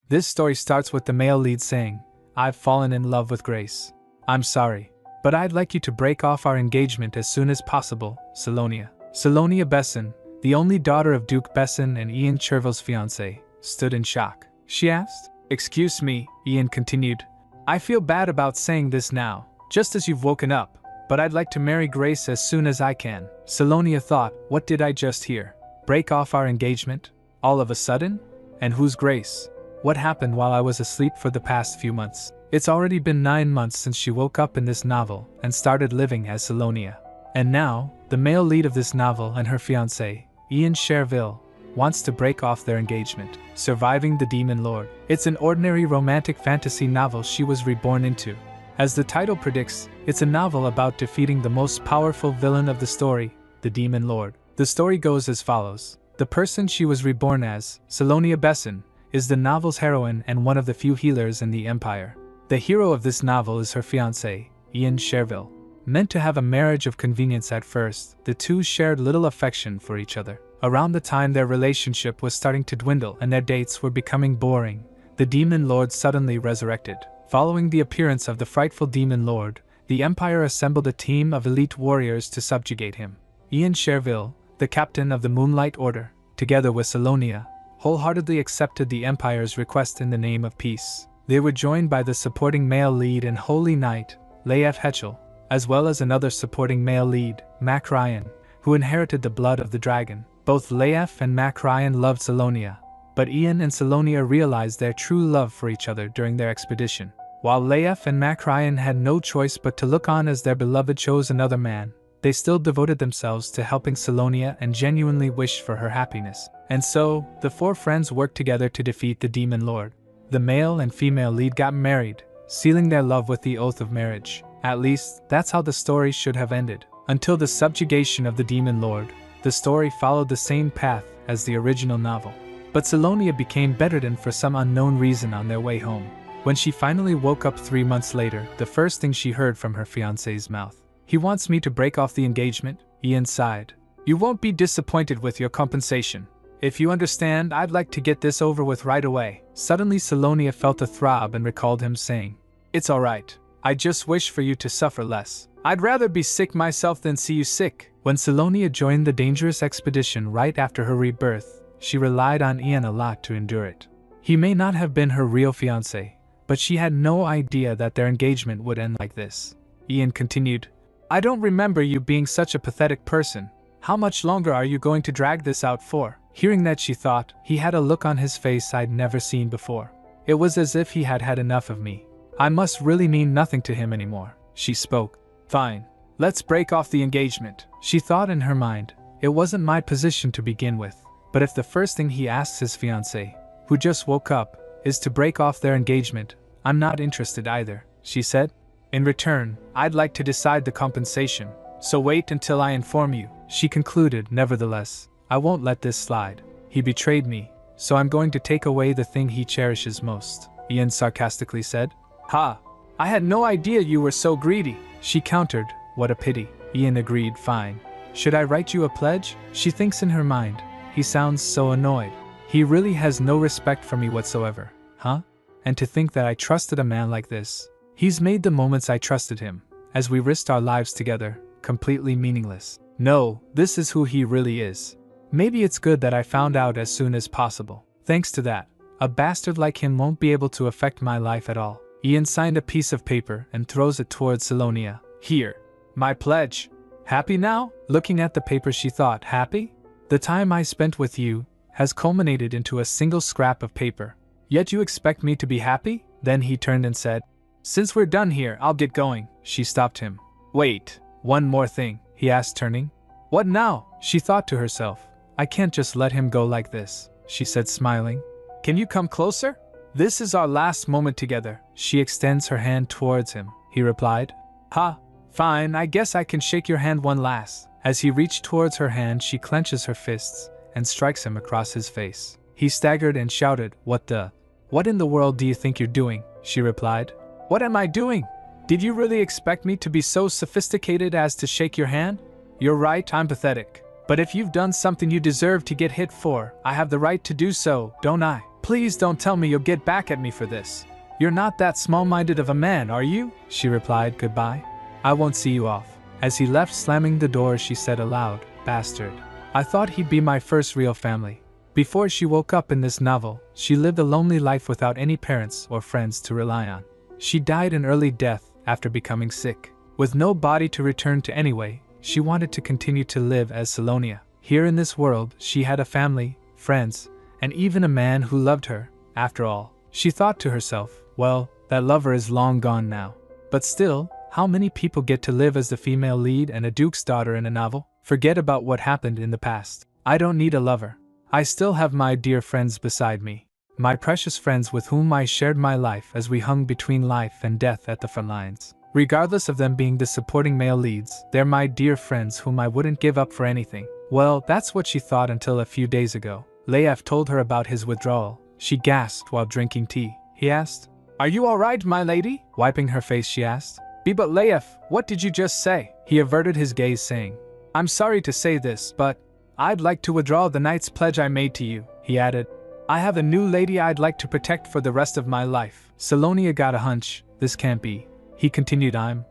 This story starts with the male lead saying, "I've fallen in love with Grace. I'm sorry, but I'd like you to break off our engagement as soon as possible, Salonia." Salonia Besson, the only daughter of Duke Besson and Ian Cherville's fiancé, stood in shock. She asked, "Excuse me," Ian continued. "I feel bad about saying this now, just as you've woken up, but I'd like to marry Grace as soon as I can." Salonia thought, what did I just hear? Break off our engagement? All of a sudden? And who's Grace? What happened while I was asleep for the past few months? It's already been 9 months since she woke up in this novel and started living as Salonia. And now, the male lead of this novel and her fiancé, Ian Cherville, wants to break off their engagement. Surviving the Demon Lord. It's an ordinary romantic fantasy novel she was reborn into. As the title predicts, it's a novel about defeating the most powerful villain of the story, the Demon Lord. The story goes as follows. The person she was reborn as, Salonia Besson, is the novel's heroine and one of the few healers in the Empire. The hero of this novel is her fiancé, Ian Cherville. Meant to have a marriage of convenience at first, the two shared little affection for each other. Around the time their relationship was starting to dwindle and their dates were becoming boring, the Demon Lord suddenly resurrected. Following the appearance of the frightful Demon Lord, the Empire assembled a team of elite warriors to subjugate him. Ian Cherville, the captain of the Moonlight Order, together with Salonia, wholeheartedly accepted the Empire's request in the name of peace. They were joined by the supporting male lead and Holy Knight, Laef Hetchel, as well as another supporting male lead, Mac Ryan, who inherited the blood of the dragon. Both Laef and Mac Ryan loved Salonia, but Ian and Salonia realized their true love for each other during their expedition. While Laef and Mac Ryan had no choice but to look on as their beloved chose another man, they still devoted themselves to helping Salonia and genuinely wished for her happiness. And so, the four friends worked together to defeat the Demon Lord. The male and female lead got married, sealing their love with the oath of marriage. At least, that's how the story should have ended. Until the subjugation of the Demon Lord, the story followed the same path as the original novel. But Salonia became bedridden for some unknown reason on their way home. When she finally woke up 3 months later, the first thing she heard from her fiancé's mouth. "He wants me to break off the engagement," Ian sighed. "You won't be disappointed with your compensation. If you understand, I'd like to get this over with right away." Suddenly Salonia felt a throb and recalled him saying, "It's alright. I just wish for you to suffer less. I'd rather be sick myself than see you sick." When Salonia joined the dangerous expedition right after her rebirth, she relied on Ian a lot to endure it. He may not have been her real fiancé, but she had no idea that their engagement would end like this. Ian continued, "I don't remember you being such a pathetic person. How much longer are you going to drag this out for?" Hearing that, she thought, he had a look on his face I'd never seen before. It was as if he had had enough of me. I must really mean nothing to him anymore. She spoke. "Fine. Let's break off the engagement," she thought in her mind. It wasn't my position to begin with, but if the first thing he asks his fiancée, who just woke up, is to break off their engagement, I'm not interested either, she said. "In return, I'd like to decide the compensation, so wait until I inform you," she concluded. "Nevertheless, I won't let this slide. He betrayed me, so I'm going to take away the thing he cherishes most," Ian sarcastically said. "Ha! I had no idea you were so greedy," she countered. "What a pity." Ian agreed. "Fine. Should I write you a pledge?" She thinks in her mind. He sounds so annoyed. He really has no respect for me whatsoever, huh? And to think that I trusted a man like this. He's made the moments I trusted him, as we risked our lives together, completely meaningless. No, this is who he really is. Maybe it's good that I found out as soon as possible. Thanks to that, a bastard like him won't be able to affect my life at all. Ian signed a piece of paper and throws it towards Salonia. "Here. My pledge. Happy now?" Looking at the paper, she thought, "Happy? The time I spent with you has culminated into a single scrap of paper. Yet you expect me to be happy?" Then he turned and said, "Since we're done here, I'll get going." She stopped him. "Wait, one more thing," he asked, turning. "What now?" She thought to herself. "I can't just let him go like this," she said, smiling. "Can you come closer? This is our last moment together." She extends her hand towards him. He replied, "Ha, fine, I guess I can shake your hand one last." As he reached towards her hand, she clenches her fists and strikes him across his face. He staggered and shouted, What in the world do you think you're doing?" She replied. "What am I doing? Did you really expect me to be so sophisticated as to shake your hand? You're right, I'm pathetic. But if you've done something you deserve to get hit for, I have the right to do so, don't I?" Please don't tell me you'll get back at me for this. You're not that small-minded of a man, are you? She replied, goodbye. I won't see you off. As he left, slamming the door, she said aloud, bastard. I thought he'd be my first real family. Before she woke up in this novel, she lived a lonely life without any parents or friends to rely on. She died an early death after becoming sick. With no body to return to anyway, she wanted to continue to live as Salonia. Here in this world, she had a family, friends, and even a man who loved her. After all, she thought to herself, well, that lover is long gone now. But still, how many people get to live as the female lead and a duke's daughter in a novel? Forget about what happened in the past. I don't need a lover. I still have my dear friends beside me. My precious friends with whom I shared my life as we hung between life and death at the front lines. Regardless of them being the supporting male leads, they're my dear friends whom I wouldn't give up for anything. Well, that's what she thought until a few days ago. Leif told her about his withdrawal. She gasped while drinking tea. He asked, Are you all right, my lady? Wiping her face, she asked. But Leif, what did you just say? He averted his gaze, saying, I'm sorry to say this, but I'd like to withdraw the knight's pledge I made to you. He added, I have a new lady I'd like to protect for the rest of my life. Salonia got a hunch. This can't be. He continued, I'm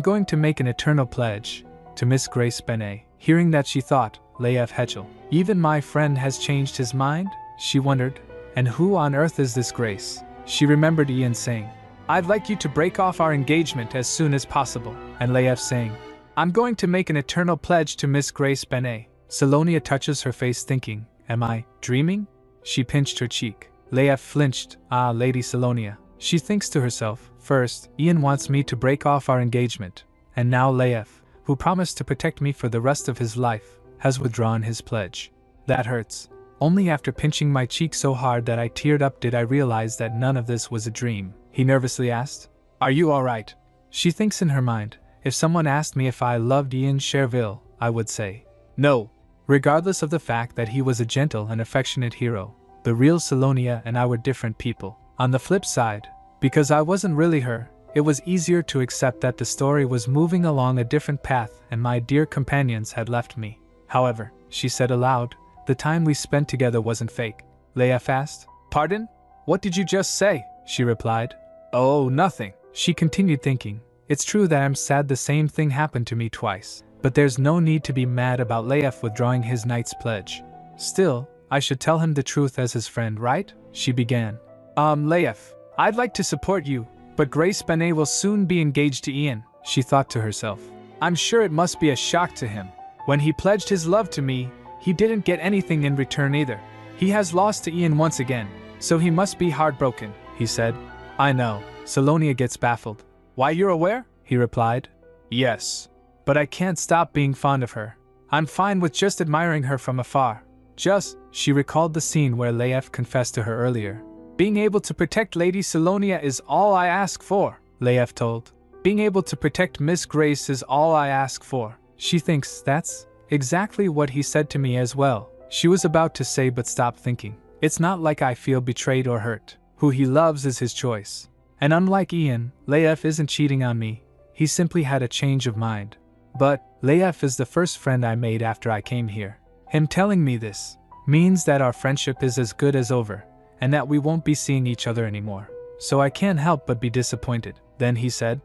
going to make an eternal pledge to Miss Grace Bennet. Hearing that, she thought, Leif Hetchel. Even my friend has changed his mind? She wondered. And who on earth is this Grace? She remembered Ian saying, I'd like you to break off our engagement as soon as possible. And Leif saying, I'm going to make an eternal pledge to Miss Grace Bennet. Salonia touches her face thinking, am I dreaming? She pinched her cheek. Leif flinched. Ah, Lady Salonia. She thinks to herself, first, Ian wants me to break off our engagement. And now Leif, who promised to protect me for the rest of his life, has withdrawn his pledge. That hurts. Only after pinching my cheek so hard that I teared up did I realize that none of this was a dream. He nervously asked, Are you all right? She thinks in her mind, if someone asked me if I loved Ian Cherville, I would say, no. Regardless of the fact that he was a gentle and affectionate hero, the real Salonia and I were different people. On the flip side, because I wasn't really her, it was easier to accept that the story was moving along a different path and my dear companions had left me. However, she said aloud, the time we spent together wasn't fake. Leif asked, Pardon? What did you just say? She replied, Oh, nothing. She continued thinking, it's true that I'm sad the same thing happened to me twice, but there's no need to be mad about Leif withdrawing his knight's pledge. Still, I should tell him the truth as his friend, right? She began. Leif, I'd like to support you, but Grace Bennet will soon be engaged to Ian, she thought to herself. I'm sure it must be a shock to him. When he pledged his love to me, he didn't get anything in return either. He has lost to Ian once again, so he must be heartbroken, he said. I know. Salonia gets baffled. Why, you're aware? He replied. Yes. But I can't stop being fond of her. I'm fine with just admiring her from afar. She recalled the scene where Leif confessed to her earlier. Being able to protect Lady Salonia is all I ask for, Leif told. Being able to protect Miss Grace is all I ask for. She thinks that's exactly what he said to me as well. She was about to say but stopped thinking. It's not like I feel betrayed or hurt. Who he loves is his choice. And unlike Ian, Leif isn't cheating on me. He simply had a change of mind. But Leif is the first friend I made after I came here. Him telling me this means that our friendship is as good as over, and that we won't be seeing each other anymore. So I can't help but be disappointed. Then he said,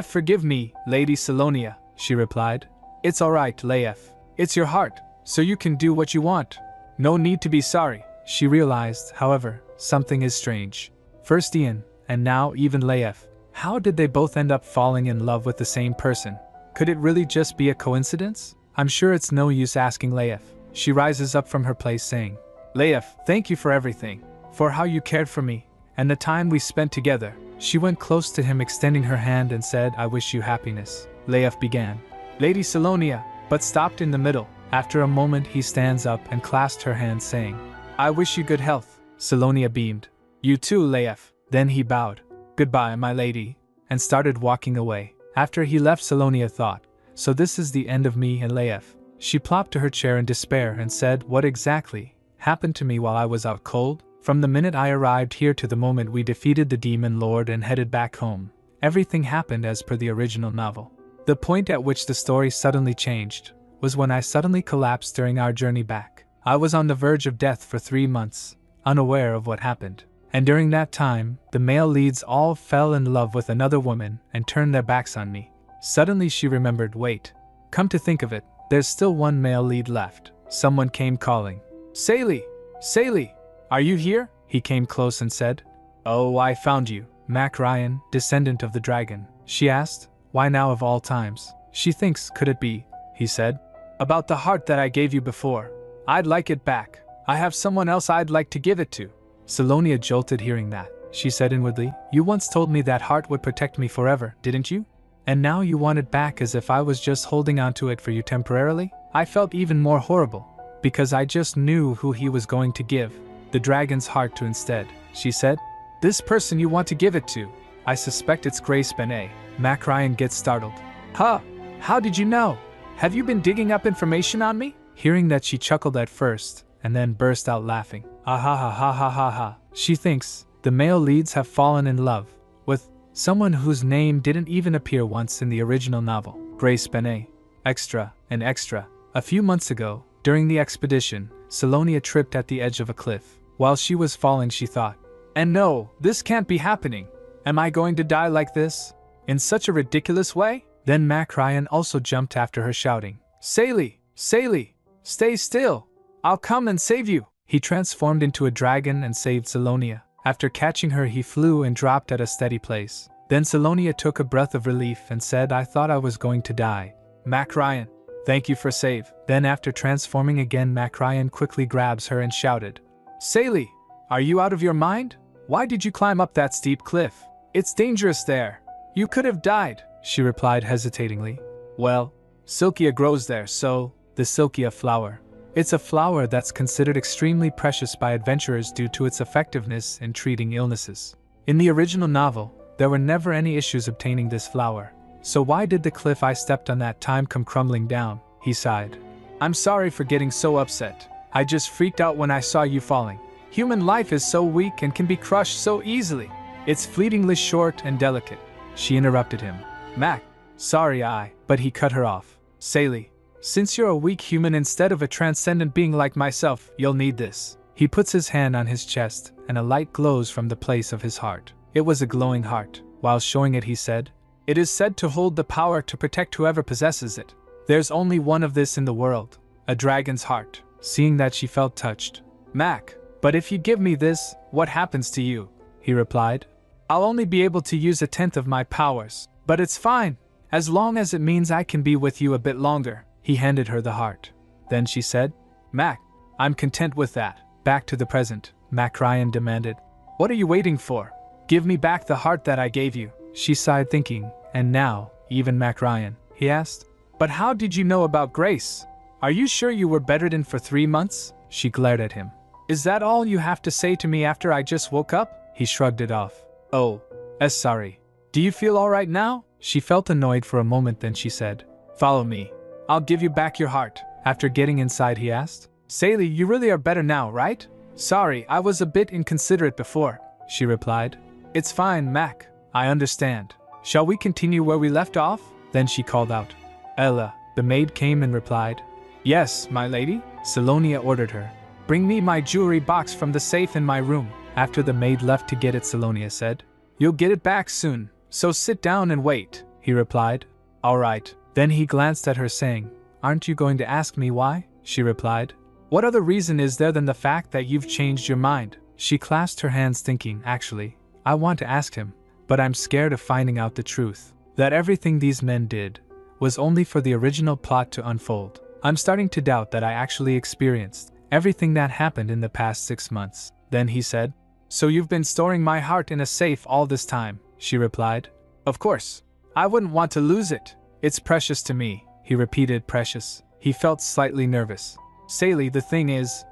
Forgive me, Lady Salonia, she replied. It's alright, Leif. It's your heart, so you can do what you want. No need to be sorry. She realized, however, something is strange. First Ian, and now even Leif. How did they both end up falling in love with the same person? Could it really just be a coincidence? I'm sure it's no use asking Leif. She rises up from her place saying, Leif, thank you for everything, for how you cared for me, and the time we spent together. She went close to him, extending her hand and said, I wish you happiness. Leif began. Lady Salonia, but stopped in the middle. After a moment he stands up and clasped her hand saying, I wish you good health. Salonia beamed. You too, Leif. Then he bowed. Goodbye, my lady, and started walking away. After he left, Salonia thought, so this is the end of me and Leif. She plopped to her chair in despair and said, What exactly happened to me while I was out cold? From the minute I arrived here to the moment we defeated the demon lord and headed back home, everything happened as per the original novel. The point at which the story suddenly changed was when I suddenly collapsed during our journey back. I was on the verge of death for 3 months. unaware of what happened. And during that time, the male leads all fell in love with another woman and turned their backs on me. Suddenly she remembered, wait. Come to think of it, there's still one male lead left. Someone came calling. Sally! Sally! Are you here? He came close and said. Oh, I found you. Mac Ryan, descendant of the dragon. She asked, why now of all times? She thinks, could it be, he said, about the heart that I gave you before. I'd like it back. I have someone else I'd like to give it to. Salonia jolted hearing that. She said inwardly, you once told me that heart would protect me forever, didn't you? And now you want it back as if I was just holding on to it for you temporarily? I felt even more horrible, because I just knew who he was going to give the dragon's heart to instead. She said, this person you want to give it to, I suspect it's Grace Benet. Mac Ryan gets startled. Huh? How did you know? Have you been digging up information on me? Hearing that, she chuckled at first, and then burst out laughing. Ah ha ha ha ha ha ha. She thinks the male leads have fallen in love with someone whose name didn't even appear once in the original novel. Grace Benet. Extra and extra. A few months ago, during the expedition, Salonia tripped at the edge of a cliff. While she was falling, she thought, and no, this can't be happening. Am I going to die like this? In such a ridiculous way? Then Mac Ryan also jumped after her, shouting, Sally! Sally! Stay still! I'll come and save you! He transformed into a dragon and saved Salonia. After catching her, he flew and dropped at a steady place. Then Salonia took a breath of relief and said, I thought I was going to die. Mac Ryan, thank you for save. Then after transforming again, Mac Ryan quickly grabs her and shouted, Sally! Are you out of your mind? Why did you climb up that steep cliff? It's dangerous there. You could have died, she replied hesitatingly. Well, Silkia grows there, so, the Silkia flower. It's a flower that's considered extremely precious by adventurers due to its effectiveness in treating illnesses. In the original novel, there were never any issues obtaining this flower. So why did the cliff I stepped on that time come crumbling down? He sighed. I'm sorry for getting so upset. I just freaked out when I saw you falling. Human life is so weak and can be crushed so easily. It's fleetingly short and delicate. She interrupted him. Mac, sorry but he cut her off. Sally, since you're a weak human instead of a transcendent being like myself, you'll need this. He puts his hand on his chest, and a light glows from the place of his heart. It was a glowing heart. While showing it, he said, it is said to hold the power to protect whoever possesses it. There's only one of this in the world, a dragon's heart. Seeing that, she felt touched. Mac, but if you give me this, what happens to you? He replied. I'll only be able to use 1/10 of my powers, but it's fine, as long as it means I can be with you a bit longer. He handed her the heart. Then she said, Mac, I'm content with that. Back to the present, Mac Ryan demanded. What are you waiting for? Give me back the heart that I gave you. She sighed, thinking, and now, even Mac Ryan, he asked. But how did you know about Grace? Are you sure you were bedded in for 3 months? She glared at him. Is that all you have to say to me after I just woke up? He shrugged it off. Oh, sorry. Do you feel all right now? She felt annoyed for a moment, then she said, follow me. I'll give you back your heart. After getting inside, he asked, Sally, you really are better now, right? Sorry, I was a bit inconsiderate before, she replied. It's fine, Mac. I understand. Shall we continue where we left off? Then she called out. Ella, the maid came and replied. Yes, my lady, Salonia ordered her. Bring me my jewelry box from the safe in my room. After the maid left to get it, Salonia said, You'll get it back soon, so sit down and wait, he replied. All right. Then he glanced at her, saying, Aren't you going to ask me why? She replied. What other reason is there than the fact that you've changed your mind? She clasped her hands, thinking, actually, I want to ask him, but I'm scared of finding out the truth. That everything these men did was only for the original plot to unfold. I'm starting to doubt that I actually experienced everything that happened in the past 6 months. Then he said, So you've been storing my heart in a safe all this time? She replied. Of course. I wouldn't want to lose it. It's precious to me. He repeated, precious. He felt slightly nervous. Sally, the thing is,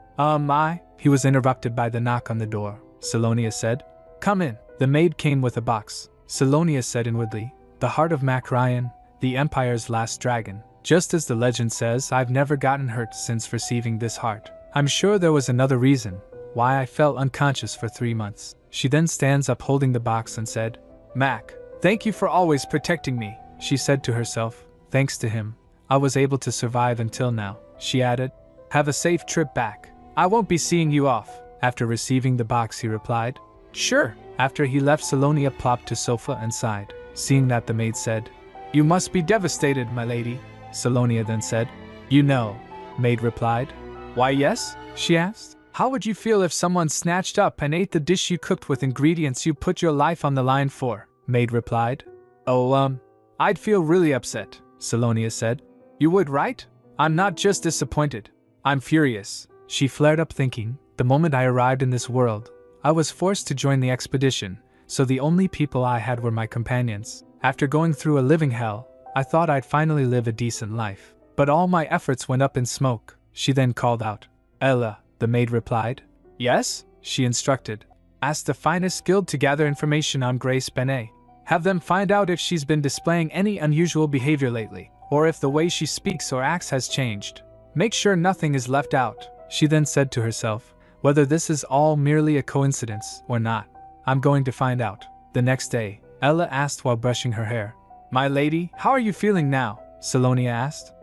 He was interrupted by the knock on the door. Salonia said, Come in. The maid came with a box. Salonia said inwardly, The heart of Mac Ryan, the Empire's last dragon. Just as the legend says, I've never gotten hurt since receiving this heart. I'm sure there was another reason why I fell unconscious for 3 months. She then stands up holding the box and said, Mac, thank you for always protecting me. She said to herself, Thanks to him, I was able to survive until now. She added, Have a safe trip back. I won't be seeing you off. After receiving the box, he replied, "Sure." After he left, Salonia plopped to sofa and sighed. Seeing that, the maid said, "You must be devastated, my lady." Salonia then said, "You know," maid replied. "Why, yes?" she asked. "How would you feel if someone snatched up and ate the dish you cooked with ingredients you put your life on the line for?" maid replied. "Oh, I'd feel really upset," Salonia said. "You would, right? I'm not just disappointed. I'm furious." She flared up, thinking, the moment I arrived in this world, I was forced to join the expedition, so the only people I had were my companions. After going through a living hell, I thought I'd finally live a decent life. But all my efforts went up in smoke. She then called out. "Ella," the maid replied. "Yes?" she instructed. "Ask the finest guild to gather information on Grace Benet. Have them find out if she's been displaying any unusual behavior lately, or if the way she speaks or acts has changed. Make sure nothing is left out." She then said to herself, "Whether this is all merely a coincidence or not, I'm going to find out." The next day, Ella asked while brushing her hair. "My lady, how are you feeling now?" Salonia asked.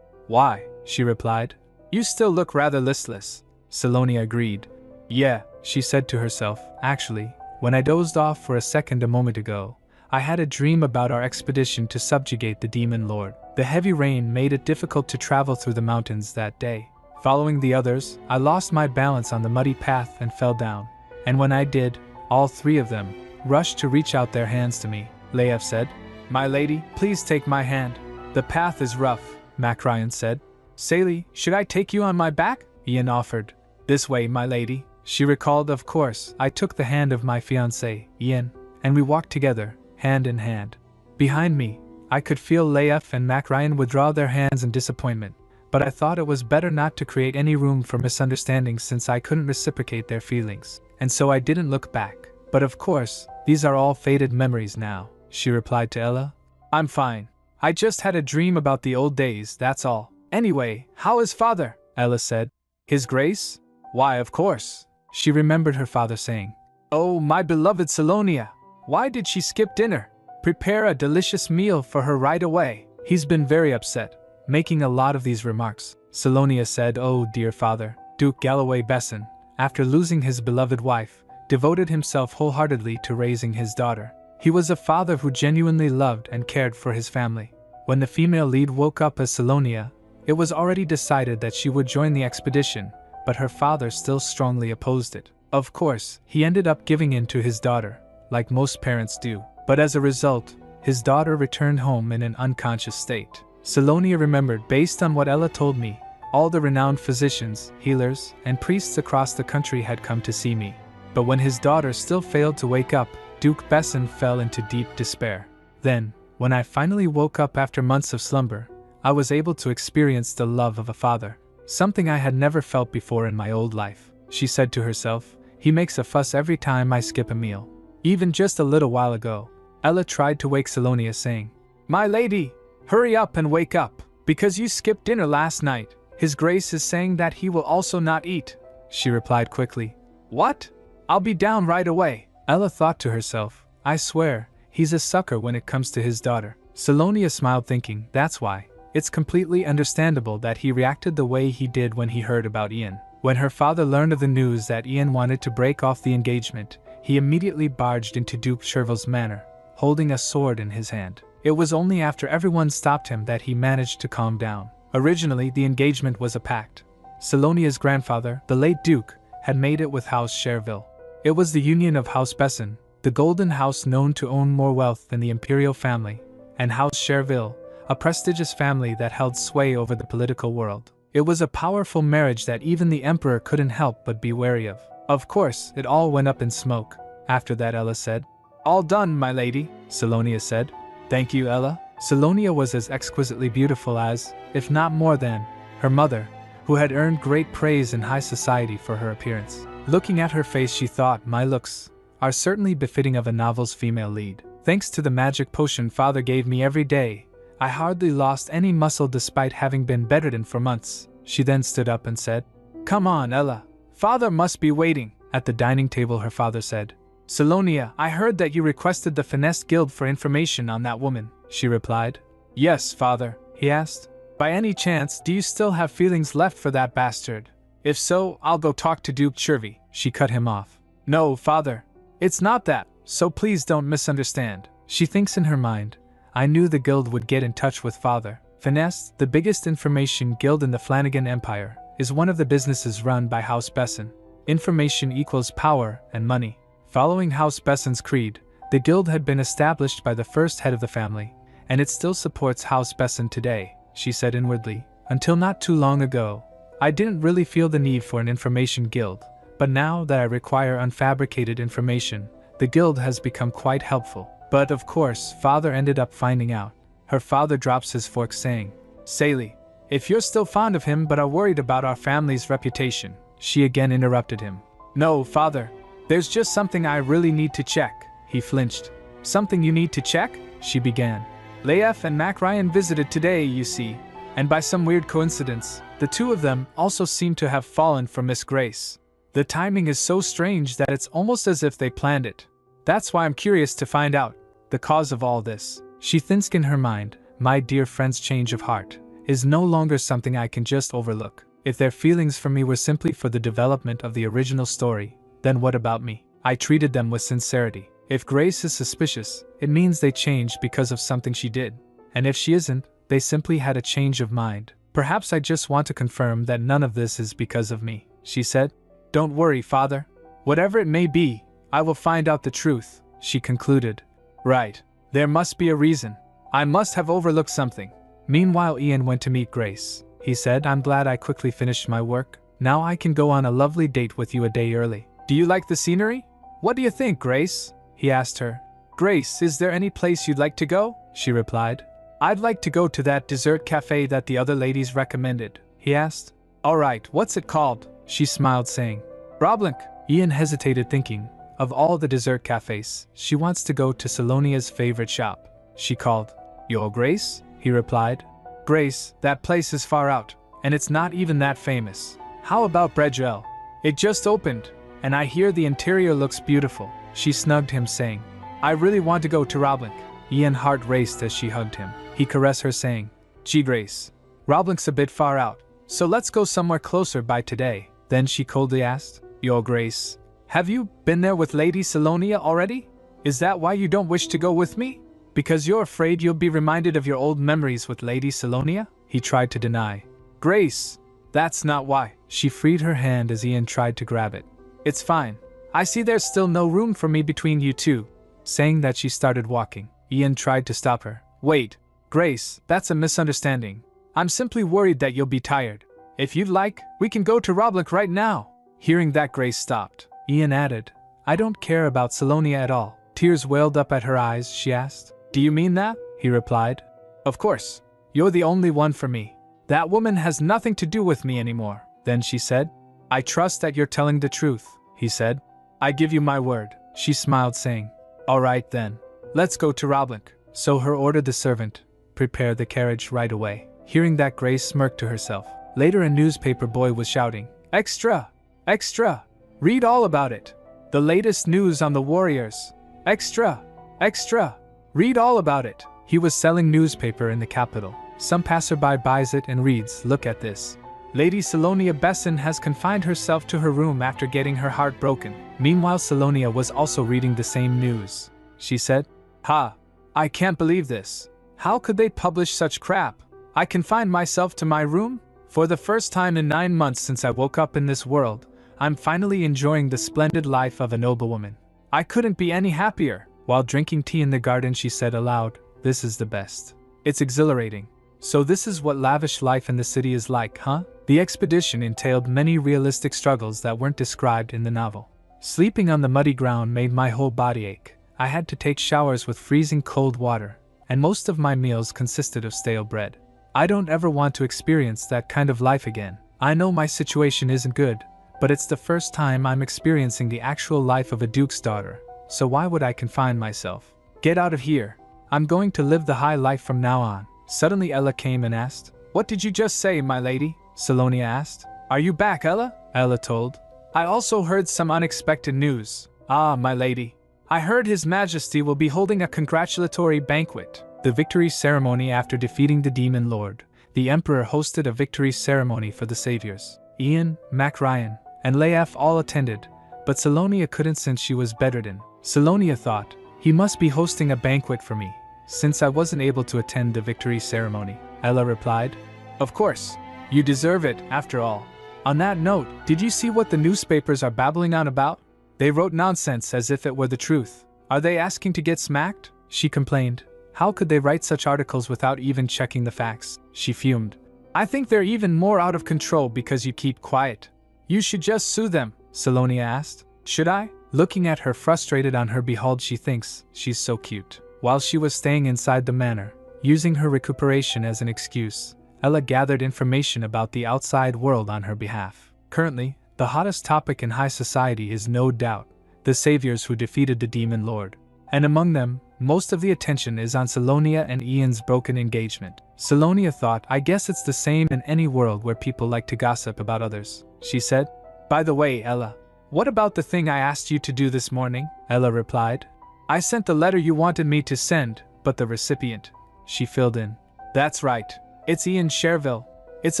Why?" she replied. "You still look rather listless." Salonia agreed. "Yeah," she said to herself, "actually, when I dozed off for a second a moment ago, I had a dream about our expedition to subjugate the demon lord. The heavy rain made it difficult to travel through the mountains that day. Following the others, I lost my balance on the muddy path and fell down. And when I did, all three of them rushed to reach out their hands to me." Leif said. "My lady, please take my hand. The path is rough," Macryan said. "Sally, should I take you on my back?" Ian offered. "This way, my lady." She recalled, "Of course." I took the hand of my fiancé, Ian, and we walked together, hand in hand. Behind me, I could feel Leif and Macryan withdraw their hands in disappointment. But I thought it was better not to create any room for misunderstanding since I couldn't reciprocate their feelings, and so I didn't look back. "But of course, these are all faded memories now," she replied to Ella. "I'm fine. I just had a dream about the old days, that's all. Anyway, how is father?" Ella said. "His Grace? Why, of course." She remembered her father saying, "Oh, my beloved Salonia, why did she skip dinner? Prepare a delicious meal for her right away. He's been very upset." Making a lot of these remarks, Salonia said, "Oh, dear father." Duke Galloway Besson, after losing his beloved wife, devoted himself wholeheartedly to raising his daughter. He was a father who genuinely loved and cared for his family. When the female lead woke up as Salonia, it was already decided that she would join the expedition, but her father still strongly opposed it. Of course, he ended up giving in to his daughter, like most parents do, but as a result, his daughter returned home in an unconscious state. Salonia remembered, based on what Ella told me, all the renowned physicians, healers, and priests across the country had come to see me. But when his daughter still failed to wake up, Duke Besson fell into deep despair. Then, when I finally woke up after months of slumber, I was able to experience the love of a father, something I had never felt before in my old life. She said to herself, "He makes a fuss every time I skip a meal." Even just a little while ago, Ella tried to wake Salonia, saying, "My lady, hurry up and wake up, because you skipped dinner last night. His Grace is saying that he will also not eat." She replied quickly, "What? I'll be down right away." Ella thought to herself, "I swear, he's a sucker when it comes to his daughter." Salonia smiled, thinking, "That's why. It's completely understandable that he reacted the way he did when he heard about Ian." When her father learned of the news that Ian wanted to break off the engagement, he immediately barged into Duke Cherville's manor, holding a sword in his hand. It was only after everyone stopped him that he managed to calm down. Originally, the engagement was a pact. Salonia's grandfather, the late Duke, had made it with House Cherville. It was the union of House Besson, the golden house known to own more wealth than the imperial family, and House Cherville, a prestigious family that held sway over the political world. It was a powerful marriage that even the emperor couldn't help but be wary of. Of course, it all went up in smoke. After that, Ella said, "All done, my lady," Salonia said. "Thank you, Ella." Salonia was as exquisitely beautiful as, if not more than, her mother, who had earned great praise in high society for her appearance. Looking at her face, she thought, "My looks are certainly befitting of a novel's female lead. Thanks to the magic potion father gave me every day, I hardly lost any muscle despite having been bedridden for months." She then stood up and said, "Come on, Ella. Father must be waiting." At the dining table, her father said, "Salonia, I heard that you requested the Finesse Guild for information on that woman." She replied, "Yes, father." He asked, "By any chance, do you still have feelings left for that bastard?" If so, I'll go talk to Duke Chervy. She cut him off. No, father. It's not that, so please don't misunderstand. She thinks in her mind, I knew the guild would get in touch with father. Finesse, the biggest information guild in the Flanagan Empire, is one of the businesses run by House Besson. Information equals power and money. Following House Besson's creed, the guild had been established by the first head of the family, and it still supports House Besson today, she said inwardly. Until not too long ago, I didn't really feel the need for an information guild, but now that I require unfabricated information, the guild has become quite helpful. But of course, father ended up finding out. Her father drops his fork saying, Sally, if you're still fond of him but are worried about our family's reputation, she again interrupted him. No, father, there's just something I really need to check. He flinched. Something you need to check? She began. Leif and Mac Ryan visited today, you see, and by some weird coincidence, the two of them also seem to have fallen for Miss Grace. The timing is so strange that it's almost as if they planned it. That's why I'm curious to find out the cause of all this. She thinks in her mind, my dear friend's change of heart is no longer something I can just overlook. If their feelings for me were simply for the development of the original story, then what about me? I treated them with sincerity. If Grace is suspicious, it means they changed because of something she did. And if she isn't, they simply had a change of mind. Perhaps I just want to confirm that none of this is because of me, she said. Don't worry, father. Whatever it may be, I will find out the truth, she concluded. Right. There must be a reason. I must have overlooked something. Meanwhile, Ian went to meet Grace. He said, I'm glad I quickly finished my work. Now I can go on a lovely date with you a day early. Do you like the scenery? What do you think, Grace? He asked her. Grace, is there any place you'd like to go? She replied. I'd like to go to that dessert cafe that the other ladies recommended, he asked. All right, what's it called? She smiled, saying. Roblink. Ian hesitated, thinking, of all the dessert cafes, she wants to go to Salonia's favorite shop. She called. Yo, Grace? He replied. Grace, that place is far out, and it's not even that famous. How about Bredgel? It just opened, and I hear the interior looks beautiful. She snugged him, saying, I really want to go to Roblink. Ian's heart raced as she hugged him. He caressed her, saying, Gee, Grace, Roblink's a bit far out, so let's go somewhere closer by today. Then she coldly asked, Yo, Grace, have you been there with Lady Salonia already? Is that why you don't wish to go with me? Because you're afraid you'll be reminded of your old memories with Lady Salonia? He tried to deny. Grace, that's not why. She freed her hand as Ian tried to grab it. It's fine. I see there's still no room for me between you two. Saying that, she started walking. Ian tried to stop her. Wait, Grace, that's a misunderstanding. I'm simply worried that you'll be tired. If you'd like, we can go to Roblink right now. Hearing that, Grace stopped. Ian added, I don't care about Salonia at all. Tears welled up at her eyes. She asked, Do you mean that? He replied, Of course. You're the only one for me. That woman has nothing to do with me anymore. Then she said, I trust that you're telling the truth, he said. I give you my word. She smiled, saying, All right then. Let's go to Roblink. So her ordered the servant, Prepare the carriage right away. Hearing that, Grace smirked to herself. Later, a newspaper boy was shouting, Extra! Extra! Read all about it. The latest news on the Warriors. Extra! Extra! Read all about it. He was selling newspaper in the capital. Some passerby buys it and reads, Look at this. Lady Salonia Besson has confined herself to her room after getting her heart broken. Meanwhile, Salonia was also reading the same news. She said, Ha! I can't believe this. How could they publish such crap? I confined myself to my room? For the first time in 9 months since I woke up in this world, I'm finally enjoying the splendid life of a noblewoman. I couldn't be any happier. While drinking tea in the garden, she said aloud, This is the best. It's exhilarating. So this is what lavish life in the city is like, huh? The expedition entailed many realistic struggles that weren't described in the novel. Sleeping on the muddy ground made my whole body ache. I had to take showers with freezing cold water, and most of my meals consisted of stale bread. I don't ever want to experience that kind of life again. I know my situation isn't good, but it's the first time I'm experiencing the actual life of a duke's daughter, so why would I confine myself? Get out of here. I'm going to live the high life from now on. Suddenly Ella came and asked, What did you just say, my lady? Salonia asked. Are you back, Ella? Ella told. I also heard some unexpected news. Ah, my lady. I heard His Majesty will be holding a congratulatory banquet. The victory ceremony after defeating the Demon Lord. The Emperor hosted a victory ceremony for the saviors. Ian, Mac Ryan, and Leif all attended, but Salonia couldn't since she was bedridden. Salonia thought, he must be hosting a banquet for me, since I wasn't able to attend the victory ceremony. Ella replied, "Of course. You deserve it, after all. On that note, did you see what the newspapers are babbling on about? They wrote nonsense as if it were the truth. Are they asking to get smacked?" She complained. How could they write such articles without even checking the facts? She fumed. "I think they're even more out of control because you keep quiet." "You should just sue them," Salonia asked. "Should I?" Looking at her frustrated on her behold, she thinks she's so cute. While she was staying inside the manor, using her recuperation as an excuse, Ella gathered information about the outside world on her behalf. Currently, the hottest topic in high society is no doubt the saviors who defeated the demon lord. And among them, most of the attention is on Salonia and Ian's broken engagement. Salonia thought, I guess it's the same in any world where people like to gossip about others. She said, "By the way, Ella, what about the thing I asked you to do this morning?" Ella replied, "I sent the letter you wanted me to send, but the recipient." She filled in. "That's right. It's Ian Cherville. It's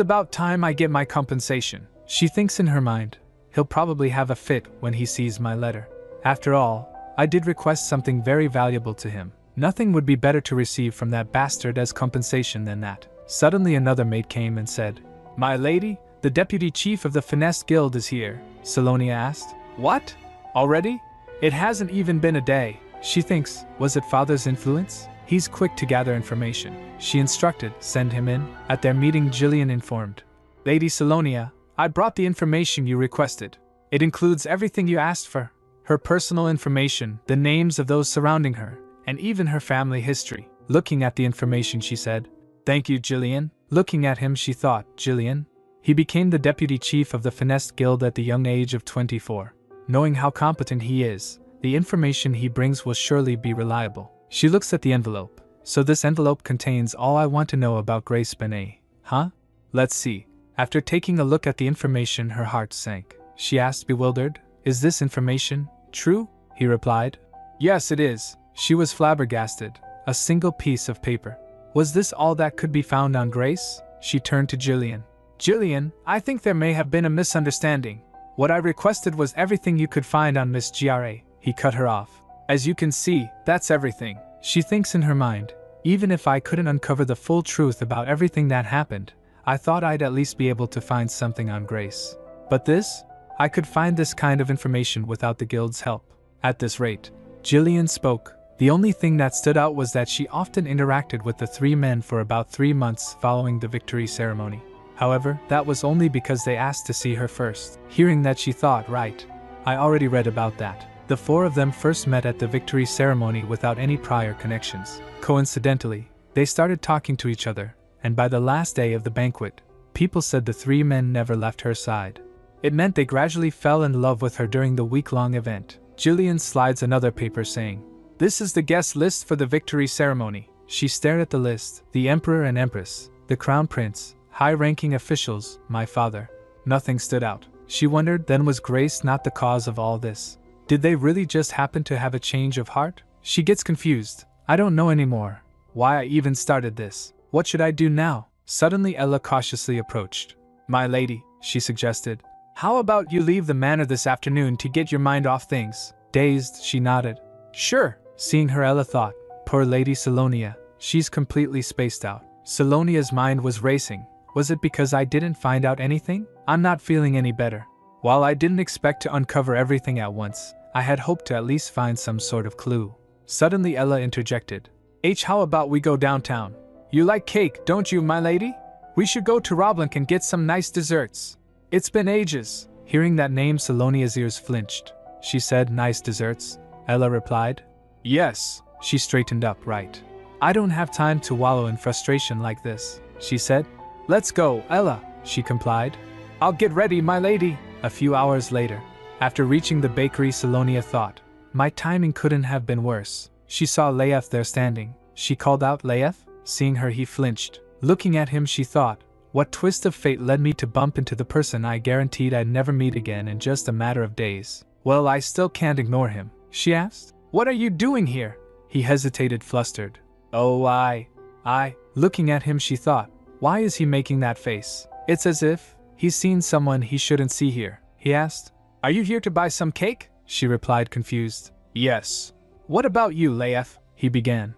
about time I get my compensation." She thinks in her mind, he'll probably have a fit when he sees my letter. After all, I did request something very valuable to him. Nothing would be better to receive from that bastard as compensation than that. Suddenly another maid came and said, "My lady, the deputy chief of the Finesse Guild is here." Salonia asked, "What? Already? It hasn't even been a day." She thinks, was it father's influence? He's quick to gather information. She instructed, send him in. At their meeting, Jillian informed, "Lady Salonia, I brought the information you requested. It includes everything you asked for. Her personal information, the names of those surrounding her, and even her family history." Looking at the information, she said, "Thank you, Jillian." Looking at him, she thought, Jillian? He became the deputy chief of the Finesse Guild at the young age of 24. Knowing how competent he is, the information he brings will surely be reliable. She looks at the envelope. So this envelope contains all I want to know about Grace Benet, huh? Let's see. After taking a look at the information, her heart sank. She asked, bewildered, "Is this information true?" He replied, "Yes, it is." She was flabbergasted. A single piece of paper. Was this all that could be found on Grace? She turned to Jillian. "Jillian, I think there may have been a misunderstanding. What I requested was everything you could find on Miss Gra." He cut her off. "As you can see, that's everything." She thinks in her mind, even if I couldn't uncover the full truth about everything that happened, I thought I'd at least be able to find something on Grace. But this? I could find this kind of information without the guild's help. At this rate, Jillian spoke. The only thing that stood out was that she often interacted with the three men for about 3 months following the victory ceremony. However, that was only because they asked to see her first. Hearing that, she thought, right, I already read about that. The 4 of them first met at the victory ceremony without any prior connections. Coincidentally, they started talking to each other, and by the last day of the banquet, people said the 3 men never left her side. It meant they gradually fell in love with her during the week-long event. Jillian slides another paper saying, "This is the guest list for the victory ceremony." She stared at the list. The emperor and empress, the crown prince, high-ranking officials, my father. Nothing stood out. She wondered, then was Grace not the cause of all this? Did they really just happen to have a change of heart? She gets confused. I don't know anymore why I even started this. What should I do now? Suddenly Ella cautiously approached. "My lady," she suggested, "how about you leave the manor this afternoon to get your mind off things?" Dazed, she nodded. "Sure." Seeing her, Ella thought, poor Lady Salonia, she's completely spaced out. Salonia's mind was racing. Was it because I didn't find out anything? I'm not feeling any better. While I didn't expect to uncover everything at once, I had hoped to at least find some sort of clue. Suddenly Ella interjected. How about we go downtown? You like cake, don't you, my lady? We should go to Roblink and get some nice desserts. It's been ages." Hearing that name, Salonia's ears flinched. She said, "Nice desserts?" Ella replied. "Yes." She straightened up, right. "I don't have time to wallow in frustration like this," she said. "Let's go, Ella," she complied. "I'll get ready, my lady." A few hours later, after reaching the bakery, Salonia thought, my timing couldn't have been worse. She saw Leif there standing. She called out, "Leif?" Seeing her, he flinched. Looking at him, she thought, what twist of fate led me to bump into the person I guaranteed I'd never meet again in just a matter of days? "Well, I still can't ignore him," she asked. "What are you doing here?" He hesitated, flustered. "Oh, I... Looking at him, she thought, why is he making that face? It's as if He's seen someone he shouldn't see here, he asked. Are you here to buy some cake? She replied, confused. Yes. What about you, Leif? He began.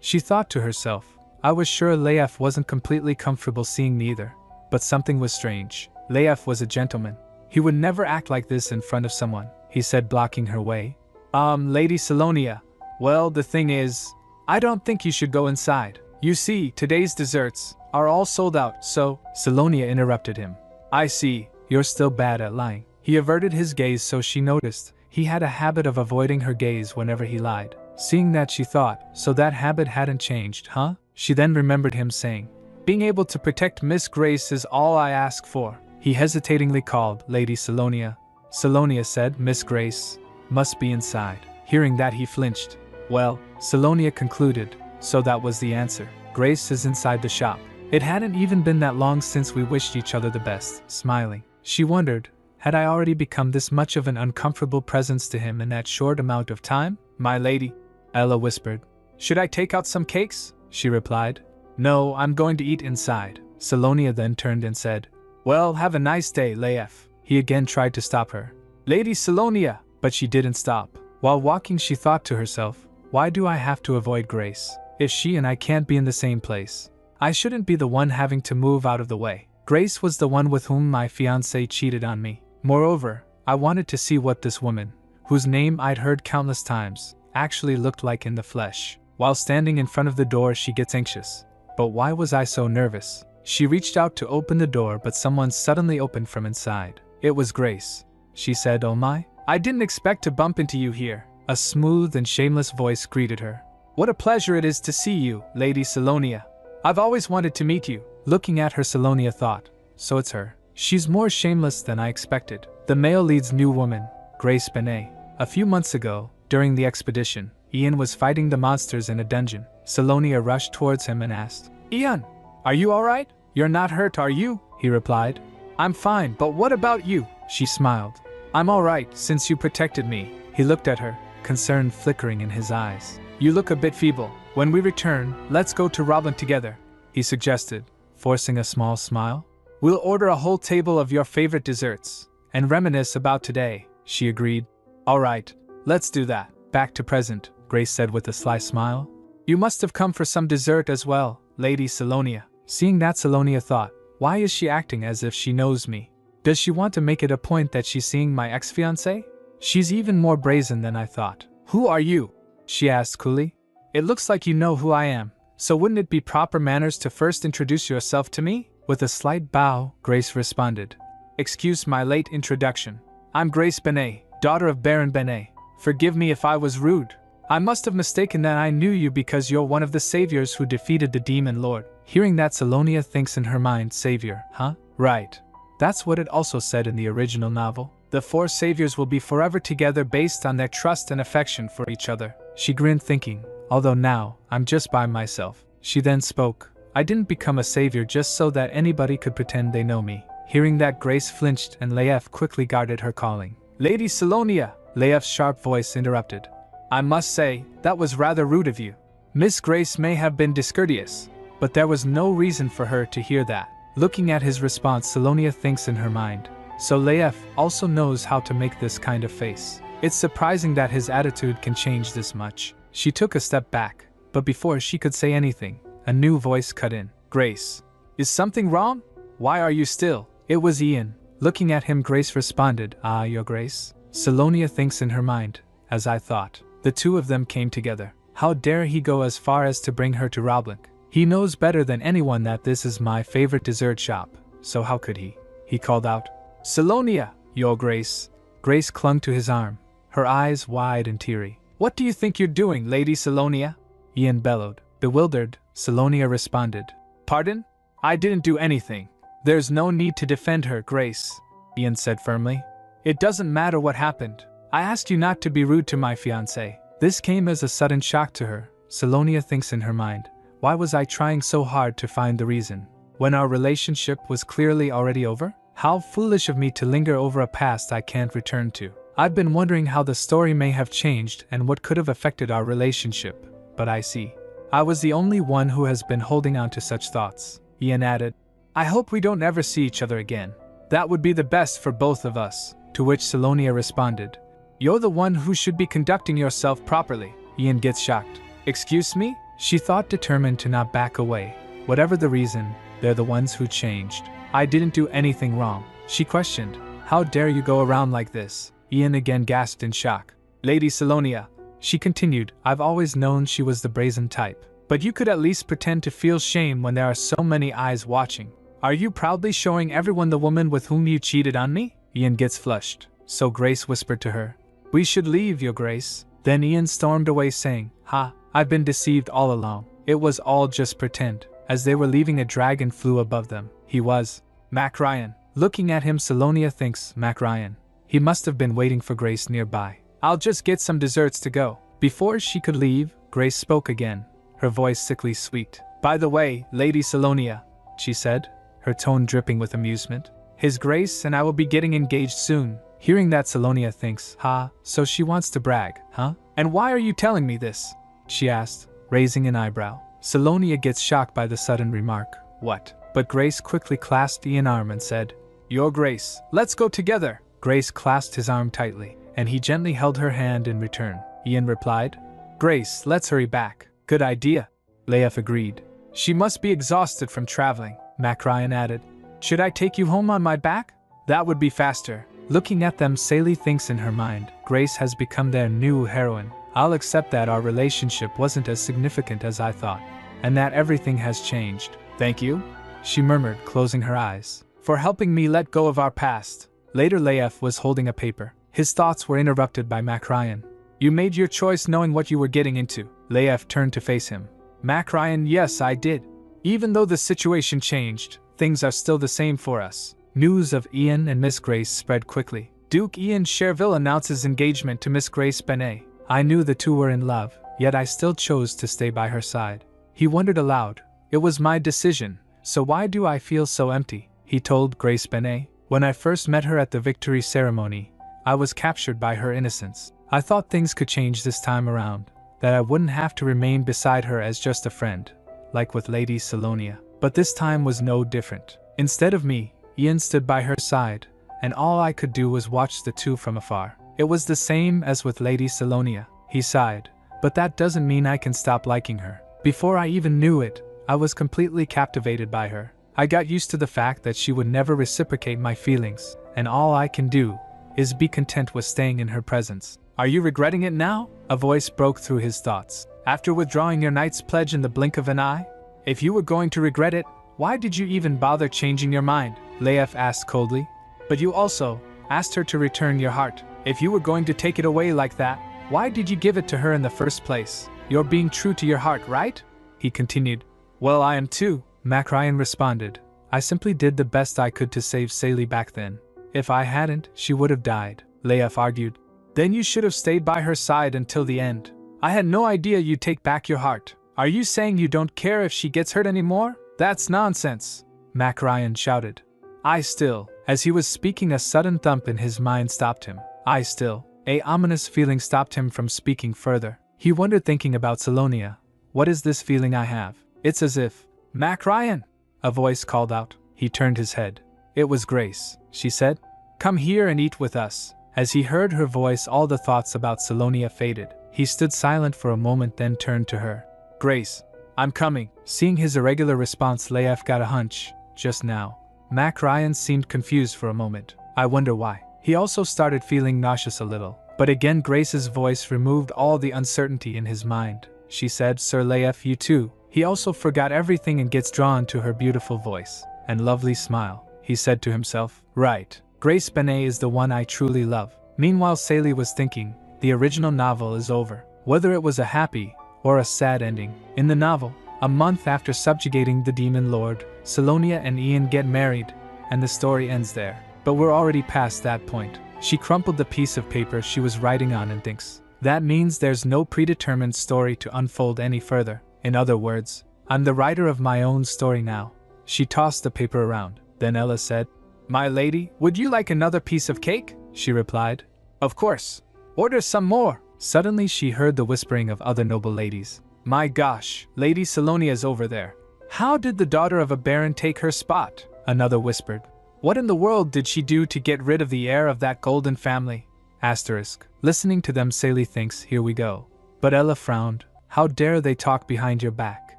She thought to herself. I was sure Leif wasn't completely comfortable seeing me either. But something was strange. Leif was a gentleman. He would never act like this in front of someone, he said, blocking her way. Lady Salonia, well, the thing is, I don't think you should go inside. You see, today's desserts are all sold out, so… Salonia interrupted him. I see, you're still bad at lying. He averted his gaze so she noticed. He had a habit of avoiding her gaze whenever he lied. Seeing that, she thought, so that habit hadn't changed, huh? She then remembered him saying, being able to protect Miss Grace is all I ask for. He hesitatingly called Lady Salonia. Salonia said, Miss Grace must be inside. Hearing that, he flinched. Well, Salonia concluded, so that was the answer. Grace is inside the shop. It hadn't even been that long since we wished each other the best. Smiling, she wondered, had I already become this much of an uncomfortable presence to him in that short amount of time? My lady, Ella whispered. Should I take out some cakes? She replied. No, I'm going to eat inside. Salonia then turned and said, well, have a nice day, Leif. He again tried to stop her. Lady Salonia, but she didn't stop. While walking, she thought to herself, why do I have to avoid Grace? If she and I can't be in the same place, I shouldn't be the one having to move out of the way. Grace was the one with whom my fiancé cheated on me. Moreover, I wanted to see what this woman, whose name I'd heard countless times, actually looked like in the flesh. While standing in front of the door, she gets anxious. But why was I so nervous? She reached out to open the door, but someone suddenly opened from inside. It was Grace. She said, oh my, I didn't expect to bump into you here. A smooth and shameless voice greeted her. What a pleasure it is to see you, Lady Salonia. I've always wanted to meet you. Looking at her, Salonia thought, so it's her. She's more shameless than I expected. The male lead's new woman, Grace Benet. A few months ago, during the expedition, Ian was fighting the monsters in a dungeon. Salonia rushed towards him and asked, Ian, are you alright? You're not hurt, are you? He replied. I'm fine, but what about you? She smiled. I'm alright, since you protected me. He looked at her, concern flickering in his eyes. You look a bit feeble. When we return, let's go to Robin together, he suggested, forcing a small smile. We'll order a whole table of your favorite desserts and reminisce about today, she agreed. Alright, let's do that. Back to present, Grace said with a sly smile. You must have come for some dessert as well, Lady Salonia. Seeing that, Salonia thought, why is she acting as if she knows me? Does she want to make it a point that she's seeing my ex-fiancé? She's even more brazen than I thought. Who are you? She asked coolly. It looks like you know who I am, so wouldn't it be proper manners to first introduce yourself to me? With a slight bow, Grace responded. Excuse my late introduction. I'm Grace Benet, daughter of Baron Benet. Forgive me if I was rude. I must have mistaken that I knew you because you're one of the saviors who defeated the demon lord. Hearing that, Salonia thinks in her mind, savior, huh? Right. That's what it also said in the original novel. The four saviors will be forever together based on their trust and affection for each other. She grinned, thinking, although now, I'm just by myself. She then spoke. I didn't become a savior just so that anybody could pretend they know me. Hearing that, Grace flinched and Leif quickly guarded her, calling. Lady Salonia! Leif's sharp voice interrupted. I must say, that was rather rude of you. Miss Grace may have been discourteous, but there was no reason for her to hear that. Looking at his response, Salonia thinks in her mind. So Leif also knows how to make this kind of face. It's surprising that his attitude can change this much. She took a step back, but before she could say anything, a new voice cut in. Grace, is something wrong? Why are you still? It was Ian. Looking at him, Grace responded, Ah, your Grace. Salonia thinks in her mind, as I thought. The two of them came together. How dare he go as far as to bring her to Roblink? He knows better than anyone that this is my favorite dessert shop, so how could he? He called out, Salonia, your Grace. Grace clung to his arm, her eyes wide and teary. What do you think you're doing, Lady Salonia? Ian bellowed. Bewildered, Salonia responded. Pardon? I didn't do anything. There's no need to defend her, Grace, Ian said firmly. It doesn't matter what happened. I asked you not to be rude to my fiancé. This came as a sudden shock to her. Salonia thinks in her mind, why was I trying so hard to find the reason, when our relationship was clearly already over? How foolish of me to linger over a past I can't return to. I've been wondering how the story may have changed and what could have affected our relationship, but I see. I was the only one who has been holding on to such thoughts. Ian added, I hope we don't ever see each other again. That would be the best for both of us. To which Salonia responded, You're the one who should be conducting yourself properly. Ian gets shocked. Excuse me? She thought, determined to not back away. Whatever the reason, they're the ones who changed. I didn't do anything wrong. She questioned. How dare you go around like this? Ian again gasped in shock. Lady Salonia, she continued, I've always known she was the brazen type. But you could at least pretend to feel shame when there are so many eyes watching. Are you proudly showing everyone the woman with whom you cheated on me? Ian gets flushed. So Grace whispered to her, We should leave, Your Grace. Then Ian stormed away saying, Ha, I've been deceived all along. It was all just pretend. As they were leaving, a dragon flew above them. He was Mac Ryan. Looking at him, Salonia thinks, Mac Ryan. He must have been waiting for Grace nearby. I'll just get some desserts to go. Before she could leave, Grace spoke again, her voice sickly sweet. By the way, Lady Salonia, she said, her tone dripping with amusement. His Grace and I will be getting engaged soon. Hearing that, Salonia thinks, Ha, so she wants to brag, huh? And why are you telling me this? She asked, raising an eyebrow. Salonia gets shocked by the sudden remark. What? But Grace quickly clasped Ian's arm and said, Your Grace, let's go together. Grace clasped his arm tightly, and he gently held her hand in return. Ian replied, Grace, let's hurry back. Good idea. Leif agreed. She must be exhausted from traveling. Mac Ryan added, Should I take you home on my back? That would be faster. Looking at them, Sally thinks in her mind, Grace has become their new heroine. I'll accept that our relationship wasn't as significant as I thought, and that everything has changed. Thank you, she murmured, closing her eyes, for helping me let go of our past. Later, Leif was holding a paper. His thoughts were interrupted by Mac Ryan. You made your choice knowing what you were getting into. Leif turned to face him. Mac Ryan, yes, I did. Even though the situation changed, things are still the same for us. News of Ian and Miss Grace spread quickly. Duke Ian Cherville announces engagement to Miss Grace Benet. I knew the two were in love, yet I still chose to stay by her side. He wondered aloud. It was my decision, so why do I feel so empty? He told Grace Benet. When I first met her at the victory ceremony, I was captured by her innocence. I thought things could change this time around, that I wouldn't have to remain beside her as just a friend, like with Lady Salonia. But this time was no different. Instead of me, Ian stood by her side, and all I could do was watch the two from afar. It was the same as with Lady Salonia. He sighed. But that doesn't mean I can stop liking her. Before I even knew it, I was completely captivated by her. I got used to the fact that she would never reciprocate my feelings, and all I can do is be content with staying in her presence. Are you regretting it now? A voice broke through his thoughts. After withdrawing your knight's pledge in the blink of an eye? If you were going to regret it, why did you even bother changing your mind? Leif asked coldly. But you also asked her to return your heart. If you were going to take it away like that, why did you give it to her in the first place? You're being true to your heart, right? He continued. Well, I am too, Mac Ryan responded. I simply did the best I could to save Sally back then. If I hadn't, she would have died, Leif argued. Then you should have stayed by her side until the end. I had no idea you'd take back your heart. Are you saying you don't care if she gets hurt anymore? That's nonsense, Mac Ryan shouted. As he was speaking, a sudden thump in his mind stopped him. A ominous feeling stopped him from speaking further. He wondered, thinking about Salonia. What is this feeling I have? It's as if… Mac Ryan! A voice called out. He turned his head. It was Grace. She said, Come here and eat with us. As he heard her voice, all the thoughts about Salonia faded. He stood silent for a moment, then turned to her. Grace, I'm coming. Seeing his irregular response, Leif got a hunch. Just now. Mac Ryan seemed confused for a moment. I wonder why. He also started feeling nauseous a little. But again Grace's voice removed all the uncertainty in his mind. She said, Sir Leif, you too. He also forgot everything and gets drawn to her beautiful voice and lovely smile. He said to himself, Right. Grace Benet is the one I truly love. Meanwhile, Sally was thinking, the original novel is over. Whether it was a happy or a sad ending. In the novel, a month after subjugating the demon lord, Salonia and Ian get married, and the story ends there. But we're already past that point. She crumpled the piece of paper she was writing on and thinks, that means there's no predetermined story to unfold any further. In other words, I'm the writer of my own story now. She tossed the paper around. Then Ella said, My lady, would you like another piece of cake? She replied, Of course. Order some more. Suddenly she heard the whispering of other noble ladies. My gosh, Lady Salonia's over there. How did the daughter of a baron take her spot? Another whispered. What in the world did she do to get rid of the heir of that golden family? Asterisk. Listening to them, Sally thinks, here we go. But Ella frowned. How dare they talk behind your back?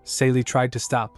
Sally tried to stop.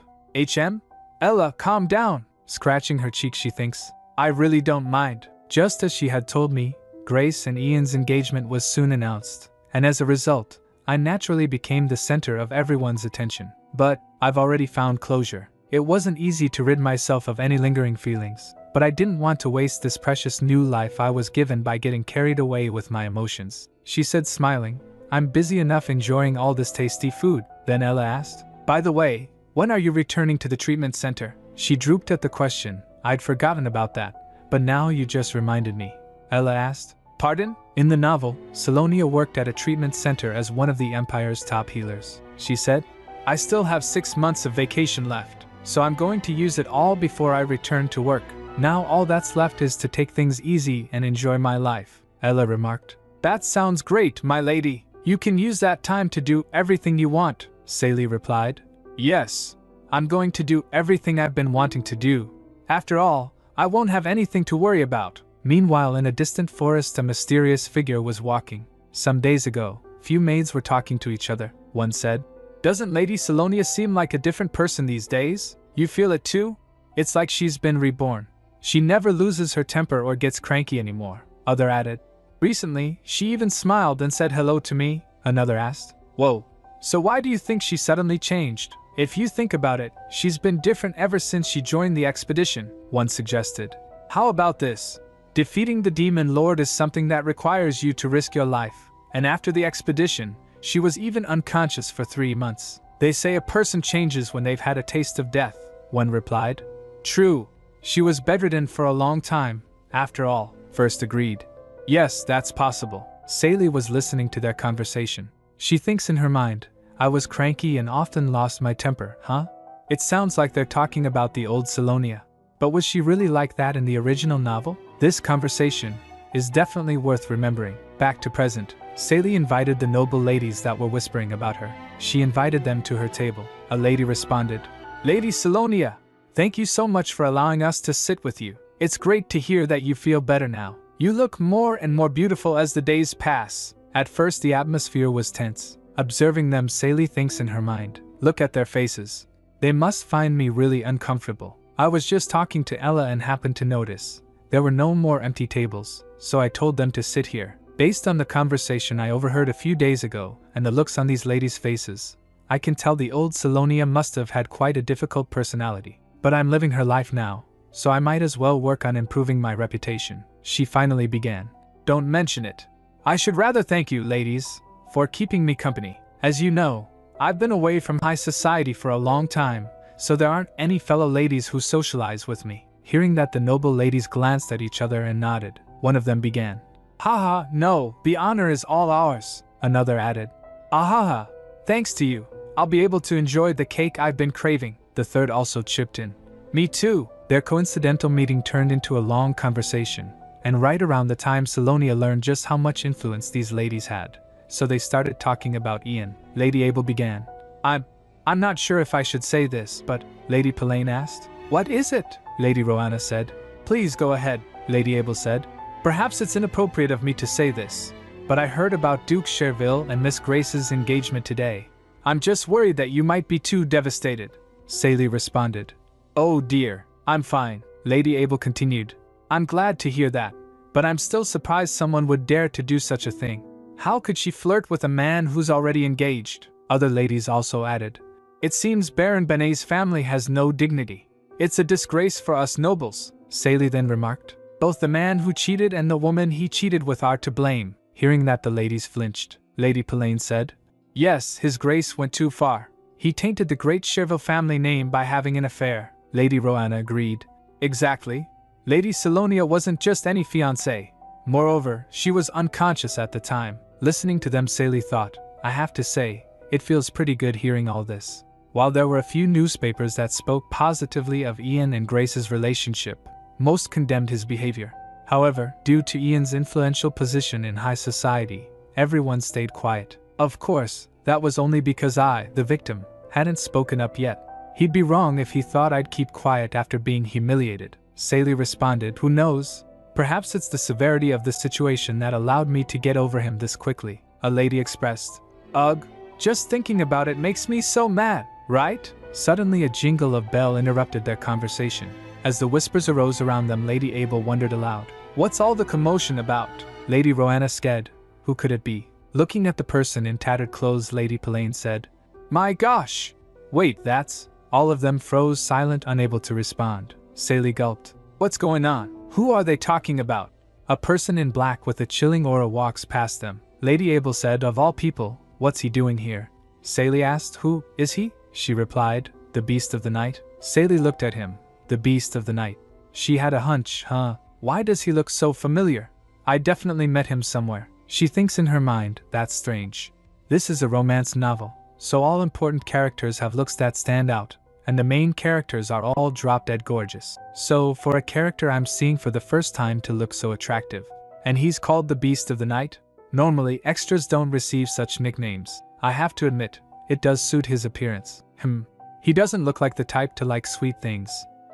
Ella, calm down. Scratching her cheek, she thinks. I really don't mind. Just as she had told me, Grace and Ian's engagement was soon announced, and as a result, I naturally became the center of everyone's attention. But I've already found closure. It wasn't easy to rid myself of any lingering feelings, but I didn't want to waste this precious new life I was given by getting carried away with my emotions. She said, smiling. I'm busy enough enjoying all this tasty food. Then Ella asked, by the way, when are you returning to the treatment center? She drooped at the question. I'd forgotten about that, but now you just reminded me. Ella asked, pardon? In the novel, Salonia worked at a treatment center as one of the Empire's top healers. She said, I still have 6 months of vacation left, so I'm going to use it all before I return to work. Now all that's left is to take things easy and enjoy my life, Ella remarked. That sounds great, my lady. You can use that time to do everything you want, Sally replied. Yes, I'm going to do everything I've been wanting to do. After all, I won't have anything to worry about. Meanwhile, in a distant forest, a mysterious figure was walking. Some days ago, few maids were talking to each other. One said, Doesn't Lady Salonia seem like a different person these days? You feel it too? It's like she's been reborn. She never loses her temper or gets cranky anymore. Other added. Recently, she even smiled and said hello to me. Another asked. Whoa. So why do you think she suddenly changed? If you think about it, she's been different ever since she joined the expedition, one suggested. How about this? Defeating the demon lord is something that requires you to risk your life. And after the expedition, she was even unconscious for 3 months. They say a person changes when they've had a taste of death, one replied. True. She was bedridden for a long time, after all, First agreed. Yes, that's possible. Sally was listening to their conversation. She thinks in her mind, I was cranky and often lost my temper, huh? It sounds like they're talking about the old Salonia. But was she really like that in the original novel? This conversation is definitely worth remembering. Back to present, Sally invited the noble ladies that were whispering about her. She invited them to her table. A lady responded, Lady Salonia, thank you so much for allowing us to sit with you. It's great to hear that you feel better now. You look more and more beautiful as the days pass. At first the atmosphere was tense. Observing them, Sally thinks in her mind, look at their faces. They must find me really uncomfortable. I was just talking to Ella and happened to notice there were no more empty tables, so I told them to sit here. Based on the conversation I overheard a few days ago and the looks on these ladies' faces, I can tell the old Salonia must have had quite a difficult personality. But I'm living her life now, so I might as well work on improving my reputation. She finally began. Don't mention it. I should rather thank you, ladies, for keeping me company. As you know, I've been away from high society for a long time, so there aren't any fellow ladies who socialize with me. Hearing that, the noble ladies glanced at each other and nodded. One of them began. Haha, no, the honor is all ours. Another added. Ahaha, thanks to you, I'll be able to enjoy the cake I've been craving. The third also chipped in. Me too. Their coincidental meeting turned into a long conversation, and right around the time Salonia learned just how much influence these ladies had, so they started talking about Ian. Lady Abel began. I'm not sure if I should say this, but Lady Pelaine asked. What is it? Lady Roanna said. Please go ahead, Lady Abel said. Perhaps it's inappropriate of me to say this, but I heard about Duke Cherville and Miss Grace's engagement today. I'm just worried that you might be too devastated. Sally responded. Oh dear, I'm fine, Lady Abel continued. I'm glad to hear that, but I'm still surprised someone would dare to do such a thing. How could she flirt with a man who's already engaged? Other ladies also added. It seems Baron Benet's family has no dignity. It's a disgrace for us nobles, Sally then remarked. Both the man who cheated and the woman he cheated with are to blame. Hearing that, the ladies flinched. Lady Pelaine said. Yes, His Grace went too far. He tainted the great Cherville family name by having an affair. Lady Roanna agreed. Exactly. Lady Salonia wasn't just any fiancé. Moreover, she was unconscious at the time. Listening to them, Sally thought, I have to say, it feels pretty good hearing all this. While there were a few newspapers that spoke positively of Ian and Grace's relationship, most condemned his behavior. However, due to Ian's influential position in high society, everyone stayed quiet. Of course, that was only because I, the victim, hadn't spoken up yet. He'd be wrong if he thought I'd keep quiet after being humiliated. Sally responded, who knows? Perhaps it's the severity of the situation that allowed me to get over him this quickly. A lady expressed. Ugh, just thinking about it makes me so mad, right? Suddenly a jingle of bell interrupted their conversation. As the whispers arose around them, Lady Abel wondered aloud. What's all the commotion about? Lady Roanna scared. Who could it be? Looking at the person in tattered clothes, Lady Pelaine said, My gosh! Wait, that's... All of them froze silent, unable to respond. Sally gulped. What's going on? Who are they talking about? A person in black with a chilling aura walks past them. Lady Abel said, Of all people, what's he doing here? Sally asked, Who is he? She replied, The Beast of the Night. Sally looked at him. The Beast of the Night. She had a hunch, Why does he look so familiar? I definitely met him somewhere. She thinks in her mind, that's strange. This is a romance novel, so all important characters have looks that stand out, and the main characters are all drop-dead gorgeous. So, for a character I'm seeing for the first time to look so attractive, and he's called the Beast of the Night? Normally, extras don't receive such nicknames. I have to admit, it does suit his appearance. He doesn't look like the type to like sweet things.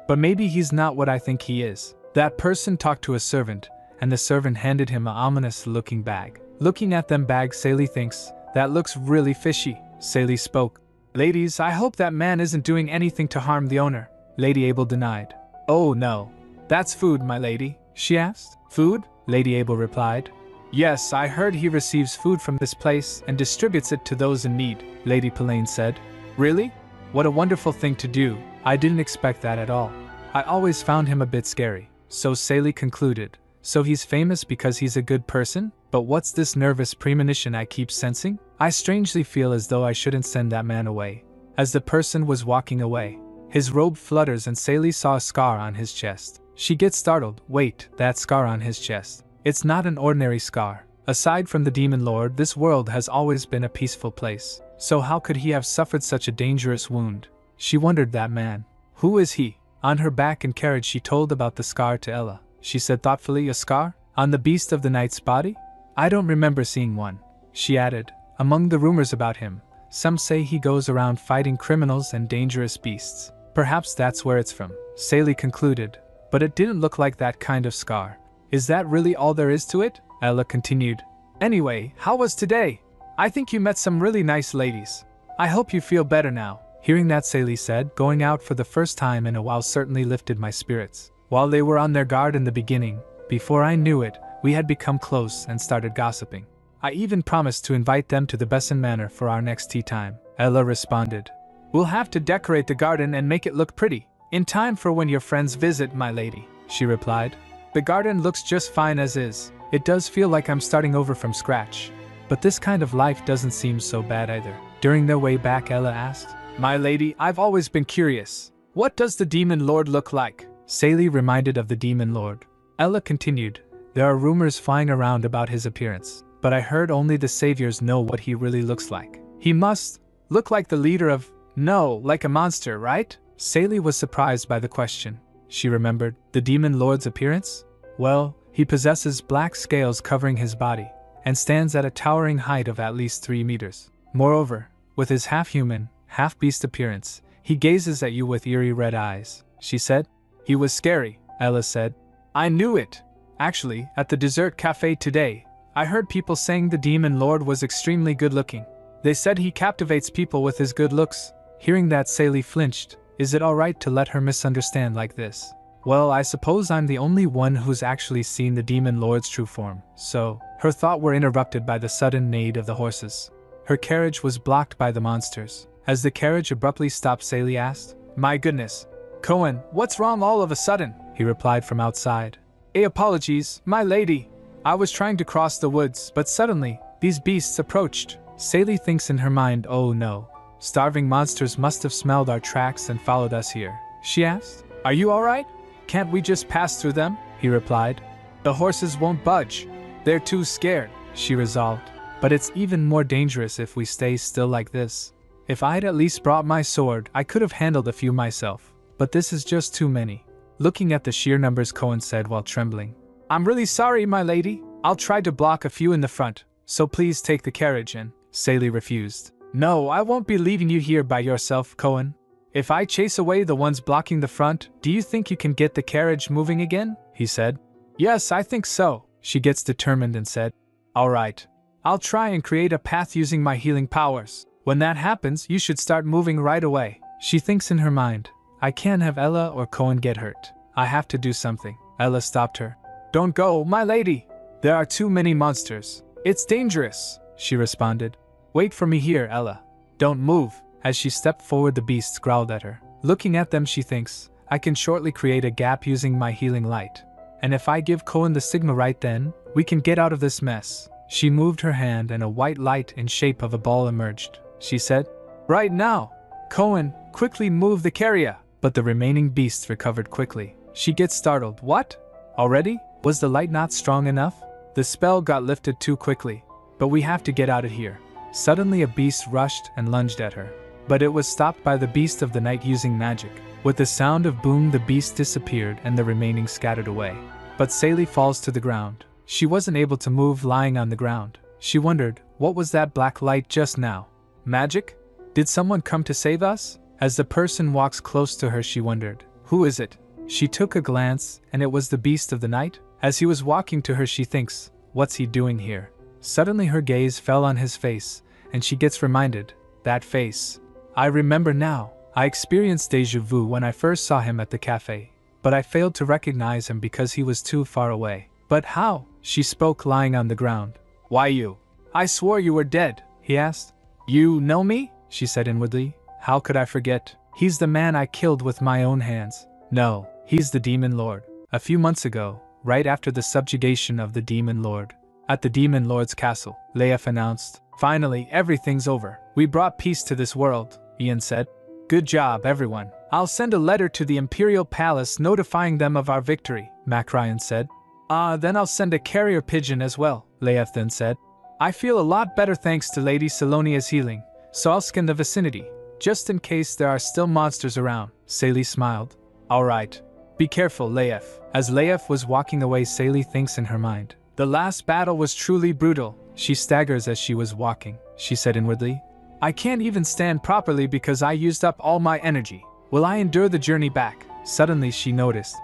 But maybe he's not what I think he is. That person talked to a servant, and the servant handed him an ominous-looking bag. Looking at them bag, Sally thinks, that looks really fishy. Sally spoke. Ladies, I hope that man isn't doing anything to harm the owner. Lady Abel denied. Oh no. That's food, my lady, she asked. Food? Lady Abel replied. Yes, I heard he receives food from this place and distributes it to those in need, Lady Pelaine said. Really? What a wonderful thing to do. I didn't expect that at all. I always found him a bit scary. So Sally concluded. So he's famous because he's a good person? But what's this nervous premonition I keep sensing? I strangely feel as though I shouldn't send that man away. As the person was walking away, his robe flutters and Sally saw a scar on his chest. She gets startled. Wait, that scar on his chest. It's not an ordinary scar. Aside from the Demon Lord, this world has always been a peaceful place. So how could he have suffered such a dangerous wound? She wondered that man. Who is he? On her back and carriage she told about the scar to Ella. She said thoughtfully, a scar? On the Beast of the Night's body? I don't remember seeing one. She added, among the rumors about him, some say he goes around fighting criminals and dangerous beasts. Perhaps that's where it's from. Sally concluded. But it didn't look like that kind of scar. Is that really all there is to it? Ella continued. Anyway, how was today? I think you met some really nice ladies. I hope you feel better now. Hearing that, Sally said, going out for the first time in a while certainly lifted my spirits. While they were on their guard in the beginning, before I knew it, we had become close and started gossiping. I even promised to invite them to the Besson Manor for our next tea time. Ella responded. We'll have to decorate the garden and make it look pretty. In time for when your friends visit, my lady, she replied. The garden looks just fine as is. It does feel like I'm starting over from scratch. But this kind of life doesn't seem so bad either. During their way back, Ella asked, My lady, I've always been curious. What does the Demon Lord look like? Sally reminded of the Demon Lord. Ella continued, There are rumors flying around about his appearance, but I heard only the saviors know what he really looks like. He must look like the leader of... No, like a monster, right? Sally was surprised by the question. She remembered, the Demon Lord's appearance? Well, he possesses black scales covering his body, and stands at a towering height of at least 3 meters. Moreover, with his half-human, half-beast appearance, he gazes at you with eerie red eyes, she said. He was scary, Ella said. I knew it. Actually, at the dessert cafe today, I heard people saying the Demon Lord was extremely good-looking. They said he captivates people with his good looks. Hearing that, Sally flinched. Is it alright to let her misunderstand like this? Well, I suppose I'm the only one who's actually seen the Demon Lord's true form, so... Her thoughts were interrupted by the sudden neigh of the horses. Her carriage was blocked by the monsters. As the carriage abruptly stopped, Sally asked, My goodness. Cohen, what's wrong all of a sudden? He replied from outside. Apologies, my lady. I was trying to cross the woods, but suddenly, these beasts approached. Sally thinks in her mind, oh no. Starving monsters must have smelled our tracks and followed us here. She asked, Are you alright? Can't we just pass through them? He replied. The horses won't budge. They're too scared, she resolved. But it's even more dangerous if we stay still like this. If I'd at least brought my sword, I could have handled a few myself. But this is just too many. Looking at the sheer numbers, Cohen said while trembling. I'm really sorry, my lady. I'll try to block a few in the front, so please take the carriage in. Sally refused. No, I won't be leaving you here by yourself, Cohen. If I chase away the ones blocking the front, do you think you can get the carriage moving again? He said. Yes, I think so. She gets determined and said, All right. I'll try and create a path using my healing powers. When that happens, you should start moving right away. She thinks in her mind, I can't have Ella or Cohen get hurt. I have to do something. Ella stopped her. Don't go, my lady. There are too many monsters. It's dangerous, she responded. Wait for me here, Ella. Don't move. As she stepped forward, the beasts growled at her. Looking at them, she thinks, I can shortly create a gap using my healing light. And if I give Cohen the Sigma right then, we can get out of this mess. She moved her hand and a white light in shape of a ball emerged. She said, Right now. Cohen, quickly move the carrier. But the remaining beasts recovered quickly. She gets startled. What? Already? Was the light not strong enough? The spell got lifted too quickly. But we have to get out of here. Suddenly a beast rushed and lunged at her. But it was stopped by the beast of the night using magic. With the sound of boom, the beast disappeared and the remaining scattered away. But Sally falls to the ground. She wasn't able to move, lying on the ground. She wondered, what was that black light just now? Magic? Did someone come to save us? As the person walks close to her, she wondered, who is it? She took a glance, and it was the beast of the night. As he was walking to her, she thinks, what's he doing here? Suddenly her gaze fell on his face, and she gets reminded, that face. I remember now. I experienced déjà vu when I first saw him at the cafe, but I failed to recognize him because he was too far away. But how? She spoke, lying on the ground. Why you? I swore you were dead, he asked. You know me? She said inwardly. How could I forget? He's the man I killed with my own hands. No, he's the Demon Lord. A few months ago, right after the subjugation of the Demon Lord, at the Demon Lord's castle, Leif announced, Finally, everything's over. We brought peace to this world, Ian said. Good job, everyone. I'll send a letter to the Imperial Palace notifying them of our victory, Macryan said. Then I'll send a carrier pigeon as well, Leif then said. I feel a lot better thanks to Lady Salonia's healing, so I'll scan the vicinity, just in case there are still monsters around. Sally smiled. All right. Be careful, Leif. As Leif was walking away, Sally thinks in her mind. The last battle was truly brutal. She staggers as she was walking. She said inwardly, I can't even stand properly because I used up all my energy. Will I endure the journey back? Suddenly she noticed.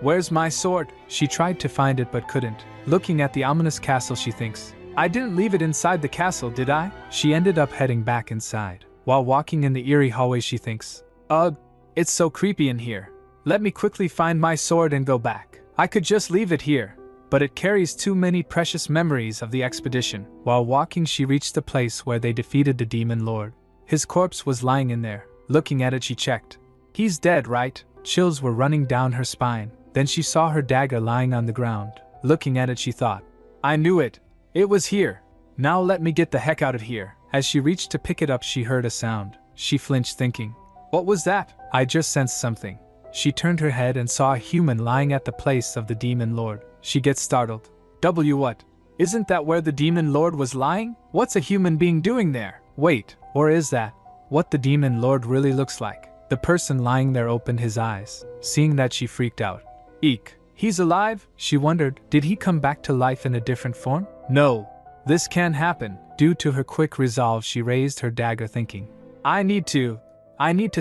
Where's my sword? She tried to find it but couldn't. Looking at the ominous castle, she thinks, I didn't leave it inside the castle, did I? She ended up heading back inside. While walking in the eerie hallway, she thinks, Ugh, it's so creepy in here. Let me quickly find my sword and go back. I could just leave it here, but it carries too many precious memories of the expedition. While walking, she reached the place where they defeated the Demon Lord. His corpse was lying in there. Looking at it, she checked. He's dead, right? Chills were running down her spine. Then she saw her dagger lying on the ground. Looking at it, she thought, I knew it. It was here. Now let me get the heck out of here. As she reached to pick it up, she heard a sound. She flinched, thinking, what was that? I just sensed something. She turned her head and saw a human lying at the place of the Demon Lord. She gets startled. What? Isn't that where the Demon Lord was lying? What's a human being doing there? Wait, or is that what the Demon Lord really looks like? The person lying there opened his eyes. Seeing that, she freaked out. Eek, he's alive? She wondered, did he come back to life in a different form? No, this can't happen. Due to her quick resolve, she raised her dagger, thinking, I need to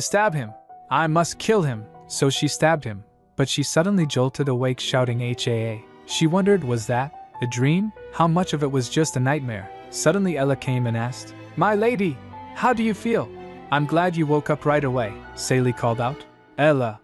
stab him. I must kill him. So she stabbed him, but she suddenly jolted awake, shouting HAA. She wondered, was that a dream? How much of it was just a nightmare? Suddenly Ella came and asked, My lady, how do you feel? I'm glad you woke up right away, Sally called out. Ella,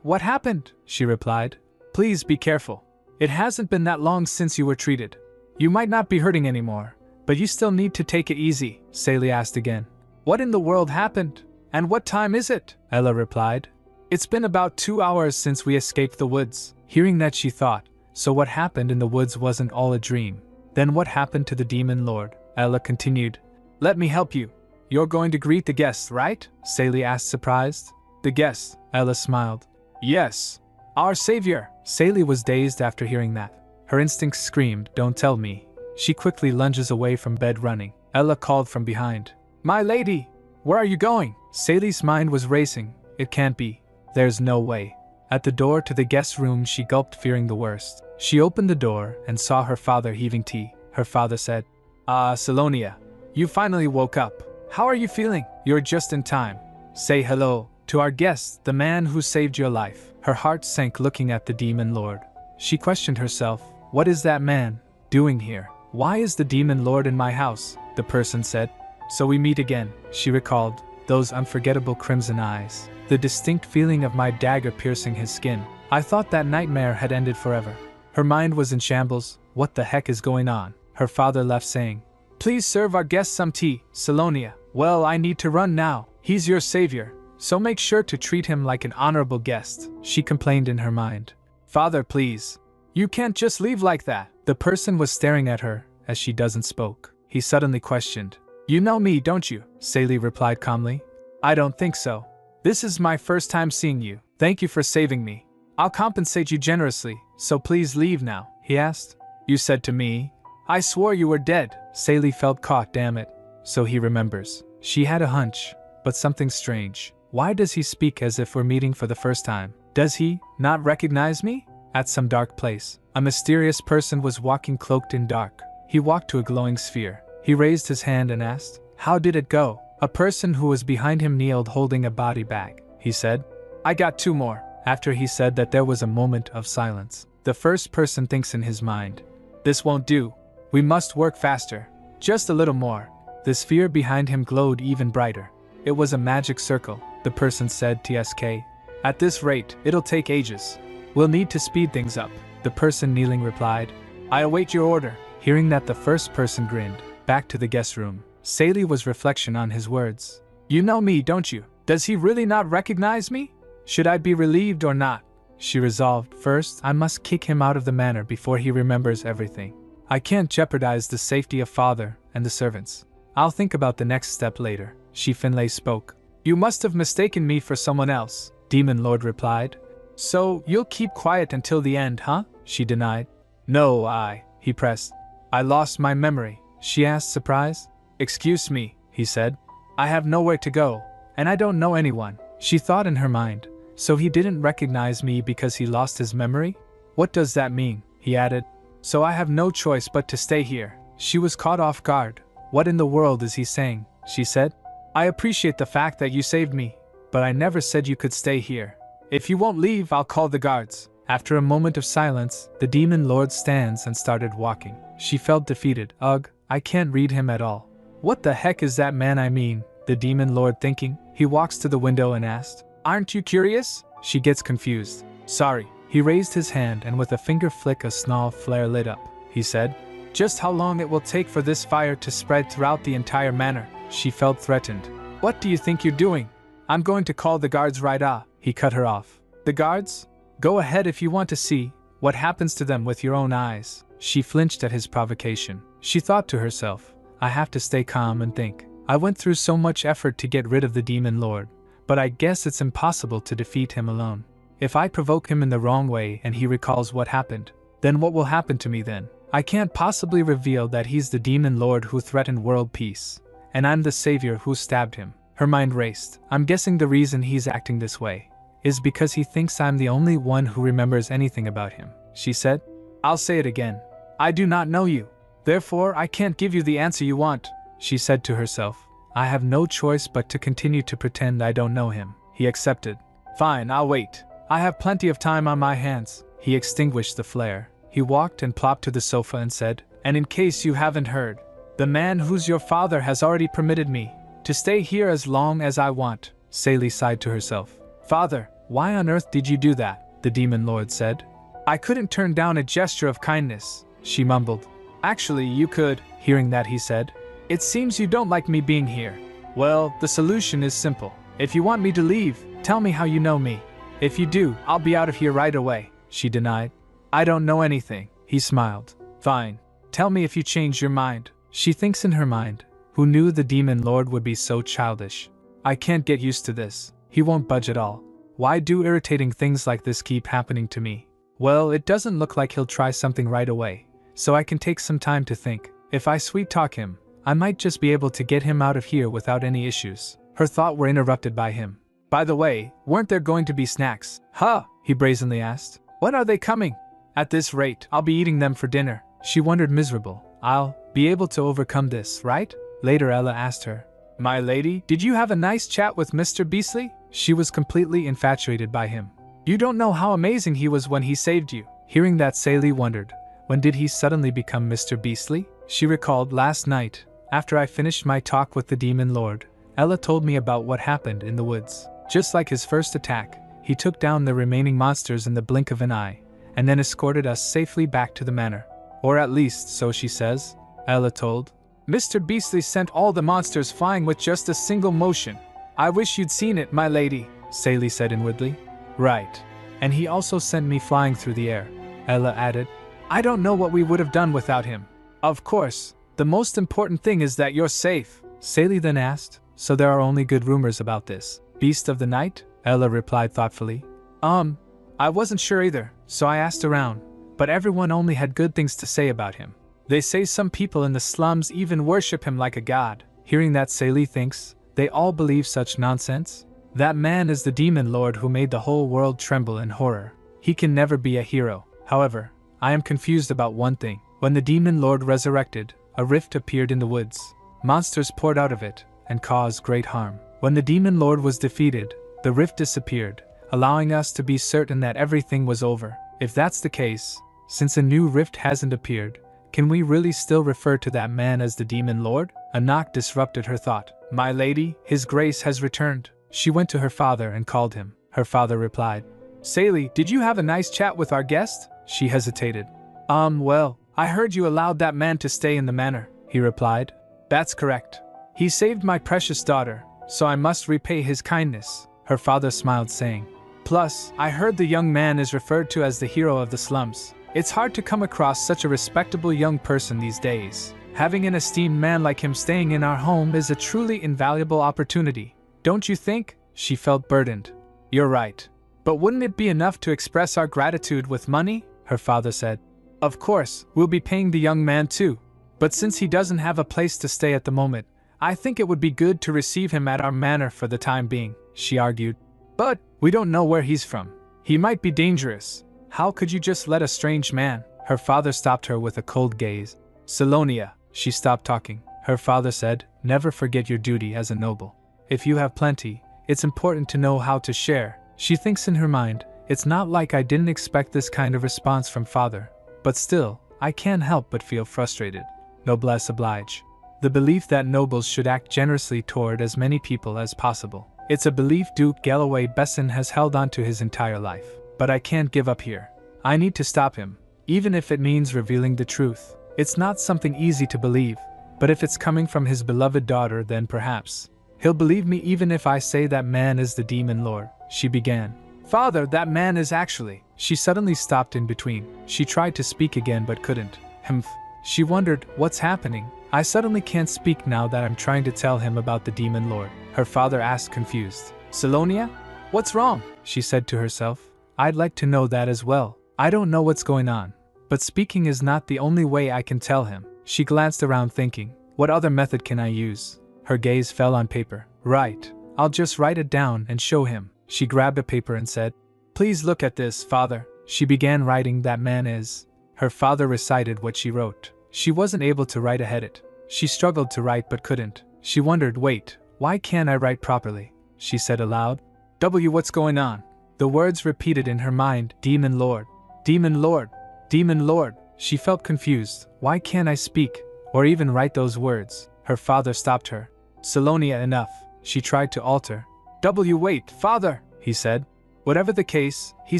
what happened? She replied. Please be careful. It hasn't been that long since you were treated. You might not be hurting anymore, but you still need to take it easy, Sally asked again. What in the world happened? And what time is it? Ella replied. It's been about 2 hours since we escaped the woods. Hearing that, she thought, so what happened in the woods wasn't all a dream. Then what happened to the Demon Lord? Ella continued. Let me help you. You're going to greet the guests, right? Sally asked, surprised. The guests, Ella smiled. Yes. Our savior. Sally was dazed after hearing that. Her instincts screamed, don't tell me. She quickly lunges away from bed, running. Ella called from behind. My lady, where are you going? Sally's mind was racing. It can't be. There's no way. At the door to the guest room, she gulped, fearing the worst. She opened the door and saw her father heaving tea. Her father said, Salonia, you finally woke up. How are you feeling? You're just in time. Say hello to our guest, the man who saved your life. Her heart sank looking at the demon lord. She questioned herself, what is that man doing here? Why is the demon lord in my house? The person said. So we meet again, she recalled, those unforgettable crimson eyes, the distinct feeling of my dagger piercing his skin. I thought that nightmare had ended forever. Her mind was in shambles. What the heck is going on? Her father left saying, please serve our guest some tea, Salonia. Well, I need to run now. He's your savior, so make sure to treat him like an honorable guest, she complained in her mind. Father, please. You can't just leave like that. The person was staring at her as she doesn't spoke. He suddenly questioned. You know me, don't you? Sally replied calmly. I don't think so. This is my first time seeing you. Thank you for saving me. I'll compensate you generously, so please leave now, he asked. You said to me, I swore you were dead. Sally felt caught, damn it. So he remembers. She had a hunch, but something strange. Why does he speak as if we're meeting for the first time? Does he not recognize me? At some dark place, a mysterious person was walking cloaked in dark. He walked to a glowing sphere. He raised his hand and asked, how did it go? A person who was behind him kneeled holding a body bag. He said, I got 2 more. After he said that, there was a moment of silence. The first person thinks in his mind, this won't do. We must work faster. Just a little more. The sphere behind him glowed even brighter. It was a magic circle, the person said TSK. At this rate, it'll take ages. We'll need to speed things up. The person kneeling replied, I await your order. Hearing that, the first person grinned. Back to the guest room. Sally was reflection on his words. You know me, don't you? Does he really not recognize me? Should I be relieved or not? She resolved, first I must kick him out of the manor before he remembers everything. I can't jeopardize the safety of father and the servants. I'll think about the next step later. She Finlay spoke. You must have mistaken me for someone else, Demon Lord replied. So you'll keep quiet until the end, huh? She denied. No, he pressed. I lost my memory. She asked, surprised. Excuse me, he said. I have nowhere to go, and I don't know anyone. She thought in her mind. So he didn't recognize me because he lost his memory? What does that mean? He added. So I have no choice but to stay here. She was caught off guard. What in the world is he saying? She said. I appreciate the fact that you saved me, but I never said you could stay here. If you won't leave, I'll call the guards. After a moment of silence, the demon lord stands and started walking. She felt defeated. Ugh, I can't read him at all. What the heck is that man I mean? The demon lord thinking. He walks to the window and asked, aren't you curious? She gets confused. Sorry. He raised his hand and with a finger flick a small flare lit up. He said, just how long it will take for this fire to spread throughout the entire manor? She felt threatened. What do you think you're doing? I'm going to call the guards right off. He cut her off. The guards? Go ahead if you want to see what happens to them with your own eyes. She flinched at his provocation. She thought to herself, I have to stay calm and think. I went through so much effort to get rid of the demon lord, but I guess it's impossible to defeat him alone. If I provoke him in the wrong way and he recalls what happened, then what will happen to me then? I can't possibly reveal that he's the demon lord who threatened world peace, and I'm the savior who stabbed him. Her mind raced. I'm guessing the reason he's acting this way is because he thinks I'm the only one who remembers anything about him. She said, I'll say it again. I do not know you. Therefore, I can't give you the answer you want. She said to herself, I have no choice but to continue to pretend I don't know him. He accepted. Fine, I'll wait. I have plenty of time on my hands. He extinguished the flare. He walked and plopped to the sofa and said, and in case you haven't heard, the man who's your father has already permitted me to stay here as long as I want. Sally sighed to herself. Father, why on earth did you do that? The demon lord said. I couldn't turn down a gesture of kindness, she mumbled. Actually, you could. Hearing that, he said, it seems you don't like me being here. Well, the solution is simple. If you want me to leave, tell me how you know me. If you do, I'll be out of here right away. She denied. I don't know anything. He smiled. Fine. Tell me if you change your mind. She thinks in her mind. Who knew the demon lord would be so childish? I can't get used to this. He won't budge at all. Why do irritating things like this keep happening to me? Well, it doesn't look like he'll try something right away, so I can take some time to think. If I sweet talk him, I might just be able to get him out of here without any issues. Her thoughts were interrupted by him. By the way, weren't there going to be snacks? Huh? He brazenly asked. When are they coming? At this rate, I'll be eating them for dinner. She wondered miserable. I'll be able to overcome this, right? Later Ella asked her. My lady, did you have a nice chat with Mr. Beastly? She was completely infatuated by him. You don't know how amazing he was when he saved you. Hearing that, Sally wondered, when did he suddenly become Mr. Beastly? She recalled, last night, after I finished my talk with the Demon Lord, Ella told me about what happened in the woods. Just like his first attack, he took down the remaining monsters in the blink of an eye, and then escorted us safely back to the manor. Or at least, so she says, Ella told. Mr. Beastly sent all the monsters flying with just a single motion. I wish you'd seen it, my lady, Sally said inwardly. Right. And he also sent me flying through the air, Ella added. I don't know what we would have done without him. Of course, the most important thing is that you're safe, Sally then asked. So there are only good rumors about this Beast of the Night? Ella replied thoughtfully. I wasn't sure either, so I asked around, but everyone only had good things to say about him. They say some people in the slums even worship him like a god. Hearing that, Sally thinks, they all believe such nonsense? That man is the Demon Lord who made the whole world tremble in horror. He can never be a hero. However, I am confused about one thing. When the Demon Lord resurrected, a rift appeared in the woods. Monsters poured out of it and caused great harm. When the Demon Lord was defeated, the rift disappeared, allowing us to be certain that everything was over. If that's the case, since a new rift hasn't appeared, can we really still refer to that man as the Demon Lord? A knock disrupted her thought. My lady, His Grace has returned. She went to her father and called him. Her father replied, Sally, did you have a nice chat with our guest? She hesitated. Well, I heard you allowed that man to stay in the manor, he replied. That's correct. He saved my precious daughter, so I must repay his kindness, her father smiled, saying. Plus, I heard the young man is referred to as the hero of the slums. It's hard to come across such a respectable young person these days. Having an esteemed man like him staying in our home is a truly invaluable opportunity. Don't you think? She felt burdened. You're right. But wouldn't it be enough to express our gratitude with money? Her father said. Of course, we'll be paying the young man too. But since he doesn't have a place to stay at the moment, I think it would be good to receive him at our manor for the time being, she argued. But we don't know where he's from. He might be dangerous. How could you just let a strange man? Her father stopped her with a cold gaze. Salonia, she stopped talking. Her father said, never forget your duty as a noble. If you have plenty, it's important to know how to share. She thinks in her mind, it's not like I didn't expect this kind of response from father. But still, I can't help but feel frustrated. Noblesse oblige. The belief that nobles should act generously toward as many people as possible. It's a belief Duke Galloway Besson has held on to his entire life. But I can't give up here. I need to stop him, even if it means revealing the truth. It's not something easy to believe, but if it's coming from his beloved daughter, then perhaps he'll believe me even if I say that man is the Demon Lord, she began. Father, that man is actually… She suddenly stopped in between. She tried to speak again but couldn't. Humph. She wondered, what's happening? I suddenly can't speak now that I'm trying to tell him about the Demon Lord. Her father asked, confused. Salonia? What's wrong? She said to herself. I'd like to know that as well. I don't know what's going on. But speaking is not the only way I can tell him. She glanced around thinking, what other method can I use? Her gaze fell on paper. Right. I'll just write it down and show him. She grabbed a paper and said, Please look at this, father. She began writing, that man is… Her father recited what she wrote. She wasn't able to write ahead it. She struggled to write but couldn't. She wondered, wait, why can't I write properly? She said aloud. What's going on? The words repeated in her mind, Demon Lord. Demon Lord. Demon Lord. She felt confused. Why can't I speak, or even write those words? Her father stopped her. Salonia, enough. She tried to alter. Wait, father, he said. Whatever the case, he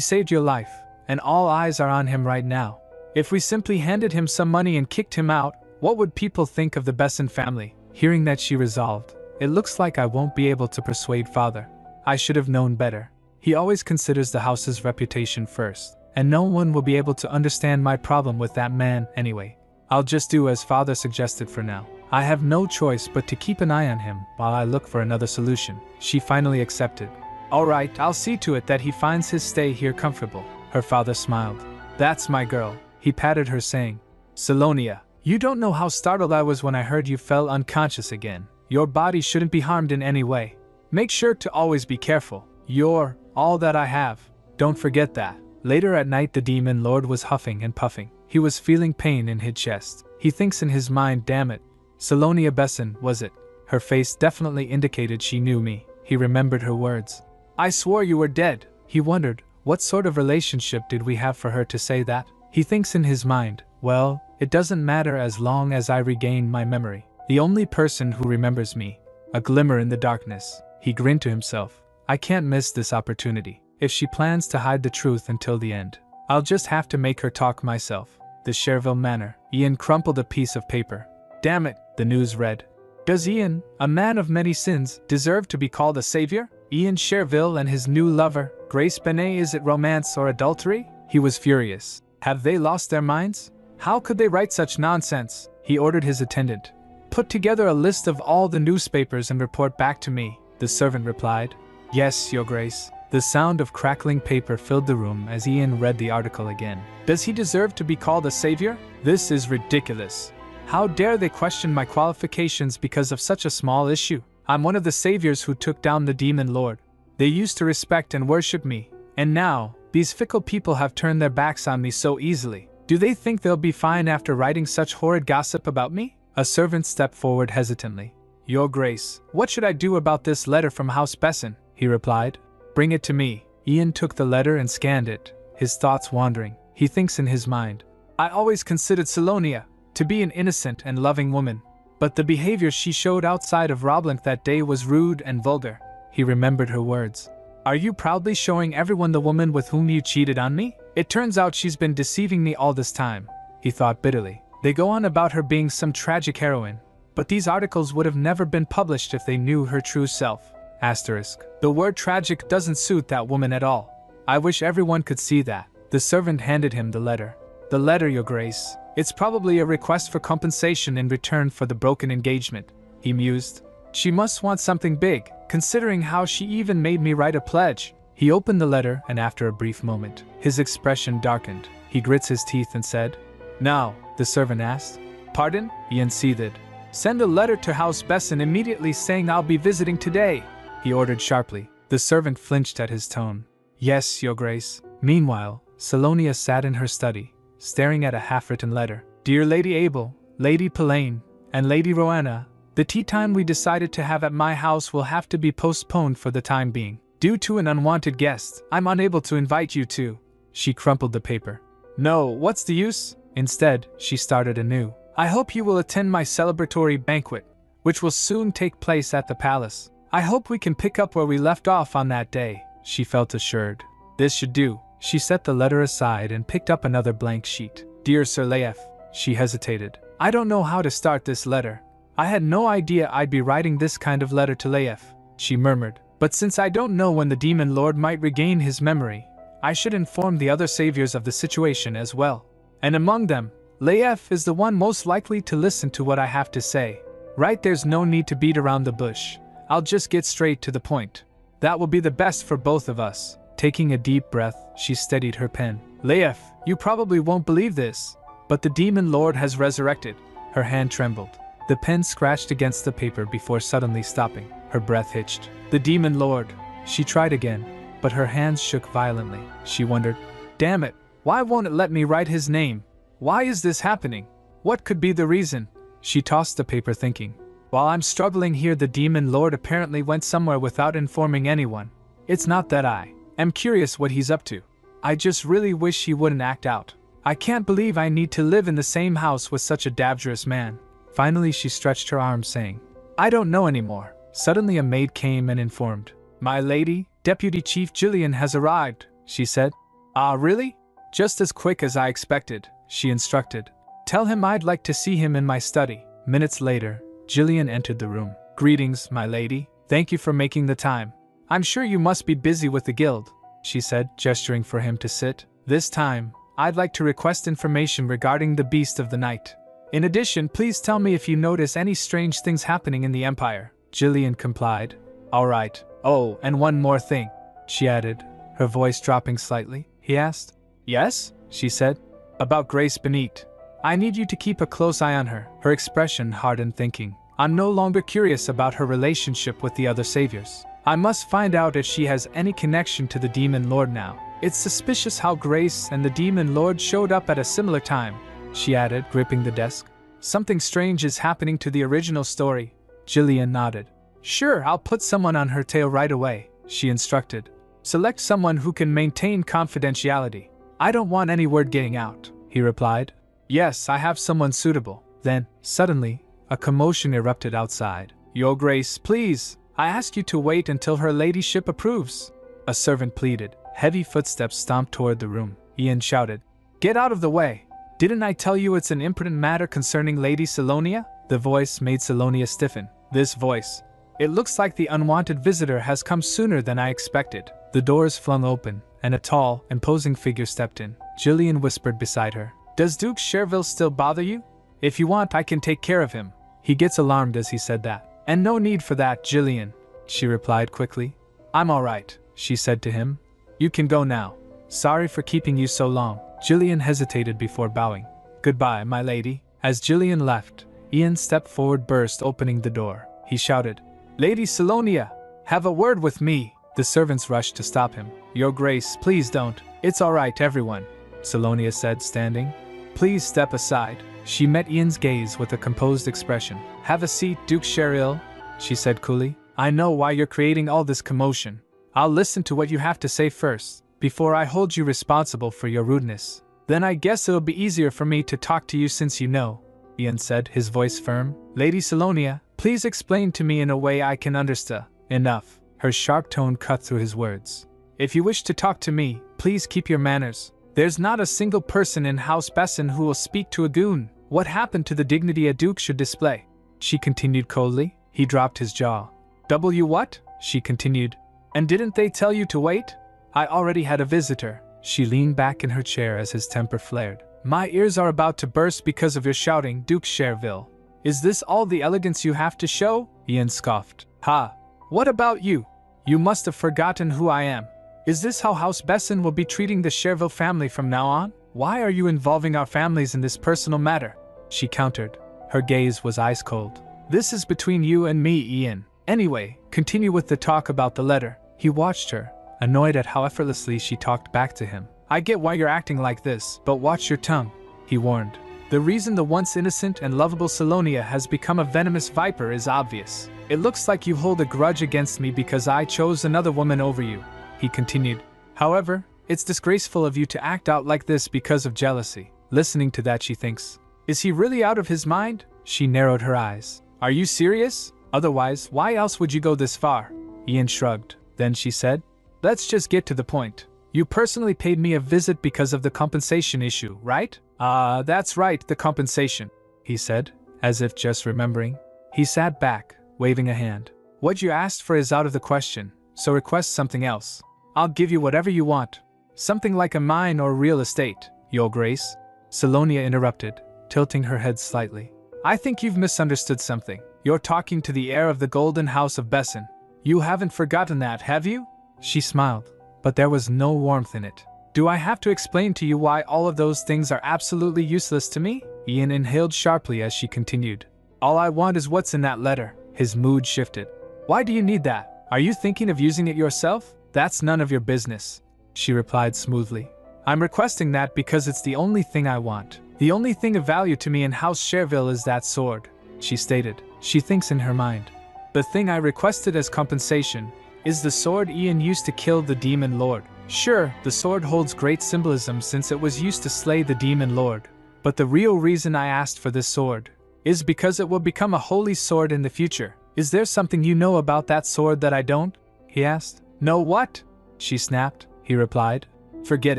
saved your life, and all eyes are on him right now. If we simply handed him some money and kicked him out, what would people think of the Besson family? Hearing that, she resolved, it looks like I won't be able to persuade father. I should have known better. He always considers the house's reputation first, and no one will be able to understand my problem with that man anyway. I'll just do as father suggested for now. I have no choice but to keep an eye on him while I look for another solution. She finally accepted. All right, I'll see to it that he finds his stay here comfortable. Her father smiled. That's my girl. He patted her, saying, Salonia, you don't know how startled I was when I heard you fell unconscious again. Your body shouldn't be harmed in any way. Make sure to always be careful. You're all that I have. Don't forget that. Later at night, the Demon Lord was huffing and puffing. He was feeling pain in his chest. He thinks in his mind, damn it. Salonia Besson, was it? Her face definitely indicated she knew me. He remembered her words. I swore you were dead. He wondered, what sort of relationship did we have for her to say that? He thinks in his mind, well, it doesn't matter as long as I regain my memory. The only person who remembers me. A glimmer in the darkness. He grinned to himself. I can't miss this opportunity. If she plans to hide the truth until the end, I'll just have to make her talk myself. The Cherville Manor. Ian crumpled a piece of paper. Damn it, the news read. Does Ian, a man of many sins, deserve to be called a savior? Ian Cherville and his new lover, Grace Benet, is it romance or adultery? He was furious. Have they lost their minds? How could they write such nonsense? He ordered his attendant. Put together a list of all the newspapers and report back to me, the servant replied. Yes, Your Grace. The sound of crackling paper filled the room as Ian read the article again. Does he deserve to be called a savior? This is ridiculous. How dare they question my qualifications because of such a small issue? I'm one of the saviors who took down the demon lord. They used to respect and worship me, and now, these fickle people have turned their backs on me so easily. Do they think they'll be fine after writing such horrid gossip about me? A servant stepped forward hesitantly. Your Grace, what should I do about this letter from House Besson? He replied. Bring it to me. Ian took the letter and scanned it, his thoughts wandering. He thinks in his mind. I always considered Salonia to be an innocent and loving woman, but the behavior she showed outside of Roblink that day was rude and vulgar. He remembered her words. Are you proudly showing everyone the woman with whom you cheated on me? It turns out she's been deceiving me all this time, he thought bitterly. They go on about her being some tragic heroine, but these articles would have never been published if they knew her true self. Asterisk. The word tragic doesn't suit that woman at all. I wish everyone could see that. The servant handed him the letter. The letter, Your Grace. It's probably a request for compensation in return for the broken engagement, he mused. She must want something big, considering how she even made me write a pledge. He opened the letter, and after a brief moment, his expression darkened. He grits his teeth and said, Now, the servant asked. Pardon? Ian seethed. Send a letter to House Besson immediately saying I'll be visiting today, he ordered sharply. The servant flinched at his tone. Yes, Your Grace. Meanwhile, Salonia sat in her study, staring at a half-written letter. Dear Lady Abel, Lady Pelaine, and Lady Rowena, the tea time we decided to have at my house will have to be postponed for the time being. Due to an unwanted guest, I'm unable to invite you to. She crumpled the paper. No, what's the use? Instead, she started anew. I hope you will attend my celebratory banquet, which will soon take place at the palace. I hope we can pick up where we left off on that day, she felt assured. This should do. She set the letter aside and picked up another blank sheet. Dear Sir Leif, she hesitated. I don't know how to start this letter. I had no idea I'd be writing this kind of letter to Leif, she murmured. But since I don't know when the demon lord might regain his memory, I should inform the other saviors of the situation as well. And among them, Leif is the one most likely to listen to what I have to say. Right, there's no need to beat around the bush. I'll just get straight to the point. That will be the best for both of us. Taking a deep breath, she steadied her pen. Leif, you probably won't believe this, but the demon lord has resurrected. Her hand trembled. The pen scratched against the paper before suddenly stopping. Her breath hitched. The demon lord. She tried again, but her hands shook violently. She wondered, damn it, why won't it let me write his name? Why is this happening? What could be the reason? She tossed the paper thinking. While I'm struggling here, the demon lord apparently went somewhere without informing anyone. It's not that I am curious what he's up to. I just really wish he wouldn't act out. I can't believe I need to live in the same house with such a dangerous man. Finally, she stretched her arms, saying, I don't know anymore. Suddenly a maid came and informed. My lady, Deputy Chief Gillian has arrived, she said. Ah, really? Just as quick as I expected, she instructed. Tell him I'd like to see him in my study. Minutes later, Gillian entered the room. Greetings, my lady. Thank you for making the time. I'm sure you must be busy with the guild, she said, gesturing for him to sit. This time, I'd like to request information regarding the Beast of the Night. In addition, please tell me if you notice any strange things happening in the Empire. Gillian complied. All right. Oh, and one more thing, she added, her voice dropping slightly. He asked. Yes, she said. About Grace Benit. I need you to keep a close eye on her. Her expression hardened, thinking. I'm no longer curious about her relationship with the other saviors. I must find out if she has any connection to the demon lord now. It's suspicious how Grace and the demon lord showed up at a similar time, she added, gripping the desk. Something strange is happening to the original story. Jillian nodded. Sure, I'll put someone on her tail right away, she instructed. Select someone who can maintain confidentiality. I don't want any word getting out, he replied. Yes, I have someone suitable. Then, suddenly, a commotion erupted outside. Your Grace, please, I ask you to wait until her ladyship approves. A servant pleaded. Heavy footsteps stomped toward the room. Ian shouted, Get out of the way! Didn't I tell you it's an important matter concerning Lady Salonia? The voice made Salonia stiffen. This voice. It looks like the unwanted visitor has come sooner than I expected. The doors flung open, and a tall, imposing figure stepped in. Jillian whispered beside her. Does Duke Cherville still bother you? If you want, I can take care of him. He gets alarmed as he said that. And no need for that, Jillian, she replied quickly. I'm all right, she said to him. You can go now. Sorry for keeping you so long. Jillian hesitated before bowing. Goodbye, my lady. As Jillian left, Ian stepped forward, burst opening the door. He shouted, Lady Salonia, have a word with me. The servants rushed to stop him. Your Grace, please don't. It's all right, everyone, Salonia said, standing. Please step aside. She met Ian's gaze with a composed expression. Have a seat, Duke Cherville, she said coolly. I know why you're creating all this commotion. I'll listen to what you have to say first, before I hold you responsible for your rudeness. Then I guess it'll be easier for me to talk to you since you know, Ian said, his voice firm. Lady Salonia, please explain to me in a way I can understand. Enough. Her sharp tone cut through his words. If you wish to talk to me, please keep your manners. There's not a single person in House Besson who will speak to a goon. What happened to the dignity a duke should display? She continued coldly. He dropped his jaw. What? She continued. And didn't they tell you to wait? I already had a visitor. She leaned back in her chair as his temper flared. My ears are about to burst because of your shouting, Duke Cherville. Is this all the elegance you have to show? Ian scoffed. Ha! What about you? You must have forgotten who I am. Is this how House Besson will be treating the Cherville family from now on? Why are you involving our families in this personal matter? She countered. Her gaze was ice cold. This is between you and me, Ian. Anyway, continue with the talk about the letter. He watched her, annoyed at how effortlessly she talked back to him. I get why you're acting like this, but watch your tongue, he warned. The reason the once innocent and lovable Salonia has become a venomous viper is obvious. It looks like you hold a grudge against me because I chose another woman over you, he continued. However, it's disgraceful of you to act out like this because of jealousy. Listening to that, she thinks, is he really out of his mind? She narrowed her eyes. Are you serious? Otherwise, why else would you go this far? Ian shrugged. Then she said, let's just get to the point. You personally paid me a visit because of the compensation issue, right? That's right, the compensation, he said, as if just remembering. He sat back, waving a hand. What you asked for is out of the question, so request something else. I'll give you whatever you want. Something like a mine or real estate, Your Grace. Salonia interrupted, tilting her head slightly. I think you've misunderstood something. You're talking to the heir of the Golden House of Besson. You haven't forgotten that, have you? She smiled, but there was no warmth in it. Do I have to explain to you why all of those things are absolutely useless to me? Ian inhaled sharply as she continued. All I want is what's in that letter. His mood shifted. Why do you need that? Are you thinking of using it yourself? That's none of your business, she replied smoothly. I'm requesting that because it's the only thing I want. The only thing of value to me in House Cherville is that sword, she stated. She thinks in her mind. The thing I requested as compensation is the sword Ian used to kill the Demon Lord. Sure, the sword holds great symbolism since it was used to slay the Demon Lord. But the real reason I asked for this sword is because it will become a holy sword in the future. Is there something you know about that sword that I don't? He asked. Know what? She snapped. He replied. Forget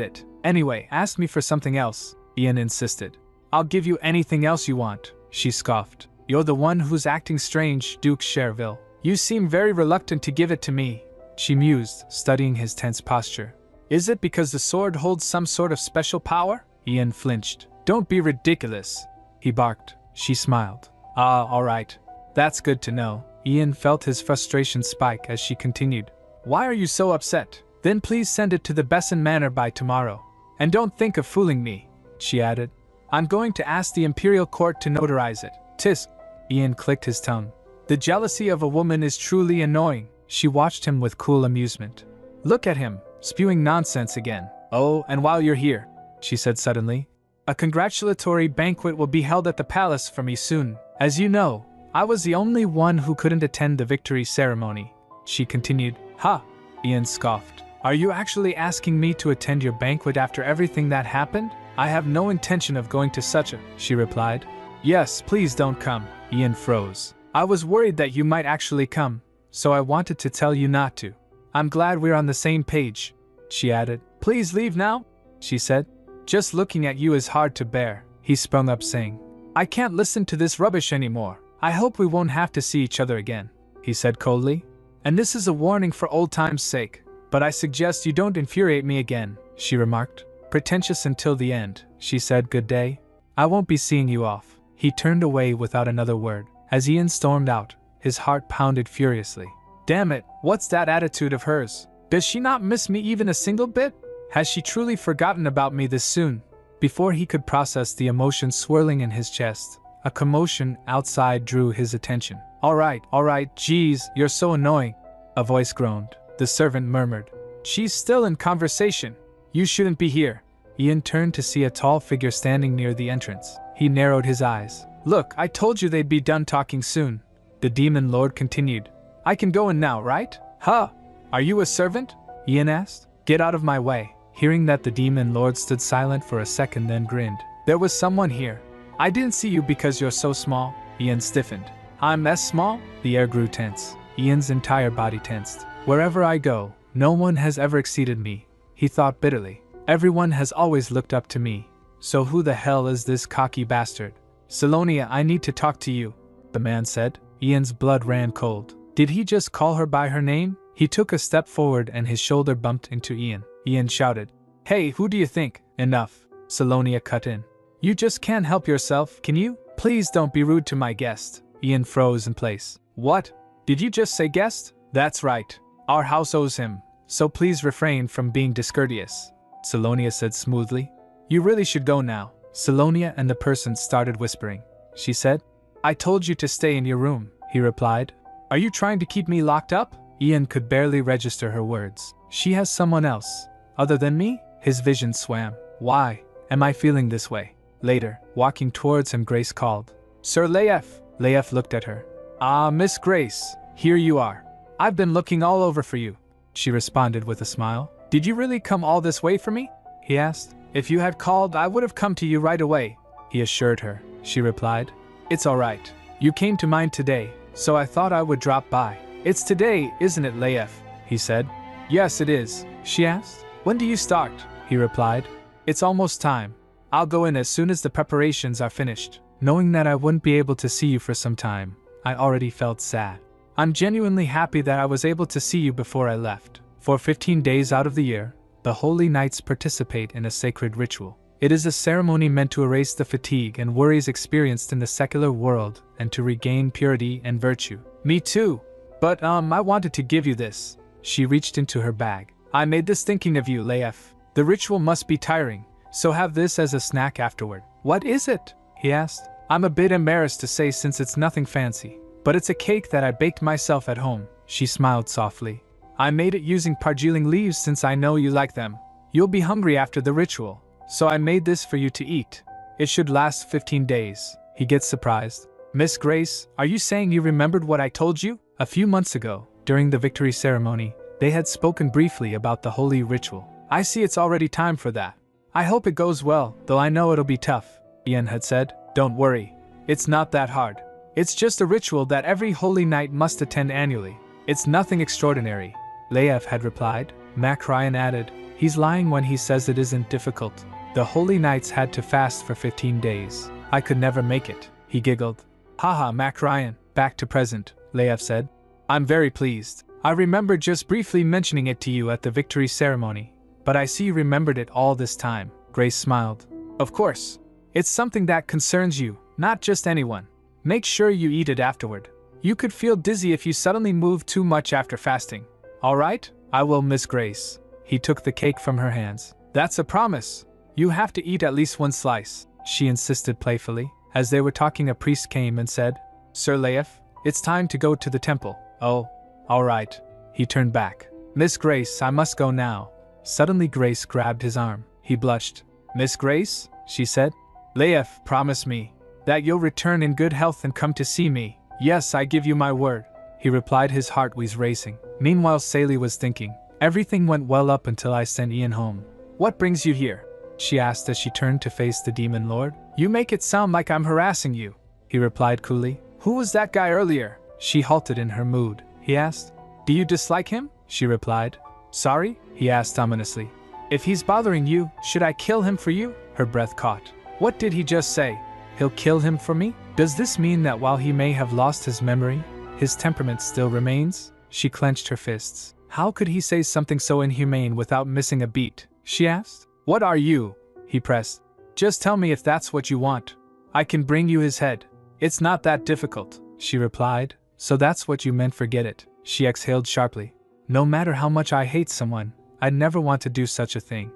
it. Anyway, ask me for something else, Ian insisted. I'll give you anything else you want, she scoffed. You're the one who's acting strange, Duke Cherville. You seem very reluctant to give it to me, she mused, studying his tense posture. Is it because the sword holds some sort of special power? Ian flinched. Don't be ridiculous, he barked. She smiled. All right. That's good to know. Ian felt his frustration spike as she continued. Why are you so upset? Then please send it to the Besson Manor by tomorrow. And don't think of fooling me, she added. I'm going to ask the Imperial Court to notarize it. Tisk. Ian clicked his tongue. The jealousy of a woman is truly annoying. She watched him with cool amusement. Look at him, spewing nonsense again. Oh, and while you're here, she said suddenly, a congratulatory banquet will be held at the palace for me soon. As you know, I was the only one who couldn't attend the victory ceremony. She continued. Ha! Ian scoffed. Are you actually asking me to attend your banquet after everything that happened? I have no intention of going to such a, she replied. Yes, please don't come. Ian froze. I was worried that you might actually come, so I wanted to tell you not to. I'm glad we're on the same page, she added. Please leave now, she said. Just looking at you is hard to bear, he sprung up saying. I can't listen to this rubbish anymore. I hope we won't have to see each other again, he said coldly. And this is a warning for old time's sake, but I suggest you don't infuriate me again, she remarked. Pretentious until the end, she said. Good day. I won't be seeing you off. He turned away without another word. As Ian stormed out, his heart pounded furiously. Damn it, what's that attitude of hers? Does she not miss me even a single bit? Has she truly forgotten about me this soon? Before he could process the emotion swirling in his chest, a commotion outside drew his attention. All right, geez, you're so annoying, a voice groaned. The servant murmured. She's still in conversation. You shouldn't be here. Ian turned to see a tall figure standing near the entrance. He narrowed his eyes. Look, I told you they'd be done talking soon. The demon lord continued. I can go in now, right? Huh? Are you a servant? Ian asked. Get out of my way. Hearing that, the demon lord stood silent for a second, then grinned. There was someone here. I didn't see you because you're so small. Ian stiffened. I'm as small? The air grew tense. Ian's entire body tensed. Wherever I go, no one has ever exceeded me, he thought bitterly. Everyone has always looked up to me. So who the hell is this cocky bastard? Selonia, I need to talk to you, the man said. Ian's blood ran cold. Did he just call her by her name? He took a step forward and his shoulder bumped into Ian. Ian shouted. Hey, who do you think? Enough. Selonia cut in. You just can't help yourself, can you? Please don't be rude to my guest. Ian froze in place. What? Did you just say guest? That's right. Our house owes him, so please refrain from being discourteous, Selonia said smoothly. You really should go now. Selonia and the person started whispering. She said. I told you to stay in your room, he replied. Are you trying to keep me locked up? Ian could barely register her words. She has someone else, other than me? His vision swam. Why am I feeling this way? Later, walking towards him, Grace called. Sir Leif. Leif looked at her. Ah, Miss Grace, here you are. I've been looking all over for you, she responded with a smile. Did you really come all this way for me? He asked. If you had called, I would have come to you right away, he assured her. She replied. It's all right. You came to mind today, so I thought I would drop by. It's today, isn't it, Leif? He said. Yes, it is, she asked. When do you start? He replied. It's almost time. I'll go in as soon as the preparations are finished. Knowing that I wouldn't be able to see you for some time, I already felt sad. I'm genuinely happy that I was able to see you before I left. For 15 days out of the year, the Holy Knights participate in a sacred ritual. It is a ceremony meant to erase the fatigue and worries experienced in the secular world and to regain purity and virtue. Me too. But I wanted to give you this. She reached into her bag. I made this thinking of you, Leif. The ritual must be tiring, so have this as a snack afterward. What is it? He asked. I'm a bit embarrassed to say since it's nothing fancy, but it's a cake that I baked myself at home. She smiled softly. I made it using parjiling leaves since I know you like them. You'll be hungry after the ritual, so I made this for you to eat. It should last 15 days. He gets surprised. Miss Grace, are you saying you remembered what I told you? A few months ago, during the victory ceremony, they had spoken briefly about the holy ritual. I see it's already time for that. I hope it goes well, though I know it'll be tough, Ian had said. Don't worry. It's not that hard. It's just a ritual that every holy knight must attend annually. It's nothing extraordinary, Leif had replied. Mac Ryan added, he's lying when he says it isn't difficult. The holy knights had to fast for 15 days. I could never make it, he giggled. Haha, Mac Ryan, back to present, Leif said. I'm very pleased. I remember just briefly mentioning it to you at the victory ceremony, but I see you remembered it all this time. Grace smiled. Of course. It's something that concerns you, not just anyone. Make sure you eat it afterward. You could feel dizzy if you suddenly move too much after fasting. All right? I will, Miss Grace. He took the cake from her hands. That's a promise. You have to eat at least one slice, she insisted playfully. As they were talking, a priest came and said, Sir Leif, it's time to go to the temple. Oh, all right. He turned back. Miss Grace, I must go now. Suddenly Grace grabbed his arm. He blushed. Miss Grace, she said. Leif, promise me that you'll return in good health and come to see me. Yes, I give you my word, he replied, his heart was racing. Meanwhile, Sally was thinking, everything went well up until I sent Ian home. What brings you here? She asked as she turned to face the demon lord. You make it sound like I'm harassing you, he replied coolly. Who was that guy earlier? She halted in her mood. He asked. Do you dislike him? She replied. Sorry? He asked ominously. If he's bothering you, should I kill him for you? Her breath caught. What did he just say? He'll kill him for me? Does this mean that while he may have lost his memory, his temperament still remains? She clenched her fists. How could he say something so inhumane without missing a beat? She asked. What are you? He pressed. Just tell me if that's what you want. I can bring you his head. It's not that difficult, she replied. So that's what you meant, forget it. She exhaled sharply. No matter how much I hate someone, I'd never want to do such a thing.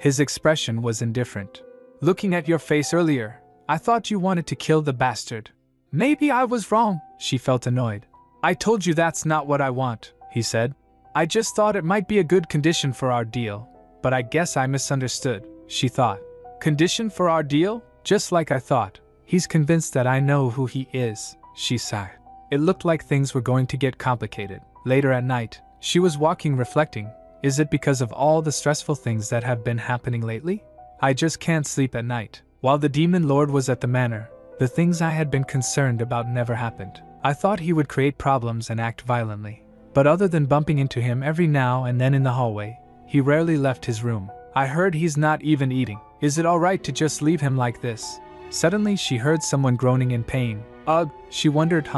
His expression was indifferent. Looking at your face earlier, I thought you wanted to kill the bastard. Maybe I was wrong, she felt annoyed. I told you that's not what I want, he said. I just thought it might be a good condition for our deal, but I guess I misunderstood, she thought. Condition for our deal? Just like I thought. He's convinced that I know who he is, she sighed. It looked like things were going to get complicated. Later at night, she was walking reflecting. Is it because of all the stressful things that have been happening lately? I just can't sleep at night. While the demon lord was at the manor, the things I had been concerned about never happened. I thought he would create problems and act violently. But other than bumping into him every now and then in the hallway, he rarely left his room. I heard he's not even eating. Is it alright to just leave him like this? Suddenly she heard someone groaning in pain. Ugh, she wondered,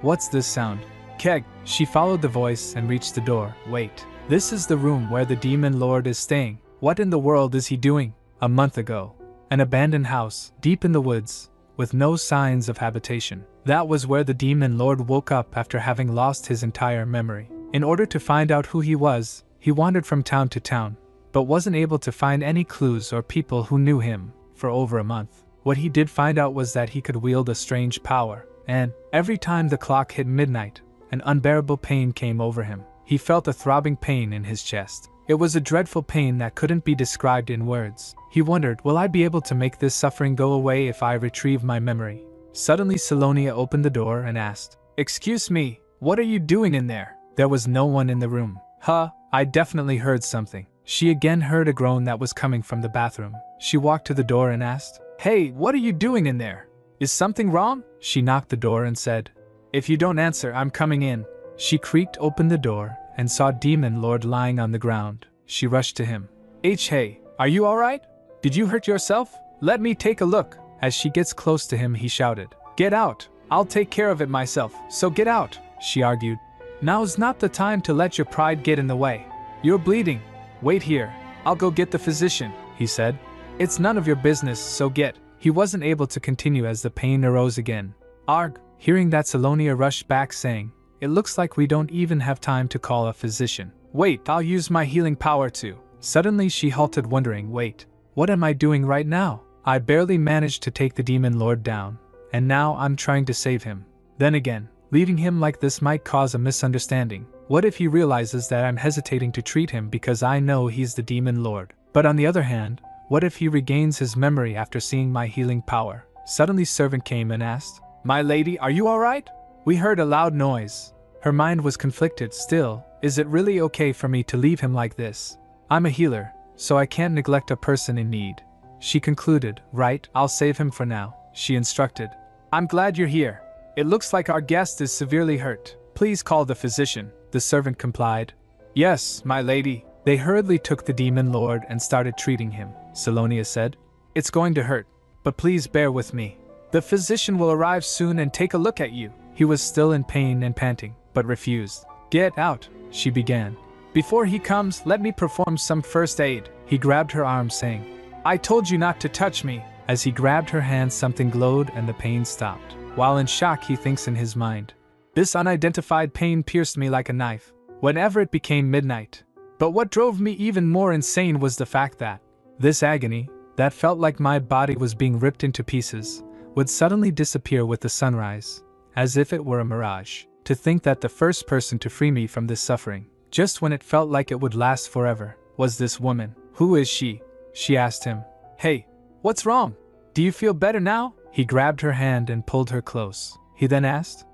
What's this sound? Keg. She followed the voice and reached the door. Wait, this is the room where the demon lord is staying. What in the world is he doing? A month ago. An abandoned house, deep in the woods, with no signs of habitation. That was where the demon lord woke up after having lost his entire memory. In order to find out who he was, he wandered from town to town, but wasn't able to find any clues or people who knew him for over a month. What he did find out was that he could wield a strange power, and every time the clock hit midnight, an unbearable pain came over him. He felt a throbbing pain in his chest. It was a dreadful pain that couldn't be described in words. He wondered, will I be able to make this suffering go away if I retrieve my memory? Suddenly Salonia opened the door and asked, Excuse me, what are you doing in there? There was no one in the room. I definitely heard something. She again heard a groan that was coming from the bathroom. She walked to the door and asked, Hey, what are you doing in there? Is something wrong? She knocked the door and said, If you don't answer, I'm coming in. She creaked open the door and saw Demon Lord lying on the ground. She rushed to him. Hey, are you alright? Did you hurt yourself? Let me take a look. As she gets close to him, he shouted, Get out. I'll take care of it myself, so get out, she argued. Now's not the time to let your pride get in the way. You're bleeding. Wait here. I'll go get the physician, he said. It's none of your business, so get. He wasn't able to continue as the pain arose again. Arg. Hearing that, Salonia rushed back saying, It looks like we don't even have time to call a physician. Wait, I'll use my healing power too. Suddenly she halted, wondering, wait, what am I doing right now? I barely managed to take the demon lord down, and now I'm trying to save him. Then again, leaving him like this might cause a misunderstanding. What if he realizes that I'm hesitating to treat him because I know he's the demon lord? But on the other hand, what if he regains his memory after seeing my healing power? Suddenly servant came and asked, My lady, are you alright? We heard a loud noise. Her mind was conflicted. Still, is it really okay for me to leave him like this? I'm a healer, so I can't neglect a person in need. She concluded, Right, I'll save him for now, she instructed. I'm glad you're here. It looks like our guest is severely hurt. Please call the physician, the servant complied. Yes, my lady. They hurriedly took the demon lord and started treating him. Salonia said, It's going to hurt, but please bear with me. The physician will arrive soon and take a look at you. He was still in pain and panting, but refused. Get out, she began. Before he comes, let me perform some first aid. He grabbed her arm saying, I told you not to touch me. As he grabbed her hand, something glowed and the pain stopped. While in shock, he thinks in his mind, This unidentified pain pierced me like a knife whenever it became midnight. But what drove me even more insane was the fact that this agony, that felt like my body was being ripped into pieces, would suddenly disappear with the sunrise, as if it were a mirage. To think that the first person to free me from this suffering, just when it felt like it would last forever, was this woman. Who is she? She asked him. Hey, what's wrong? Do you feel better now? He grabbed her hand and pulled her close. he then asked.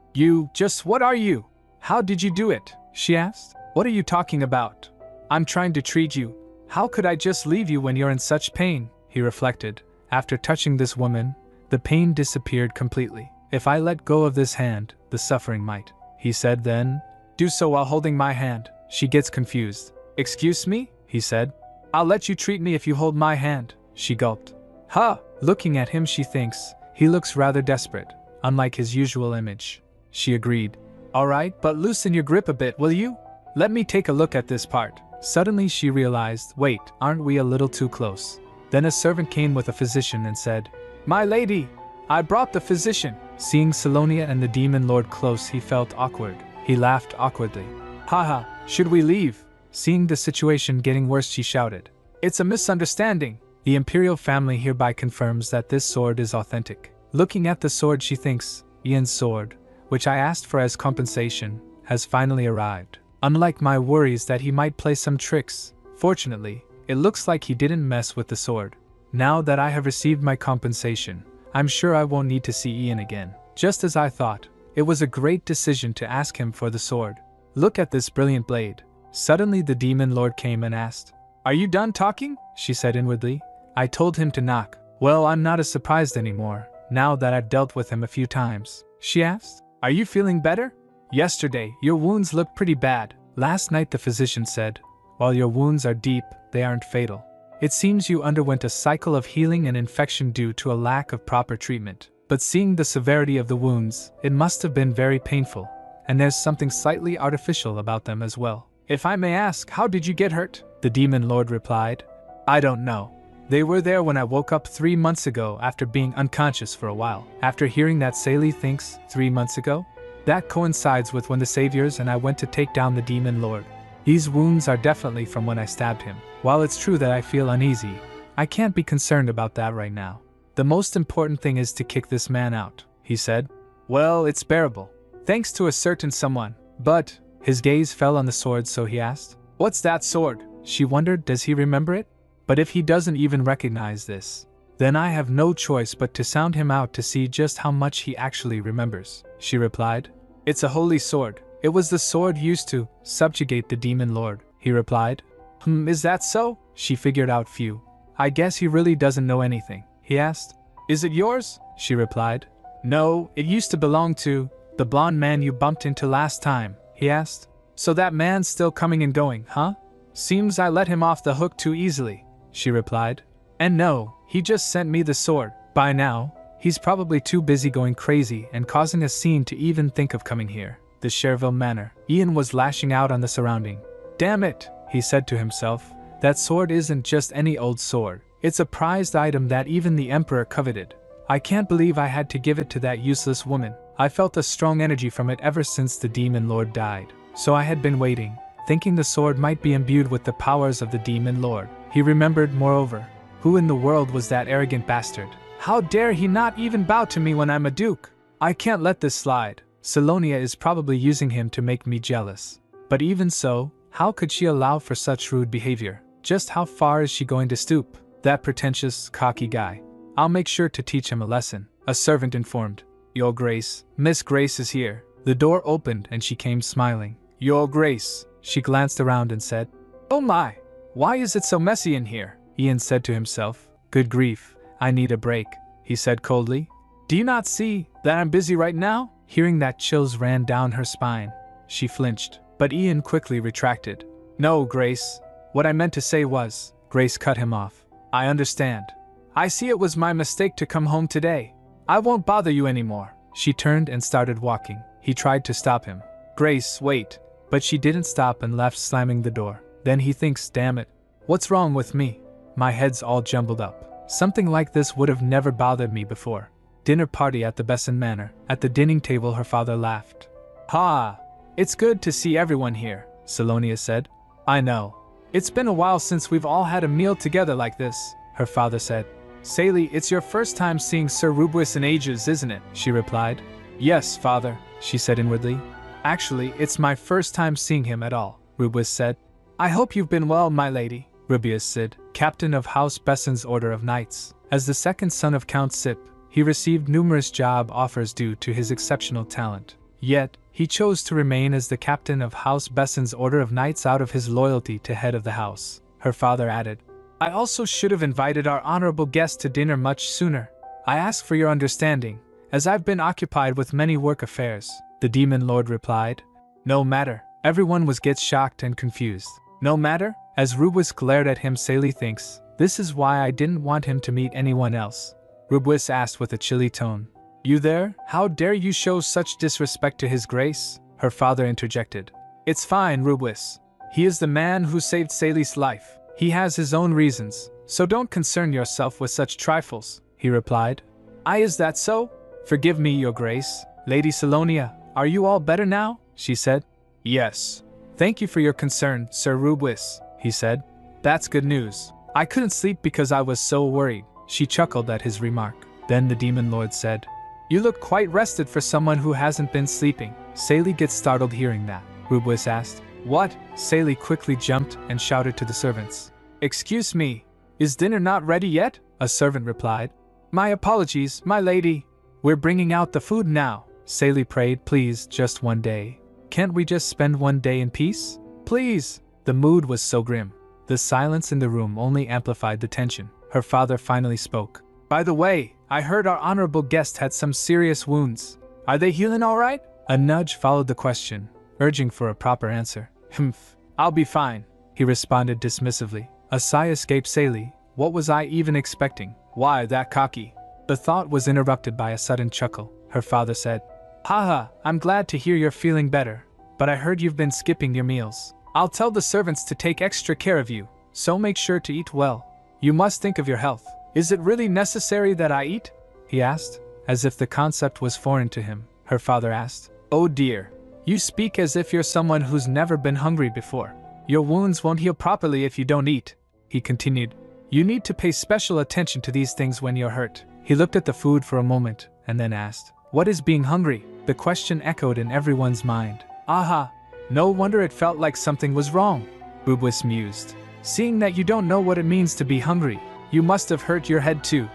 What are you? How did you do it? She asked. What are you talking about? I'm trying to treat you. How could I just leave you when you're in such pain? He reflected. After touching this woman, the pain disappeared completely. If I let go of this hand, the suffering might. He said then. Do so while holding my hand. She gets confused. Excuse me? He said. I'll let you treat me if you hold my hand. She gulped. Huh! Looking at him she thinks, he looks rather desperate, unlike his usual image. She agreed. Alright, but loosen your grip a bit, will you? Let me take a look at this part. Suddenly she realized, wait, aren't we a little too close? Then a servant came with a physician and said, My lady, I brought the physician. Seeing Salonia and the demon lord close, he felt awkward. He laughed awkwardly. Haha, should we leave? Seeing the situation getting worse, she shouted. It's a misunderstanding. The imperial family hereby confirms that this sword is authentic. Looking at the sword she thinks, Ian's sword, which I asked for as compensation, has finally arrived. Unlike my worries that he might play some tricks, fortunately, it looks like he didn't mess with the sword. Now that I have received my compensation, I'm sure I won't need to see Ian again. Just as I thought, it was a great decision to ask him for the sword. Look at this brilliant blade. Suddenly the demon lord came and asked, Are you done talking? She said inwardly. I told him to knock. Well, I'm not as surprised anymore, now that I've dealt with him a few times. She asked, Are you feeling better? Yesterday, your wounds looked pretty bad. Last night, the physician said, While your wounds are deep, they aren't fatal. It seems you underwent a cycle of healing and infection due to a lack of proper treatment. But seeing the severity of the wounds, it must have been very painful, and there's something slightly artificial about them as well. If I may ask, how did you get hurt? The demon lord replied. I don't know. They were there when I woke up 3 months ago after being unconscious for a while. After hearing that Saley thinks 3 months ago, that coincides with when the saviors and I went to take down the demon lord. These wounds are definitely from when I stabbed him. While it's true that I feel uneasy, I can't be concerned about that right now. The most important thing is to kick this man out, he said. Well, it's bearable, thanks to a certain someone. But, his gaze fell on the sword, so he asked, What's that sword? She wondered, does he remember it? But if he doesn't even recognize this, then I have no choice but to sound him out to see just how much he actually remembers. She replied, It's a holy sword. It was the sword used to subjugate the demon lord, he replied. Is that so? She figured out few. I guess he really doesn't know anything, he asked. Is it yours? She replied. No, it used to belong to the blonde man you bumped into last time, he asked. So that man's still coming and going, huh? Seems I let him off the hook too easily, she replied. And no, he just sent me the sword. By now, he's probably too busy going crazy and causing a scene to even think of coming here. The Cherville Manor. Ian was lashing out on the surrounding. Damn it, he said to himself. That sword isn't just any old sword. It's a prized item that even the Emperor coveted. I can't believe I had to give it to that useless woman. I felt a strong energy from it ever since the demon lord died. So I had been waiting, thinking the sword might be imbued with the powers of the demon lord. He remembered, moreover, who in the world was that arrogant bastard? How dare he not even bow to me when I'm a duke? I can't let this slide. Salonia is probably using him to make me jealous. But even so, how could she allow for such rude behavior? Just how far is she going to stoop? That pretentious, cocky guy. I'll make sure to teach him a lesson. A servant informed. Your Grace, Miss Grace is here. The door opened and she came smiling. Your Grace. She glanced around and said, Oh my, why is it so messy in here? Ian said to himself. Good grief, I need a break, he said coldly. Do you not see that I'm busy right now? Hearing that, chills ran down her spine. She flinched, but Ian quickly retracted. No, Grace. What I meant to say was, Grace cut him off. I understand. I see it was my mistake to come home today. I won't bother you anymore. She turned and started walking. He tried to stop him. Grace, wait. But she didn't stop and left, slamming the door. Then he thinks, damn it. What's wrong with me? My head's all jumbled up. Something like this would have never bothered me before. Dinner party at the Besson Manor. At the dining table, her father laughed. Ha! It's good to see everyone here, Salonia said. I know. It's been a while since we've all had a meal together like this, her father said. Saley, it's your first time seeing Sir Rubwis in ages, isn't it? She replied. Yes, father, she said inwardly. Actually, it's my first time seeing him at all, Rubwis said. I hope you've been well, my lady, Rubius said, captain of House Besson's Order of Knights. As the second son of Count Sip, He received numerous job offers due to his exceptional talent. Yet, he chose to remain as the captain of House Bessen's Order of Knights out of his loyalty to head of the house. Her father added, I also should have invited our honorable guest to dinner much sooner. I ask for your understanding, as I've been occupied with many work affairs. The demon lord replied. No matter. Everyone gets shocked and confused. No matter? As Rubwis glared at him, Sally thinks, this is why I didn't want him to meet anyone else. Rubwis asked with a chilly tone. You there? How dare you show such disrespect to his grace? Her father interjected. It's fine, Rubwis. He is the man who saved Sally's life. He has his own reasons, so don't concern yourself with such trifles, he replied. Is that so? Forgive me, your grace. Lady Salonia, are you all better now? She said. Yes. Thank you for your concern, Sir Rubwis, he said. That's good news. I couldn't sleep because I was so worried. She chuckled at his remark. Then the demon lord said, You look quite rested for someone who hasn't been sleeping. Sally gets startled hearing that. Rubwis asked, What? Sally quickly jumped and shouted to the servants. Excuse me, is dinner not ready yet? A servant replied. My apologies, my lady. We're bringing out the food now. Sally prayed, please, just one day. Can't we just spend one day in peace? Please. The mood was so grim. The silence in the room only amplified the tension. Her father finally spoke. By the way, I heard our honorable guest had some serious wounds. Are they healing all right? A nudge followed the question, urging for a proper answer. Humph, I'll be fine, he responded dismissively. A sigh escaped Sally. What was I even expecting? Why that cocky? The thought was interrupted by a sudden chuckle. Her father said, Haha, I'm glad to hear you're feeling better, but I heard you've been skipping your meals. I'll tell the servants to take extra care of you, so make sure to eat well. You must think of your health. Is it really necessary that I eat? He asked, as if the concept was foreign to him. Her father asked, Oh dear, you speak as if you're someone who's never been hungry before. Your wounds won't heal properly if you don't eat. He continued, You need to pay special attention to these things when you're hurt. He looked at the food for a moment and then asked, What is being hungry? The question echoed in everyone's mind. Aha, no wonder it felt like something was wrong, Rubwis mused. Seeing that you don't know what it means to be hungry, you must have hurt your head too.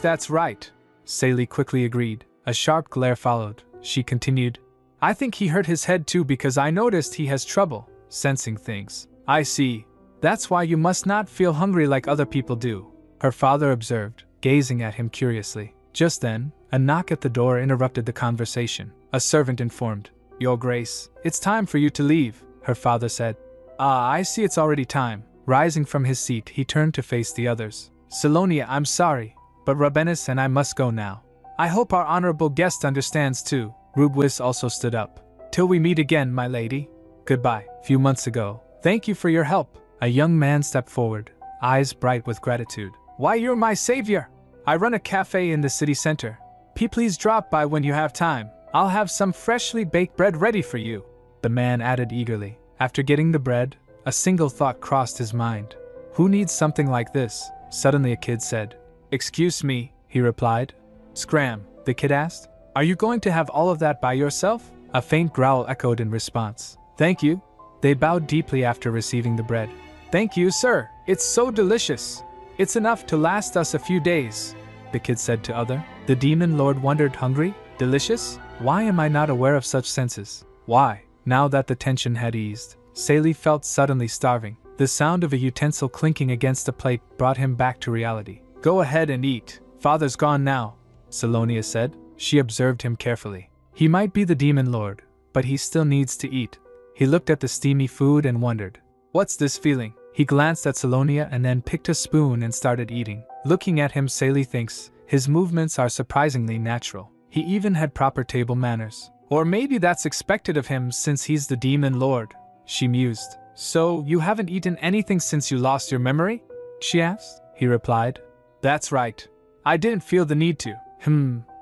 That's right. Sally quickly agreed. A sharp glare followed. She continued, I think he hurt his head too because I noticed he has trouble sensing things. I see. That's why you must not feel hungry like other people do, her father observed, gazing at him curiously. Just then, a knock at the door interrupted the conversation. A servant informed, Your Grace, it's time for you to leave, her father said. I see it's already time. Rising from his seat, he turned to face the others. Salonia, I'm sorry, but Rabenis and I must go now. I hope our honorable guest understands too. Rubwis also stood up. Till we meet again, my lady. Goodbye. Few months ago. Thank you for your help. A young man stepped forward, eyes bright with gratitude. Why, you're my savior. I run a cafe in the city center. Please drop by when you have time. I'll have some freshly baked bread ready for you, the man added eagerly. After getting the bread, a single thought crossed his mind. Who needs something like this? Suddenly a kid said. Excuse me, he replied. Scram, the kid asked. Are you going to have all of that by yourself? A faint growl echoed in response. Thank you. They bowed deeply after receiving the bread. Thank you, sir. It's so delicious. It's enough to last us a few days, the kid said to other. The demon lord wondered, hungry? Delicious? Why am I not aware of such senses? Why? Now that the tension had eased, Sally felt suddenly starving. The sound of a utensil clinking against a plate brought him back to reality. Go ahead and eat. Father's gone now, Salonia said. She observed him carefully. He might be the demon lord, but he still needs to eat. He looked at the steamy food and wondered. What's this feeling? He glanced at Salonia and then picked a spoon and started eating. Looking at him, Sally thinks his movements are surprisingly natural. He even had proper table manners. Or maybe that's expected of him since he's the demon lord, she mused. So, you haven't eaten anything since you lost your memory? She asked. He replied. That's right. I didn't feel the need to.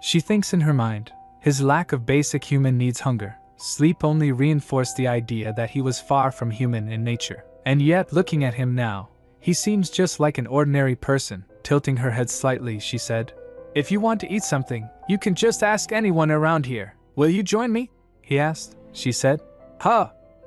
She thinks in her mind. His lack of basic human needs, hunger, sleep only reinforced the idea that he was far from human in nature. And yet, looking at him now, he seems just like an ordinary person. Tilting her head slightly, she said, If you want to eat something, you can just ask anyone around here. Will you join me? He asked. She said.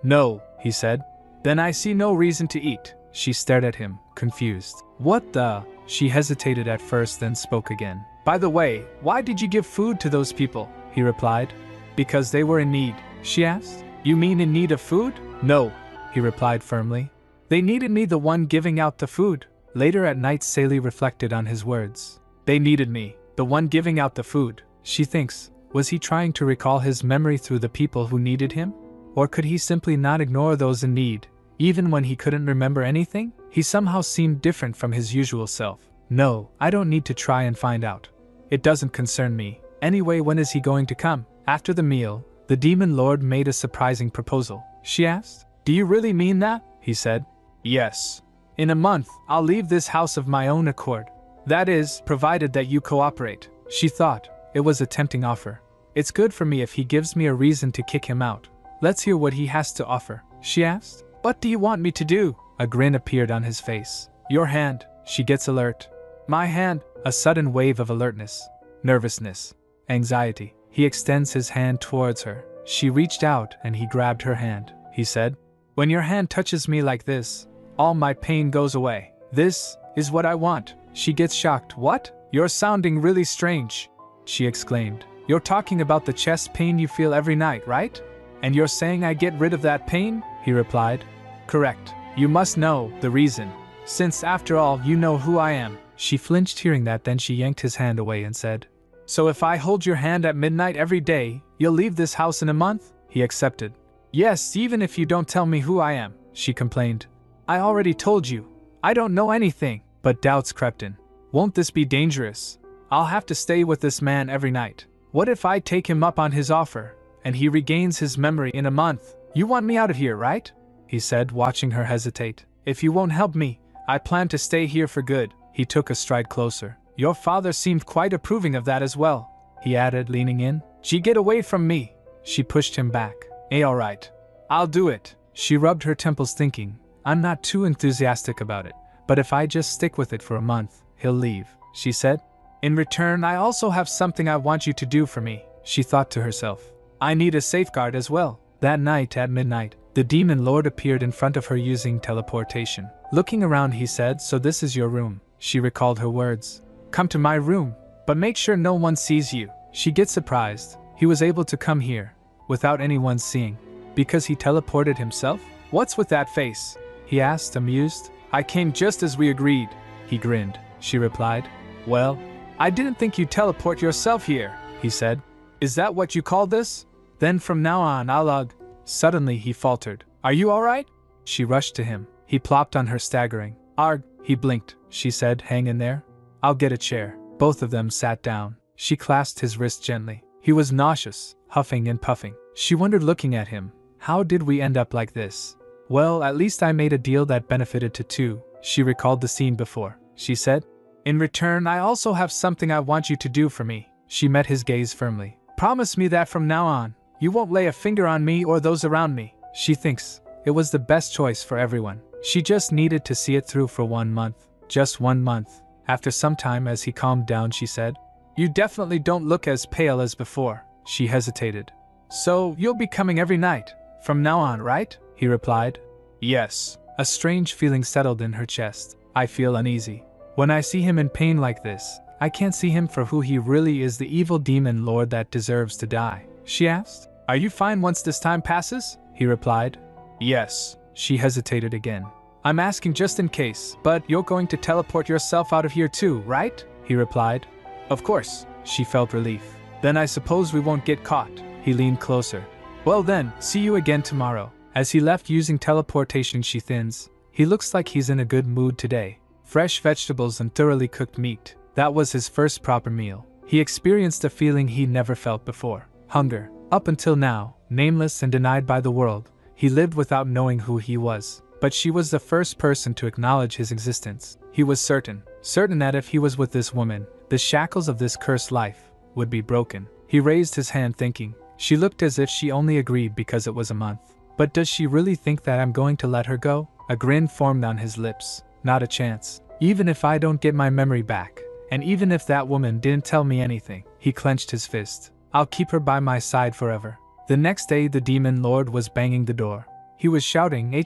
No, he said. Then I see no reason to eat. She stared at him, confused. What the? She hesitated at first, then spoke again. By the way, why did you give food to those people? He replied. Because they were in need, she asked. You mean in need of food? No, he replied firmly. They needed me, the one giving out the food. Later at night, Sally reflected on his words. They needed me, the one giving out the food. She thinks, was he trying to recall his memory through the people who needed him? Or could he simply not ignore those in need, even when he couldn't remember anything? He somehow seemed different from his usual self. No, I don't need to try and find out. It doesn't concern me. Anyway, when is he going to come? After the meal, the demon lord made a surprising proposal. She asked. Do you really mean that? He said. Yes. In a month, I'll leave this house of my own accord. That is, provided that you cooperate. She thought. It was a tempting offer. It's good for me if he gives me a reason to kick him out. Let's hear what he has to offer, she asked. What do you want me to do? A grin appeared on his face. Your hand. She gets alert. My hand. A sudden wave of alertness, nervousness, anxiety. He extends his hand towards her. She reached out and he grabbed her hand. He said, when your hand touches me like this, all my pain goes away. This is what I want. She gets shocked. What? You're sounding really strange, she exclaimed. You're talking about the chest pain you feel every night, right? And you're saying I get rid of that pain? He replied. Correct. You must know the reason. Since after all, you know who I am. She flinched hearing that, then she yanked his hand away and said, so if I hold your hand at midnight every day, you'll leave this house in a month? He accepted. Yes, even if you don't tell me who I am, she complained. I already told you. I don't know anything. But doubts crept in. Won't this be dangerous? I'll have to stay with this man every night. What if I take him up on his offer, and he regains his memory in a month? You want me out of here, right? He said, watching her hesitate. If you won't help me, I plan to stay here for good. He took a stride closer. Your father seemed quite approving of that as well, he added, leaning in. Gee, get away from me. She pushed him back. All right. I'll do it. She rubbed her temples thinking, I'm not too enthusiastic about it, but if I just stick with it for a month, he'll leave, she said. In return, I also have something I want you to do for me, she thought to herself. I need a safeguard as well. That night at midnight, the demon lord appeared in front of her using teleportation. Looking around, he said, so this is your room. She recalled her words. Come to my room, but make sure no one sees you. She gets surprised. He was able to come here, without anyone seeing. Because he teleported himself? What's with that face? He asked, amused. I came just as we agreed. He grinned. She replied. Well, I didn't think you'd teleport yourself here, he said. Is that what you call this? Then from now on I'll Suddenly he faltered. Are you alright? She rushed to him. He plopped on her, staggering. Arg, he blinked. She said, hang in there. I'll get a chair. Both of them sat down. She clasped his wrist gently. He was nauseous, huffing and puffing. She wondered, looking at him. How did we end up like this? Well, at least I made a deal that benefited to two. She recalled the scene before. She said, in return, I also have something I want you to do for me. She met his gaze firmly. Promise me that from now on, you won't lay a finger on me or those around me. She thinks it was the best choice for everyone. She just needed to see it through for 1 month. Just 1 month. After some time, as he calmed down, she said, you definitely don't look as pale as before. She hesitated. So, you'll be coming every night, from now on, right? He replied. Yes. A strange feeling settled in her chest. I feel uneasy. When I see him in pain like this, I can't see him for who he really is, the evil demon lord that deserves to die. She asked. Are you fine once this time passes? He replied. Yes. She hesitated again. I'm asking just in case, but you're going to teleport yourself out of here too, right? He replied. Of course. She felt relief. Then I suppose we won't get caught. He leaned closer. Well then, see you again tomorrow. As he left using teleportation, she thins. He looks like he's in a good mood today. Fresh vegetables and thoroughly cooked meat. That was his first proper meal. He experienced a feeling he never felt before. Hunger. Up until now, nameless and denied by the world, he lived without knowing who he was. But she was the first person to acknowledge his existence. He was certain that if he was with this woman, the shackles of this cursed life would be broken. He raised his hand thinking, she looked as if she only agreed because it was a month. But does she really think that I'm going to let her go? A grin formed on his lips. Not a chance. Even if I don't get my memory back, and even if that woman didn't tell me anything, he clenched his fist. I'll keep her by my side forever. The next day, the demon lord was banging the door. He was shouting, "Hey,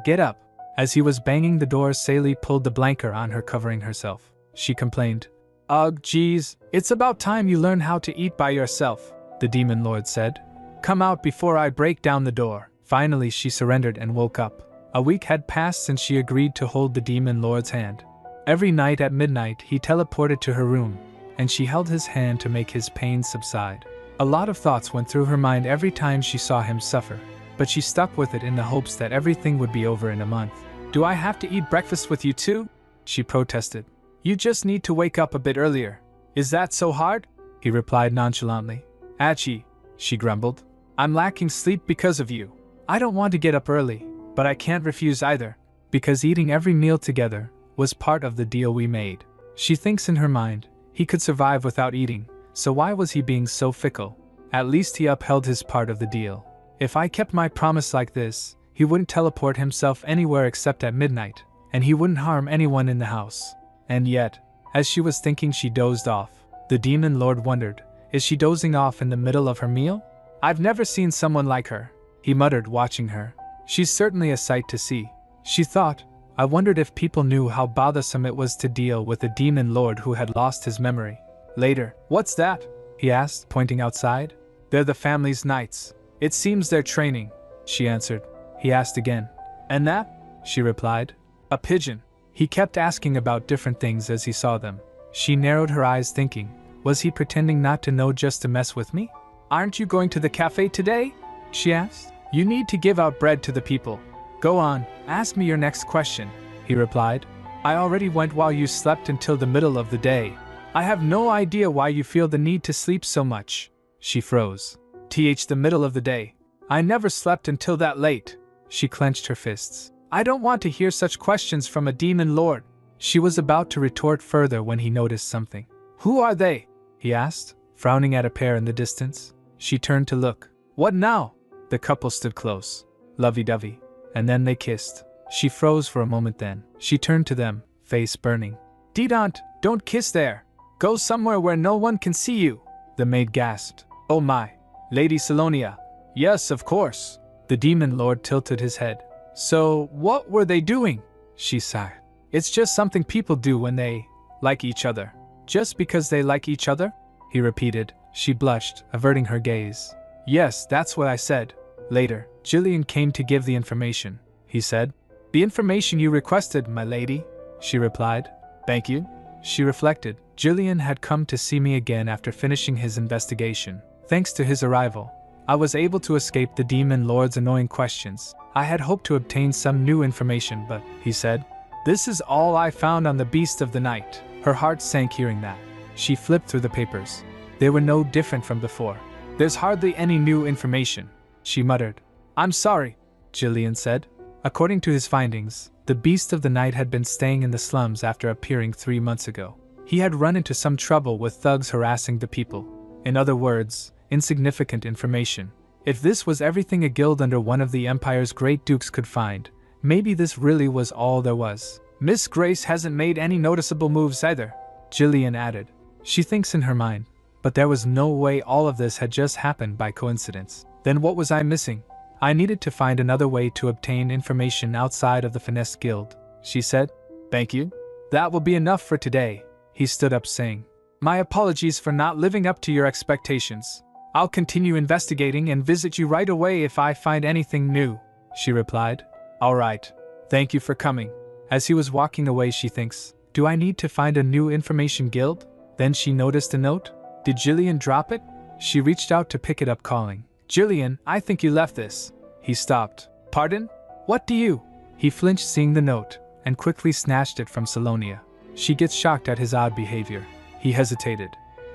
get up!" As he was banging the door, Sally pulled the blanket on her, covering herself. She complained, Ugh, geez, it's about time you learn how to eat by yourself, the demon lord said. Come out before I break down the door. Finally, she surrendered and woke up. A week had passed since she agreed to hold the demon lord's hand. Every night at midnight, he teleported to her room, and she held his hand to make his pain subside. A lot of thoughts went through her mind every time she saw him suffer, but she stuck with it in the hopes that everything would be over in a month. Do I have to eat breakfast with you too? She protested. You just need to wake up a bit earlier. Is that so hard? He replied nonchalantly. Achie, she grumbled. I'm lacking sleep because of you. I don't want to get up early, but I can't refuse either, because eating every meal together was part of the deal we made. She thinks in her mind, he could survive without eating, so why was he being so fickle? At least he upheld his part of the deal. If I kept my promise like this, he wouldn't teleport himself anywhere except at midnight, and he wouldn't harm anyone in the house. And yet, as she was thinking, she dozed off. The demon lord wondered, is she dozing off in the middle of her meal? I've never seen someone like her, he muttered, watching her. She's certainly a sight to see. She thought, I wondered if people knew how bothersome it was to deal with a demon lord who had lost his memory. Later, what's that? He asked, pointing outside. They're the family's knights. It seems they're training, she answered. He asked again. And that? She replied. A pigeon. He kept asking about different things as he saw them. She narrowed her eyes, thinking, was he pretending not to know just to mess with me? Aren't you going to the cafe today? She asked. You need to give out bread to the people. Go on, ask me your next question, he replied. I already went while you slept until the middle of the day. I have no idea why you feel the need to sleep so much. She froze. The middle of the day. I never slept until that late. She clenched her fists. I don't want to hear such questions from a demon lord. She was about to retort further when he noticed something. Who are they? He asked, frowning at a pair in the distance. She turned to look. What now? The couple stood close, lovey-dovey, and then they kissed. She froze for a moment, then she turned to them, face burning. Dedant, don't kiss there. Go somewhere where no one can see you. The maid gasped. Oh my. Lady Salonia. Yes, of course. The demon lord tilted his head. So, what were they doing? She sighed. It's just something people do when they like each other. Just because they like each other? He repeated. She blushed, averting her gaze. Yes, that's what I said. Later, Jillian came to give the information. He said. The information you requested, my lady, she replied. Thank you. She reflected. Jillian had come to see me again after finishing his investigation. Thanks to his arrival, I was able to escape the demon lord's annoying questions. I had hoped to obtain some new information, but, he said, this is all I found on the beast of the night. Her heart sank hearing that. She flipped through the papers. They were no different from before. There's hardly any new information, she muttered. I'm sorry, Jillian said. According to his findings, the beast of the night had been staying in the slums after appearing 3 months ago. He had run into some trouble with thugs harassing the people. In other words, insignificant information. If this was everything a guild under one of the Empire's great dukes could find, maybe this really was all there was. Miss Grace hasn't made any noticeable moves either, Jillian added. She thinks in her mind. But there was no way all of this had just happened by coincidence. Then what was I missing? I needed to find another way to obtain information outside of the Finesse Guild, she said. Thank you. That will be enough for today, he stood up, saying. My apologies for not living up to your expectations. I'll continue investigating and visit you right away if I find anything new, she replied. All right. Thank you for coming. As he was walking away, she thinks, do I need to find a new information guild? Then she noticed a note. Did Jillian drop it? She reached out to pick it up, calling. Jillian, I think you left this. He stopped. Pardon? What do you? He flinched seeing the note, and quickly snatched it from Salonia. She gets shocked at his odd behavior. He hesitated.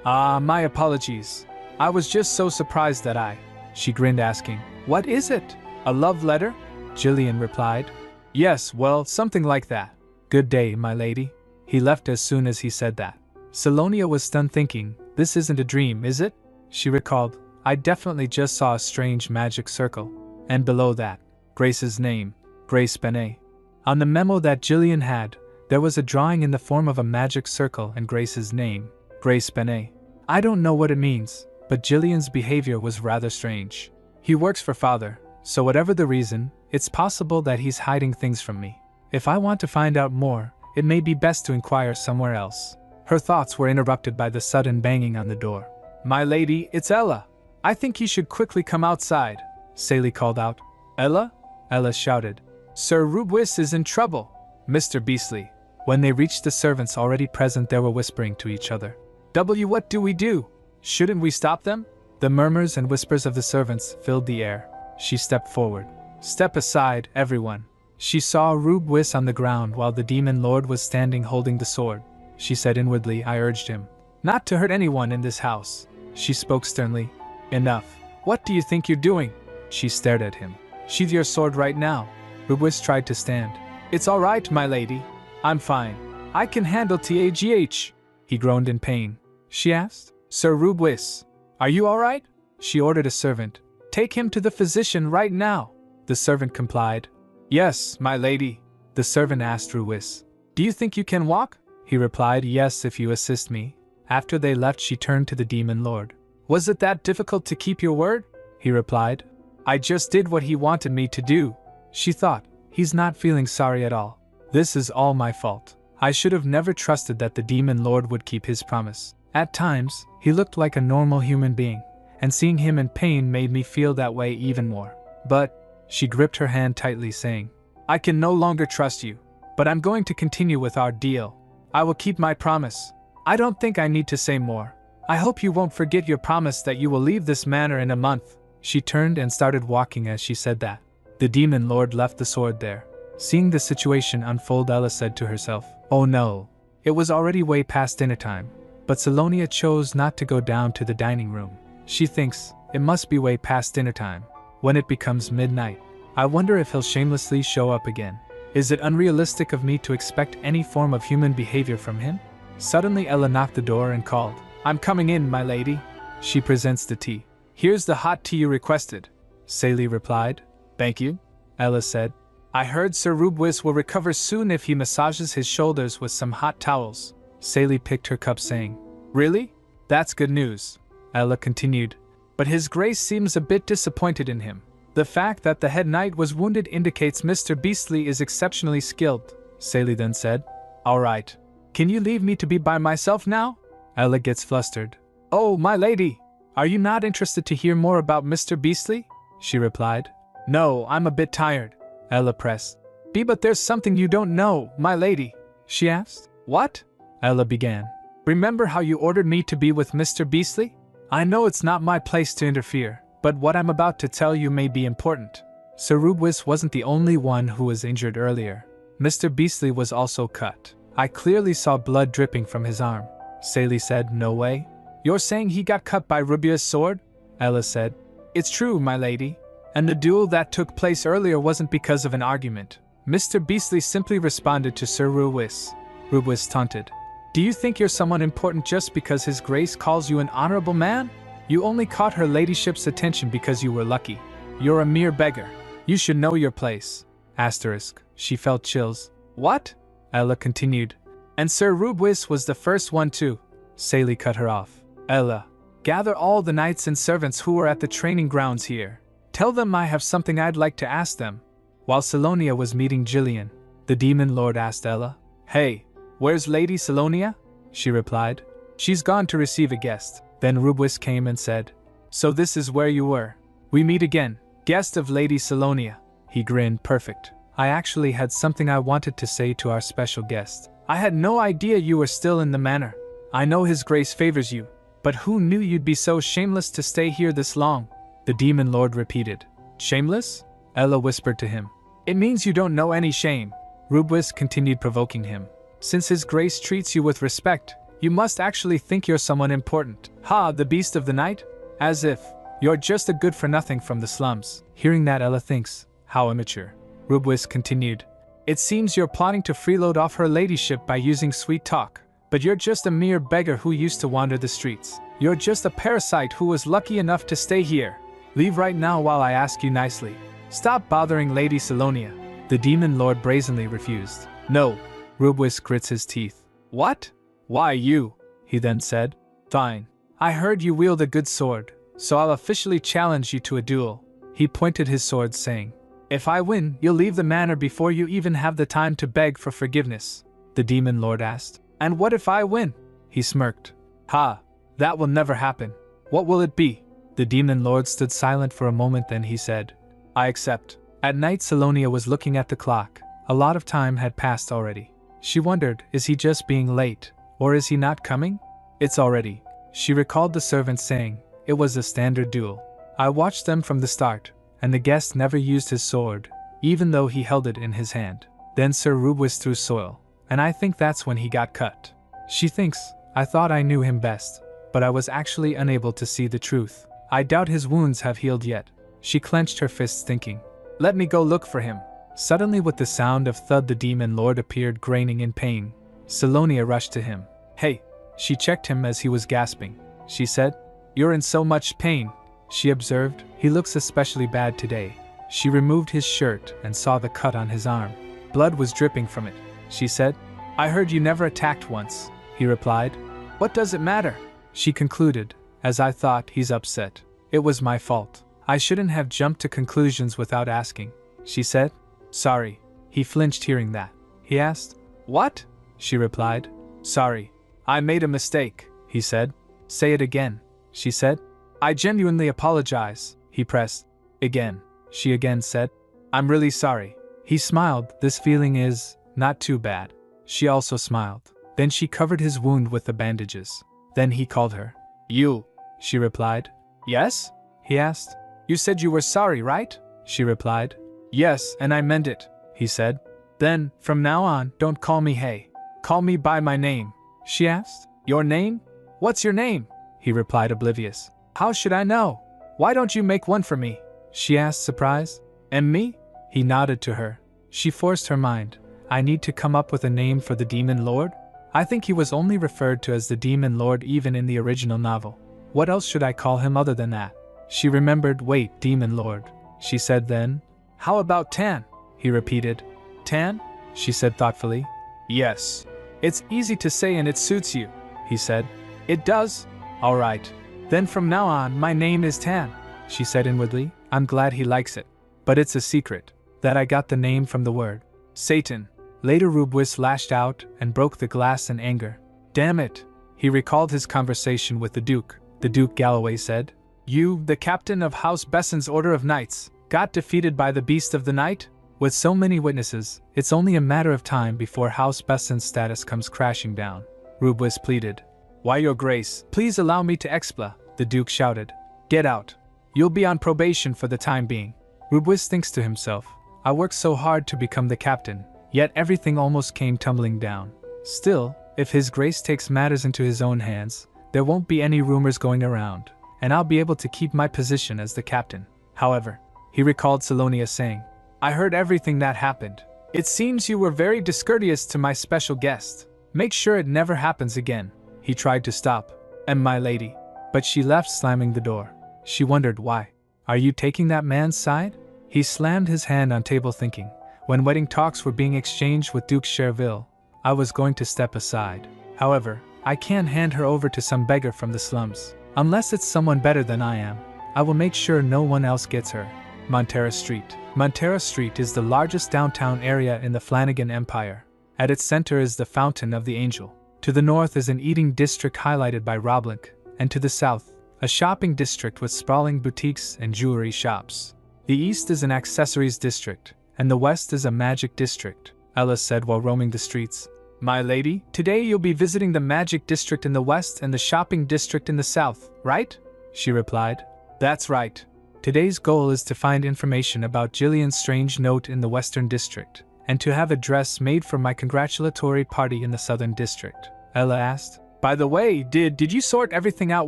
My apologies. I was just so surprised that She grinned, asking, What is it? A love letter? Jillian replied. Yes, well, something like that. Good day, my lady. He left as soon as he said that. Salonia was stunned, thinking, this isn't a dream, is it? She recalled, I definitely just saw a strange magic circle. And below that, Grace's name, Grace Benet. On the memo that Jillian had, there was a drawing in the form of a magic circle and Grace's name, Grace Benet. I don't know what it means, but Jillian's behavior was rather strange. He works for father, so whatever the reason, it's possible that he's hiding things from me. If I want to find out more, it may be best to inquire somewhere else. Her thoughts were interrupted by the sudden banging on the door. "My lady, it's Ella. I think you should quickly come outside," Sally called out. "Ella?" Ella shouted. "Sir Rubwis is in trouble, Mr. Beastly." When they reached the servants already present, they were whispering to each other. What do we do? Shouldn't we stop them?" The murmurs and whispers of the servants filled the air. She stepped forward. "Step aside, everyone." She saw Rubwis on the ground while the demon lord was standing holding the sword. She said inwardly, "I urged him not to hurt anyone in this house." She spoke sternly. "Enough. What do you think you're doing?" She stared at him. "Sheath your sword right now." Rubwis tried to stand. "It's all right, my lady. I'm fine. I can handle TAGH." He groaned in pain. She asked, "Sir Rubwis, are you all right?" She ordered a servant. "Take him to the physician right now." The servant complied. "Yes, my lady." The servant asked Rubwis, "Do you think you can walk?" He replied, "Yes, if you assist me." After they left, she turned to the demon lord. "Was it that difficult to keep your word?" He replied, "I just did what he wanted me to do." She thought, "He's not feeling sorry at all. This is all my fault. I should have never trusted that the demon lord would keep his promise." At times, he looked like a normal human being, and seeing him in pain made me feel that way even more. But she gripped her hand tightly, saying, "I can no longer trust you, but I'm going to continue with our deal. I will keep my promise. I don't think I need to say more. I hope you won't forget your promise that you will leave this manor in a month." She turned and started walking as she said that. The demon lord left the sword there. Seeing the situation unfold, Ella said to herself, "Oh no." It was already way past dinner time, but Salonia chose not to go down to the dining room. She thinks, it must be way past dinner time. When it becomes midnight, I wonder if he'll shamelessly show up again. Is it unrealistic of me to expect any form of human behavior from him? Suddenly Ella knocked the door and called, "I'm coming in, my lady." She presents the tea. "Here's the hot tea you requested," Sally replied. "Thank you," Ella said. "I heard Sir Rubwis will recover soon if he massages his shoulders with some hot towels." Sally picked her cup, saying, "Really? That's good news," Ella continued. "But his grace seems a bit disappointed in him. The fact that the head knight was wounded indicates Mr. Beastly is exceptionally skilled," Sally then said. "All right. Can you leave me to be by myself now?" Ella gets flustered. "Oh, my lady, are you not interested to hear more about Mr. Beastly?" she replied. "No, I'm a bit tired," Ella pressed. But there's something you don't know, my lady," she asked. "What?" Ella began. "Remember how you ordered me to be with Mr. Beastly? I know it's not my place to interfere, but what I'm about to tell you may be important. Sir Rubwis wasn't the only one who was injured earlier. Mr. Beastly was also cut. I clearly saw blood dripping from his arm." Sally said, "No way. You're saying he got cut by Rubbia's sword?" Ella said. "It's true, my lady. And the duel that took place earlier wasn't because of an argument. Mr. Beastly simply responded to Sir Rubwis." Rubwis taunted. "Do you think you're someone important just because his grace calls you an honorable man? You only caught her ladyship's attention because you were lucky. You're a mere beggar. You should know your place." Asterisk. She felt chills. "What?" Ella continued. "And Sir Rubwis was the first one too." Sally cut her off. "Ella, gather all the knights and servants who are at the training grounds here. Tell them I have something I'd like to ask them." While Salonia was meeting Jillian, the demon lord asked Ella, "Hey, where's Lady Salonia?" She replied, "She's gone to receive a guest." Then Rubwis came and said, "So this is where you were. We meet again, guest of Lady Salonia." He grinned. "Perfect. I actually had something I wanted to say to our special guest. I had no idea you were still in the manor. I know his grace favors you, but who knew you'd be so shameless to stay here this long?" The demon lord repeated. "Shameless?" Ella whispered to him. "It means you don't know any shame." Rubwis continued provoking him. "Since his grace treats you with respect, you must actually think you're someone important. Ha, the beast of the night? As if you're just a good-for-nothing from the slums." Hearing that, Ella thinks, how immature. Rubwis continued. "It seems you're plotting to freeload off her ladyship by using sweet talk, but you're just a mere beggar who used to wander the streets. You're just a parasite who was lucky enough to stay here. Leave right now while I ask you nicely. Stop bothering Lady Salonia." The demon lord brazenly refused. "No." Rubwis grits his teeth. "What? Why you?" he then said. "Fine. I heard you wield a good sword, so I'll officially challenge you to a duel." He pointed his sword, saying, "If I win, you'll leave the manor before you even have the time to beg for forgiveness." The demon lord asked, "And what if I win?" He smirked. Ha! That will never happen. What will it be? The demon lord stood silent for a moment, then he said, I accept. At night Salonia was looking at the clock. A lot of time had passed already. She wondered, is he just being late? Or is he not coming? It's already. She recalled the servant saying, it was a standard duel. I watched them from the start, and the guest never used his sword, even though he held it in his hand. Then Sir Rubwis threw soil, and I think that's when he got cut. She thinks, I thought I knew him best, but I was actually unable to see the truth. I doubt his wounds have healed yet. She clenched her fists thinking, let me go look for him. Suddenly with the sound of thud the demon lord appeared groaning in pain. Salonia rushed to him. Hey! She checked him as he was gasping. She said, you're in so much pain. She observed, he looks especially bad today. She removed his shirt and saw the cut on his arm. Blood was dripping from it. She said, I heard you never attacked once. He replied, what does it matter? She concluded, as I thought, he's upset. It was my fault. I shouldn't have jumped to conclusions without asking. She said, sorry. He flinched hearing that. He asked, what? She replied, sorry. I made a mistake, he said. Say it again, she said. I genuinely apologize, he pressed. Again, she again said, I'm really sorry. He smiled, this feeling is not too bad. She also smiled. Then she covered his wound with the bandages. Then he called her. You, she replied. Yes? He asked. You said you were sorry, right? She replied. Yes, and I meant it, he said. Then, from now on, don't call me Hey. Call me by my name. She asked. Your name? What's your name? He replied, oblivious. How should I know? Why don't you make one for me? She asked, surprised. And me? He nodded to her. She forced her mind. I need to come up with a name for the demon lord? I think he was only referred to as the demon lord even in the original novel. What else should I call him other than that? She remembered, wait, demon lord. She said then, how about Tan? He repeated. Tan? She said thoughtfully. Yes. It's easy to say and it suits you, he said. It does? All right. Then from now on, my name is Tan, she said inwardly. I'm glad he likes it. But it's a secret, that I got the name from the word Satan. Later Rubwis lashed out and broke the glass in anger. Damn it! He recalled his conversation with the Duke. The Duke Galloway said, you, the captain of House Besson's Order of Knights, got defeated by the Beast of the Night? With so many witnesses, it's only a matter of time before House Besson's status comes crashing down. Rubwis pleaded. Why, your grace, please allow me to expla, the Duke shouted. Get out. You'll be on probation for the time being. Rubwis thinks to himself, I worked so hard to become the captain, yet everything almost came tumbling down. Still, if his grace takes matters into his own hands, there won't be any rumors going around, and I'll be able to keep my position as the captain. However, he recalled Salonia saying, I heard everything that happened. It seems you were very discourteous to my special guest. Make sure it never happens again. He tried to stop. And my lady. But she left, slamming the door. She wondered why. Are you taking that man's side? He slammed his hand on table thinking, when wedding talks were being exchanged with Duke Cherville, I was going to step aside. However, I can't hand her over to some beggar from the slums. Unless it's someone better than I am, I will make sure no one else gets her. Montera Street. Montera Street is the largest downtown area in the Flanagan Empire. At its center is the Fountain of the Angel. To the north is an eating district highlighted by Roblink, and to the south, a shopping district with sprawling boutiques and jewelry shops. The east is an accessories district, and the west is a magic district, Ella said while roaming the streets. My lady, today you'll be visiting the magic district in the west and the shopping district in the south, right? She replied. That's right. Today's goal is to find information about Jillian's strange note in the western district, and to have a dress made for my congratulatory party in the southern district, Ella asked. By the way, did you sort everything out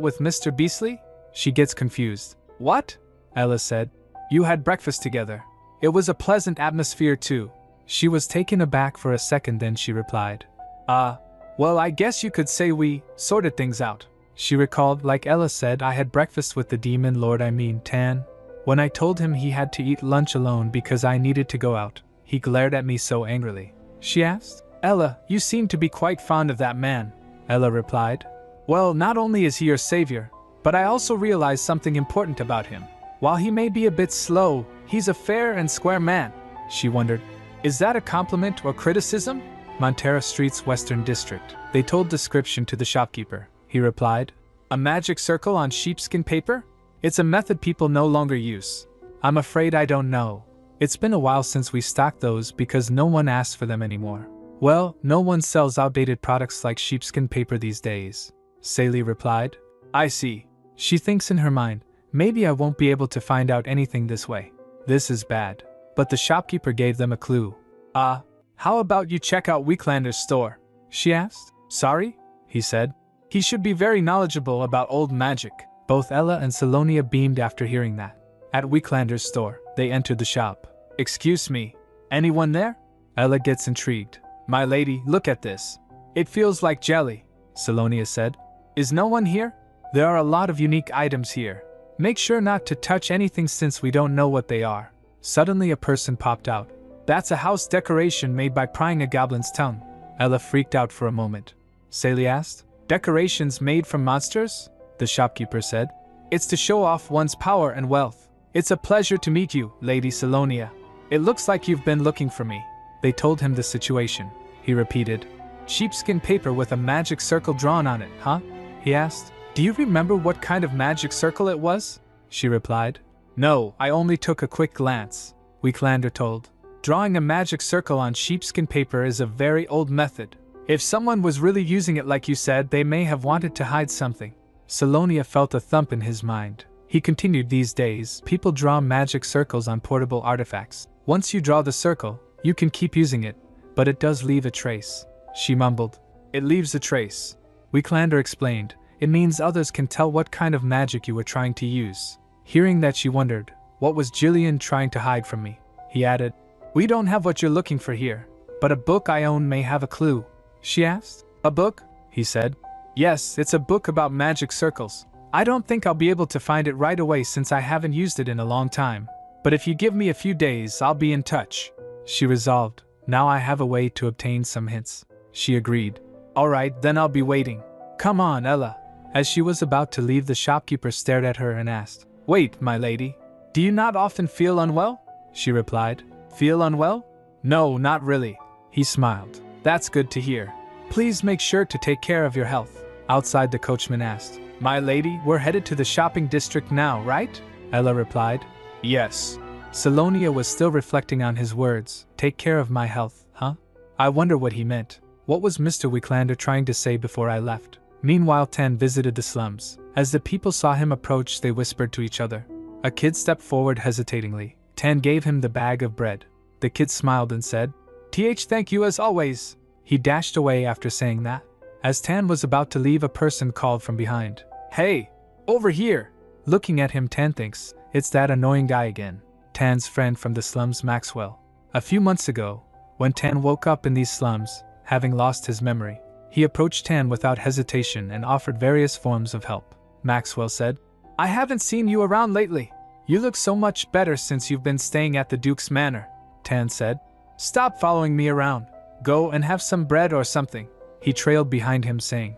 with Mr. Beasley? She gets confused. What? Ella said. You had breakfast together. It was a pleasant atmosphere too. She was taken aback for a second, then she replied. Well, I guess you could say we sorted things out. She recalled, like Ella said, I had breakfast with the demon lord, Tan. When I told him he had to eat lunch alone because I needed to go out, he glared at me so angrily. She asked. Ella, you seem to be quite fond of that man. Ella replied. Well, not only is he your savior, but I also realize something important about him. While he may be a bit slow, he's a fair and square man. She wondered, is that a compliment or criticism? Montera Street's Western District. They told description to the shopkeeper. He replied, "A magic circle on sheepskin paper? It's a method people no longer use. I'm afraid I don't know. It's been a while since we stocked those because no one asks for them anymore." "Well, no one sells outdated products like sheepskin paper these days," Sally replied. "I see." She thinks in her mind, maybe I won't be able to find out anything this way. This is bad. But the shopkeeper gave them a clue. How about you check out Weeklander's store?" she asked. "Sorry?" he said. He should be very knowledgeable about old magic. Both Ella and Salonia beamed after hearing that. At Weeklander's store, they entered the shop. "Excuse me, anyone there?" Ella gets intrigued. "My lady, look at this. It feels like jelly," Salonia said. "Is no one here? There are a lot of unique items here. Make sure not to touch anything since we don't know what they are." Suddenly a person popped out. "That's a house decoration made by prying a goblin's tongue." Ella freaked out for a moment. Sally asked, "Decorations made from monsters?" The shopkeeper said. "It's to show off one's power and wealth. It's a pleasure to meet you, Lady Salonia. It looks like you've been looking for me." They told him the situation. He repeated, "Sheepskin paper with a magic circle drawn on it, huh?" he asked. "Do you remember what kind of magic circle it was?" she replied. "No, I only took a quick glance," Weeklander told. "Drawing a magic circle on sheepskin paper is a very old method. If someone was really using it like you said, they may have wanted to hide something." Salonia felt a thump in his mind. He continued, "These days, people draw magic circles on portable artifacts. Once you draw the circle, you can keep using it, but it does leave a trace." She mumbled, "It leaves a trace." Weeklander explained, "It means others can tell what kind of magic you were trying to use." Hearing that, she wondered, "What was Jillian trying to hide from me?" He added, "We don't have what you're looking for here, but a book I own may have a clue." She asked. "A book?" he said. "Yes, it's a book about magic circles. I don't think I'll be able to find it right away since I haven't used it in a long time. But if you give me a few days, I'll be in touch." She resolved, "Now I have a way to obtain some hints." She agreed. "All right, then I'll be waiting. Come on, Ella." As she was about to leave, the shopkeeper stared at her and asked, "Wait, my lady. Do you not often feel unwell?" She replied, "Feel unwell? No, not really." He smiled. "That's good to hear. Please make sure to take care of your health." Outside, the coachman asked, "My lady, we're headed to the shopping district now, right?" Ella replied, "Yes." Salonia was still reflecting on his words. "Take care of my health, huh? I wonder what he meant. What was Mr. Weeklander trying to say before I left?" Meanwhile, Tan visited the slums. As the people saw him approach, they whispered to each other. A kid stepped forward hesitatingly. Tan gave him the bag of bread. The kid smiled and said, Thank you as always." He dashed away after saying that. As Tan was about to leave, a person called from behind. "Hey, over here!" Looking at him, Tan thinks, it's that annoying guy again. Tan's friend from the slums, Maxwell. A few months ago, when Tan woke up in these slums, having lost his memory, he approached Tan without hesitation and offered various forms of help. Maxwell said, "I haven't seen you around lately. You look so much better since you've been staying at the Duke's Manor." Tan said, "Stop following me around. Go and have some bread or something." He trailed behind him saying,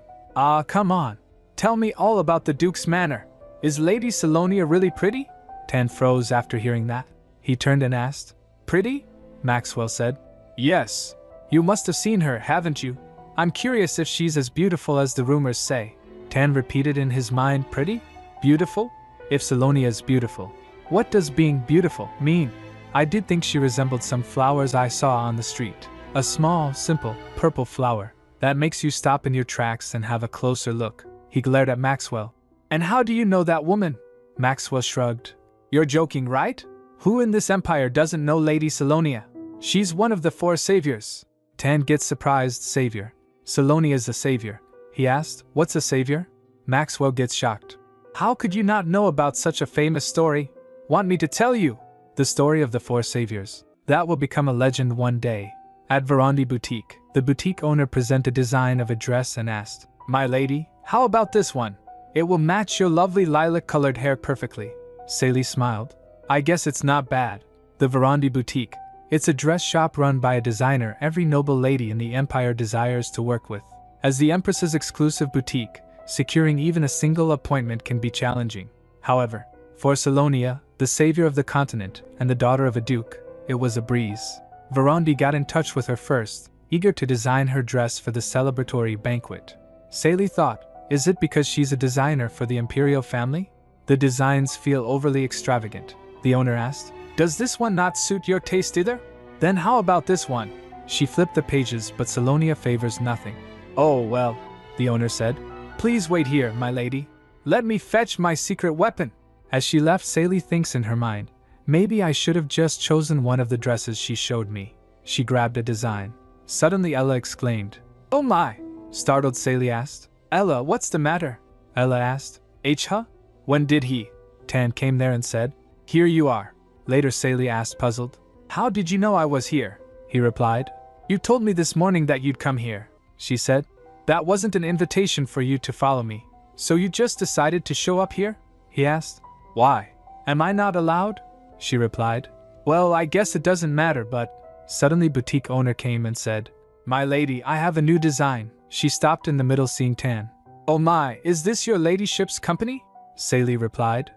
Come on. Tell me all about the Duke's Manor. Is Lady Salonia really pretty?" Tan froze after hearing that. He turned and asked, "Pretty?" Maxwell said, "Yes. You must have seen her, haven't you? I'm curious if she's as beautiful as the rumors say." Tan repeated in his mind, "Pretty? Beautiful? If Salonia's beautiful, what does being beautiful mean? I did think she resembled some flowers I saw on the street. A small, simple, purple flower that makes you stop in your tracks and have a closer look." He glared at Maxwell. "And how do you know that woman?" Maxwell shrugged. "You're joking, right? Who in this empire doesn't know Lady Salonia? She's one of the 4 saviors." Tan gets surprised. "Savior? Salonia's a savior?" he asked. "What's a savior?" Maxwell gets shocked. "How could you not know about such a famous story? Want me to tell you?" "The story of the 4 saviors. That will become a legend one day." At Verandi Boutique, the boutique owner presented a design of a dress and asked, "My lady, how about this one? It will match your lovely lilac-colored hair perfectly." Sally smiled. "I guess it's not bad." The Verandi Boutique. It's a dress shop run by a designer every noble lady in the empire desires to work with. As the Empress's exclusive boutique, securing even a single appointment can be challenging. However, for Salonia, the savior of the continent and the daughter of a duke, it was a breeze. Verandi got in touch with her first, eager to design her dress for the celebratory banquet. Sally thought, is it because she's a designer for the imperial family? The designs feel overly extravagant, the owner asked. Does this one not suit your taste either? Then how about this one? She flipped the pages, but Salonia favors nothing. Oh well, the owner said. Please wait here, my lady. Let me fetch my secret weapon. As she left, Sally thinks in her mind, maybe I should have just chosen one of the dresses she showed me. She grabbed a design. Suddenly Ella exclaimed, "Oh my!" Startled, Sally asked, "Ella, what's the matter?" Ella asked, "Huh? When did he?" Tan came there and said, "Here you are." Later Sally asked, puzzled, "How did you know I was here?" He replied, "You told me this morning that you'd come here," she said. "That wasn't an invitation for you to follow me. So you just decided to show up here?" he asked. "Why? Am I not allowed?" she replied. "Well, I guess it doesn't matter, but..." Suddenly boutique owner came and said, "My lady, I have a new design." She stopped in the middle, seeing Tan. "Oh my, is this your ladyship's company?" Sally replied.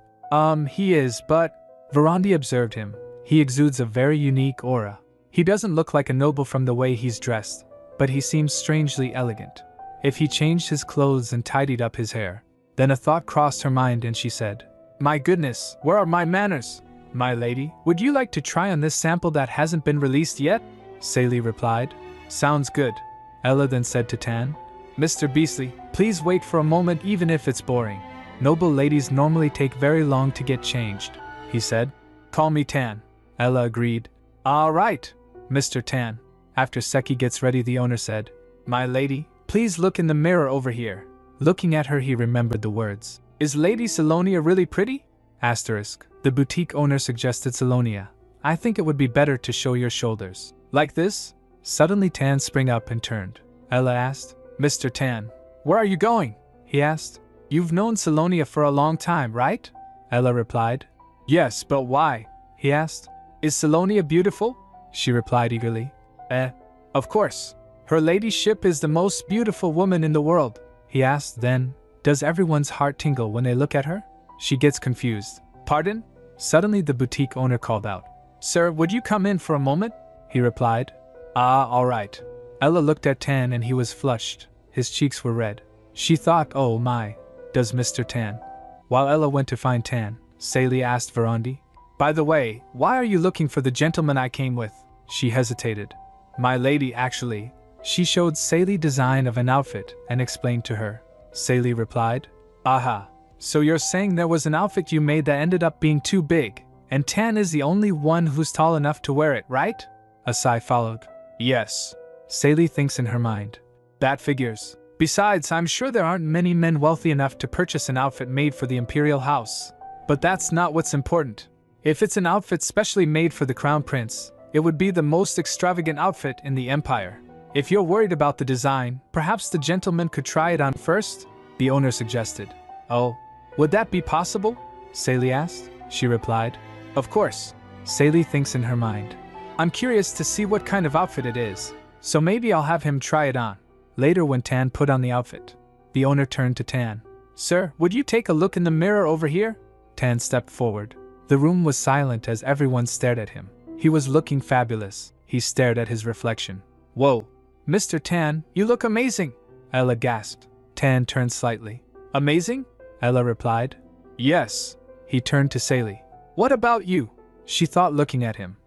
He is, but..." Verandi observed him. He exudes a very unique aura. He doesn't look like a noble from the way he's dressed, but he seems strangely elegant. If he changed his clothes and tidied up his hair. Then a thought crossed her mind and she said, "My goodness, where are my manners? My lady, would you like to try on this sample that hasn't been released yet?" Sally replied, "Sounds good." Ella then said to Tan, "Mr. Beasley, please wait for a moment even if it's boring. Noble ladies normally take very long to get changed," he said. "Call me Tan." Ella agreed. "All right, Mr. Tan." After Seki gets ready, the owner said, "My lady, please look in the mirror over here." Looking at her, he remembered the words. "Is Lady Salonia really pretty?" Asterisk. The boutique owner suggested, "Salonia, I think it would be better to show your shoulders. Like this?" Suddenly Tan sprang up and turned. Ella asked, "Mr. Tan, where are you going?" he asked. "You've known Salonia for a long time, right?" Ella replied. "Yes, but why?" he asked. "Is Salonia beautiful?" She replied eagerly. Of course. Her ladyship is the most beautiful woman in the world," he asked. Then, "Does everyone's heart tingle when they look at her?" She gets confused. "Pardon?" Suddenly the boutique owner called out. "Sir, would you come in for a moment?" he replied. All right." Ella looked at Tan and he was flushed. His cheeks were red. She thought, "Oh my, does Mr. Tan?" While Ella went to find Tan, Sally asked Verandi, "By the way, why are you looking for the gentleman I came with?" She hesitated. "My lady, actually..." She showed Sally design of an outfit and explained to her. Sally replied, "Aha, so you're saying there was an outfit you made that ended up being too big, and Tan is the only one who's tall enough to wear it, right?" A sigh followed. "Yes," Sally thinks in her mind. "That figures. Besides, I'm sure there aren't many men wealthy enough to purchase an outfit made for the imperial house. But that's not what's important. If it's an outfit specially made for the crown prince, it would be the most extravagant outfit in the empire. If you're worried about the design, perhaps the gentleman could try it on first," the owner suggested. "Oh, would that be possible?" Sally asked. She replied, "Of course." Sally thinks in her mind. "I'm curious to see what kind of outfit it is, so maybe I'll have him try it on." Later, when Tan put on the outfit, the owner turned to Tan. "Sir, would you take a look in the mirror over here?" Tan stepped forward. The room was silent as everyone stared at him. He was looking fabulous. He stared at his reflection. "Whoa, Mr. Tan, you look amazing!" Ella gasped. Tan turned slightly. "Amazing?" Ella replied. "Yes." He turned to Sally. "What about you?" She thought, looking at him.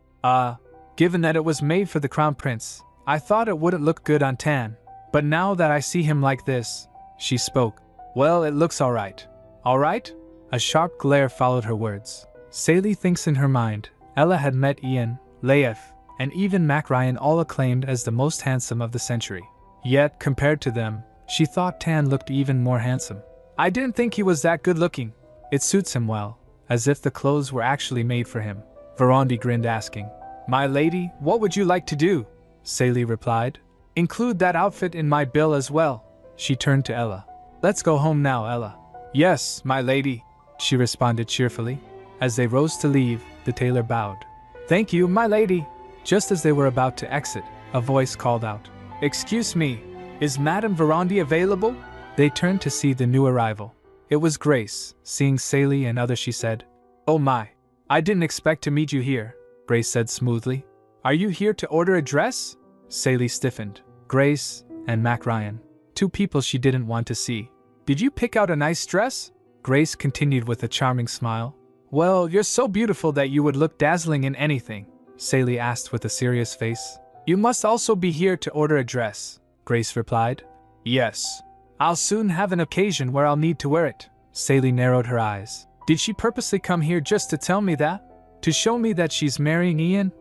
Given that it was made for the crown prince, I thought it wouldn't look good on Tan. But now that I see him like this," she spoke. "Well, it looks alright." "Alright?" A sharp glare followed her words. Sally thinks in her mind. Ella had met Ian, Laeth, and even Mac Ryan, all acclaimed as the most handsome of the century. Yet, compared to them, she thought Tan looked even more handsome. "I didn't think he was that good looking." "It suits him well," as if the clothes were actually made for him. Verandi grinned, asking, "My lady, what would you like to do?" Sally replied, "Include that outfit in my bill as well." She turned to Ella. "Let's go home now, Ella." "Yes, my lady," she responded cheerfully. As they rose to leave, the tailor bowed. "Thank you, my lady." Just as they were about to exit, a voice called out, "Excuse me, is Madame Verandi available?" They turned to see the new arrival. It was Grace. Seeing Sally and others, she said, "Oh my, I didn't expect to meet you here," Grace said smoothly. "Are you here to order a dress?" Saley stiffened. Grace and Mac Ryan. Two people she didn't want to see. Did you pick out a nice dress? Grace continued with a charming smile. Well, you're so beautiful that you would look dazzling in anything, Saley asked with a serious face. You must also be here to order a dress, Grace replied. Yes. I'll soon have an occasion where I'll need to wear it. Saley narrowed her eyes. Did she purposely come here just to tell me that? To show me that she's marrying Ian?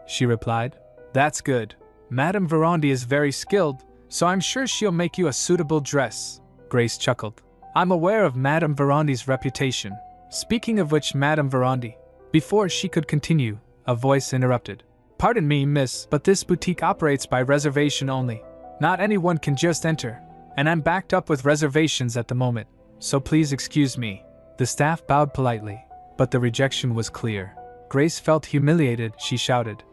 She replied. That's good. Madame Verondy is very skilled, so I'm sure she'll make you a suitable dress. Grace chuckled. I'm aware of Madame Verondy's reputation. Speaking of which, Madame Verondy. Before she could continue, a voice interrupted. Pardon me, miss, but this boutique operates by reservation only. Not anyone can just enter, and I'm backed up with reservations at the moment, so please excuse me. The staff bowed politely, but the rejection was clear. Grace felt humiliated. She shouted,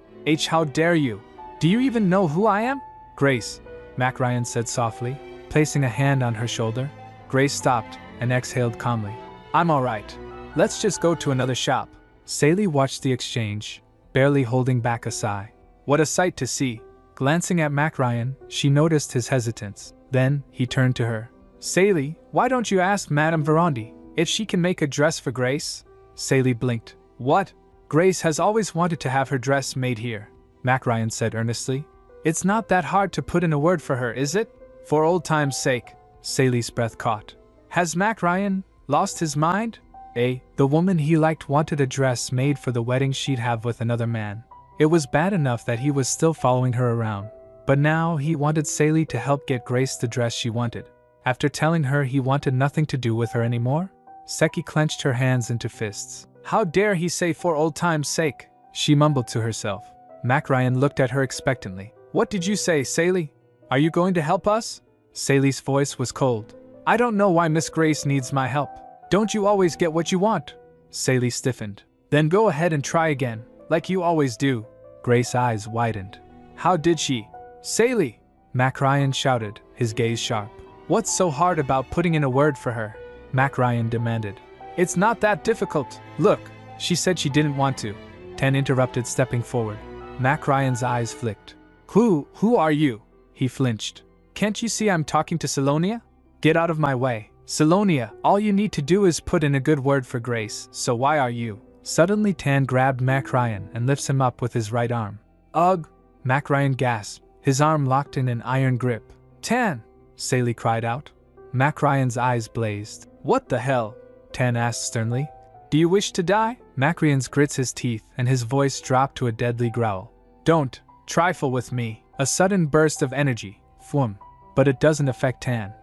How dare you? Do you even know who I am? Grace, Mac Ryan said softly, placing a hand on her shoulder. Grace stopped and exhaled calmly. I'm all right. Let's just go to another shop. Saley watched the exchange, barely holding back a sigh. What a sight to see. Glancing at Mac Ryan, she noticed his hesitance. Then, he turned to her. Saley, why don't you ask Madame Verondy if she can make a dress for Grace? Saley blinked. What? Grace has always wanted to have her dress made here, Mac Ryan said earnestly. It's not that hard to put in a word for her, is it? For old time's sake. Saley's breath caught. Has Mac Ryan lost his mind? The woman he liked wanted a dress made for the wedding she'd have with another man. It was bad enough that he was still following her around, but now he wanted Saley to help get Grace the dress she wanted. After telling her he wanted nothing to do with her anymore, Seki clenched her hands into fists. How dare he say for old time's sake? She mumbled to herself. Mac Ryan looked at her expectantly. What did you say, Saley? Are you going to help us? Saley's voice was cold. I don't know why Miss Grace needs my help. Don't you always get what you want? Saley stiffened. Then go ahead and try again, like you always do. Grace's eyes widened. How did she? Saley! Mac Ryan shouted, his gaze sharp. What's so hard about putting in a word for her? Mac Ryan demanded. It's not that difficult. Look, she said she didn't want to. Ten interrupted, stepping forward. Mac Ryan's eyes flicked. Who are you? He flinched. Can't you see I'm talking to Salonia? Get out of my way. Salonia, all you need to do is put in a good word for Grace, so why are you? Suddenly Tan grabbed Mac Ryan and lifts him up with his right arm. Ugh! Mac Ryan gasped, his arm locked in an iron grip. Tan! Saley cried out. Mac Ryan's eyes blazed. What the hell? Tan asked sternly. Do you wish to die? Mac Ryan grits his teeth and his voice dropped to a deadly growl. Don't trifle with me. A sudden burst of energy. Fwum. But it doesn't affect Tan.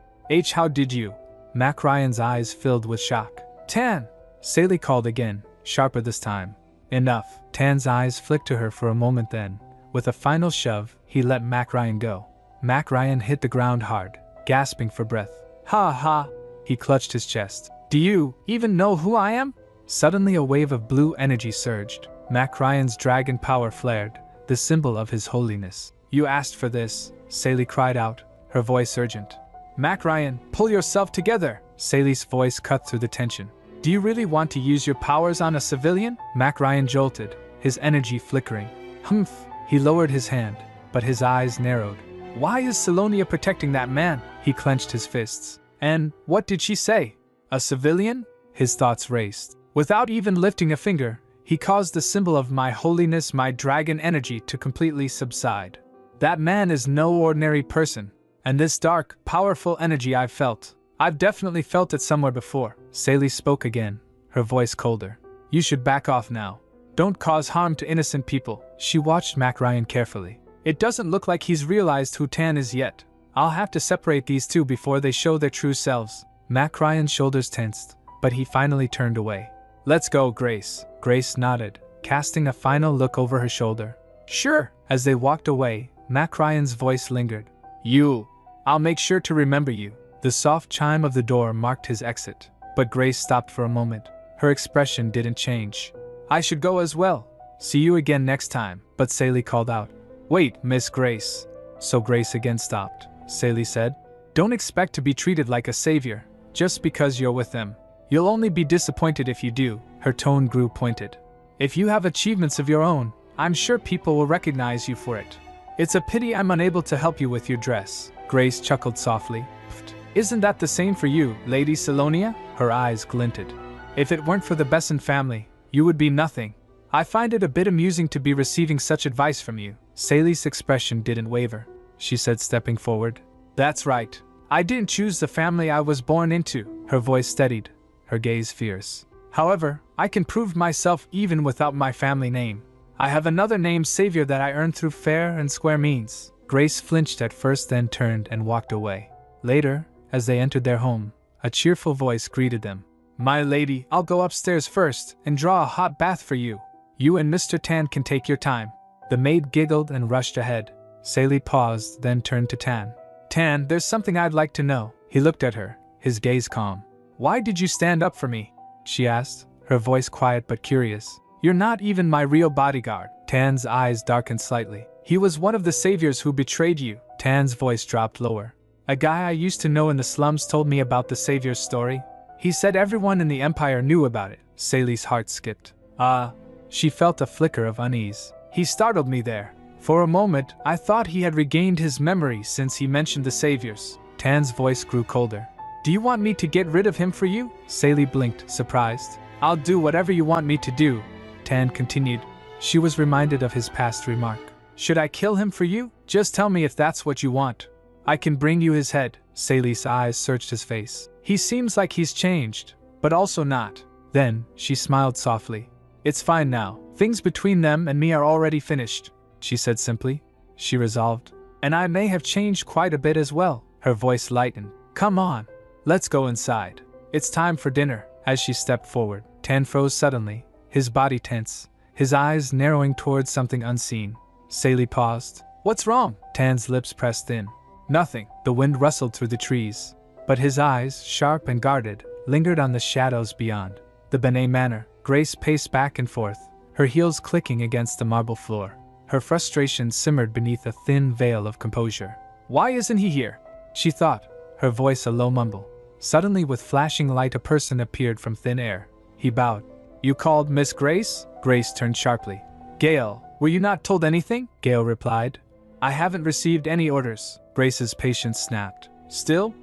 How did you? Mac Ryan's eyes filled with shock. Tan! Saley called again, sharper this time. Enough. Tan's eyes flicked to her for a moment then, with a final shove, he let Mac Ryan go. Mac Ryan hit the ground hard, gasping for breath. Ha ha! He clutched his chest. Do you even know who I am? Suddenly a wave of blue energy surged. Mac Ryan's dragon power flared, the symbol of his holiness. You asked for this, Saley cried out, her voice urgent. Mac Ryan, pull yourself together! Saley's voice cut through the tension. Do you really want to use your powers on a civilian? Mac Ryan jolted, his energy flickering. Humph! He lowered his hand, but his eyes narrowed. Why is Salonia protecting that man? He clenched his fists. And what did she say? A civilian? His thoughts raced. Without even lifting a finger, he caused the symbol of my holiness, my dragon energy, to completely subside. That man is no ordinary person. And this dark, powerful energy I've definitely felt it somewhere before. Saley spoke again, her voice colder. You should back off now. Don't cause harm to innocent people. She watched Mac Ryan carefully. It doesn't look like he's realized who Tan is yet. I'll have to separate these two before they show their true selves. Mac Ryan's shoulders tensed, but he finally turned away. Let's go, Grace. Grace nodded, casting a final look over her shoulder. Sure. As they walked away, Mac Ryan's voice lingered. I'll make sure to remember you. The soft chime of the door marked his exit, but Grace stopped for a moment. Her expression didn't change. I should go as well. See you again next time, but Saley called out. Wait, Miss Grace. So Grace again stopped. Saley said, Don't expect to be treated like a savior, just because you're with them. You'll only be disappointed if you do. Her tone grew pointed. If you have achievements of your own, I'm sure people will recognize you for it. It's a pity I'm unable to help you with your dress. Grace chuckled softly. Isn't that the same for you, Lady Salonia? Her eyes glinted. If it weren't for the Besson family, you would be nothing. I find it a bit amusing to be receiving such advice from you. Sally's expression didn't waver. She said, stepping forward. That's right. I didn't choose the family I was born into. Her voice steadied, her gaze fierce. However, I can prove myself even without my family name. I have another name, Savior, that I earned through fair and square means. Grace flinched at first, then turned and walked away. Later, as they entered their home, a cheerful voice greeted them. My lady, I'll go upstairs first and draw a hot bath for you. You and Mr. Tan can take your time. The maid giggled and rushed ahead. Sally paused, then turned to Tan. Tan, there's something I'd like to know. He looked at her, his gaze calm. Why did you stand up for me? She asked, her voice quiet but curious. You're not even my real bodyguard. Tan's eyes darkened slightly. He was one of the saviors who betrayed you. Tan's voice dropped lower. A guy I used to know in the slums told me about the savior's story. He said everyone in the empire knew about it. Sally's heart skipped. She felt a flicker of unease. He startled me there. For a moment, I thought he had regained his memory since he mentioned the saviors. Tan's voice grew colder. Do you want me to get rid of him for you? Sally blinked, surprised. I'll do whatever you want me to do, Tan continued. She was reminded of his past remark. Should I kill him for you? Just tell me if that's what you want. I can bring you his head. Sally's eyes searched his face. He seems like he's changed, but also not. Then, she smiled softly. It's fine now. Things between them and me are already finished, she said simply. She resolved. And I may have changed quite a bit as well. Her voice lightened. Come on, let's go inside. It's time for dinner. As she stepped forward, Tan froze suddenly, his body tense, his eyes narrowing towards something unseen. Sally paused. What's wrong? Tan's lips pressed in. Nothing. The wind rustled through the trees, but his eyes, sharp and guarded, lingered on the shadows beyond. The Benet Manor. Grace paced back and forth, her heels clicking against the marble floor. Her frustration simmered beneath a thin veil of composure. Why isn't he here? She thought, her voice a low mumble. Suddenly, with flashing light, a person appeared from thin air. He bowed. You called Miss Grace? Grace turned sharply. Gale, were you not told anything? Gale replied. I haven't received any orders. Grace's patience snapped. Still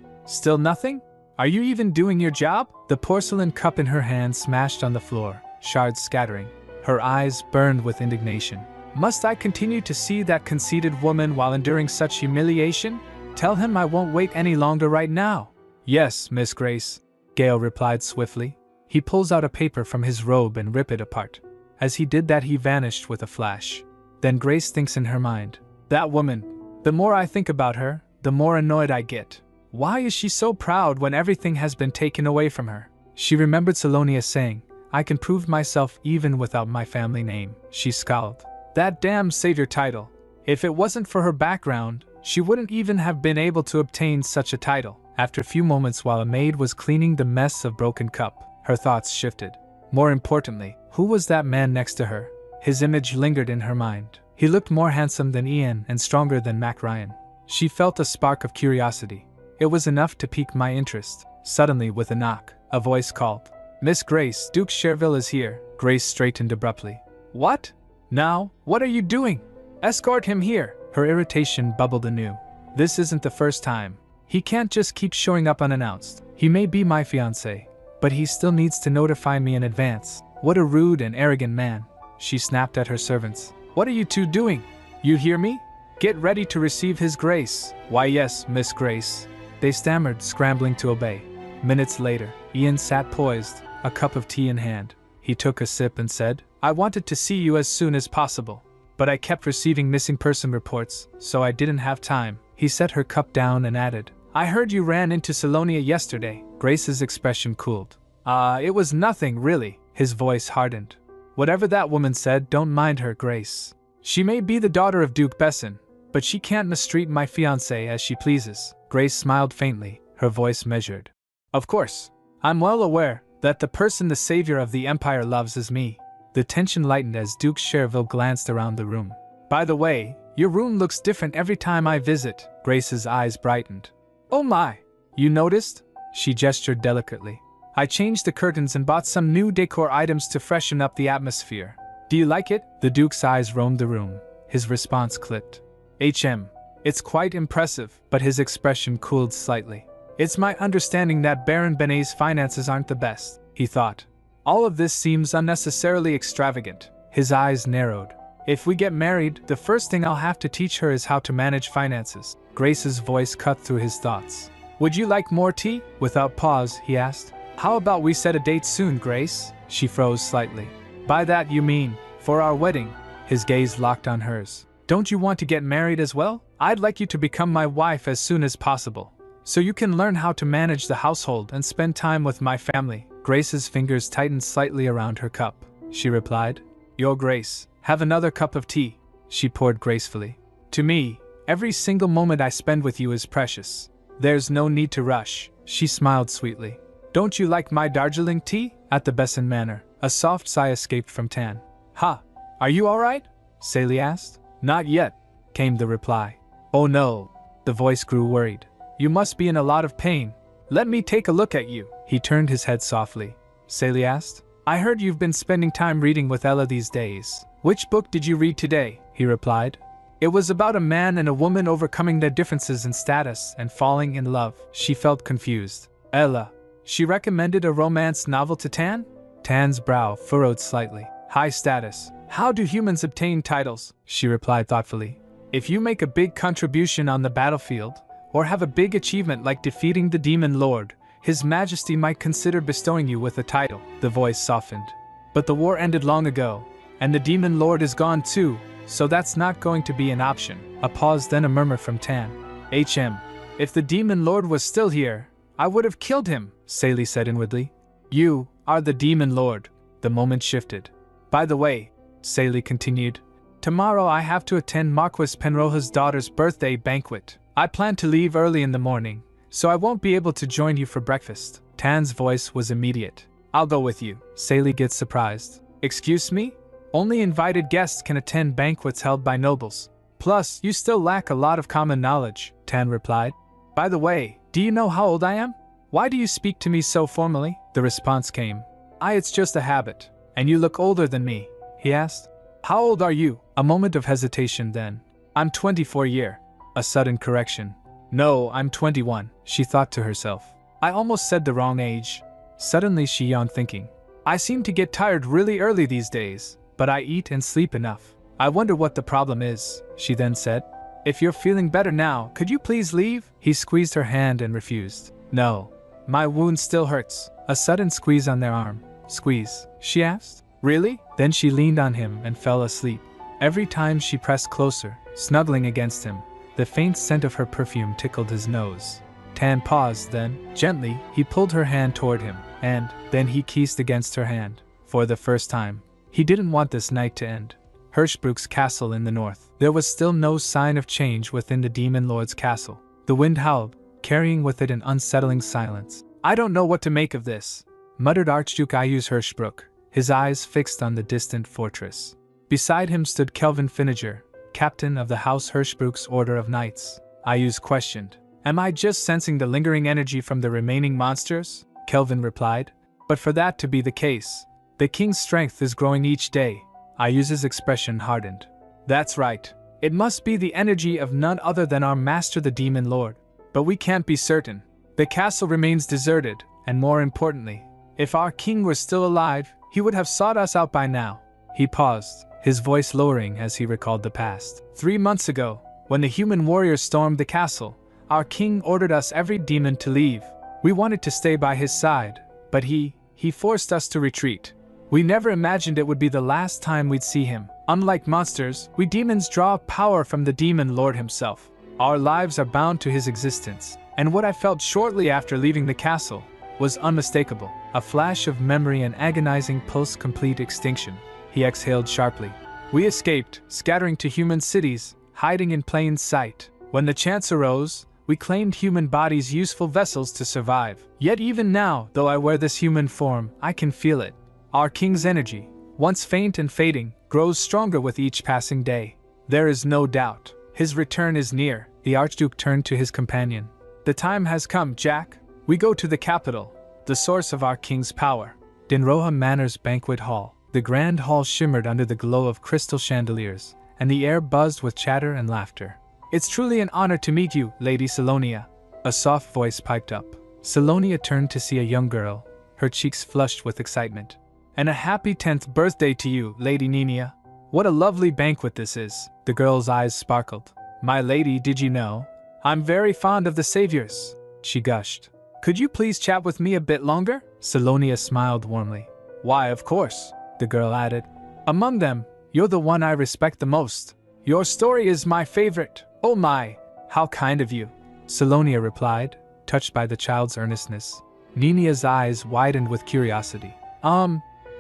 nothing? Are you even doing your job? The porcelain cup in her hand smashed on the floor, shards scattering. Her eyes burned with indignation. Must I continue to see that conceited woman while enduring such humiliation? Tell him I won't wait any longer right now. Yes, Miss Grace, Gale replied swiftly. He pulls out a paper from his robe and rips it apart. As he did that, he vanished with a flash. Then Grace thinks in her mind. That woman, the more I think about her, the more annoyed I get. Why is she so proud when everything has been taken away from her? She remembered Salonia saying, I can prove myself even without my family name. She scowled. That damn savior title. If it wasn't for her background, she wouldn't even have been able to obtain such a title. After a few moments, while a maid was cleaning the mess of broken cup, her thoughts shifted. More importantly, who was that man next to her? His image lingered in her mind. He looked more handsome than Ian and stronger than Mac Ryan. She felt a spark of curiosity. It was enough to pique my interest. Suddenly, with a knock, a voice called. Miss Grace, Duke Cherville is here. Grace straightened abruptly. What? Now? What are you doing? Escort him here. Her irritation bubbled anew. This isn't the first time. He can't just keep showing up unannounced. He may be my fiancé, but he still needs to notify me in advance. What a rude and arrogant man. She snapped at her servants. What are you two doing? You hear me? Get ready to receive his grace. Why yes, Miss Grace. They stammered, scrambling to obey. Minutes later, Ian sat poised, a cup of tea in hand. He took a sip and said, I wanted to see you as soon as possible, but I kept receiving missing person reports, so I didn't have time. He set her cup down and added, I heard you ran into Salonia yesterday. Grace's expression cooled. It was nothing, really. His voice hardened. Whatever that woman said, don't mind her, Grace. She may be the daughter of Duke Besson, but she can't mistreat my fiancé as she pleases. Grace smiled faintly, her voice measured. Of course, I'm well aware that the person the savior of the Empire loves is me. The tension lightened as Duke Cherville glanced around the room. By the way, your room looks different every time I visit. Grace's eyes brightened. Oh my! You noticed? She gestured delicately. I changed the curtains and bought some new decor items to freshen up the atmosphere. Do you like it? The Duke's eyes roamed the room. His response clipped. It's quite impressive, but his expression cooled slightly. It's my understanding that Baron Benet's finances aren't the best, he thought. All of this seems unnecessarily extravagant. His eyes narrowed. If we get married, the first thing I'll have to teach her is how to manage finances. Grace's voice cut through his thoughts. Would you like more tea? Without pause, he asked. How about we set a date soon, Grace? She froze slightly. By that you mean, for our wedding? His gaze locked on hers. Don't you want to get married as well? I'd like you to become my wife as soon as possible, so you can learn how to manage the household and spend time with my family. Grace's fingers tightened slightly around her cup. She replied, Your Grace, have another cup of tea. She poured gracefully. To me, every single moment I spend with you is precious. There's no need to rush. She smiled sweetly. Don't you like my Darjeeling tea? At the Besson manner, a soft sigh escaped from Tan. Ha! Are you alright? Sally asked. Not yet, came the reply. Oh no. The voice grew worried. You must be in a lot of pain. Let me take a look at you. He turned his head softly. Sally asked. I heard you've been spending time reading with Ella these days. Which book did you read today? He replied. It was about a man and a woman overcoming their differences in status and falling in love. She felt confused. Ella. She recommended a romance novel to Tan? Tan's brow furrowed slightly. High status. How do humans obtain titles? She replied thoughtfully. If you make a big contribution on the battlefield, or have a big achievement like defeating the Demon Lord, His Majesty might consider bestowing you with a title. The voice softened. But the war ended long ago, and the Demon Lord is gone too, so that's not going to be an option. A pause, then a murmur from Tan. If the Demon Lord was still here, I would have killed him, Sally said inwardly. You are the Demon Lord. The moment shifted. By the way, Sally continued, tomorrow I have to attend Marquis Penroja's daughter's birthday banquet. I plan to leave early in the morning, so I won't be able to join you for breakfast. Tan's voice was immediate. I'll go with you. Sally gets surprised. Excuse me? Only invited guests can attend banquets held by nobles. Plus, you still lack a lot of common knowledge, Tan replied. By the way, do you know how old I am? Why do you speak to me so formally? The response came. It's just a habit. And you look older than me, he asked. How old are you? A moment of hesitation then. I'm 24 year. A sudden correction. No, I'm 21, she thought to herself. I almost said the wrong age. Suddenly she yawned thinking. I seem to get tired really early these days, but I eat and sleep enough. I wonder what the problem is, she then said. If you're feeling better now, could you please leave? He squeezed her hand and refused. No. My wound still hurts. A sudden squeeze on their arm. Squeeze, she asked. Really? Then she leaned on him and fell asleep. Every time she pressed closer, snuggling against him, the faint scent of her perfume tickled his nose. Tan paused, then, gently, he pulled her hand toward him, and then he kissed against her hand. For the first time, he didn't want this night to end. Hirschbruch's castle in the north. There was still no sign of change within the Demon Lord's castle. The wind howled, carrying with it an unsettling silence. I don't know what to make of this, muttered Archduke Ayus Hirschbruch, his eyes fixed on the distant fortress. Beside him stood Kelvin Finneger, captain of the House Hirschbruch's Order of Knights. Ayus questioned. Am I just sensing the lingering energy from the remaining monsters? Kelvin replied. But for that to be the case, the king's strength is growing each day. Ayus's expression hardened. That's right. It must be the energy of none other than our master the Demon Lord. But we can't be certain. The castle remains deserted, and more importantly, if our king were still alive, he would have sought us out by now. He paused, his voice lowering as he recalled the past. 3 months ago, when the human warriors stormed the castle, our king ordered us every demon to leave. We wanted to stay by his side, but he forced us to retreat. We never imagined it would be the last time we'd see him. Unlike monsters, we demons draw power from the Demon Lord himself. Our lives are bound to his existence, and what I felt shortly after leaving the castle was unmistakable. A flash of memory and agonizing post-complete extinction. He exhaled sharply. We escaped, scattering to human cities, hiding in plain sight. When the chance arose, we claimed human bodies useful vessels to survive. Yet even now, though I wear this human form, I can feel it. Our king's energy, once faint and fading, grows stronger with each passing day. There is no doubt. His return is near. The Archduke turned to his companion. The time has come, Jack. We go to the capital, the source of our king's power. Dinroha Manor's banquet hall. The grand hall shimmered under the glow of crystal chandeliers, and the air buzzed with chatter and laughter. It's truly an honor to meet you, Lady Salonia. A soft voice piped up. Salonia turned to see a young girl, her cheeks flushed with excitement. And a happy 10th birthday to you, Lady Nina. What a lovely banquet this is. The girl's eyes sparkled. My lady, did you know? I'm very fond of the saviors, she gushed. Could you please chat with me a bit longer? Salonia smiled warmly. Why, of course, the girl added. Among them, you're the one I respect the most. Your story is my favorite. Oh my, how kind of you, Salonia replied, touched by the child's earnestness. Ninia's eyes widened with curiosity.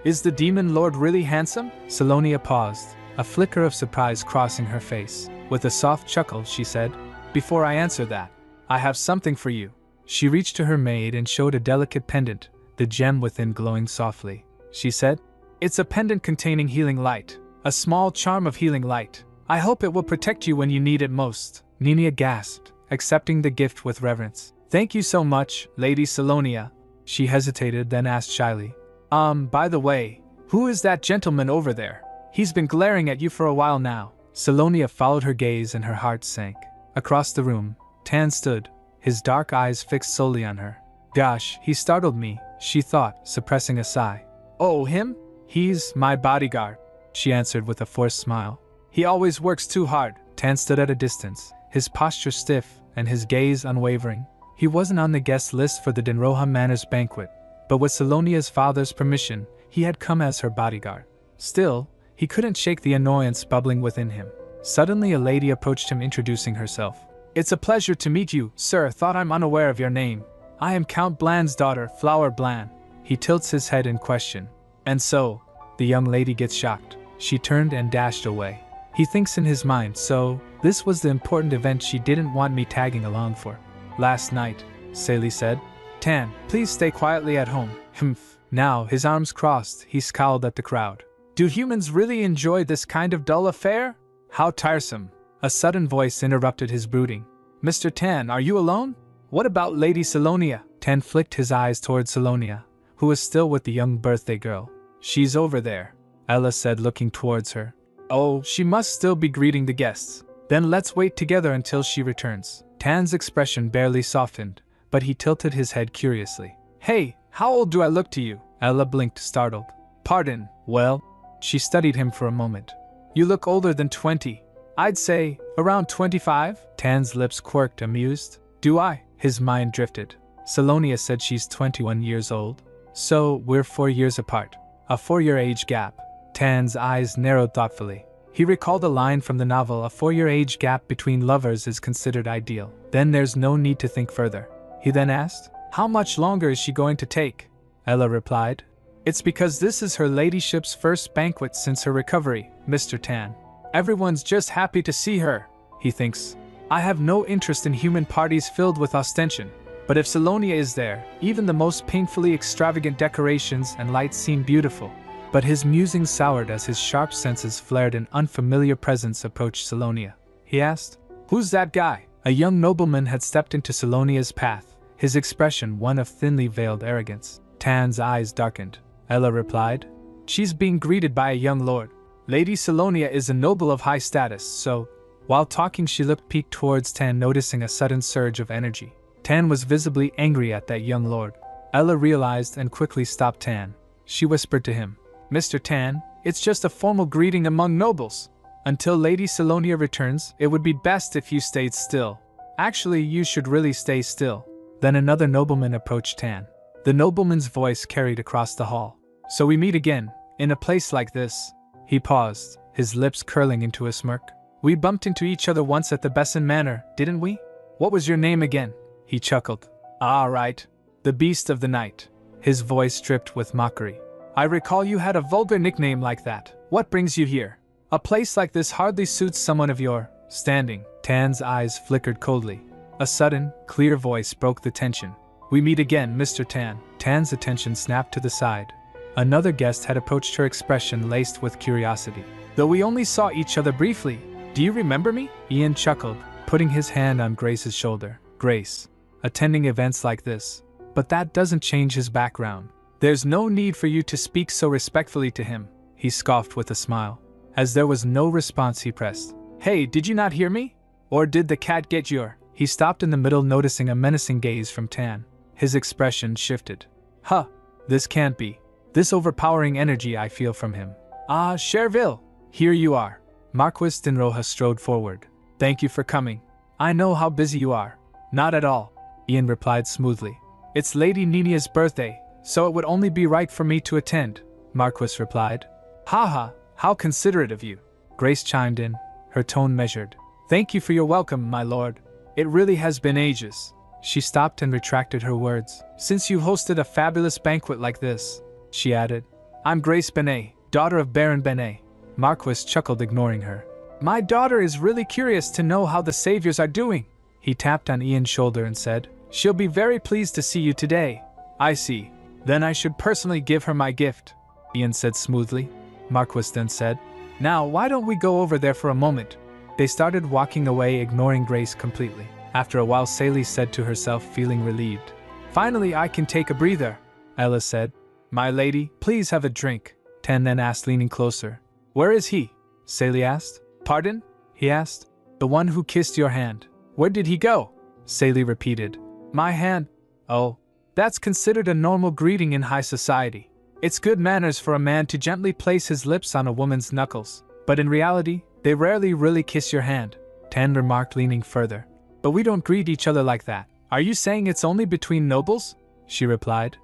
Is the demon lord really handsome? Salonia paused, a flicker of surprise crossing her face. With a soft chuckle, she said, Before I answer that, I have something for you. She reached to her maid and showed a delicate pendant, the gem within glowing softly. She said, It's a pendant containing healing light, a small charm of healing light. I hope it will protect you when you need it most. Nina gasped, accepting the gift with reverence. Thank you so much, Lady Salonia. She hesitated, then asked shyly. By the way, who is that gentleman over there? He's been glaring at you for a while now. Salonia followed her gaze and her heart sank. Across the room, Tan stood, his dark eyes fixed solely on her. Gosh, he startled me, she thought, suppressing a sigh. Oh, him? He's my bodyguard, she answered with a forced smile. He always works too hard. Tan stood at a distance, his posture stiff and his gaze unwavering. He wasn't on the guest list for the Denroha Manor's banquet, but with Salonia's father's permission, he had come as her bodyguard. Still, he couldn't shake the annoyance bubbling within him. Suddenly a lady approached him, introducing herself. It's a pleasure to meet you, sir. Thought I'm unaware of your name. I am Count Bland's daughter, Flower Bland. He tilts his head in question. And so, the young lady gets shocked. She turned and dashed away. He thinks in his mind, so, this was the important event she didn't want me tagging along for. Last night, Saley said. Tan, please stay quietly at home. Humph. Now, his arms crossed, he scowled at the crowd. Do humans really enjoy this kind of dull affair? How tiresome. A sudden voice interrupted his brooding. Mr. Tan, are you alone? What about Lady Salonia? Tan flicked his eyes toward Salonia, who was still with the young birthday girl. She's over there, Ella said, looking towards her. Oh, she must still be greeting the guests. Then let's wait together until she returns. Tan's expression barely softened, but he tilted his head curiously. Hey, how old do I look to you? Ella blinked, startled. Pardon, well, she studied him for a moment. You look older than 20. I'd say, around 25? Tan's lips quirked, amused. Do I? His mind drifted. Salonia said she's 21 years old. So, we're 4 years apart. A 4-year age gap. Tan's eyes narrowed thoughtfully. He recalled a line from the novel, a 4-year age gap between lovers is considered ideal. Then there's no need to think further. He then asked, How much longer is she going to take? Ella replied, It's because this is her ladyship's first banquet since her recovery, Mr. Tan. Everyone's just happy to see her, he thinks. I have no interest in human parties filled with ostension. But if Salonia is there, even the most painfully extravagant decorations and lights seem beautiful. But his musings soured as his sharp senses flared an unfamiliar presence approached Salonia. He asked, Who's that guy? A young nobleman had stepped into Salonia's path, his expression one of thinly veiled arrogance. Tan's eyes darkened. Ella replied, She's being greeted by a young lord. Lady Salonia is a noble of high status, so... While talking, she looked piqued towards Tan, noticing a sudden surge of energy. Tan was visibly angry at that young lord. Ella realized and quickly stopped Tan. She whispered to him, Mr. Tan, it's just a formal greeting among nobles. Until Lady Salonia returns, it would be best if you stayed still. Actually, you should really stay still. Then another nobleman approached Tan. The nobleman's voice carried across the hall. So we meet again, in a place like this. He paused, his lips curling into a smirk. We bumped into each other once at the Besson Manor, didn't we? What was your name again? He chuckled. Ah, right. The Beast of the Night. His voice dripped with mockery. I recall you had a vulgar nickname like that. What brings you here? A place like this hardly suits someone of your standing. Tan's eyes flickered coldly. A sudden, clear voice broke the tension. We meet again, Mr. Tan. Tan's attention snapped to the side. Another guest had approached, her expression laced with curiosity. Though we only saw each other briefly, do you remember me? Ian chuckled, putting his hand on Grace's shoulder. Grace, attending events like this. But that doesn't change his background. There's no need for you to speak so respectfully to him, he scoffed with a smile. As there was no response, he pressed. Hey, did you not hear me? Or did the cat get your? He stopped in the middle, noticing a menacing gaze from Tan. His expression shifted. Huh, this can't be. This overpowering energy I feel from him. Ah, Cherville, here you are. Marquis Dinroha strode forward. Thank you for coming. I know how busy you are. Not at all, Ian replied smoothly. It's Lady Ninia's birthday, so it would only be right for me to attend, Marquis replied. Haha, how considerate of you. Grace chimed in, her tone measured. Thank you for your welcome, my lord. It really has been ages. She stopped and retracted her words. Since you hosted a fabulous banquet like this, she added. I'm Grace Benet, daughter of Baron Benet. Marquis chuckled, ignoring her. My daughter is really curious to know how the saviors are doing. He tapped on Ian's shoulder and said, She'll be very pleased to see you today. I see. Then I should personally give her my gift, Ian said smoothly. Marquis then said, Now why don't we go over there for a moment? They started walking away, ignoring Grace completely. After a while, Sally said to herself, feeling relieved. Finally, I can take a breather, Ella said. My lady, please have a drink, Tan then asked, leaning closer. Where is he? Sally asked. Pardon? He asked. The one who kissed your hand. Where did he go? Sally repeated. My hand? Oh, that's considered a normal greeting in high society. It's good manners for a man to gently place his lips on a woman's knuckles, but in reality, they rarely really kiss your hand, Tan remarked, leaning further. But we don't greet each other like that. Are you saying it's only between nobles? She replied.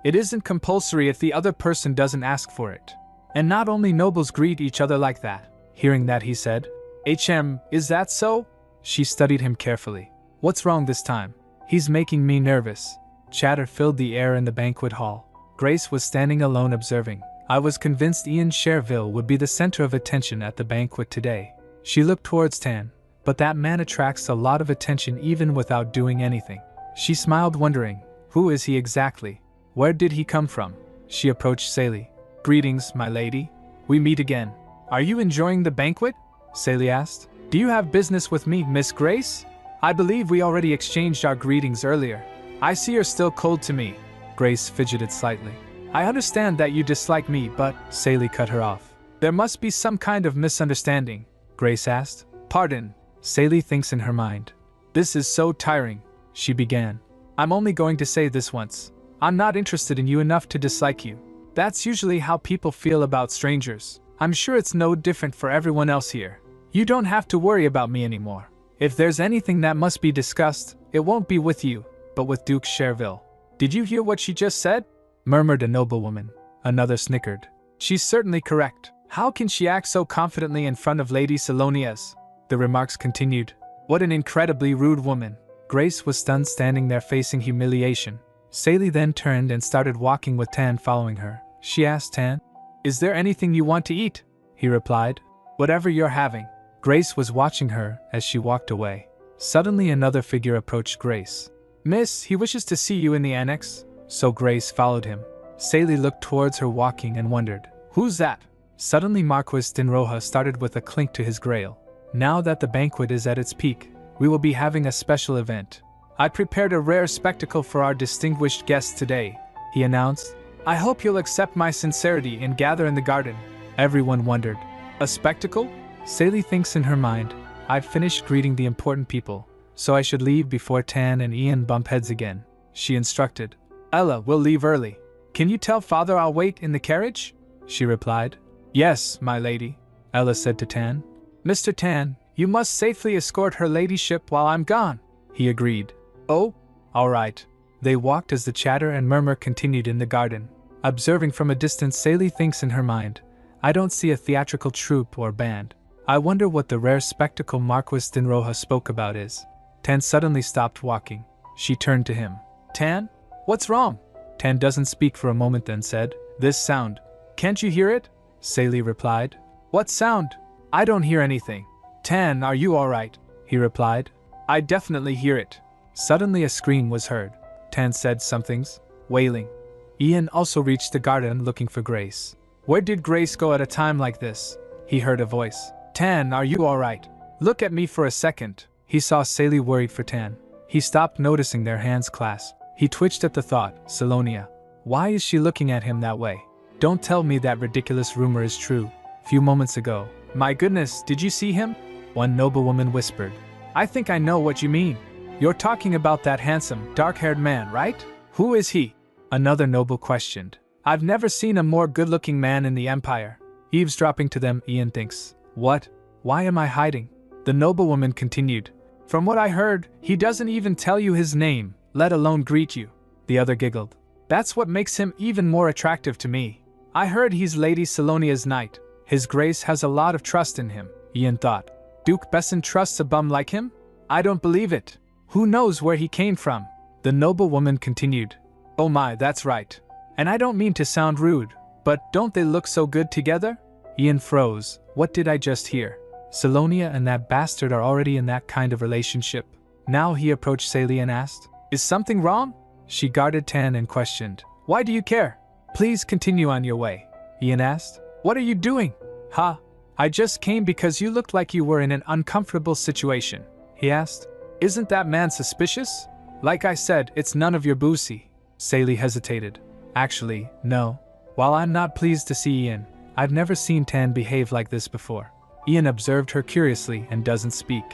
It isn't compulsory if the other person doesn't ask for it. And not only nobles greet each other like that. Hearing that, he said, is that so? She studied him carefully. What's wrong this time? He's making me nervous. Chatter filled the air in the banquet hall. Grace was standing alone, observing. I was convinced Ian Cherville would be the center of attention at the banquet today. She looked towards Tan, but that man attracts a lot of attention even without doing anything. She smiled, wondering, who is he exactly? Where did he come from? She approached Sally. Greetings, my lady. We meet again. Are you enjoying the banquet? Sally asked. Do you have business with me, Miss Grace? I believe we already exchanged our greetings earlier. I see you're still cold to me. Grace fidgeted slightly. I understand that you dislike me, but Sally cut her off. There must be some kind of misunderstanding, Grace asked. Pardon, Sally thinks in her mind. This is so tiring, she began. I'm only going to say this once. I'm not interested in you enough to dislike you. That's usually how people feel about strangers. I'm sure it's no different for everyone else here. You don't have to worry about me anymore. If there's anything that must be discussed, it won't be with you, but with Duke Cherville. Did you hear what she just said? Murmured a noblewoman. Another snickered. She's certainly correct. How can she act so confidently in front of Lady Salonias? The remarks continued. What an incredibly rude woman. Grace was stunned, standing there facing humiliation. Sally then turned and started walking with Tan following her. She asked Tan, Is there anything you want to eat? He replied, Whatever you're having. Grace was watching her as she walked away. Suddenly another figure approached Grace. Miss, he wishes to see you in the annex. So Grace followed him. Sally looked towards her walking and wondered, Who's that? Suddenly Marquis Dinroha started with a clink to his grail. Now that the banquet is at its peak, we will be having a special event. I prepared a rare spectacle for our distinguished guests today, he announced. I hope you'll accept my sincerity and gather in the garden. Everyone wondered. A spectacle? Sally thinks in her mind. I've finished greeting the important people, so I should leave before Tan and Ian bump heads again. She instructed. Ella, we'll leave early. Can you tell father I'll wait in the carriage? She replied. Yes, my lady, Ella said to Tan. Mr. Tan, you must safely escort her ladyship while I'm gone, he agreed. Oh, all right. They walked as the chatter and murmur continued in the garden. Observing from a distance, Sally thinks in her mind, I don't see a theatrical troupe or band. I wonder what the rare spectacle Marquis Dinroha spoke about is. Tan suddenly stopped walking. She turned to him. Tan? What's wrong? Tan doesn't speak for a moment, then said, This sound. Can't you hear it? Sally replied. What sound? I don't hear anything. Tan, are you all right? He replied. I definitely hear it. Suddenly a scream was heard. Tan said something's wailing. Ian also reached the garden looking for Grace. Where did Grace go at a time like this? He heard a voice. Tan, are you all right? Look at me for a second. He saw Sally worried for Tan. He stopped, noticing their hands clasped. He twitched at the thought, Salonia. Why is she looking at him that way? Don't tell me that ridiculous rumor is true. Few moments ago. My goodness, did you see him? one noblewoman whispered. I think I know what you mean. You're talking about that handsome, dark-haired man, right? Who is he? Another noble questioned. I've never seen a more good-looking man in the empire. Eavesdropping to them, Ian thinks. What? Why am I hiding? The noblewoman continued. From what I heard, he doesn't even tell you his name, let alone greet you. The other giggled. That's what makes him even more attractive to me. I heard he's Lady Salonia's knight. His grace has a lot of trust in him, Ian thought. Duke Besson trusts a bum like him? I don't believe it. Who knows where he came from? The noblewoman continued. Oh my, that's right. And I don't mean to sound rude, but don't they look so good together? Ian froze. What did I just hear? Salonia and that bastard are already in that kind of relationship. Now he approached Sally and asked, Is something wrong? She guarded Tan and questioned, Why do you care? Please continue on your way. Ian asked, What are you doing? Ha! I just came because you looked like you were in an uncomfortable situation. He asked, Isn't that man suspicious? Like I said, it's none of your boozy. Sally hesitated. Actually, no. While I'm not pleased to see Ian, I've never seen Tan behave like this before. Ian observed her curiously and doesn't speak.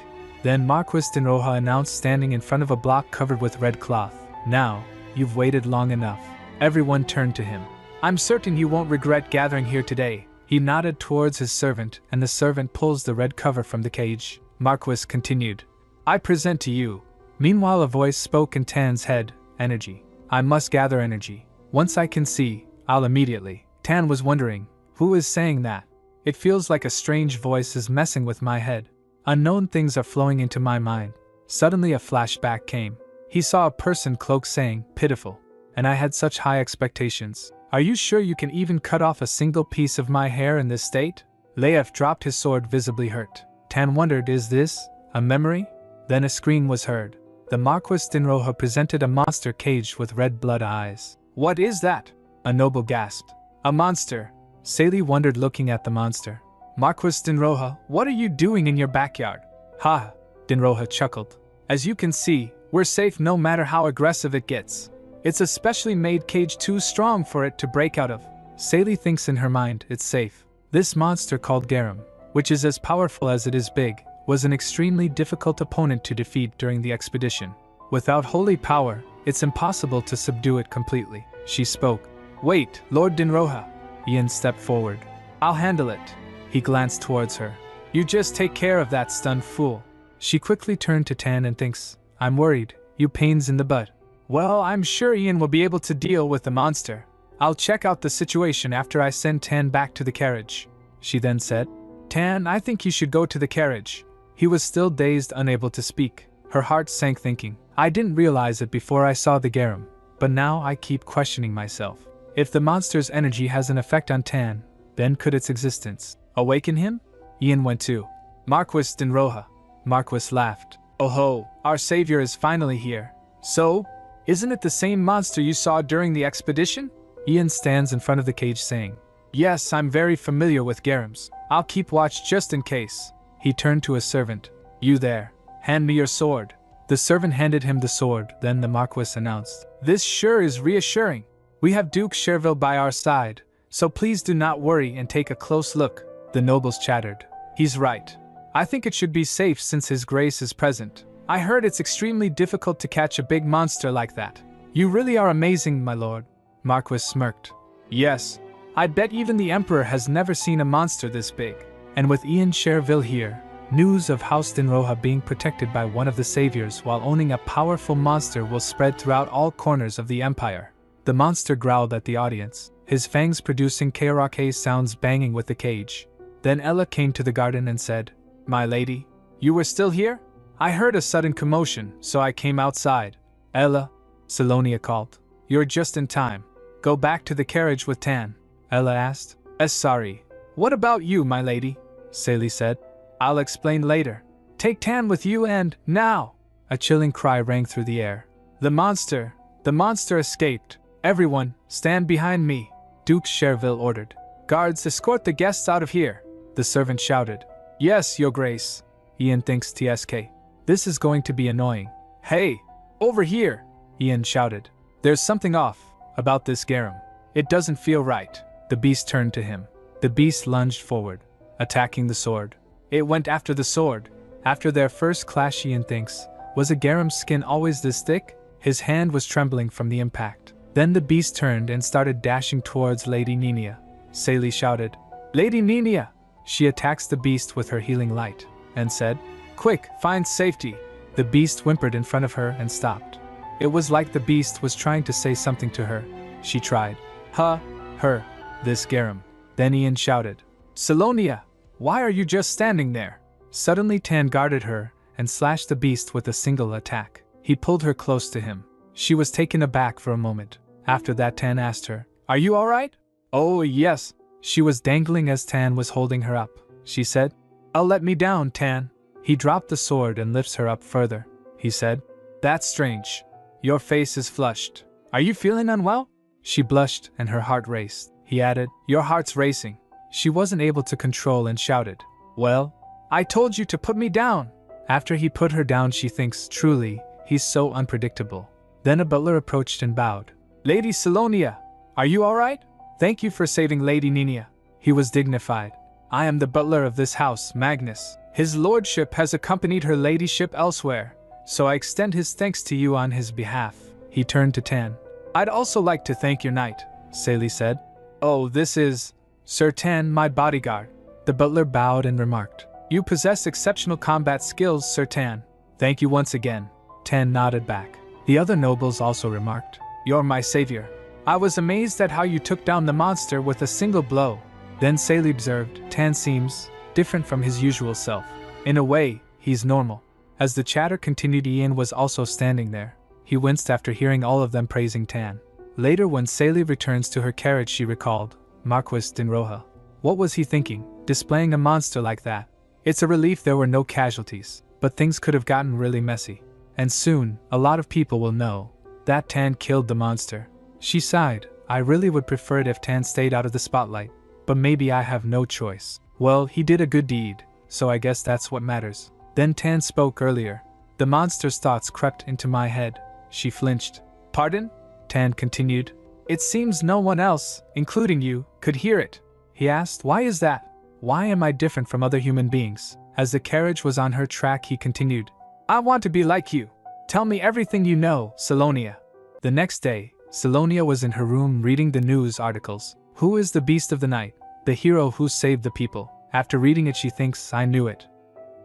Then Marquis de Roja announced, standing in front of a block covered with red cloth. Now, you've waited long enough. Everyone turned to him. I'm certain you won't regret gathering here today. He nodded towards his servant, and the servant pulls the red cover from the cage. Marquis continued. I present to you. Meanwhile a voice spoke in Tan's head. Energy. I must gather energy. Once I can see, I'll immediately. Tan was wondering, who is saying that? It feels like a strange voice is messing with my head. Unknown things are flowing into my mind. Suddenly a flashback came. He saw a person cloaked saying, pitiful. And I had such high expectations. Are you sure you can even cut off a single piece of my hair in this state? Leif dropped his sword, visibly hurt. Tan wondered, is this a memory? Then a scream was heard. The Marquis de Roja presented a monster caged with red blood eyes. What is that? A noble gasped. A monster. Sally wondered, looking at the monster. Marquis de Roja, what are you doing in your backyard? Ha! De Roja chuckled. As you can see, we're safe no matter how aggressive it gets. It's a specially made cage too strong for it to break out of. Sally thinks in her mind, it's safe. This monster called Garum, which is as powerful as it is big, was an extremely difficult opponent to defeat during the expedition. Without holy power, it's impossible to subdue it completely. She spoke. Wait, Lord de Roja. Ian stepped forward. I'll handle it. He glanced towards her. You just take care of that stunned fool. She quickly turned to Tan and thinks, I'm worried, you pains in the butt. Well, I'm sure Ian will be able to deal with the monster. I'll check out the situation after I send Tan back to the carriage. She then said, Tan, I think you should go to the carriage. He was still dazed, unable to speak. Her heart sank, thinking, I didn't realize it before I saw the Garum, but now I keep questioning myself. If the monster's energy has an effect on Tan, then could its existence awaken him? Ian went too. Marquis de Roja. Marquis laughed. Oh ho, our savior is finally here. So, isn't it the same monster you saw during the expedition? Ian stands in front of the cage saying, Yes, I'm very familiar with Garums. I'll keep watch just in case. He turned to his servant. You there, hand me your sword. The servant handed him the sword, then the Marquis announced, This sure is reassuring. We have Duke Cherville by our side, so please do not worry and take a close look. The nobles chattered. He's right. I think it should be safe since his grace is present. I heard it's extremely difficult to catch a big monster like that. You really are amazing, my lord. Marquis smirked. Yes, I bet even the Emperor has never seen a monster this big. And with Ian Cherville here, news of House de Roja being protected by one of the saviors while owning a powerful monster will spread throughout all corners of the empire. The monster growled at the audience, his fangs producing karaoke sounds banging with the cage. Then Ella came to the garden and said, My lady, you were still here? I heard a sudden commotion, so I came outside. Ella, Salonia called. You're just in time. Go back to the carriage with Tan. Ella asked. Sorry. What about you, my lady? Sally said. I'll explain later. Take Tan with you and, now! A chilling cry rang through the air. The monster escaped. Everyone, stand behind me. Duke Cherville ordered. Guards, escort the guests out of here. The servant shouted. Yes, your grace. Ian thinks TSK. This is going to be annoying. Hey, over here, Ian shouted. There's something off about this Garum. It doesn't feel right. The beast turned to him. The beast lunged forward, attacking the sword. It went after the sword. After their first clash, Ian thinks, was a Garam's skin always this thick? His hand was trembling from the impact. Then the beast turned and started dashing towards Lady Nina. Sally shouted, "Lady Nina!" She attacks the beast with her healing light, and said, "Quick, find safety!" The beast whimpered in front of her and stopped. It was like the beast was trying to say something to her. She tried. Her, this Garam. Then Ian shouted, "Salonia, why are you just standing there?" Suddenly Tan guarded her and slashed the beast with a single attack. He pulled her close to him. She was taken aback for a moment. After that, Tan asked her, "Are you alright?" "Oh, yes." She was dangling as Tan was holding her up. She said, "Oh, let me down, Tan." He dropped the sword and lifts her up further. He said, "That's strange. Your face is flushed. Are you feeling unwell?" She blushed and her heart raced. He added, "Your heart's racing." She wasn't able to control and shouted, "Well, I told you to put me down." After he put her down, she thinks, truly, he's so unpredictable. Then a butler approached and bowed. "Lady Salonia, are you alright? Thank you for saving Lady Nina." He was dignified. "I am the butler of this house, Magnus. His lordship has accompanied her ladyship elsewhere, so I extend his thanks to you on his behalf." He turned to Tan. "I'd also like to thank your knight," Sally said. "Oh, this is Sir Tan, my bodyguard." The butler bowed and remarked, "You possess exceptional combat skills, Sir Tan." "Thank you once again." Tan nodded back. The other nobles also remarked, "You're my savior. I was amazed at how you took down the monster with a single blow." Then Sally observed, "Tan seems different from his usual self. In a way, he's normal." As the chatter continued, Ian was also standing there. He winced after hearing all of them praising Tan. Later, when Sally returns to her carriage, she recalled, Marquis de Roja. What was he thinking, displaying a monster like that? It's a relief there were no casualties, but things could have gotten really messy. And soon, a lot of people will know that Tan killed the monster. She sighed, "I really would prefer it if Tan stayed out of the spotlight, but maybe I have no choice. Well, he did a good deed, so I guess that's what matters." Then Tan spoke earlier. "The monster's thoughts crept into my head." She flinched. "Pardon?" Tan continued. "It seems no one else, including you, could hear it." He asked, "Why is that? Why am I different from other human beings?" As the carriage was on her track, he continued, "I want to be like you. Tell me everything you know, Salonia." The next day, Salonia was in her room reading the news articles. Who is the beast of the night? The hero who saved the people. After reading it, she thinks, I knew it.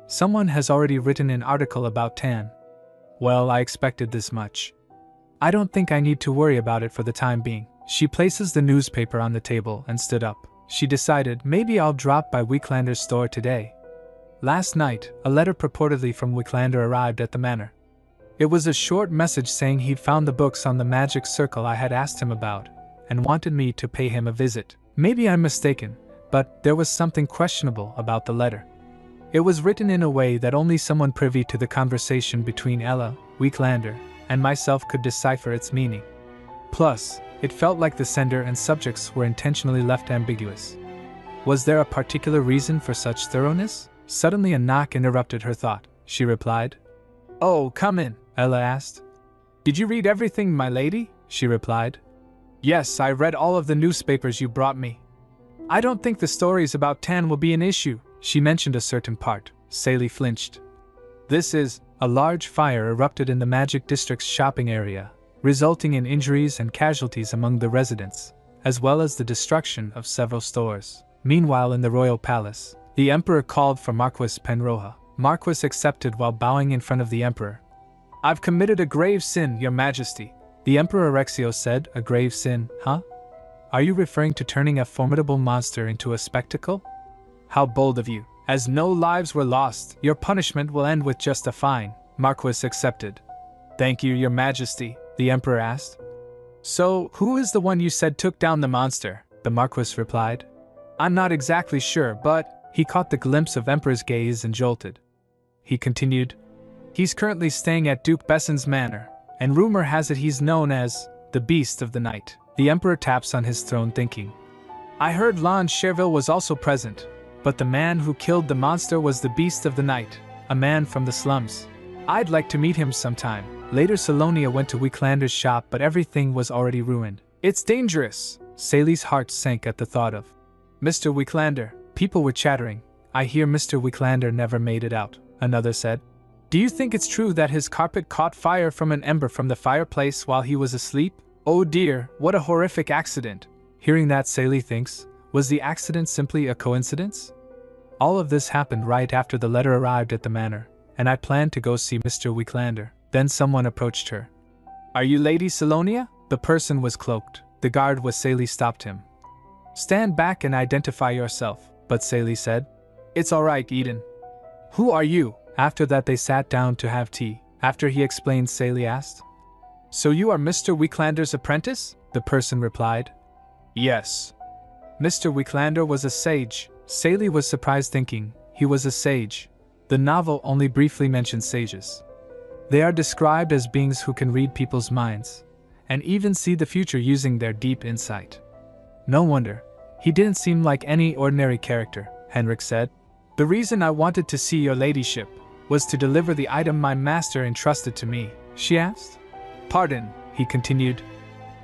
Someone has already written an article about Tan. Well, I expected this much. I don't think I need to worry about it for the time being. She places the newspaper on the table and stood up. She decided, maybe I'll drop by Weeklander's store today. Last night, a letter purportedly from Weeklander arrived at the manor. It was a short message saying he'd found the books on the magic circle I had asked him about, and wanted me to pay him a visit. Maybe I'm mistaken, but there was something questionable about the letter. It was written in a way that only someone privy to the conversation between Ella, Weeklander, and myself could decipher its meaning. Plus, it felt like the sender and subjects were intentionally left ambiguous. Was there a particular reason for such thoroughness? Suddenly a knock interrupted her thought. She replied, "Oh, come in," Ella asked. "Did you read everything, my lady?" She replied. "Yes, I read all of the newspapers you brought me. I don't think the stories about Tan will be an issue." She mentioned a certain part. Sally flinched. A large fire erupted in the Magic District's shopping area, resulting in injuries and casualties among the residents, as well as the destruction of several stores. Meanwhile, in the royal palace, the emperor called for Marquis Penroja. Marquis accepted while bowing in front of the emperor. "I've committed a grave sin, your majesty." The emperor Erexio said, "A grave sin, huh? Are you referring to turning a formidable monster into a spectacle? How bold of you. As no lives were lost, your punishment will end with just a fine." Marquis accepted. "Thank you, your majesty," the emperor asked. "So, who is the one you said took down the monster?" the Marquis replied. "I'm not exactly sure, but..." He caught the glimpse of Emperor's gaze and jolted. He continued, "He's currently staying at Duke Besson's manor, and rumor has it he's known as the Beast of the Night." The emperor taps on his throne thinking. "I heard Lon Cherville was also present, but the man who killed the monster was the Beast of the Night, a man from the slums. I'd like to meet him sometime." Later, Salonia went to Weeklander's shop, but everything was already ruined. "It's dangerous." Sally's heart sank at the thought of Mr. Weeklander. People were chattering, I hear Mr. Wicklander never made it out, another said. Do you think it's true that his carpet caught fire from an ember from the fireplace while he was asleep? Oh dear, what a horrific accident. Hearing that, Sally thinks, was the accident simply a coincidence? All of this happened right after the letter arrived at the manor, and I planned to go see Mr. Wicklander. Then someone approached her. Are you Lady Salonia? The person was cloaked. The guard with Sally stopped him. Stand back and identify yourself, but Sally said. It's all right, Eden. Who are you? After that they sat down to have tea. After he explained, Sally asked. So you are Mr. Wicklander's apprentice? The person replied. Yes. Mr. Wicklander was a sage. Sally was surprised, thinking he was a sage. The novel only briefly mentions sages. They are described as beings who can read people's minds, and even see the future using their deep insight. No wonder. He didn't seem like any ordinary character, Henrik said. The reason I wanted to see your ladyship was to deliver the item my master entrusted to me, she asked. Pardon, he continued.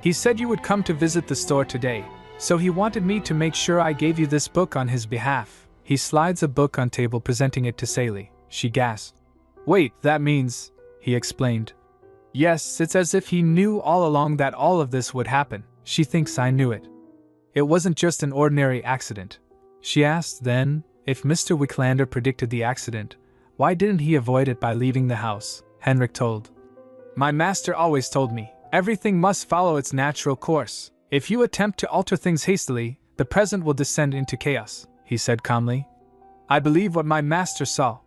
He said you would come to visit the store today, so he wanted me to make sure I gave you this book on his behalf. He slides a book on table, presenting it to Sally. She gasped. Wait, that means, he explained. Yes, it's as if he knew all along that all of this would happen. She thinks I knew it. It wasn't just an ordinary accident. She asked then, if Mr. Wicklander predicted the accident, why didn't he avoid it by leaving the house? Henrik told. My master always told me, everything must follow its natural course. If you attempt to alter things hastily, the present will descend into chaos, he said calmly. I believe what my master saw.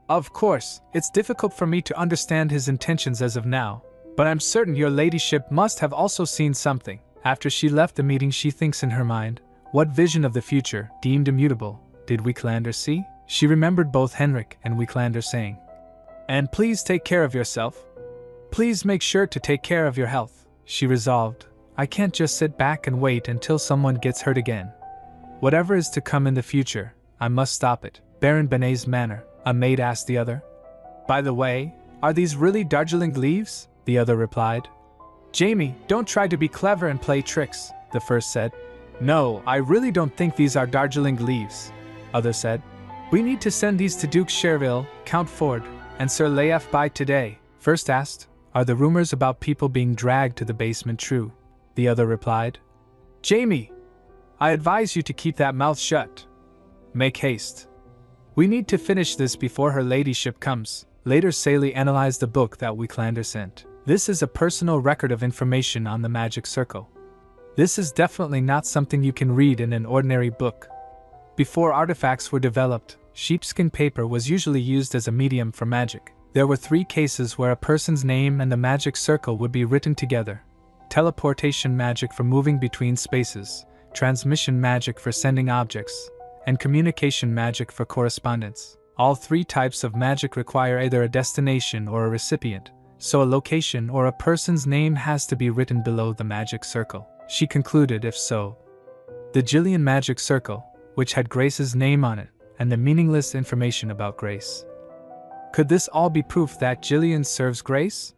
Of course, it's difficult for me to understand his intentions as of now, but I'm certain your ladyship must have also seen something. After she left the meeting, she thinks in her mind, what vision of the future, deemed immutable, did Wicklander see? She remembered both Henrik and Wicklander saying, and please take care of yourself. Please make sure to take care of your health. She resolved, I can't just sit back and wait until someone gets hurt again. Whatever is to come in the future, I must stop it. Baron Benet's manor, a maid asked the other. By the way, are these really Darjeeling leaves? The other replied. Jamie, don't try to be clever and play tricks, the first said. No, I really don't think these are Darjeeling leaves, other said. We need to send these to Duke Cherville, Count Ford, and Sir Leif by today. First asked, are the rumors about people being dragged to the basement true? The other replied. Jamie, I advise you to keep that mouth shut. Make haste. We need to finish this before her ladyship comes. Later Sally analyzed the book that Wicklander sent. This is a personal record of information on the magic circle. This is definitely not something you can read in an ordinary book. Before artifacts were developed, sheepskin paper was usually used as a medium for magic. There were 3 cases where a person's name and the magic circle would be written together. Teleportation magic for moving between spaces, transmission magic for sending objects, and communication magic for correspondence. All 3 types of magic require either a destination or a recipient, so a location or a person's name has to be written below the magic circle. She concluded if so. The Jillian magic circle, which had Grace's name on it, and the meaningless information about Grace. Could this all be proof that Jillian serves Grace?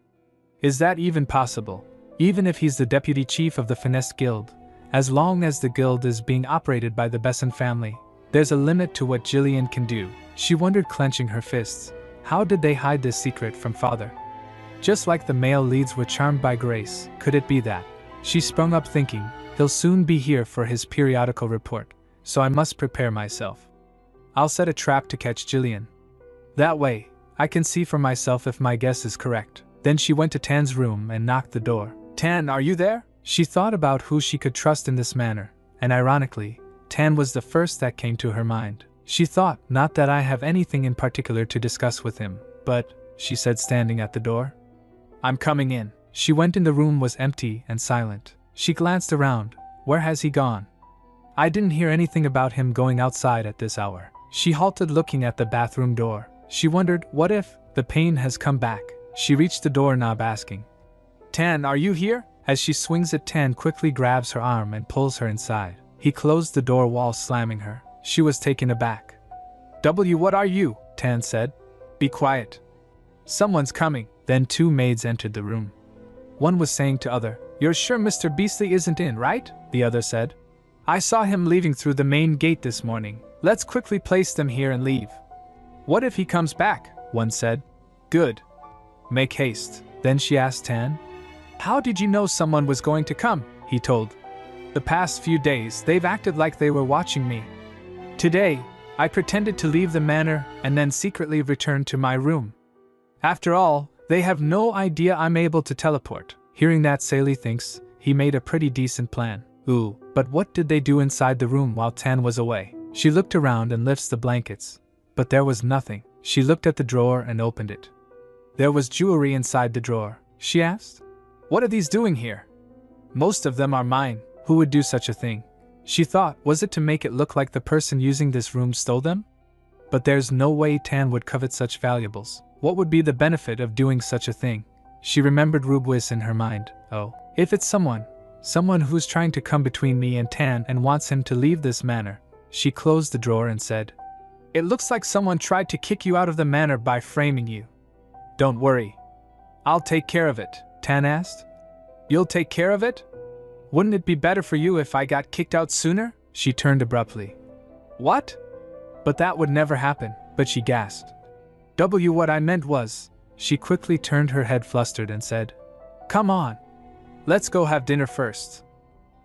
Is that even possible? Even if he's the deputy chief of the Finesse Guild, as long as the guild is being operated by the Besson family, there's a limit to what Jillian can do. She wondered, clenching her fists. How did they hide this secret from father? Just like the male leads were charmed by Grace, could it be that? She sprung up thinking, he'll soon be here for his periodical report, so I must prepare myself. I'll set a trap to catch Jillian. That way, I can see for myself if my guess is correct. Then she went to Tan's room and knocked the door. Tan, are you there? She thought about who she could trust in this manner, and ironically, Tan was the first that came to her mind. She thought, not that I have anything in particular to discuss with him, but, she said, standing at the door. I'm coming in. She went in. The room was empty and silent. She glanced around. Where has he gone? I didn't hear anything about him going outside at this hour. She halted, looking at the bathroom door. She wondered, what if the pain has come back? She reached the doorknob, asking, Tan, are you here? As she swings it, Tan quickly grabs her arm and pulls her inside. He closed the door while slamming her. She was taken aback. What are you? Tan said. Be quiet. Someone's coming. Then 2 maids entered the room. One was saying to other, You're sure Mr. Beastly isn't in, right? The other said. I saw him leaving through the main gate this morning. Let's quickly place them here and leave. What if he comes back? One said. Good. Make haste. Then she asked Tan. How did you know someone was going to come? He told. The past few days, they've acted like they were watching me. Today, I pretended to leave the manor and then secretly returned to my room. After all, they have no idea I'm able to teleport. Hearing that, Sally thinks he made a pretty decent plan. Ooh, but what did they do inside the room while Tan was away? She looked around and lifts the blankets, but there was nothing. She looked at the drawer and opened it. There was jewelry inside the drawer. She asked, "What are these doing here?" "Most of them are mine. Who would do such a thing?" She thought, was it to make it look like the person using this room stole them? But there's no way Tan would covet such valuables. What would be the benefit of doing such a thing? She remembered Rubwis in her mind. Oh, if it's someone who's trying to come between me and Tan and wants him to leave this manor. She closed the drawer and said, "It looks like someone tried to kick you out of the manor by framing you. Don't worry. I'll take care of it," Tan asked. "You'll take care of it? Wouldn't it be better for you if I got kicked out sooner?" She turned abruptly. "What?" "But that would never happen," but she gasped. What I meant was," she quickly turned her head flustered and said, "Come on. Let's go have dinner first.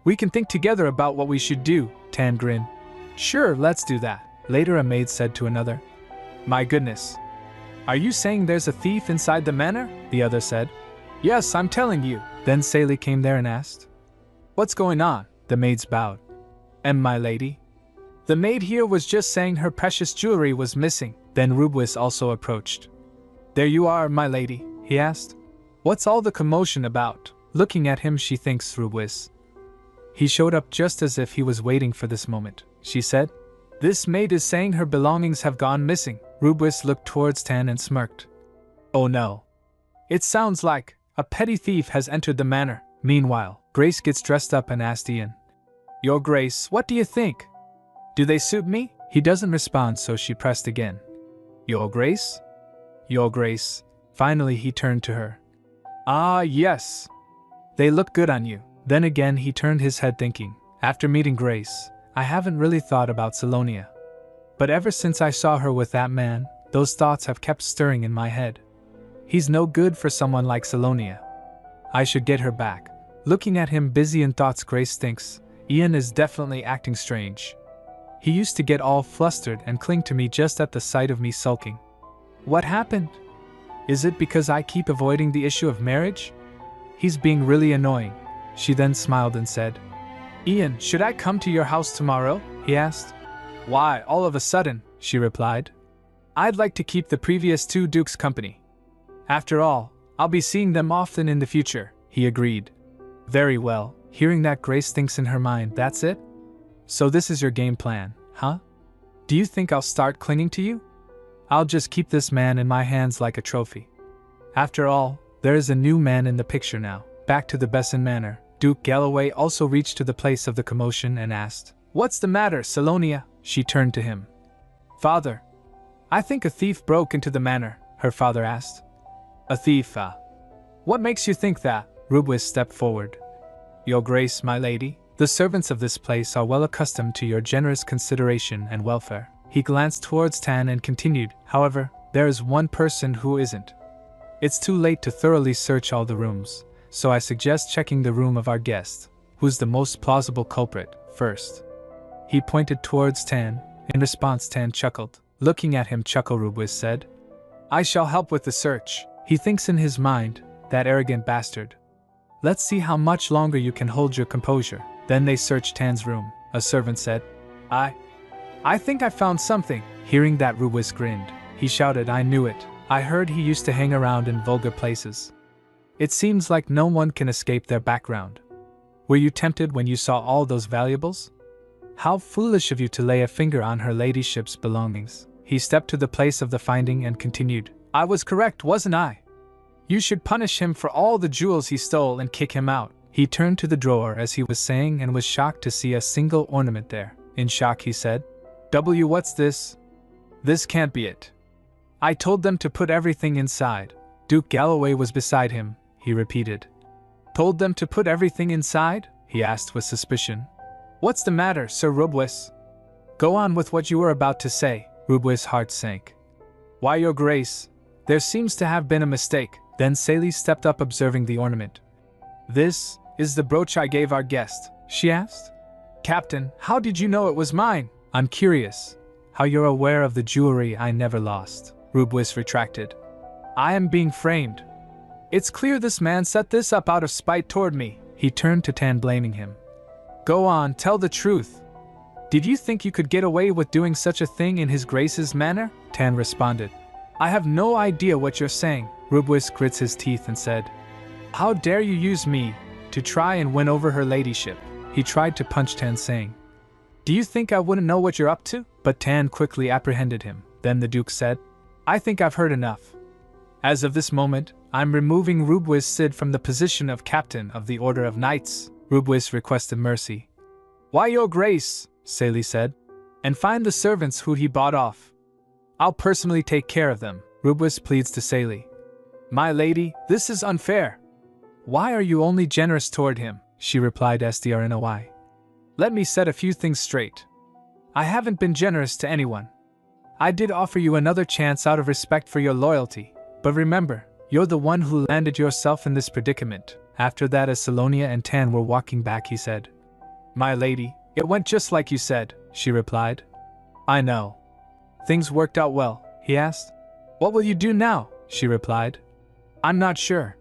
We can think together about what we should do," Tan grinned. "Sure, let's do that." Later a maid said to another, "My goodness. Are you saying there's a thief inside the manor?" The other said. "Yes, I'm telling you." Then Sally came there and asked, "What's going on?" The maids bowed. My lady?" "The maid here was just saying her precious jewelry was missing." Then Rubwis also approached. "There you are, my lady," he asked. "What's all the commotion about?" Looking at him, she thinks Rubwis. He showed up just as if he was waiting for this moment. She said, "This maid is saying her belongings have gone missing." Rubwis looked towards Tan and smirked. "Oh no. It sounds like a petty thief has entered the manor." Meanwhile, Grace gets dressed up and asked Ian, "Your Grace, what do you think? Do they suit me?" He doesn't respond, so she pressed again. "Your Grace? Your Grace." Finally he turned to her. "Ah, yes. They look good on you." Then again he turned his head thinking, after meeting Grace, I haven't really thought about Salonia. But ever since I saw her with that man, those thoughts have kept stirring in my head. He's no good for someone like Salonia. I should get her back. Looking at him busy in thoughts, Grace thinks, Ian is definitely acting strange. He used to get all flustered and cling to me just at the sight of me sulking. What happened? Is it because I keep avoiding the issue of marriage? He's being really annoying. She then smiled and said, "Ian, should I come to your house tomorrow?" he asked. "Why, all of a sudden?" she replied. "I'd like to keep the previous two dukes company. After all, I'll be seeing them often in the future," he agreed. Very well. Hearing that, Grace thinks in her mind, that's it? So this is your game plan, huh? Do you think I'll start clinging to you? I'll just keep this man in my hands like a trophy. After all, there is a new man in the picture now. Back to the Besson Manor, Duke Galloway also reached to the place of the commotion and asked, "What's the matter, Salonia?" She turned to him. "Father, I think a thief broke into the manor," her father asked. "A thief, What makes you think that?" Rubwis stepped forward. "Your Grace, my lady, the servants of this place are well accustomed to your generous consideration and welfare." He glanced towards Tan and continued, "However, there is one person who isn't. It's too late to thoroughly search all the rooms, so I suggest checking the room of our guest, who's the most plausible culprit, first." He pointed towards Tan. In response, Tan chuckled. Looking at him, Rubwis said, "I shall help with the search." He thinks in his mind, that arrogant bastard. Let's see how much longer you can hold your composure. Then they searched Tan's room. A servant said, I think I found something." Hearing that, Rubwis grinned. He shouted, "I knew it. I heard he used to hang around in vulgar places. It seems like no one can escape their background. Were you tempted when you saw all those valuables? How foolish of you to lay a finger on her ladyship's belongings." He stepped to the place of the finding and continued, "I was correct, wasn't I? You should punish him for all the jewels he stole and kick him out." He turned to the drawer as he was saying and was shocked to see a single ornament there. In shock, he said, What's this? This can't be it. I told them to put everything inside." Duke Galloway was beside him. He repeated, "Told them to put everything inside?" he asked with suspicion. "What's the matter, Sir Rubwis? Go on with what you were about to say. Rubwis's heart sank. Why, Your Grace, there seems to have been a mistake. Then Saley stepped up, observing the ornament. This is the brooch I gave our guest, she asked. Captain, how did you know it was mine? I'm curious how you're aware of the jewelry I never lost, Rubwis retracted. I am being framed. It's clear this man set this up out of spite toward me. He turned to Tan, blaming him. Go on, tell the truth. Did you think you could get away with doing such a thing in His Grace's manner? Tan responded. I have no idea what you're saying. Rubwis grits his teeth and said, How dare you use me to try and win over her ladyship? He tried to punch Tan, saying, Do you think I wouldn't know what you're up to? But Tan quickly apprehended him. Then the Duke said, I think I've heard enough. As of this moment, I'm removing Rubwis Sid from the position of Captain of the Order of Knights. Rubwis requested mercy. Why, Your Grace, Saley said, and find the servants who he bought off. I'll personally take care of them. Rubwis pleads to Saley. My lady, this is unfair. Why are you only generous toward him? She replied SDRNOY. Let me set a few things straight. I haven't been generous to anyone. I did offer you another chance out of respect for your loyalty, but remember, you're the one who landed yourself in this predicament. After that, as Salonia and Tan were walking back, he said, My lady, it went just like you said, she replied. I know. Things worked out well, he asked. What will you do now? She replied. I'm not sure.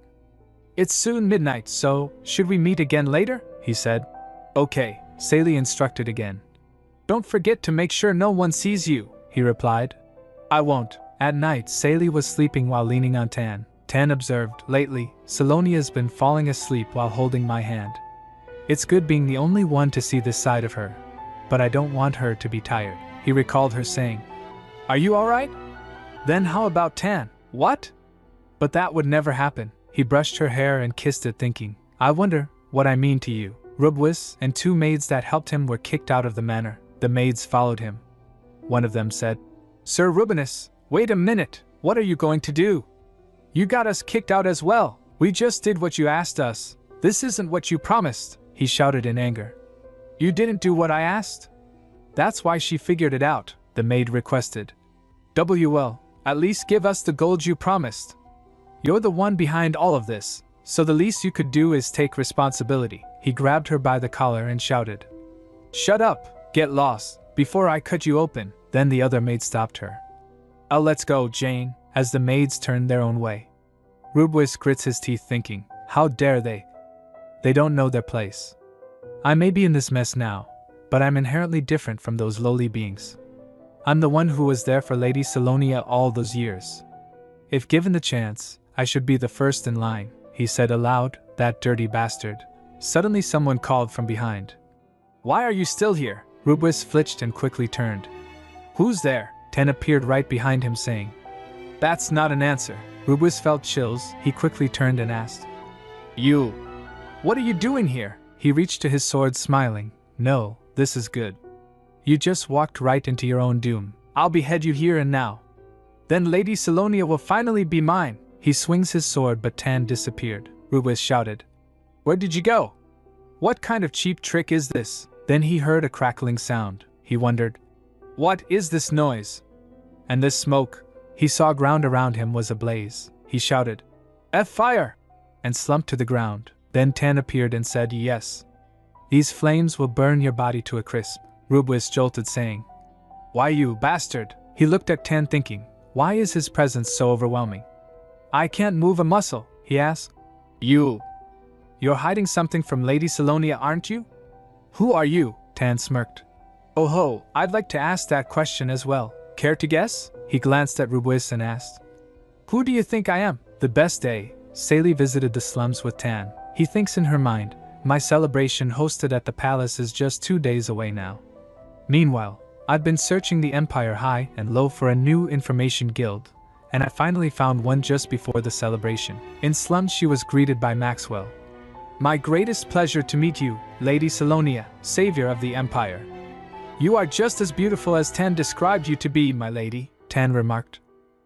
It's soon midnight, so should we meet again later? He said. Okay, Saley instructed again. Don't forget to make sure no one sees you, he replied. I won't. At night, Saley was sleeping while leaning on Tan. Tan observed, lately, Salonia's been falling asleep while holding my hand. It's good being the only one to see this side of her, but I don't want her to be tired. He recalled her saying, Are you alright? Then how about Tan? What? But that would never happen. He brushed her hair and kissed it, thinking, I wonder what I mean to you. Rubwis and two maids that helped him were kicked out of the manor. The maids followed him. One of them said, Sir Rubinus, wait a minute. What are you going to do? You got us kicked out as well. We just did what you asked us. This isn't what you promised, he shouted in anger. You didn't do what I asked? That's why she figured it out, the maid requested. WL, at least give us the gold you promised. You're the one behind all of this, so the least you could do is take responsibility. He grabbed her by the collar and shouted, Shut up, get lost, before I cut you open. Then the other maid stopped her. Oh, let's go, Jane, as the maids turned their own way. Rubwis grits his teeth, thinking, How dare they? They don't know their place. I may be in this mess now, but I'm inherently different from those lowly beings. I'm the one who was there for Lady Salonia all those years. If given the chance, I should be the first in line, he said aloud, that dirty bastard. Suddenly someone called from behind. Why are you still here? Rubwis flinched and quickly turned. Who's there? Tan appeared right behind him, saying, That's not an answer. Rubwis felt chills. He quickly turned and asked, You. What are you doing here? He reached to his sword, smiling. No, this is good. You just walked right into your own doom. I'll behead you here and now. Then Lady Salonia will finally be mine. He swings his sword, but Tan disappeared. Rubwis shouted, Where did you go? What kind of cheap trick is this? Then he heard a crackling sound. He wondered, What is this noise? And this smoke? He saw ground around him was ablaze. He shouted, Fire! And slumped to the ground. Then Tan appeared and said, Yes. These flames will burn your body to a crisp. Rubwis jolted, saying, Why, you bastard? He looked at Tan, thinking, Why is his presence so overwhelming? I can't move a muscle, he asked. You're hiding something from Lady Salonia, aren't you? Who are you? Tan smirked. Oh ho, I'd like to ask that question as well. Care to guess? He glanced at Rubwis and asked, Who do you think I am? The best day. Saley visited the slums with Tan. He thinks in her mind, my celebration hosted at the palace is just 2 days away now. Meanwhile, I've been searching the Empire high and low for a new information guild, and I finally found one just before the celebration. In slums, she was greeted by Maxwell. My greatest pleasure to meet you, Lady Salonia, savior of the Empire. You are just as beautiful as Tan described you to be, my lady, Tan remarked.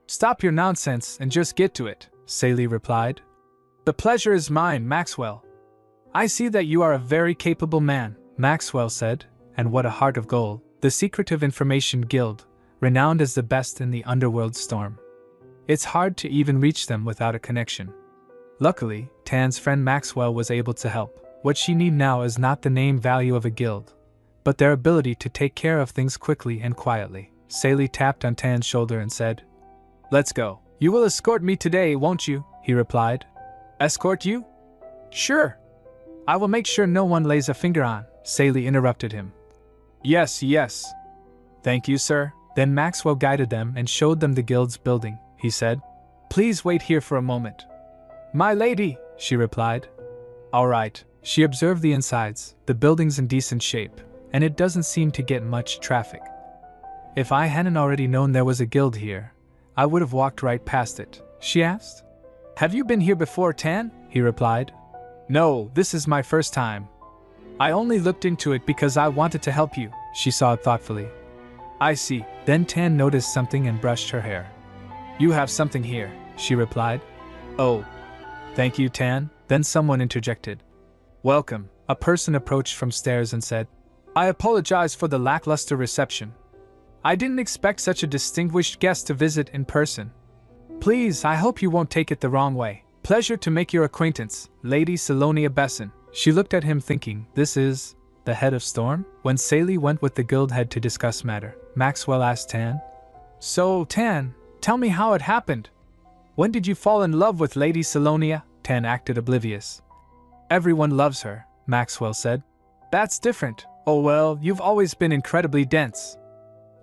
Stop your nonsense and just get to it, Saley replied. The pleasure is mine, Maxwell. I see that you are a very capable man, Maxwell said, and what a heart of gold. the secretive information guild, renowned as the best in the underworld storm. It's hard to even reach them without a connection. Luckily, Tan's friend Maxwell was able to help. What she needs now is not the name value of a guild, but their ability to take care of things quickly and quietly. Sally tapped on Tan's shoulder and said, "Let's go. You will escort me today, won't you?" he replied. "Escort you? Sure. I will make sure no one lays a finger on," Sally interrupted him. Yes. Thank you, sir." Then Maxwell guided them and showed them the guild's building. He said, "Please wait here for a moment." "My lady," she replied. "All right." She observed the insides. The building's in decent shape, and it doesn't seem to get much traffic. "If I hadn't already known there was a guild here, I would have walked right past it," she asked. "Have you been here before, Tan?" he replied. "No, this is my first time. I only looked into it because I wanted to help you," she said thoughtfully. "I see." Then Tan noticed something and brushed her hair. "You have something here," she replied. "Oh. Thank you, Tan." Then someone interjected. "Welcome." A person approached from stairs and said, "I apologize for the lackluster reception. I didn't expect such a distinguished guest to visit in person. Please, I hope you won't take it the wrong way. Pleasure to make your acquaintance, Lady Salonia Besson." She looked at him thinking, this is the head of Storm? When Sally went with the guild head to discuss matter, Maxwell asked Tan, "So, Tan, tell me how it happened. When did you fall in love with Lady Salonia?" Tan acted oblivious. "Everyone loves her," Maxwell said. "That's different." "Oh well, you've always been incredibly dense.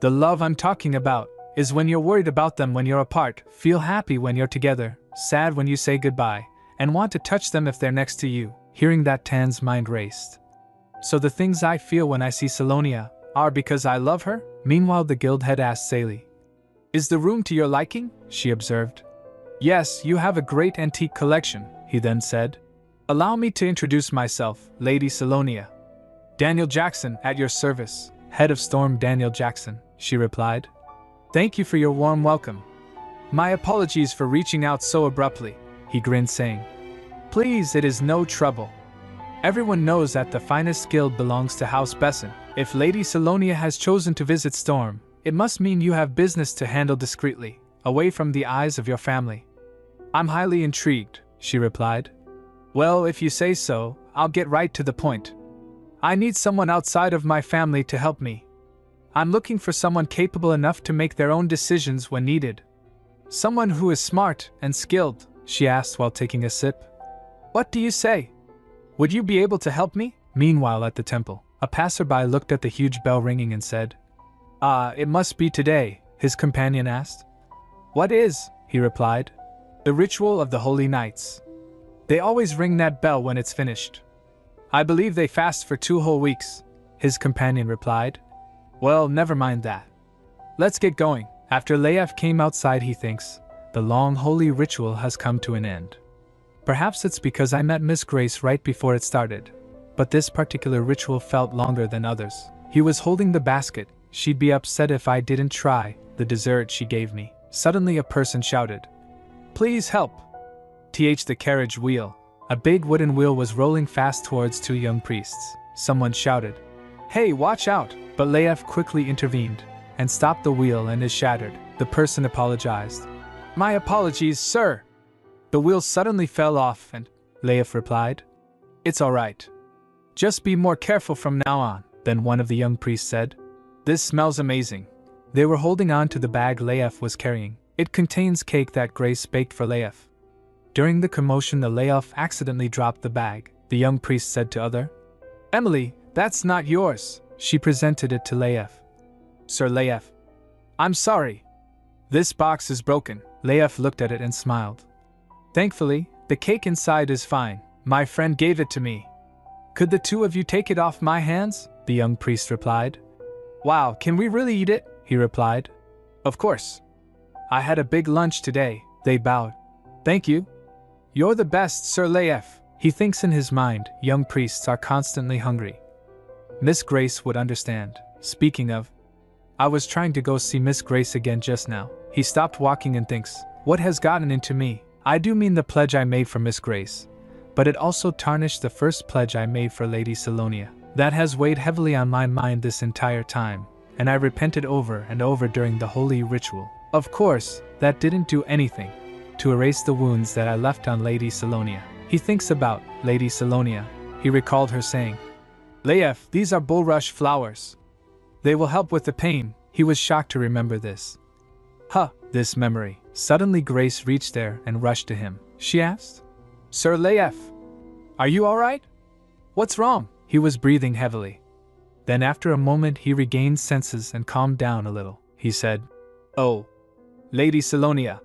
The love I'm talking about is when you're worried about them when you're apart, feel happy when you're together, sad when you say goodbye, and want to touch them if they're next to you." Hearing that, Tan's mind raced. "So the things I feel when I see Salonia are because I love her?" Meanwhile, the guild head asked Sally, "Is the room to your liking?" She observed. "Yes, you have a great antique collection," he then said. "Allow me to introduce myself, Lady Salonia. Daniel Jackson, at your service." "Head of Storm Daniel Jackson," she replied. "Thank you for your warm welcome. My apologies for reaching out so abruptly," he grinned, saying, "Please, it is no trouble. Everyone knows that the finest guild belongs to House Besson. If Lady Salonia has chosen to visit Storm, it must mean you have business to handle discreetly, away from the eyes of your family." "I'm highly intrigued," she replied. "Well, if you say so, I'll get right to the point. I need someone outside of my family to help me. I'm looking for someone capable enough to make their own decisions when needed. Someone who is smart and skilled," she asked while taking a sip. "What do you say? Would you be able to help me?" Meanwhile, at the temple, a passerby looked at the huge bell ringing and said, It must be today," his companion asked. "What is?" he replied. "The ritual of the Holy Knights. They always ring that bell when it's finished. I believe they fast for 2 whole weeks," his companion replied. "Well, never mind that. Let's get going." After Leif came outside, he thinks, the long holy ritual has come to an end. Perhaps it's because I met Miss Grace right before it started, but this particular ritual felt longer than others. He was holding the basket. She'd be upset if I didn't try the dessert she gave me. Suddenly a person shouted, "Please help!" The carriage wheel. A big wooden wheel was rolling fast towards 2 young priests. Someone shouted, "Hey, watch out!" But Leif quickly intervened and stopped the wheel and it shattered. The person apologized. "My apologies, sir." The wheel suddenly fell off and Leif replied, "It's all right. Just be more careful from now on." Then one of the young priests said, "This smells amazing." They were holding on to the bag Leif was carrying. It contains cake that Grace baked for Leif. During the commotion, the Leif accidentally dropped the bag. The young priest said to other, "Emily, that's not yours." She presented it to Leif. "Sir Leif, I'm sorry. This box is broken." Leif looked at it and smiled. "Thankfully, the cake inside is fine. My friend gave it to me." "Could the 2 of you take it off my hands?" the young priest replied. "Wow, can we really eat it?" he replied. "Of course. I had a big lunch today." They bowed. "Thank you. You're the best, Sir Leif." He thinks in his mind, young priests are constantly hungry. Miss Grace would understand. Speaking of, I was trying to go see Miss Grace again just now. He stopped walking and thinks, what has gotten into me? I do mean the pledge I made for Miss Grace, but it also tarnished the first pledge I made for Lady Salonia. That has weighed heavily on my mind this entire time. and I repented over and over during the holy ritual. Of course, that didn't do anything to erase the wounds that I left on Lady Salonia. He thinks about Lady Salonia. He recalled her saying, "Leif, these are bulrush flowers. They will help with the pain." He was shocked to remember this. This memory. Suddenly Grace reached there and rushed to him. She asked, "Sir Leif, are you all right? What's wrong?" He was breathing heavily. Then after a moment he regained senses and calmed down a little. He said, "Oh, Lady Salonia."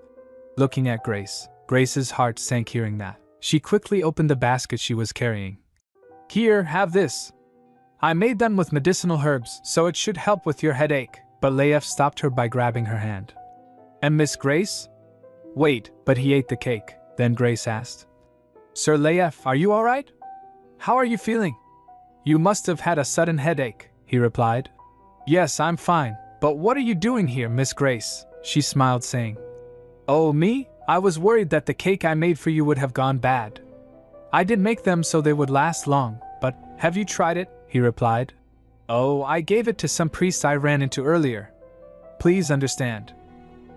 Looking at Grace, Grace's heart sank hearing that. She quickly opened the basket she was carrying. "Here, have this. I made them with medicinal herbs, so it should help with your headache." But Leif stopped her by grabbing her hand. "And Miss Grace?" "Wait," but he ate the cake. Then Grace asked, "Sir Leif, are you all right? How are you feeling?" "You must have had a sudden headache," he replied. "Yes, I'm fine, but what are you doing here, Miss Grace?" She smiled, saying, "Oh, me? I was worried that the cake I made for you would have gone bad. I did make them so they would last long, but have you tried it?" he replied. "Oh, I gave it to some priests I ran into earlier. Please understand.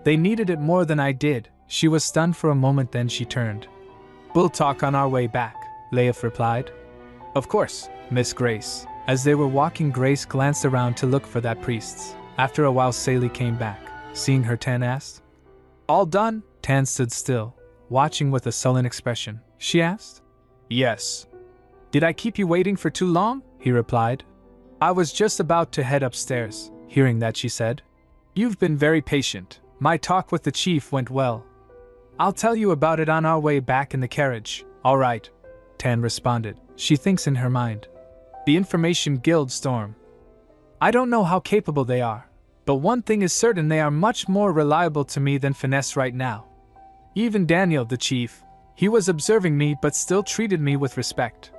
They needed it more than I did." She was stunned for a moment, then she turned. "We'll talk on our way back," Leif replied. "Of course, Miss Grace." As they were walking, Grace glanced around to look for that priest's. After a while, Sally came back. Seeing her, Tan asked, "All done?" Tan stood still, watching with a sullen expression. She asked, "Yes." "Did I keep you waiting for too long?" he replied. "I was just about to head upstairs." Hearing that, she said, "You've been very patient. My talk with the chief went well. I'll tell you about it on our way back in the carriage." "All right," Tan responded. She thinks in her mind, "The Information Guild storm. I don't know how capable they are, but one thing is certain, they are much more reliable to me than Finesse right now. Even Daniel, the chief, he was observing me but still treated me with respect.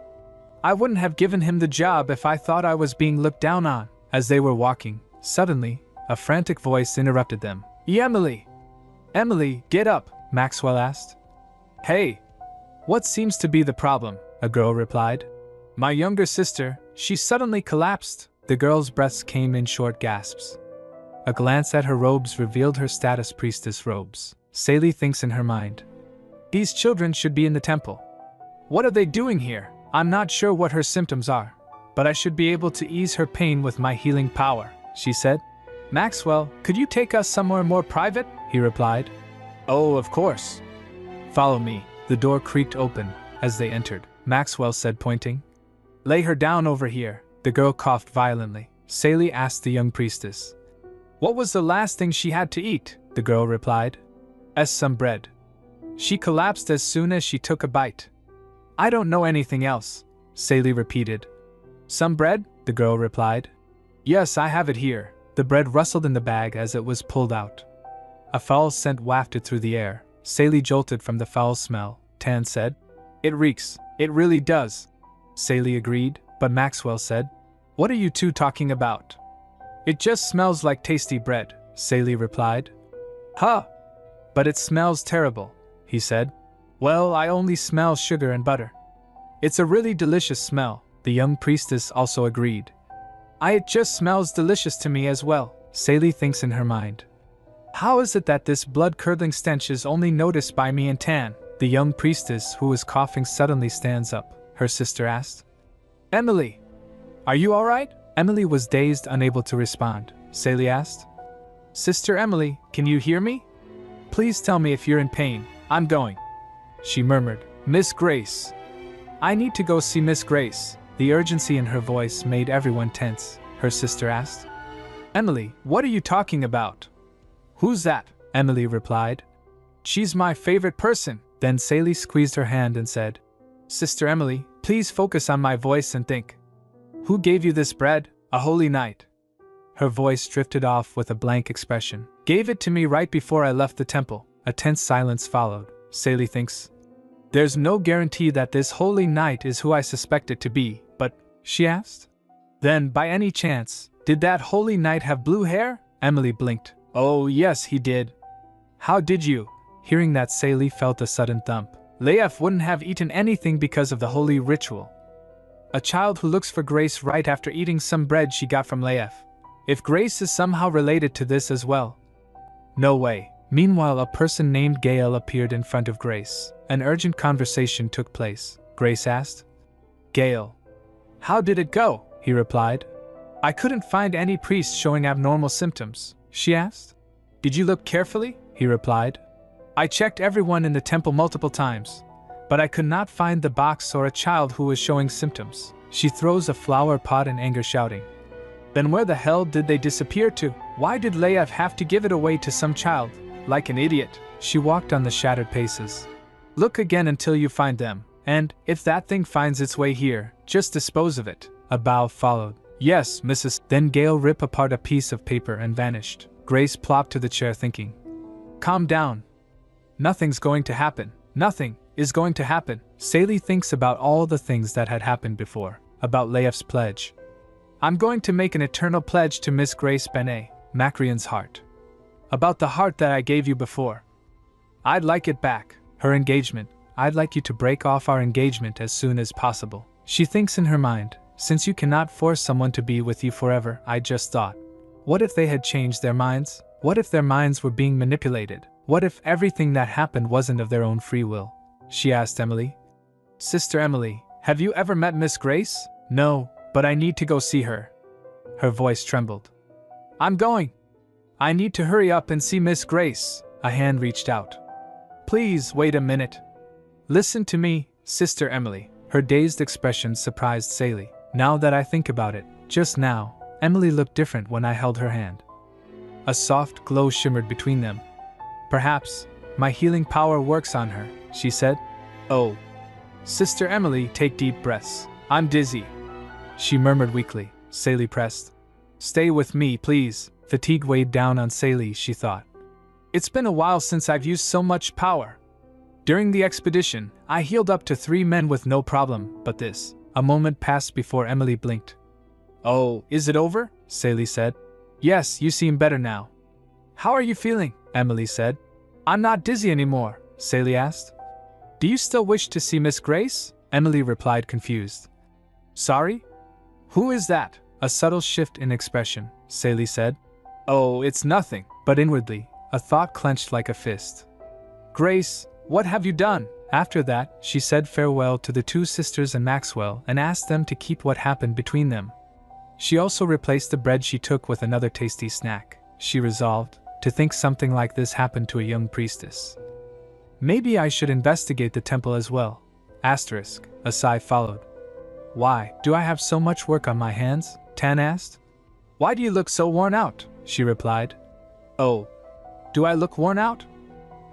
I wouldn't have given him the job if I thought I was being looked down on." As they were walking, suddenly, a frantic voice interrupted them. "Emily! Emily, get up!" Maxwell asked. "Hey! What seems to be the problem?" a girl replied. "My younger sister, she suddenly collapsed." The girl's breaths came in short gasps. A glance at her robes revealed her status priestess robes. Sally thinks in her mind, "These children should be in the temple. What are they doing here?" "I'm not sure what her symptoms are, but I should be able to ease her pain with my healing power," she said. "Maxwell, could you take us somewhere more private?" he replied. "Oh, of course. Follow me." The door creaked open as they entered. Maxwell said, pointing, "Lay her down over here." The girl coughed violently. Sally asked the young priestess, "What was the last thing she had to eat?" The girl replied, "Some bread. She collapsed as soon as she took a bite." "I don't know anything else," Sally repeated. "Some bread?" the girl replied. "Yes, I have it here." The bread rustled in the bag as it was pulled out. A foul scent wafted through the air. Sally jolted from the foul smell. Tan said, "It reeks. It really does." Sally agreed, but Maxwell said, "What are you two talking about?" "It just smells like tasty bread," Sally replied. But it smells terrible," he said. "Well, I only smell sugar and butter." "It's a really delicious smell," the young priestess also agreed. It just smells delicious to me as well," Sally thinks in her mind. "How is it that this blood-curdling stench is only noticed by me and Tan?" The young priestess, who was coughing, suddenly stands up. Her sister asked, "Emily, are you all right?" Emily was dazed, unable to respond. Sally asked, "Sister Emily, can you hear me? Please tell me if you're in pain. I'm going." She murmured, "Miss Grace. I need to go see Miss Grace." The urgency in her voice made everyone tense. Her sister asked, "Emily, what are you talking about?" "Who's that?" Emily replied. "She's my favorite person." Then Sally squeezed her hand and said, "Sister Emily, please focus on my voice and think. Who gave you this bread? A holy knight." Her voice drifted off with a blank expression. "Gave it to me right before I left the temple." A tense silence followed. Sally thinks, "There's no guarantee that this holy knight is who I suspect it to be, but," she asked, "then, by any chance, did that holy knight have blue hair?" Emily blinked. "Oh, yes, he did." "How did you?" Hearing that, Sally felt a sudden thump. Leif wouldn't have eaten anything because of the holy ritual. A child who looks for grace right after eating some bread she got from Leif. If Grace is somehow related to this as well. No way. Meanwhile, a person named Gail appeared in front of Grace. An urgent conversation took place. Grace asked. Gail. How did it go? He replied. I couldn't find any priest showing abnormal symptoms, she asked. Did you look carefully? He replied. I checked everyone in the temple multiple times, but I could not find the box or a child who was showing symptoms. She throws a flower pot in anger, shouting. Then where the hell did they disappear to? Why did Lev have to give it away to some child? Like an idiot. She walked on the shattered paces. Look again until you find them, and if that thing finds its way here, just dispose of it. A bow followed. Yes, Mrs. Then Gail ripped apart a piece of paper and vanished. Grace plopped to the chair thinking. Calm down. Nothing's going to happen. Nothing is going to happen. Sally thinks about all the things that had happened before. About Lev's pledge. I'm going to make an eternal pledge to Miss Grace Benet, Macrian's heart. About the heart that I gave you before. I'd like it back. Her engagement. I'd like you to break off our engagement as soon as possible. She thinks in her mind, since you cannot force someone to be with you forever, I just thought. What if they had changed their minds? What if their minds were being manipulated? What if everything that happened wasn't of their own free will? She asked Emily. Sister Emily, have you ever met Miss Grace? No, but I need to go see her. Her voice trembled. I'm going. I need to hurry up and see Miss Grace. A hand reached out. Please wait a minute. Listen to me, Sister Emily. Her dazed expression surprised Sally. Now that I think about it, just now, Emily looked different when I held her hand. A soft glow shimmered between them. Perhaps my healing power works on her, she said. Oh. Sister Emily, take deep breaths. I'm dizzy. She murmured weakly. Sally pressed. Stay with me, please. Fatigue weighed down on Sally, she thought. It's been a while since I've used so much power. During the expedition, I healed up to 3 men with no problem, but this. A moment passed before Emily blinked. Oh, is it over? Sally said. Yes, you seem better now. How are you feeling? Emily said. I'm not dizzy anymore, Sally asked. Do you still wish to see Miss Grace? Emily replied, confused. Sorry? Who is that? A subtle shift in expression, Sally said. Oh, it's nothing. But inwardly, a thought clenched like a fist. Grace, what have you done? After that, she said farewell to the 2 sisters and Maxwell and asked them to keep what happened between them. She also replaced the bread she took with another tasty snack. She resolved to think something like this happened to a young priestess. Maybe I should investigate the temple as well. Asterisk. A sigh followed. Why do I have so much work on my hands? Tan asked. Why do you look so worn out? She replied. Oh, do I look worn out?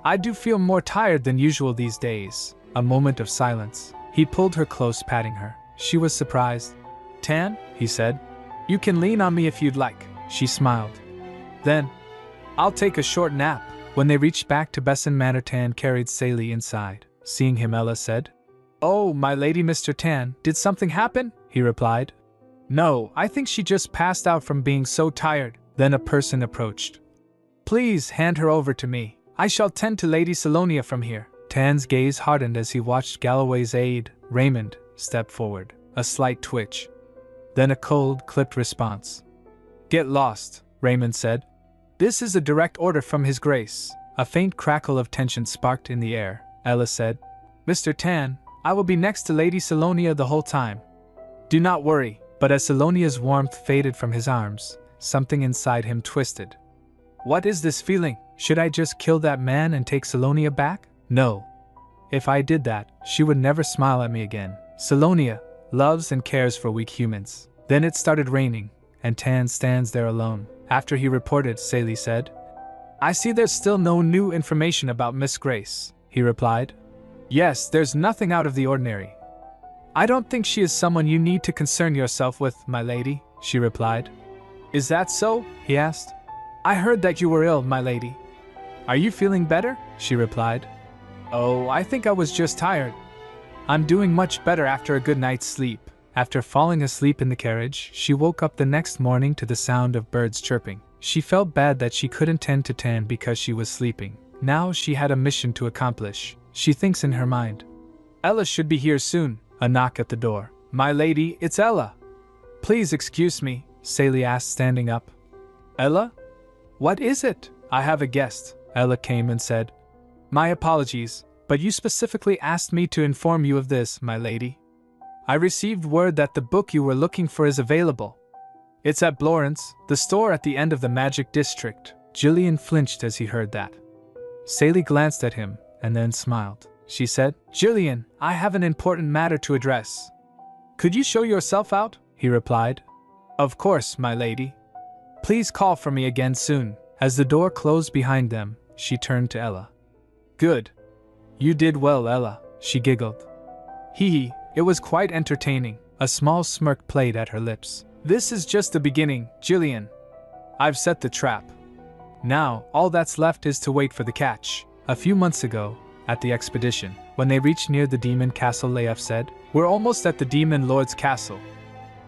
I do feel more tired than usual these days. A moment of silence. He pulled her close, patting her. She was surprised. Tan, he said. You can lean on me if you'd like. She smiled. Then, I'll take a short nap. When they reached back to Besson Manor, Tan carried Sally inside. Seeing him, Ella said, Oh, my lady, Mr. Tan, did something happen? He replied. No, I think she just passed out from being so tired. Then a person approached. Please hand her over to me. I shall tend to Lady Salonia from here. Tan's gaze hardened as he watched Galloway's aide, Raymond, step forward. A slight twitch. Then a cold, clipped response. Get lost, Raymond said. This is a direct order from His Grace. A faint crackle of tension sparked in the air. Ella said, Mr. Tan, I will be next to Lady Salonia the whole time. Do not worry. But as Salonia's warmth faded from his arms, something inside him twisted. What is this feeling? Should I just kill that man and take Salonia back? No. If I did that, she would never smile at me again. Salonia loves and cares for weak humans. Then it started raining, and Tan stands there alone. After he reported, Sally said, I see there's still no new information about Miss Grace, he replied. Yes, there's nothing out of the ordinary. I don't think she is someone you need to concern yourself with, my lady, she replied. Is that so? He asked. I heard that you were ill, my lady. Are you feeling better? She replied. Oh, I think I was just tired. I'm doing much better after a good night's sleep. After falling asleep in the carriage, she woke up the next morning to the sound of birds chirping. She felt bad that she couldn't tend to Tan because she was sleeping. Now she had a mission to accomplish. She thinks in her mind. Ella should be here soon. A knock at the door. My lady, it's Ella. Please excuse me, Sally asked, standing up. Ella? What is it? I have a guest. Ella came and said, My apologies, but you specifically asked me to inform you of this, my lady. I received word that the book you were looking for is available. It's at Blorence, the store at the end of the Magic District. Julian flinched as he heard that. Sally glanced at him and then smiled. She said, Julian, I have an important matter to address. Could you show yourself out? He replied. Of course, my lady. Please call for me again soon. As the door closed behind them, she turned to Ella. Good. You did well, Ella, she giggled. Hee, it was quite entertaining. A small smirk played at her lips. This is just the beginning, Julian. I've set the trap. Now, all that's left is to wait for the catch. A few months ago, at the expedition, when they reached near the demon castle, Leif said, We're almost at the demon lord's castle.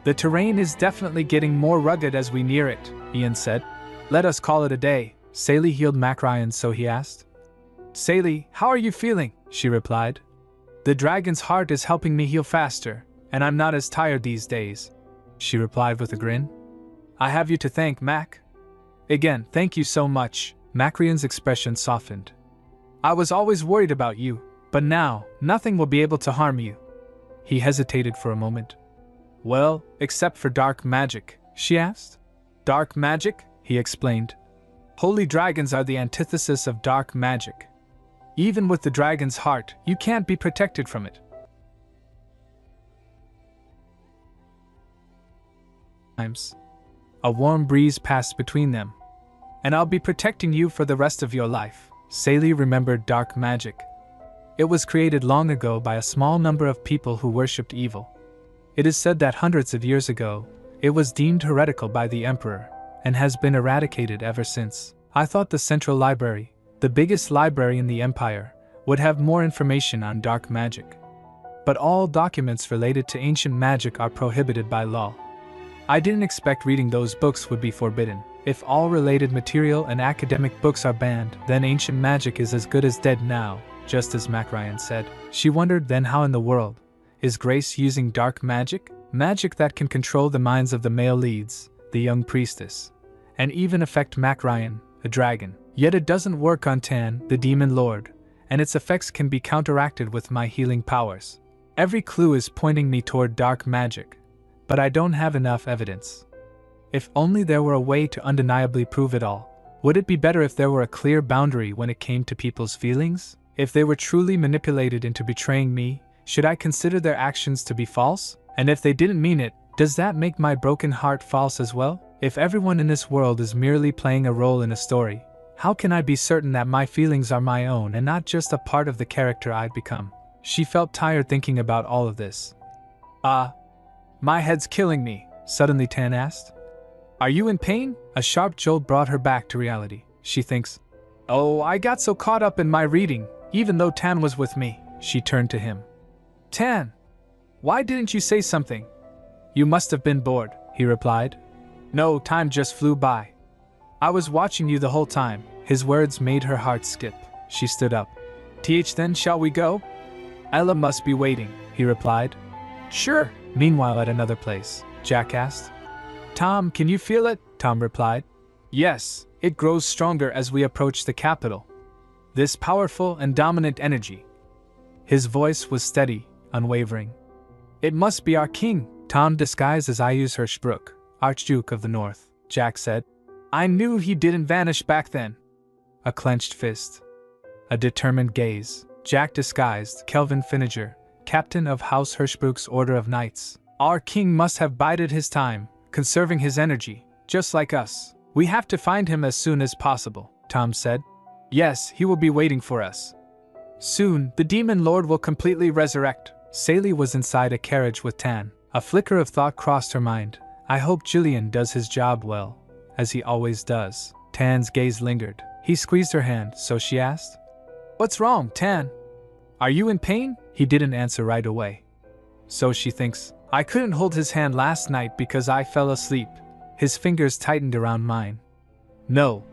The terrain is definitely getting more rugged as we near it, Ian said. Let us call it a day. Sally healed Mac Ryan, so he asked. Sally, how are you feeling? She replied. The dragon's heart is helping me heal faster, and I'm not as tired these days, she replied with a grin. I have you to thank, Mac. Again, thank you so much. Mac Ryan's expression softened. I was always worried about you, but now, nothing will be able to harm you. He hesitated for a moment. Well, except for dark magic, she asked. Dark magic? He explained. Holy dragons are the antithesis of dark magic. Even with the dragon's heart, you can't be protected from it. A warm breeze passed between them. And I'll be protecting you for the rest of your life. Sally remembered dark magic. It was created long ago by a small number of people who worshipped evil. It is said that hundreds of years ago, it was deemed heretical by the emperor, and has been eradicated ever since. I thought the Central Library, the biggest library in the empire, would have more information on dark magic. But all documents related to ancient magic are prohibited by law. I didn't expect reading those books would be forbidden. If all related material and academic books are banned, then ancient magic is as good as dead now, just as Mac Ryan said. She wondered then how in the world is Grace using dark magic? Magic that can control the minds of the male leads, the young priestess, and even affect Mac Ryan, a dragon. Yet it doesn't work on Tan, the demon lord, and its effects can be counteracted with my healing powers. Every clue is pointing me toward dark magic, but I don't have enough evidence. If only there were a way to undeniably prove it all. Would it be better if there were a clear boundary when it came to people's feelings? If they were truly manipulated into betraying me, should I consider their actions to be false? And if they didn't mean it, does that make my broken heart false as well? If everyone in this world is merely playing a role in a story, how can I be certain that my feelings are my own and not just a part of the character I'd become? She felt tired thinking about all of this. My head's killing me, suddenly Tan asked. Are you in pain? A sharp jolt brought her back to reality. She thinks, Oh, I got so caught up in my reading, even though Tan was with me. She turned to him. Tan, why didn't you say something? You must have been bored, he replied. No, time just flew by. I was watching you the whole time. His words made her heart skip. She stood up. Then shall we go? Ella must be waiting, he replied. Sure. Meanwhile at another place, Jack asked. Tom, can you feel it? Tom replied. Yes, it grows stronger as we approach the capital. This powerful and dominant energy. His voice was steady, unwavering. It must be our king, Tom disguised as Ayuz Hirschbrook, Archduke of the North, Jack said. I knew he didn't vanish back then. A clenched fist. A determined gaze. Jack disguised Kelvin Finneger, captain of House Hirschbrook's Order of Knights. Our king must have bided his time, conserving his energy, just like us. We have to find him as soon as possible, Tom said. Yes, he will be waiting for us. Soon, the demon lord will completely resurrect. Sally was inside a carriage with Tan. A flicker of thought crossed her mind. I hope Julian does his job well, as he always does. Tan's gaze lingered. He squeezed her hand, so she asked, What's wrong, Tan? Are you in pain? He didn't answer right away. So she thinks, I couldn't hold his hand last night because I fell asleep. His fingers tightened around mine. No.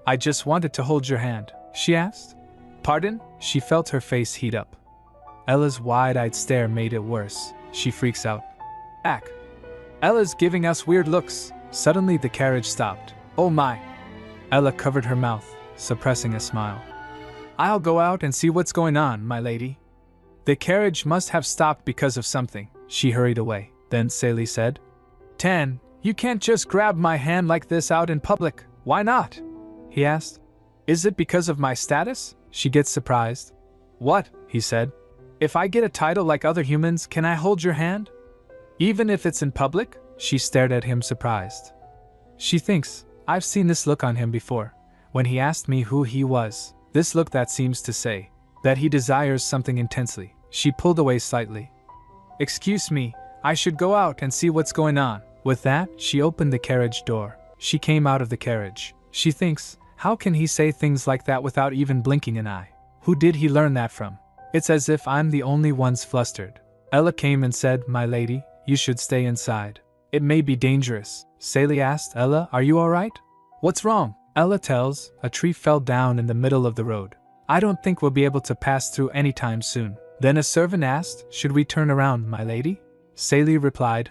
I just wanted to hold your hand, she asked. Pardon? She felt her face heat up. Ella's wide-eyed stare made it worse. She freaks out. Ella's giving us weird looks. Suddenly the carriage stopped. Oh my! Ella covered her mouth, suppressing a smile. I'll go out and see what's going on, my lady. The carriage must have stopped because of something. She hurried away. Then Sally said, Tan, you can't just grab my hand like this out in public. Why not? He asked. Is it because of my status? She gets surprised. What? He said. If I get a title like other humans, can I hold your hand? Even if it's in public? She stared at him surprised. She thinks, I've seen this look on him before, when he asked me who he was. This look that seems to say that he desires something intensely. She pulled away slightly. Excuse me, I should go out and see what's going on. With that, she opened the carriage door. She came out of the carriage. She thinks, how can he say things like that without even blinking an eye? Who did he learn that from? It's as if I'm the only one's flustered. Ella came and said, My lady, you should stay inside. It may be dangerous. Sally asked, Ella, are you alright? What's wrong? Ella tells, a tree fell down in the middle of the road. I don't think we'll be able to pass through anytime soon. Then a servant asked, should we turn around, my lady? Sally replied,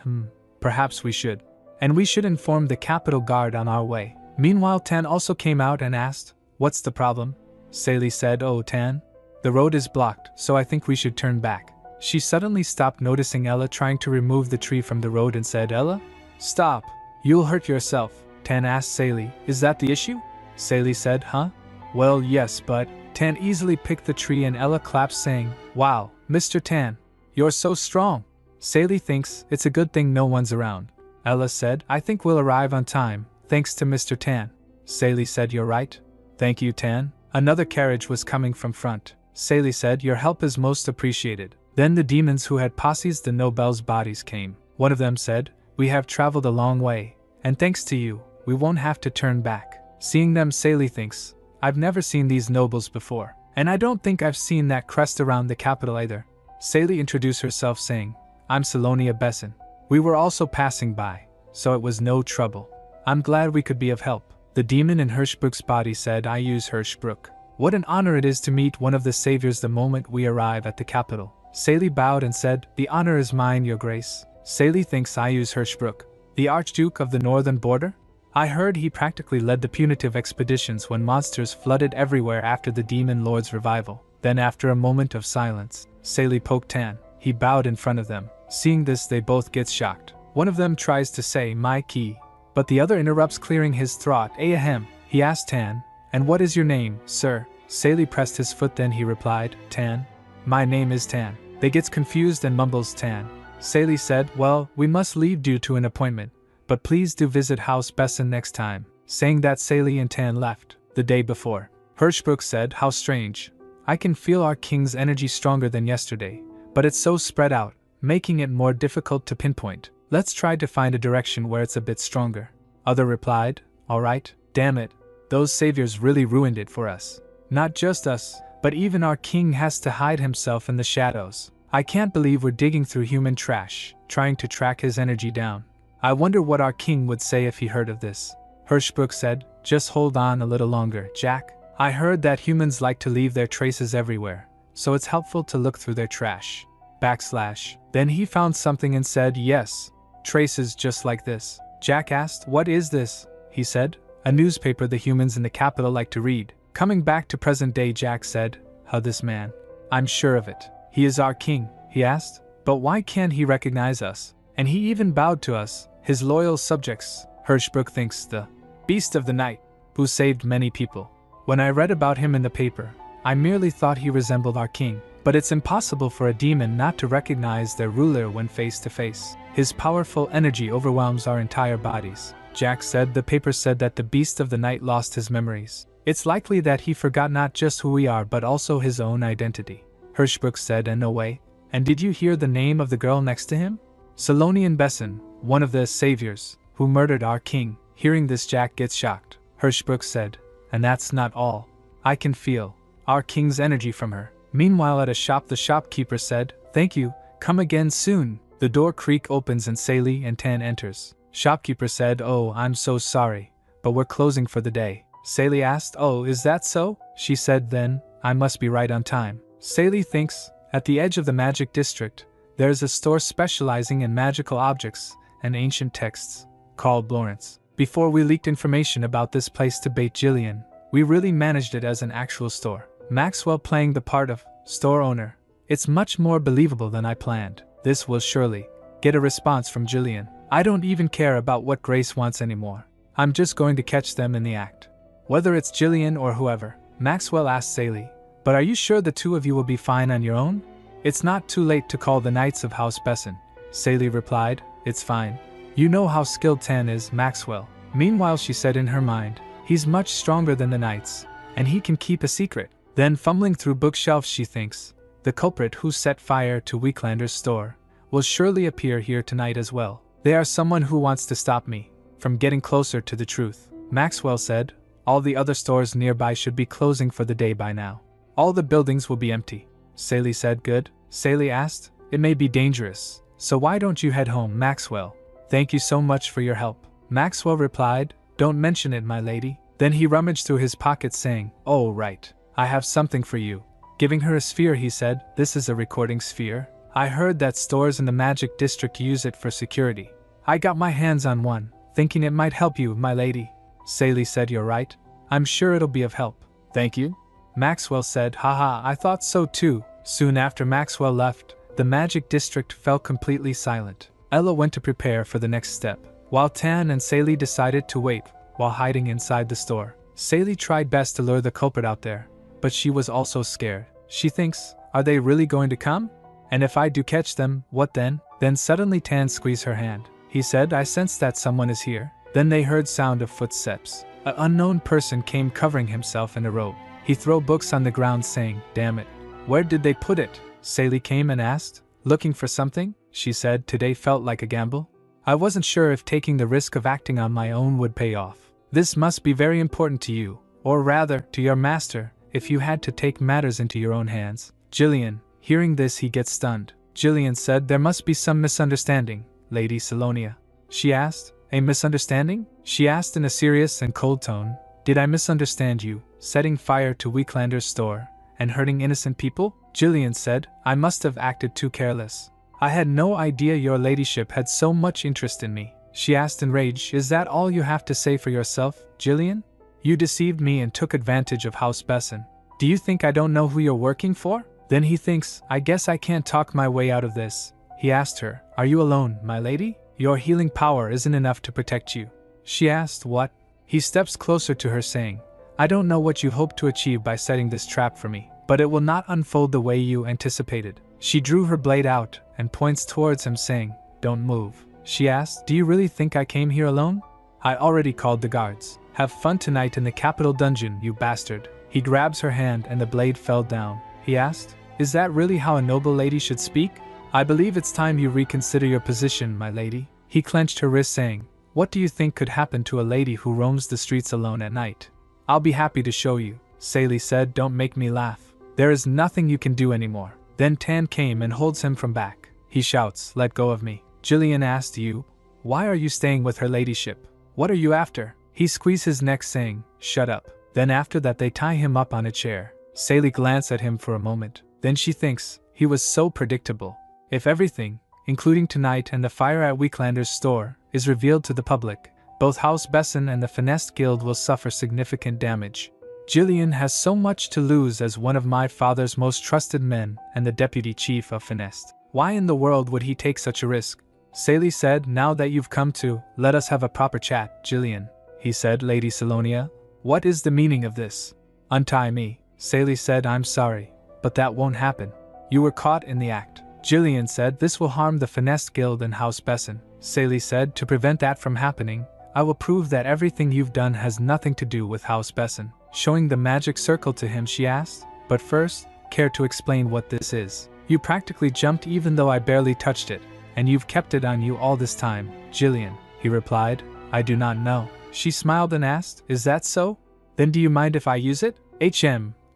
perhaps we should. And we should inform the Capitol Guard on our way. Meanwhile, Tan also came out and asked, what's the problem? Sally said, oh, Tan, the road is blocked, so I think we should turn back. She suddenly stopped noticing Ella trying to remove the tree from the road and said, Ella, stop, you'll hurt yourself. Tan asked Sally, is that the issue? Sally said, huh? Well, yes, but Tan easily picked the tree and Ella clapped saying, wow, Mr. Tan, you're so strong. Sally thinks it's a good thing no one's around. Ella said, I think we'll arrive on time, thanks to Mr. Tan. Sally said, you're right. Thank you, Tan. Another carriage was coming from front. Sally said, your help is most appreciated. Then the demons who had possessed the nobles' bodies came. One of them said, we have traveled a long way, and thanks to you, we won't have to turn back. Seeing them, Sally thinks, I've never seen these nobles before, and I don't think I've seen that crest around the capital either. Sally introduced herself saying, I'm Salonia Besson. We were also passing by, so it was no trouble. I'm glad we could be of help. The demon in Hirschbrook's body said, I use Hirschbrook. What an honor it is to meet one of the saviors the moment we arrive at the capital. Sally bowed and said, the honor is mine, your grace. Sally thinks, I use Hirschbrook. The Archduke of the northern border? I heard he practically led the punitive expeditions when monsters flooded everywhere after the demon lord's revival. Then after a moment of silence, Sally poked Tan. He bowed in front of them. Seeing this, they both get shocked. One of them tries to say, my key, but the other interrupts, clearing his throat. Ahem. He asked Tan, and what is your name, sir? Sally pressed his foot, then he replied, Tan. My name is Tan. They gets confused and mumbles Tan. Sally said, well, we must leave due to an appointment, but please do visit House Besson next time. Saying that, Sally and Tan left. The day before, Hirschbrook said, how strange. I can feel our king's energy stronger than yesterday, but it's so spread out, making it more difficult to pinpoint. Let's try to find a direction where it's a bit stronger. Other replied, all right, damn it. Those saviors really ruined it for us. Not just us, but even our king has to hide himself in the shadows. I can't believe we're digging through human trash, trying to track his energy down. I wonder what our king would say if he heard of this. Hirschbrook said, just hold on a little longer, Jack. I heard that humans like to leave their traces everywhere, so it's helpful to look through their trash. / Then he found something and said, yes, traces just like this. Jack asked, what is this? He said, a newspaper the humans in the capital like to read. Coming back to present day, Jack said, how this man? I'm sure of it. He is our king, he asked, but why can't he recognize us? And he even bowed to us, his loyal subjects. Hirschbrook thinks the beast of the night, who saved many people. When I read about him in the paper, I merely thought he resembled our king. But it's impossible for a demon not to recognize their ruler when face to face. His powerful energy overwhelms our entire bodies. Jack said the paper said that the beast of the night lost his memories. It's likely that he forgot not just who we are but also his own identity. Hirschbrook said, in no way. And did you hear the name of the girl next to him? Salonian Besson, one of the saviors, who murdered our king. Hearing this, Jack gets shocked. Hirschbrook said, and that's not all. I can feel our king's energy from her. Meanwhile at a shop, the shopkeeper said, thank you, come again soon. The door creak opens and Sally and Tan enters. Shopkeeper said, oh, I'm so sorry, but we're closing for the day. Sally asked, oh, is that so? She said, then, I must be right on time. Sally thinks, at the edge of the magic district, there's a store specializing in magical objects and ancient texts, called Lawrence. Before we leaked information about this place to bait Jillian, we really managed it as an actual store. Maxwell playing the part of store owner. It's much more believable than I planned. This will surely get a response from Jillian. I don't even care about what Grace wants anymore. I'm just going to catch them in the act. Whether it's Jillian or whoever. Maxwell asked Sally, but are you sure the two of you will be fine on your own? It's not too late to call the Knights of House Besson. Sally replied, it's fine. You know how skilled Tan is, Maxwell. Meanwhile, she said in her mind, he's much stronger than the Knights, and he can keep a secret. Then fumbling through bookshelves, she thinks, the culprit who set fire to Weeklander's store will surely appear here tonight as well. They are someone who wants to stop me from getting closer to the truth. Maxwell said, all the other stores nearby should be closing for the day by now. All the buildings will be empty. Sally said, good. Sally asked, it may be dangerous, so why don't you head home, Maxwell? Thank you so much for your help. Maxwell replied, don't mention it, my lady. Then he rummaged through his pockets saying, oh right, I have something for you. Giving her a sphere, he said, this is a recording sphere. I heard that stores in the Magic District use it for security. I got my hands on one, thinking it might help you, my lady. Sally said, you're right. I'm sure it'll be of help. Thank you. Maxwell said, haha, I thought so too. Soon after Maxwell left, the Magic District fell completely silent. Ella went to prepare for the next step, while Tan and Sally decided to wait while hiding inside the store. Sally tried best to lure the culprit out there, but she was also scared. She thinks, are they really going to come? And if I do catch them, what then? Then suddenly Tan squeezed her hand. He said, I sense that someone is here. Then they heard sound of footsteps. An unknown person came covering himself in a robe. He threw books on the ground saying, damn it. Where did they put it? Sally came and asked. Looking for something? She said, today felt like a gamble. I wasn't sure if taking the risk of acting on my own would pay off. This must be very important to you, or rather, to your master, if you had to take matters into your own hands. Jillian. Hearing this, he gets stunned. Jillian said, there must be some misunderstanding, Lady Salonia. She asked, a misunderstanding? She asked in a serious and cold tone, did I misunderstand you, setting fire to Weeklander's store and hurting innocent people? Jillian said, I must have acted too careless. I had no idea your ladyship had so much interest in me. She asked in rage, is that all you have to say for yourself, Jillian? You deceived me and took advantage of House Besson. Do you think I don't know who you're working for? Then he thinks, I guess I can't talk my way out of this. He asked her, are you alone, my lady? Your healing power isn't enough to protect you. She asked, what? He steps closer to her saying, I don't know what you hope to achieve by setting this trap for me, but it will not unfold the way you anticipated. She drew her blade out and points towards him saying, don't move. She asked, do you really think I came here alone? I already called the guards. Have fun tonight in the capital dungeon, you bastard. He grabs her hand and the blade fell down. He asked, is that really how a noble lady should speak? I believe it's time you reconsider your position, my lady. He clenched her wrist saying, what do you think could happen to a lady who roams the streets alone at night? I'll be happy to show you. Sally said, don't make me laugh. There is nothing you can do anymore. Then Tan came and holds him from back. He shouts, let go of me. Jillian asked, you? Why are you staying with her ladyship? What are you after? He squeezed his neck saying, shut up. Then after that they tie him up on a chair. Sally glanced at him for a moment. Then she thinks, he was so predictable. If everything, including tonight and the fire at Weeklander's store, is revealed to the public, both House Besson and the Finesse Guild will suffer significant damage. Jillian has so much to lose as one of my father's most trusted men and the deputy chief of Finesse. Why in the world would he take such a risk? Sally said, now that you've come to, let us have a proper chat, Jillian. He said, Lady Salonia, what is the meaning of this? Untie me. Sally said, I'm sorry, but that won't happen. You were caught in the act. Jillian said, this will harm the Finesse Guild and House Besson. Sally said, to prevent that from happening, I will prove that everything you've done has nothing to do with House Besson. Showing the magic circle to him, she asked, but first, care to explain what this is? You practically jumped even though I barely touched it, and you've kept it on you all this time, Jillian. He replied, I do not know. She smiled and asked, is that so? Then do you mind if I use it?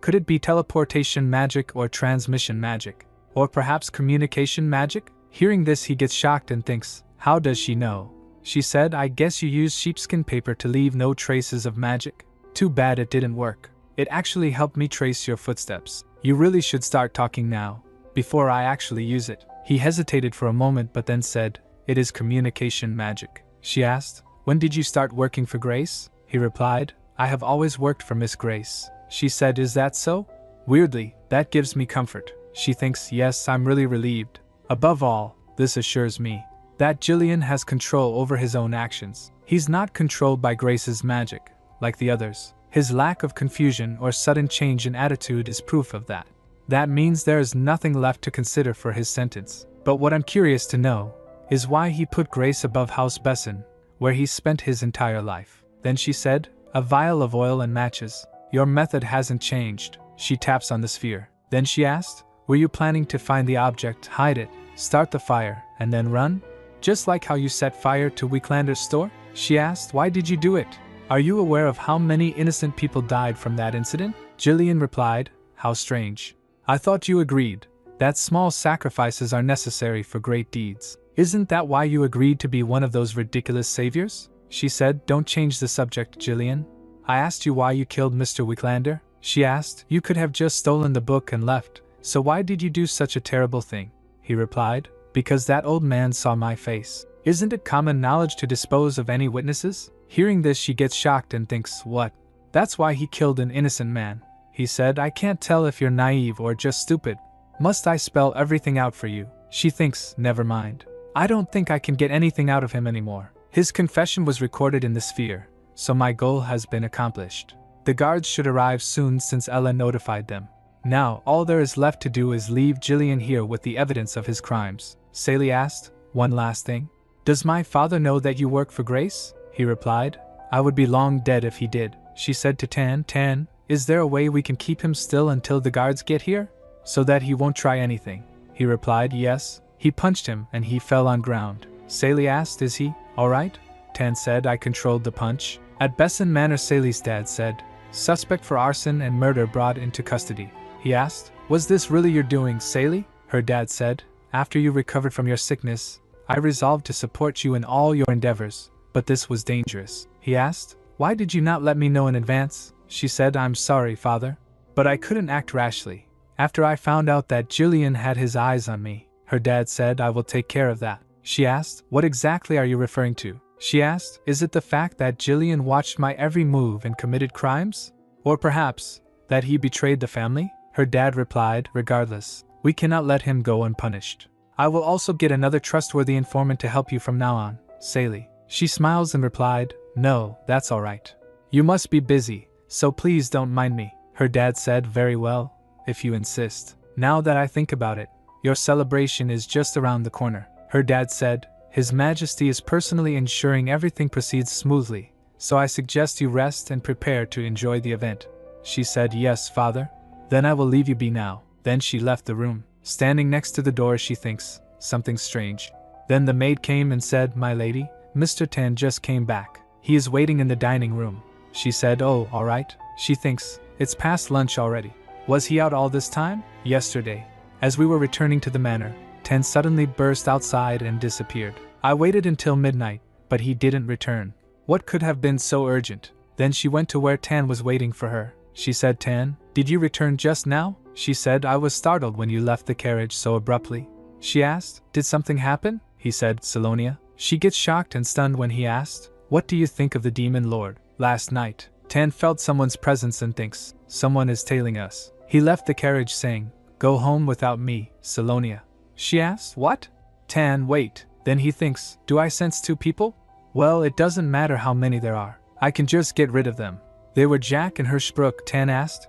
Could it be teleportation magic or transmission magic? Or perhaps communication magic? Hearing this, he gets shocked and thinks, how does she know? She said, I guess you used sheepskin paper to leave no traces of magic. Too bad it didn't work. It actually helped me trace your footsteps. You really should start talking now, before I actually use it. He hesitated for a moment but then said, it is communication magic. She asked, When did you start working for Grace? He replied, I have always worked for Miss Grace. She said, is that so? Weirdly, that gives me comfort. She thinks, yes, I'm really relieved. Above all, this assures me that Jillian has control over his own actions. He's not controlled by Grace's magic, like the others. His lack of confusion or sudden change in attitude is proof of that. That means there is nothing left to consider for his sentence. But what I'm curious to know is why he put Grace above House Besson, where he spent his entire life. Then she said, a vial of oil and matches. Your method hasn't changed. She taps on the sphere. Then she asked, were you planning to find the object, hide it, start the fire, and then run? Just like how you set fire to Weeklander's store? She asked, why did you do it? Are you aware of how many innocent people died from that incident? Jillian replied, how strange. I thought you agreed that small sacrifices are necessary for great deeds. Isn't that why you agreed to be one of those ridiculous saviors? She said, don't change the subject, Jillian. I asked you why you killed Mr. Weeklander. She asked, you could have just stolen the book and left, so why did you do such a terrible thing? He replied, because that old man saw my face. Isn't it common knowledge to dispose of any witnesses? Hearing this, she gets shocked and thinks, what? That's why he killed an innocent man. He said, I can't tell if you're naive or just stupid. Must I spell everything out for you? She thinks, never mind. I don't think I can get anything out of him anymore. His confession was recorded in the sphere, so my goal has been accomplished. The guards should arrive soon since Ella notified them. Now, all there is left to do is leave Jillian here with the evidence of his crimes. Sally asked, one last thing. Does my father know that you work for Grace? He replied, I would be long dead if he did. She said to Tan, is there a way we can keep him still until the guards get here? So that he won't try anything. He replied, yes. He punched him and he fell on ground. Sally asked, is he alright? Tan said, I controlled the punch. At Besson Manor, Sally's dad said, suspect for arson and murder brought into custody. He asked, was this really your doing, Sally? Her dad said, after you recovered from your sickness, I resolved to support you in all your endeavors, but this was dangerous. He asked, why did you not let me know in advance? She said, I'm sorry, father, but I couldn't act rashly. After I found out that Jillian had his eyes on me, her dad said, I will take care of that. She asked, what exactly are you referring to? She asked, is it the fact that Jillian watched my every move and committed crimes? Or perhaps, that he betrayed the family? Her dad replied, regardless, we cannot let him go unpunished. I will also get another trustworthy informant to help you from now on, Sally. She smiles and replied, no, that's alright. You must be busy, so please don't mind me. Her dad said, very well, if you insist. Now that I think about it, your celebration is just around the corner. Her dad said, His Majesty is personally ensuring everything proceeds smoothly, so I suggest you rest and prepare to enjoy the event. She said, yes, father. Then I will leave you be now. Then she left the room. Standing next to the door, she thinks, something strange. Then the maid came and said, my lady, Mr. Tan just came back. He is waiting in the dining room. She said, oh, all right. She thinks, it's past lunch already. Was he out all this time? Yesterday. As we were returning to the manor, Tan suddenly burst outside and disappeared. I waited until midnight, but he didn't return. What could have been so urgent? Then she went to where Tan was waiting for her. She said, Tan, did you return just now? She said, I was startled when you left the carriage so abruptly. She asked, did something happen? He said, Salonia. She gets shocked and stunned when he asked, what do you think of the demon lord? Last night, Tan felt someone's presence and thinks, someone is tailing us. He left the carriage saying, go home without me, Salonia. She asks, what? Tan, wait. Then he thinks, do I sense two people? Well, it doesn't matter how many there are. I can just get rid of them. They were Jack and Hirschbrook. Tan asked,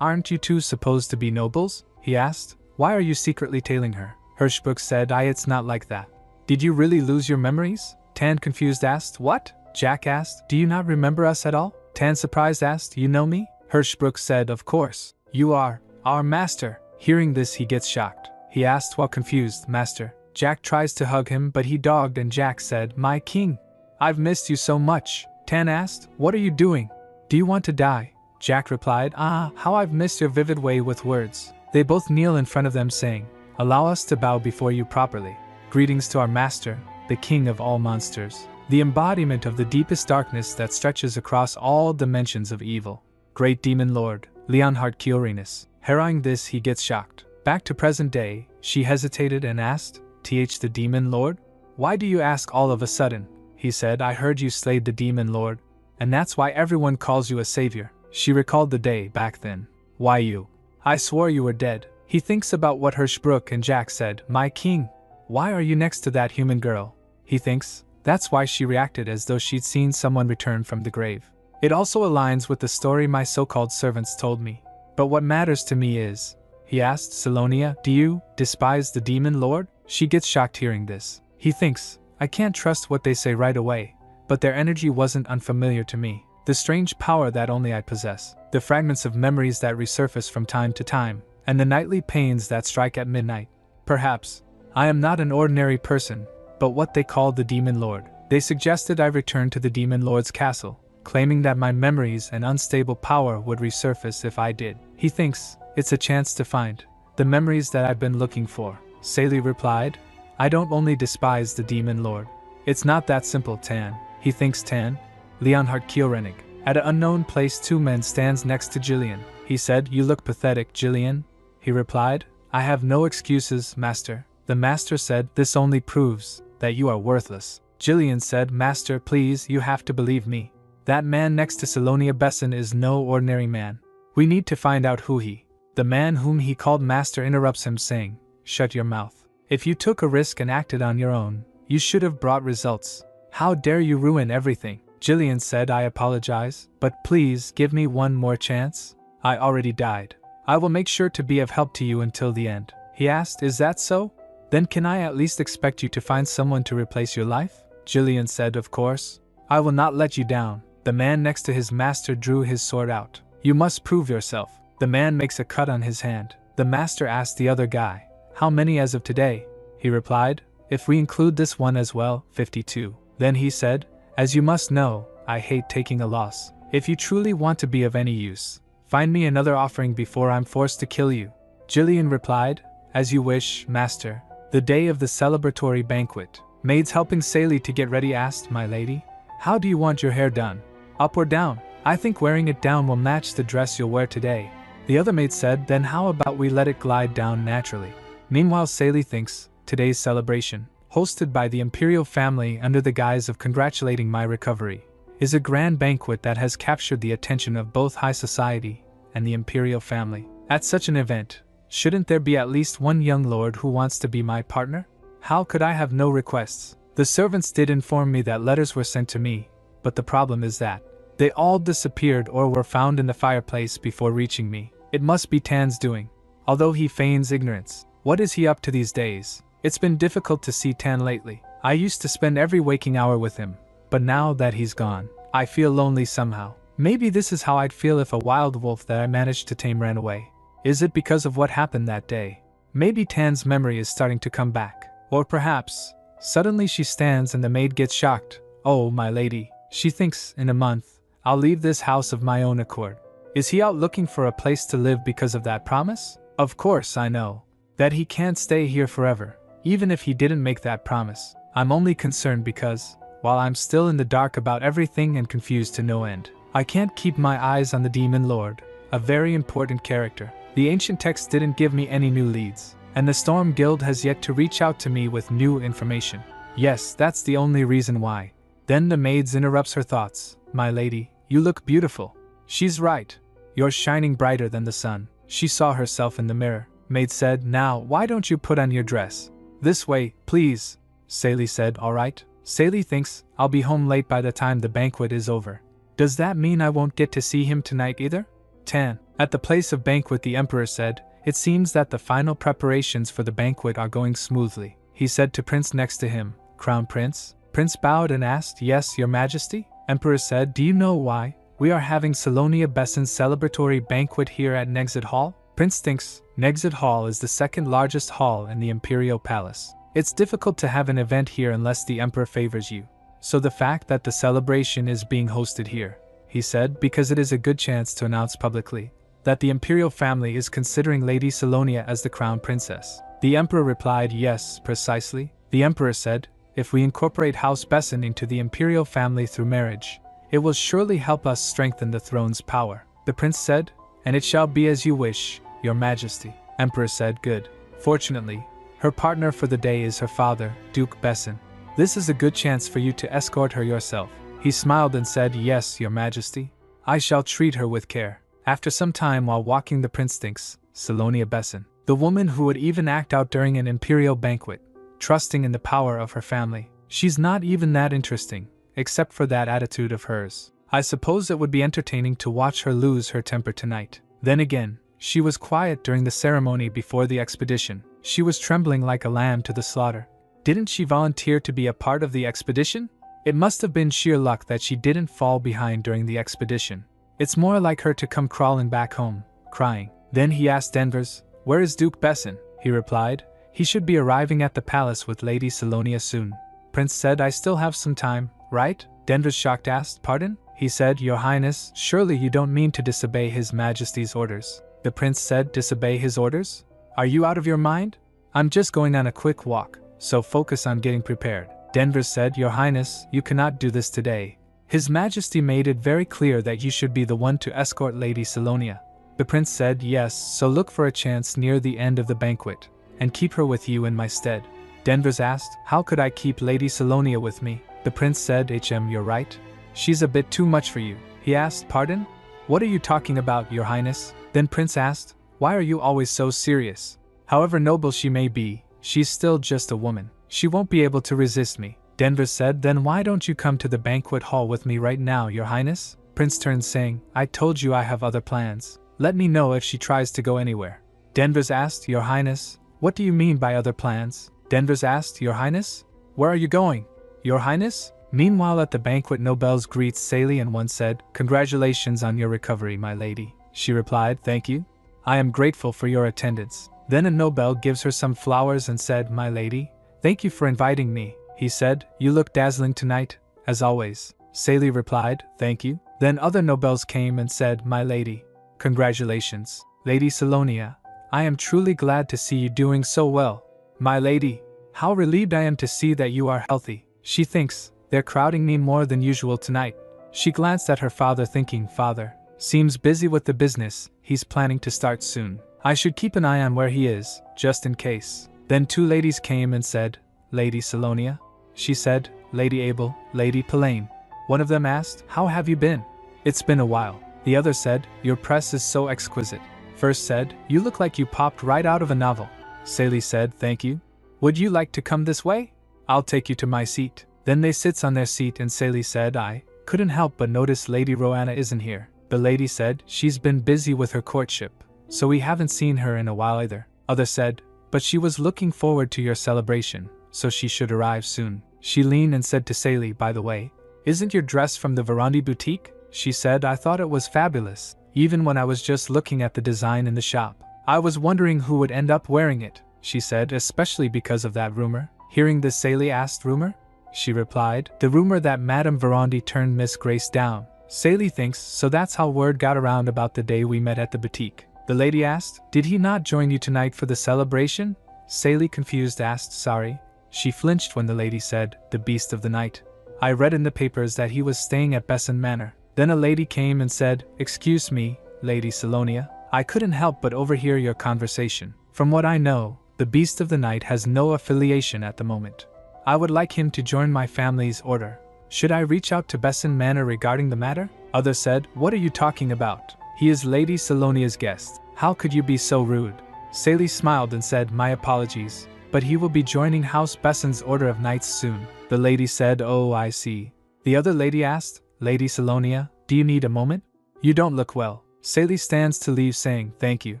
aren't you two supposed to be nobles? He asked, why are you secretly tailing her? Hirschbrook said, it's not like that. Did you really lose your memories? Tan confused asked, what? Jack asked, do you not remember us at all? Tan surprised asked, you know me? Hirschbrook said, of course. You are our master. Hearing this, he gets shocked. He asked while confused, master. Jack tries to hug him, but he dogged and Jack said, my king. I've missed you so much. Tan asked, what are you doing? Do you want to die? Jack replied, how I've missed your vivid way with words. They both kneel in front of them saying, allow us to bow before you properly. Greetings to our master, the king of all monsters. The embodiment of the deepest darkness that stretches across all dimensions of evil. Great demon lord, Leonhard Kiorinus. Hearing this, he gets shocked. Back to present day, she hesitated and asked, the demon lord? Why do you ask all of a sudden? he said, I heard you slayed the demon lord, and that's why everyone calls you a savior. She recalled the day back then. Why you? I swore you were dead. He thinks about what Hirschbrook and Jack said. My king, why are you next to that human girl? He thinks that's why she reacted as though she'd seen someone return from the grave. It also aligns with the story my so-called servants told me. But what matters to me is, he asked Salonia, do you despise the demon lord? She gets shocked hearing this. He thinks, I can't trust what they say right away, but their energy wasn't unfamiliar to me. The strange power that only I possess, the fragments of memories that resurface from time to time, and the nightly pains that strike at midnight. Perhaps, I am not an ordinary person, but what they called the demon lord. They suggested I return to the demon lord's castle, claiming that my memories and unstable power would resurface if I did. He thinks it's a chance to find the memories that I've been looking for. Sally replied, I don't only despise the demon lord. It's not that simple, Tan. He thinks Tan, Leonhard Kiorenig. At an unknown place, two men stands next to Jillian. He said, you look pathetic, Jillian. He replied, I have no excuses, master. The master said, this only proves that you are worthless. Jillian said, Master, please, you have to believe me. That man next to Salonia Besson is no ordinary man. We need to find out who he. The man whom he called master interrupts him saying, shut your mouth. If you took a risk and acted on your own, you should have brought results. How dare you ruin everything? Jillian said, I apologize, but please give me one more chance. I already died. I will make sure to be of help to you until the end. He asked, is that so? Then can I at least expect you to find someone to replace your life? Jillian said, of course. I will not let you down. The man next to his master drew his sword out. You must prove yourself. The man makes a cut on his hand. The master asked the other guy, how many as of today? He replied, if we include this one as well, 52. Then he said, as you must know, I hate taking a loss. If you truly want to be of any use, find me another offering before I'm forced to kill you. Jillian replied, as you wish, master. The day of the celebratory banquet. Maids helping Sally to get ready asked, my lady, how do you want your hair done? Up or down? I think wearing it down will match the dress you'll wear today. The other maid said, then how about we let it glide down naturally? Meanwhile, Sally thinks, today's celebration, hosted by the imperial family under the guise of congratulating my recovery, is a grand banquet that has captured the attention of both high society and the imperial family. At such an event, shouldn't there be at least one young lord who wants to be my partner? How could I have no requests? The servants did inform me that letters were sent to me, but the problem is that they all disappeared or were found in the fireplace before reaching me. It must be Tan's doing. Although he feigns ignorance, what is he up to these days? It's been difficult to see Tan lately. I used to spend every waking hour with him, but now that he's gone, I feel lonely somehow. Maybe this is how I'd feel if a wild wolf that I managed to tame ran away. Is it because of what happened that day? Maybe Tan's memory is starting to come back. Or perhaps, suddenly she stands and the maid gets shocked. Oh, my lady, she thinks, in a month, I'll leave this house of my own accord. Is he out looking for a place to live because of that promise? Of course I know that he can't stay here forever, even if he didn't make that promise. I'm only concerned because, while I'm still in the dark about everything and confused to no end, I can't keep my eyes on the Demon Lord, a very important character. The ancient text didn't give me any new leads, and the Storm Guild has yet to reach out to me with new information. Yes, that's the only reason why. Then the maid interrupts her thoughts. My lady, you look beautiful. She's right. You're shining brighter than the sun. She saw herself in the mirror. Maid said, now, why don't you put on your dress? This way, please. Sally said, all right. Sally thinks, I'll be home late by the time the banquet is over. Does that mean I won't get to see him tonight either? Tan. At the place of banquet, the emperor said, it seems that the final preparations for the banquet are going smoothly. He said to Prince next to him, Crown Prince? Prince bowed and asked, yes, your majesty? Emperor said, do you know why we are having Salonia Besson's celebratory banquet here at Nexit Hall? Prince thinks Nexit Hall is the second largest hall in the Imperial Palace. It's difficult to have an event here unless the Emperor favors you. So the fact that the celebration is being hosted here, he said, because it is a good chance to announce publicly that the Imperial family is considering Lady Salonia as the Crown Princess. The Emperor replied, yes, precisely. The Emperor said, if we incorporate House Besson into the Imperial family through marriage, it will surely help us strengthen the throne's power. The Prince said, and it shall be as you wish, your majesty. Emperor said, good. Fortunately, her partner for the day is her father, Duke Besson. This is a good chance for you to escort her yourself. He smiled and said, Yes, your majesty. I shall treat her with care. After some time while walking, the prince thinks, Salonia Besson, the woman who would even act out during an imperial banquet, trusting in the power of her family. She's not even that interesting, except for that attitude of hers. I suppose it would be entertaining to watch her lose her temper tonight. Then again, she was quiet during the ceremony before the expedition. She was trembling like a lamb to the slaughter. Didn't she volunteer to be a part of the expedition? It must have been sheer luck that she didn't fall behind during the expedition. It's more like her to come crawling back home, crying. Then he asked Danvers, Where is Duke Besson? He replied, He should be arriving at the palace with Lady Salonia soon. Prince said, I still have some time, right? Danvers shocked asked, Pardon? He said, Your Highness, surely you don't mean to disobey His Majesty's orders. The prince said, Disobey his orders? Are you out of your mind? I'm just going on a quick walk, so focus on getting prepared. Danvers said, Your Highness, you cannot do this today. His Majesty made it very clear that you should be the one to escort Lady Salonia. The prince said, Yes, so look for a chance near the end of the banquet, and keep her with you in my stead. Danvers asked, How could I keep Lady Salonia with me? The prince said, You're right. She's a bit too much for you. He asked, Pardon? What are you talking about, Your Highness? Then Prince asked, Why are you always so serious? However noble she may be, she's still just a woman. She won't be able to resist me. Danvers said, Then why don't you come to the banquet hall with me right now, Your Highness? Prince turned saying, I told you I have other plans. Let me know if she tries to go anywhere. Danvers asked, Your Highness, what do you mean by other plans? Danvers asked, Your Highness? Where are you going? Your Highness? Meanwhile at the banquet nobles greet Sally and one said, Congratulations on your recovery, my lady. She replied, Thank you. I am grateful for your attendance. Then a noble gives her some flowers and said, My lady, thank you for inviting me. He said, You look dazzling tonight, as always. Sally replied, Thank you. Then other nobles came and said, My lady, congratulations. Lady Salonia, I am truly glad to see you doing so well. My lady, how relieved I am to see that you are healthy. She thinks, they're crowding me more than usual tonight. She glanced at her father thinking, Father, seems busy with the business, he's planning to start soon. I should keep an eye on where he is, just in case. Then two ladies came and said, Lady Salonia? She said, Lady Abel, Lady Pelaine. One of them asked, How have you been? It's been a while. The other said, Your press is so exquisite. First said, You look like you popped right out of a novel. Sally said, Thank you. Would you like to come this way? I'll take you to my seat. Then they sits on their seat and Sally said, I couldn't help but notice Lady Roanna isn't here. The lady said, She's been busy with her courtship, so we haven't seen her in a while either. Other said, But she was looking forward to your celebration, so she should arrive soon. She leaned and said to Sally, By the way, isn't your dress from the Verandi boutique? She said, I thought it was fabulous, even when I was just looking at the design in the shop. I was wondering who would end up wearing it, she said, especially because of that rumor. Hearing this, Sally asked, Rumor? She replied, The rumor that Madame Verandi turned Miss Grace down. Sally thinks, so that's how word got around about the day we met at the boutique. The lady asked, Did he not join you tonight for the celebration? Sally, confused, asked, Sorry. She flinched when the lady said, The beast of the night. I read in the papers that he was staying at Besson Manor. Then a lady came and said, Excuse me, Lady Salonia, I couldn't help but overhear your conversation. From what I know, the beast of the night has no affiliation at the moment. I would like him to join my family's order. Should I reach out to Besson Manor regarding the matter? Others said, What are you talking about? He is Lady Salonia's guest. How could you be so rude? Sally smiled and said, My apologies, but he will be joining House Besson's Order of Knights soon. The lady said, Oh, I see. The other lady asked, Lady Salonia, do you need a moment? You don't look well. Sally stands to leave saying, Thank you.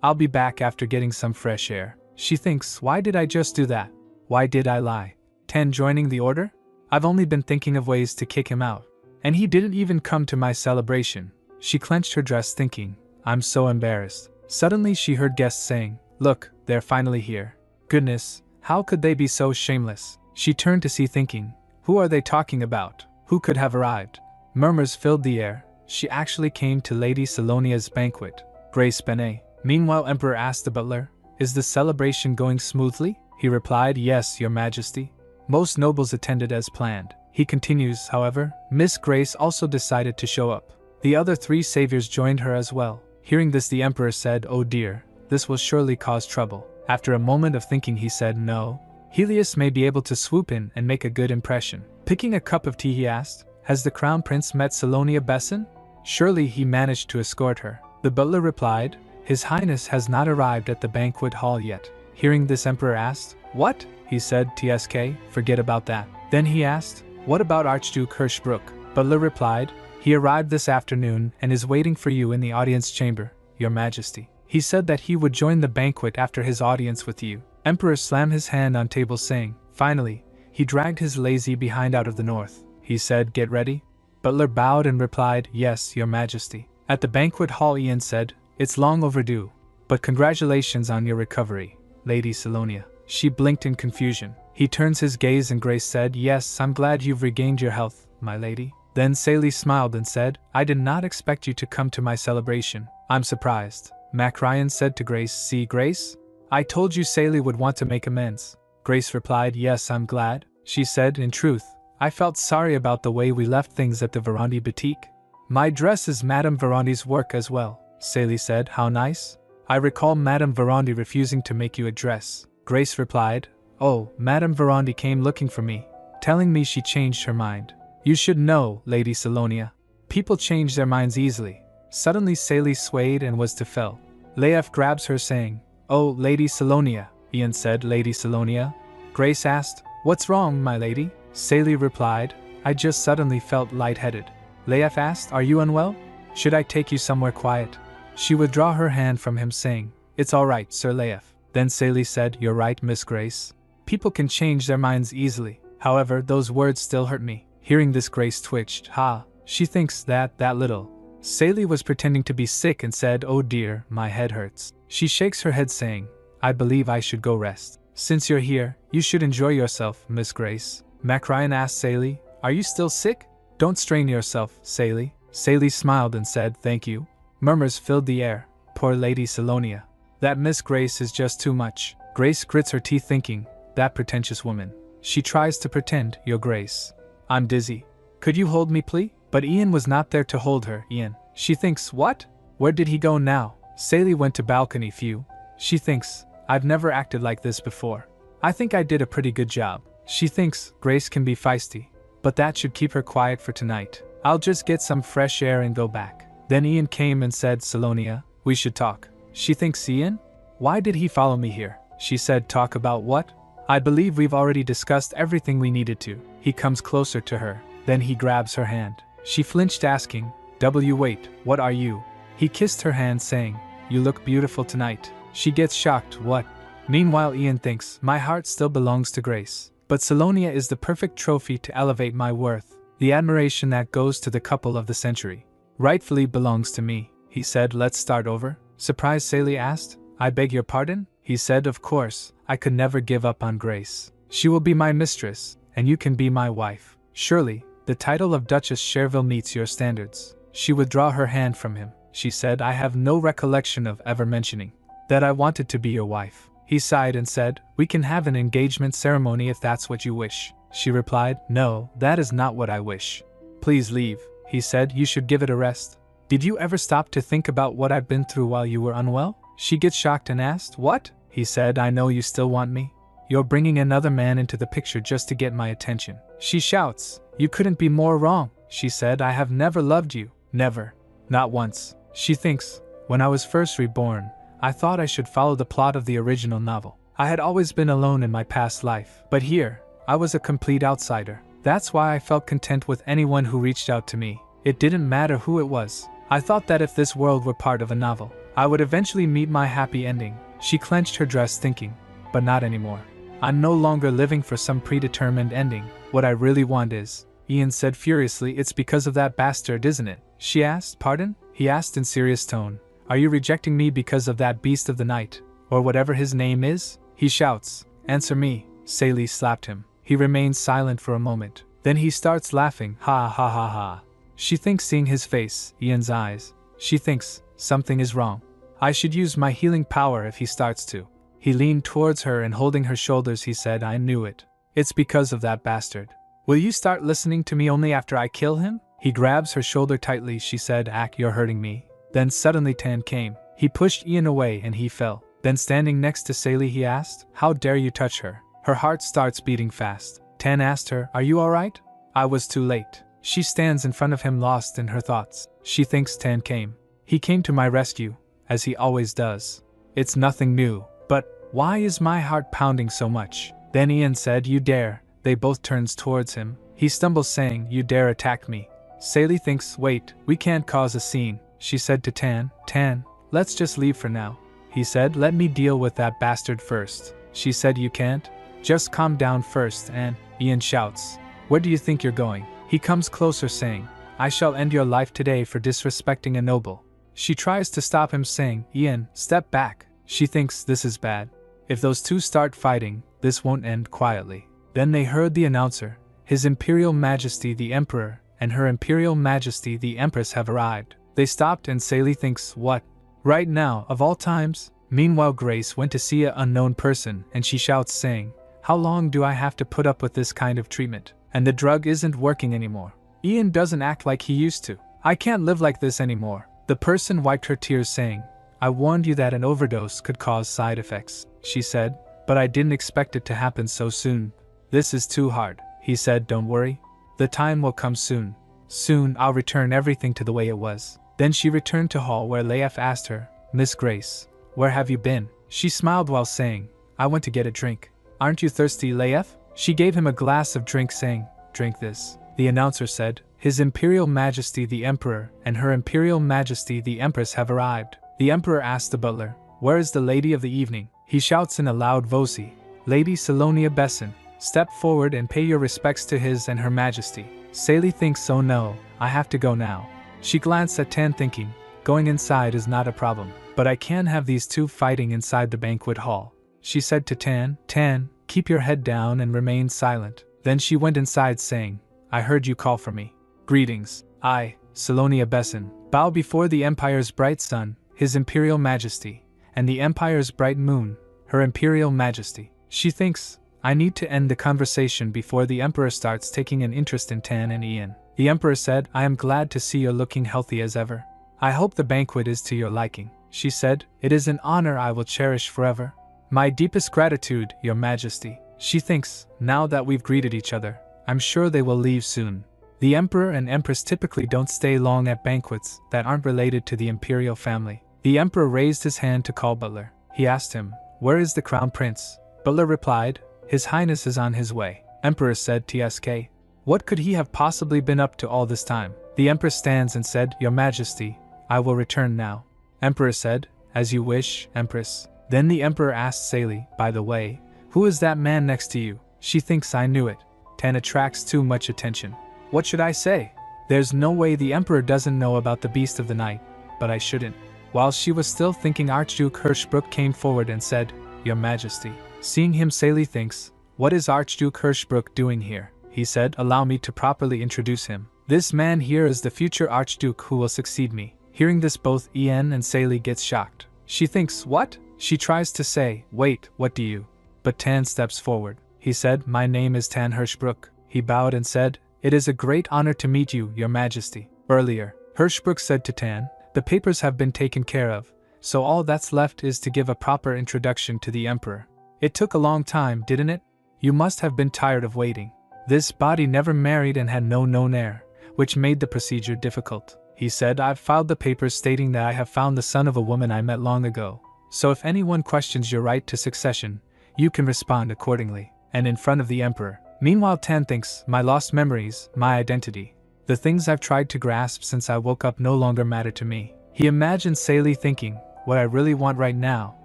I'll be back after getting some fresh air. She thinks, Why did I just do that? Why did I lie? 10 joining the order? I've only been thinking of ways to kick him out. And he didn't even come to my celebration. She clenched her dress thinking, I'm so embarrassed. Suddenly she heard guests saying, Look, they're finally here. Goodness, how could they be so shameless? She turned to see thinking, Who are they talking about? Who could have arrived? Murmurs filled the air. She actually came to Lady Salonia's banquet. Grace Benet. Meanwhile Emperor asked the butler, Is the celebration going smoothly? He replied, Yes, your majesty. Most nobles attended as planned. He continues, however, Miss Grace also decided to show up. The other 3 saviors joined her as well. Hearing this, the emperor said, Oh dear, this will surely cause trouble. After a moment of thinking he said, No. Helios may be able to swoop in and make a good impression. Picking a cup of tea, he asked, "Has the Crown Prince met Salonia Besson? Surely he managed to escort her." The butler replied, "His Highness has not arrived at the banquet hall yet." Hearing this, Emperor asked, "What?" He said, "TSK, forget about that." Then he asked, "What about Archduke Hirschbruck?" Butler replied, "He arrived this afternoon and is waiting for you in the audience chamber, Your Majesty. He said that he would join the banquet after his audience with you." Emperor slammed his hand on table, saying, "Finally." He dragged his lazy behind out of the north. He said, "Get ready." Butler bowed and replied, "Yes, Your Majesty." At the banquet hall, Ian said, "It's long overdue, but congratulations on your recovery, Lady Salonia." She blinked in confusion. He turns his gaze and Grace said, "Yes, I'm glad you've regained your health, my lady." Then Sally smiled and said, "I did not expect you to come to my celebration. I'm surprised." Mac Ryan said to Grace, "See, Grace? I told you Sally would want to make amends." Grace replied, "Yes, I'm glad." She said, "In truth, I felt sorry about the way we left things at the Verandi boutique." "My dress is Madame Verandi's work as well," Sally said. "How nice. I recall Madame Verandi refusing to make you a dress." Grace replied, "Oh, Madame Verandi came looking for me, telling me she changed her mind. You should know, Lady Salonia, people change their minds easily." Suddenly Sally swayed and was to fell. Leif grabs her, saying, "Oh, Lady Salonia." Ian said, "Lady Salonia?" Grace asked, "What's wrong, my lady?" Sally replied, "I just suddenly felt lightheaded." Leif asked, "Are you unwell? Should I take you somewhere quiet?" She withdrew her hand from him, saying, "It's all right, Sir Leif." Then Sally said, "You're right, Miss Grace. People can change their minds easily. However, those words still hurt me." Hearing this, Grace twitched. "Ha, she thinks that little." Sally was pretending to be sick and said, "Oh dear, my head hurts." She shakes her head, saying, "I believe I should go rest." "Since you're here, you should enjoy yourself, Miss Grace." Mac Ryan asked Sally, "Are you still sick? Don't strain yourself, Sally." Sally smiled and said, "Thank you." Murmurs filled the air. Poor Lady Salonia. That Miss Grace is just too much. Grace grits her teeth, thinking, that pretentious woman. She tries to pretend, "Your Grace, I'm dizzy. Could you hold me, please?" But Ian was not there to hold her. Ian. She thinks, what? Where did he go now? Sally went to balcony view. She thinks, I've never acted like this before. I think I did a pretty good job. She thinks, Grace can be feisty, but that should keep her quiet for tonight. I'll just get some fresh air and go back. Then Ian came and said, "Salonia, we should talk." She thinks, Ian? Why did he follow me here? She said, "Talk about what?" "I believe we've already discussed everything we needed to." He comes closer to her. Then he grabs her hand. She flinched, asking, wait, what are you?" He kissed her hand, saying, "You look beautiful tonight." She gets shocked, "What?" Meanwhile, Ian thinks, my heart still belongs to Grace. But Salonia is the perfect trophy to elevate my worth. The admiration that goes to the couple of the century rightfully belongs to me. He said, "Let's start over?" Surprised, Sally asked, "I beg your pardon?" He said, "Of course, I could never give up on Grace. She will be my mistress, and you can be my wife. Surely, the title of Duchess Cherville meets your standards." She withdrew her hand from him. She said, "I have no recollection of ever mentioning that I wanted to be your wife." He sighed and said, "We can have an engagement ceremony if that's what you wish." She replied, "No, that is not what I wish." "Please leave." He said, "You should give it a rest. Did you ever stop to think about what I've been through while you were unwell?" She gets shocked and asked, "What?" He said, "I know you still want me. You're bringing another man into the picture just to get my attention." She shouts, "You couldn't be more wrong." She said, "I have never loved you. Never. Not once." She thinks, "When I was first reborn, I thought I should follow the plot of the original novel. I had always been alone in my past life. But here, I was a complete outsider. That's why I felt content with anyone who reached out to me. It didn't matter who it was. I thought that if this world were part of a novel, I would eventually meet my happy ending." She clenched her dress, thinking, but not anymore. "I'm no longer living for some predetermined ending. What I really want is..." Ian said furiously, "It's because of that bastard, isn't it?" She asked, "Pardon?" He asked in serious tone, "Are you rejecting me because of that beast of the night, or whatever his name is?" He shouts, "Answer me." Sally slapped him. He remains silent for a moment. Then he starts laughing, ha ha ha ha. She thinks, seeing his face, Ian's eyes, she thinks, something is wrong. I should use my healing power if he starts to. He leaned towards her and holding her shoulders he said, "I knew it. It's because of that bastard. Will you start listening to me only after I kill him?" He grabs her shoulder tightly. She said, "Ak, you're hurting me." Then suddenly Tan came. He pushed Ian away and he fell. Then standing next to Sally he asked, "How dare you touch her?" Her heart starts beating fast. Tan asked her, "Are you alright?" "I was too late." She stands in front of him lost in her thoughts. She thinks Tan came. "He came to my rescue, as he always does. It's nothing new, but why is my heart pounding so much?" Then Ian said, "You dare." They both turns towards him. He stumbles saying, "You dare attack me." Sally thinks, "Wait, we can't cause a scene." She said to Tan, "Tan, let's just leave for now." He said, "Let me deal with that bastard first." She said, "You can't. Just calm down first." And Ian shouts, "Where do you think you're going?" He comes closer saying, "I shall end your life today for disrespecting a noble." She tries to stop him saying, "Ian, step back." She thinks this is bad. If those two start fighting, this won't end quietly. Then they heard the announcer, "His Imperial Majesty the Emperor and Her Imperial Majesty the Empress have arrived." They stopped and Sally thinks, "What? Right now, of all times?" Meanwhile Grace went to see an unknown person and she shouts saying, "How long do I have to put up with this kind of treatment? And the drug isn't working anymore. Ian doesn't act like he used to. I can't live like this anymore." The person wiped her tears saying, "I warned you that an overdose could cause side effects," she said, "but I didn't expect it to happen so soon." "This is too hard," he said. "Don't worry. The time will come soon. Soon I'll return everything to the way it was." Then she returned to hall where Leif asked her, "Miss Grace, where have you been?" She smiled while saying, "I went to get a drink." "Aren't you thirsty, Leif?" She gave him a glass of drink saying, "Drink this." The announcer said, "His Imperial Majesty the Emperor and Her Imperial Majesty the Empress have arrived." The Emperor asked the butler, "Where is the lady of the evening?" He shouts in a loud voice, "Lady Salonia Besson, step forward and pay your respects to His and Her Majesty." Sally thinks, "Oh no, I have to go now." She glanced at Tan thinking, going inside is not a problem, but I can't have these two fighting inside the banquet hall. She said to Tan, "Tan, keep your head down and remain silent." Then she went inside saying, "I heard you call for me. Greetings. I, Salonia Besson, bow before the Empire's bright sun, His Imperial Majesty, and the Empire's bright moon, Her Imperial Majesty." She thinks, "I need to end the conversation before the Emperor starts taking an interest in Tan and Ian." The Emperor said, "I am glad to see you're looking healthy as ever. I hope the banquet is to your liking." She said, "It is an honor I will cherish forever. My deepest gratitude, Your Majesty." She thinks, now that we've greeted each other, I'm sure they will leave soon. The Emperor and Empress typically don't stay long at banquets that aren't related to the Imperial family. The Emperor raised his hand to call Butler. He asked him, "Where is the Crown Prince?" Butler replied, "His Highness is on his way." Emperor said, "TSK. What could he have possibly been up to all this time?" The Empress stands and said, "Your Majesty, I will return now." Emperor said, "As you wish, Empress." Then the Emperor asked Sally, "By the way, who is that man next to you?" She thinks, "I knew it. Tan attracts too much attention. What should I say? There's no way the Emperor doesn't know about the Beast of the Night, but I shouldn't." While she was still thinking, Archduke Hirschbruck came forward and said, "Your Majesty." Seeing him, Sally thinks, "What is Archduke Hirschbruck doing here?" He said, "Allow me to properly introduce him. This man here is the future Archduke who will succeed me." Hearing this, both Ian and Sally gets shocked. She thinks, "What?" She tries to say, "Wait, what do you?" But Tan steps forward. He said, "My name is Tan Hirschbruck." He bowed and said, "It is a great honor to meet you, Your Majesty." Earlier, Hirschbruck said to Tan, "The papers have been taken care of, so all that's left is to give a proper introduction to the Emperor." "It took a long time, didn't it? You must have been tired of waiting." This body never married and had no known heir, which made the procedure difficult. He said, "I've filed the papers stating that I have found the son of a woman I met long ago, so if anyone questions your right to succession, you can respond accordingly." And in front of the Emperor. Meanwhile, Tan thinks, "My lost memories, my identity. The things I've tried to grasp since I woke up no longer matter to me." He imagines Sally thinking, "What I really want right now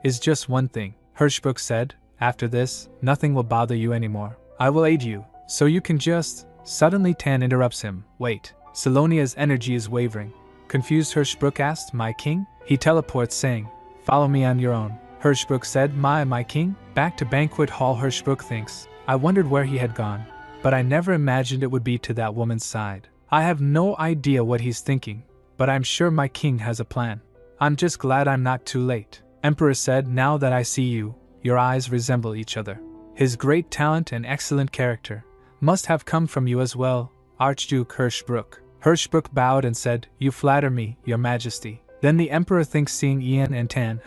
is just one thing." Hirschbruck said, "After this, nothing will bother you anymore. I will aid you, so you can just..." Suddenly Tan interrupts him. "Wait." Salonia's energy is wavering. Confused, Hirschbruck asked, "My king?" He teleports saying, "Follow me on your own." Hirschbruck said, My king?" Back to banquet hall, Hirschbruck thinks, "I wondered where he had gone, but I never imagined it would be to that woman's side. I have no idea what he's thinking, but I'm sure my king has a plan. I'm just glad I'm not too late." Emperor said, "Now that I see you, your eyes resemble each other. His great talent and excellent character must have come from you as well, Archduke Hirschbruck." Hirschbruck bowed and said, "You flatter me, Your Majesty." Then the Emperor thinks, seeing Ian and Tan,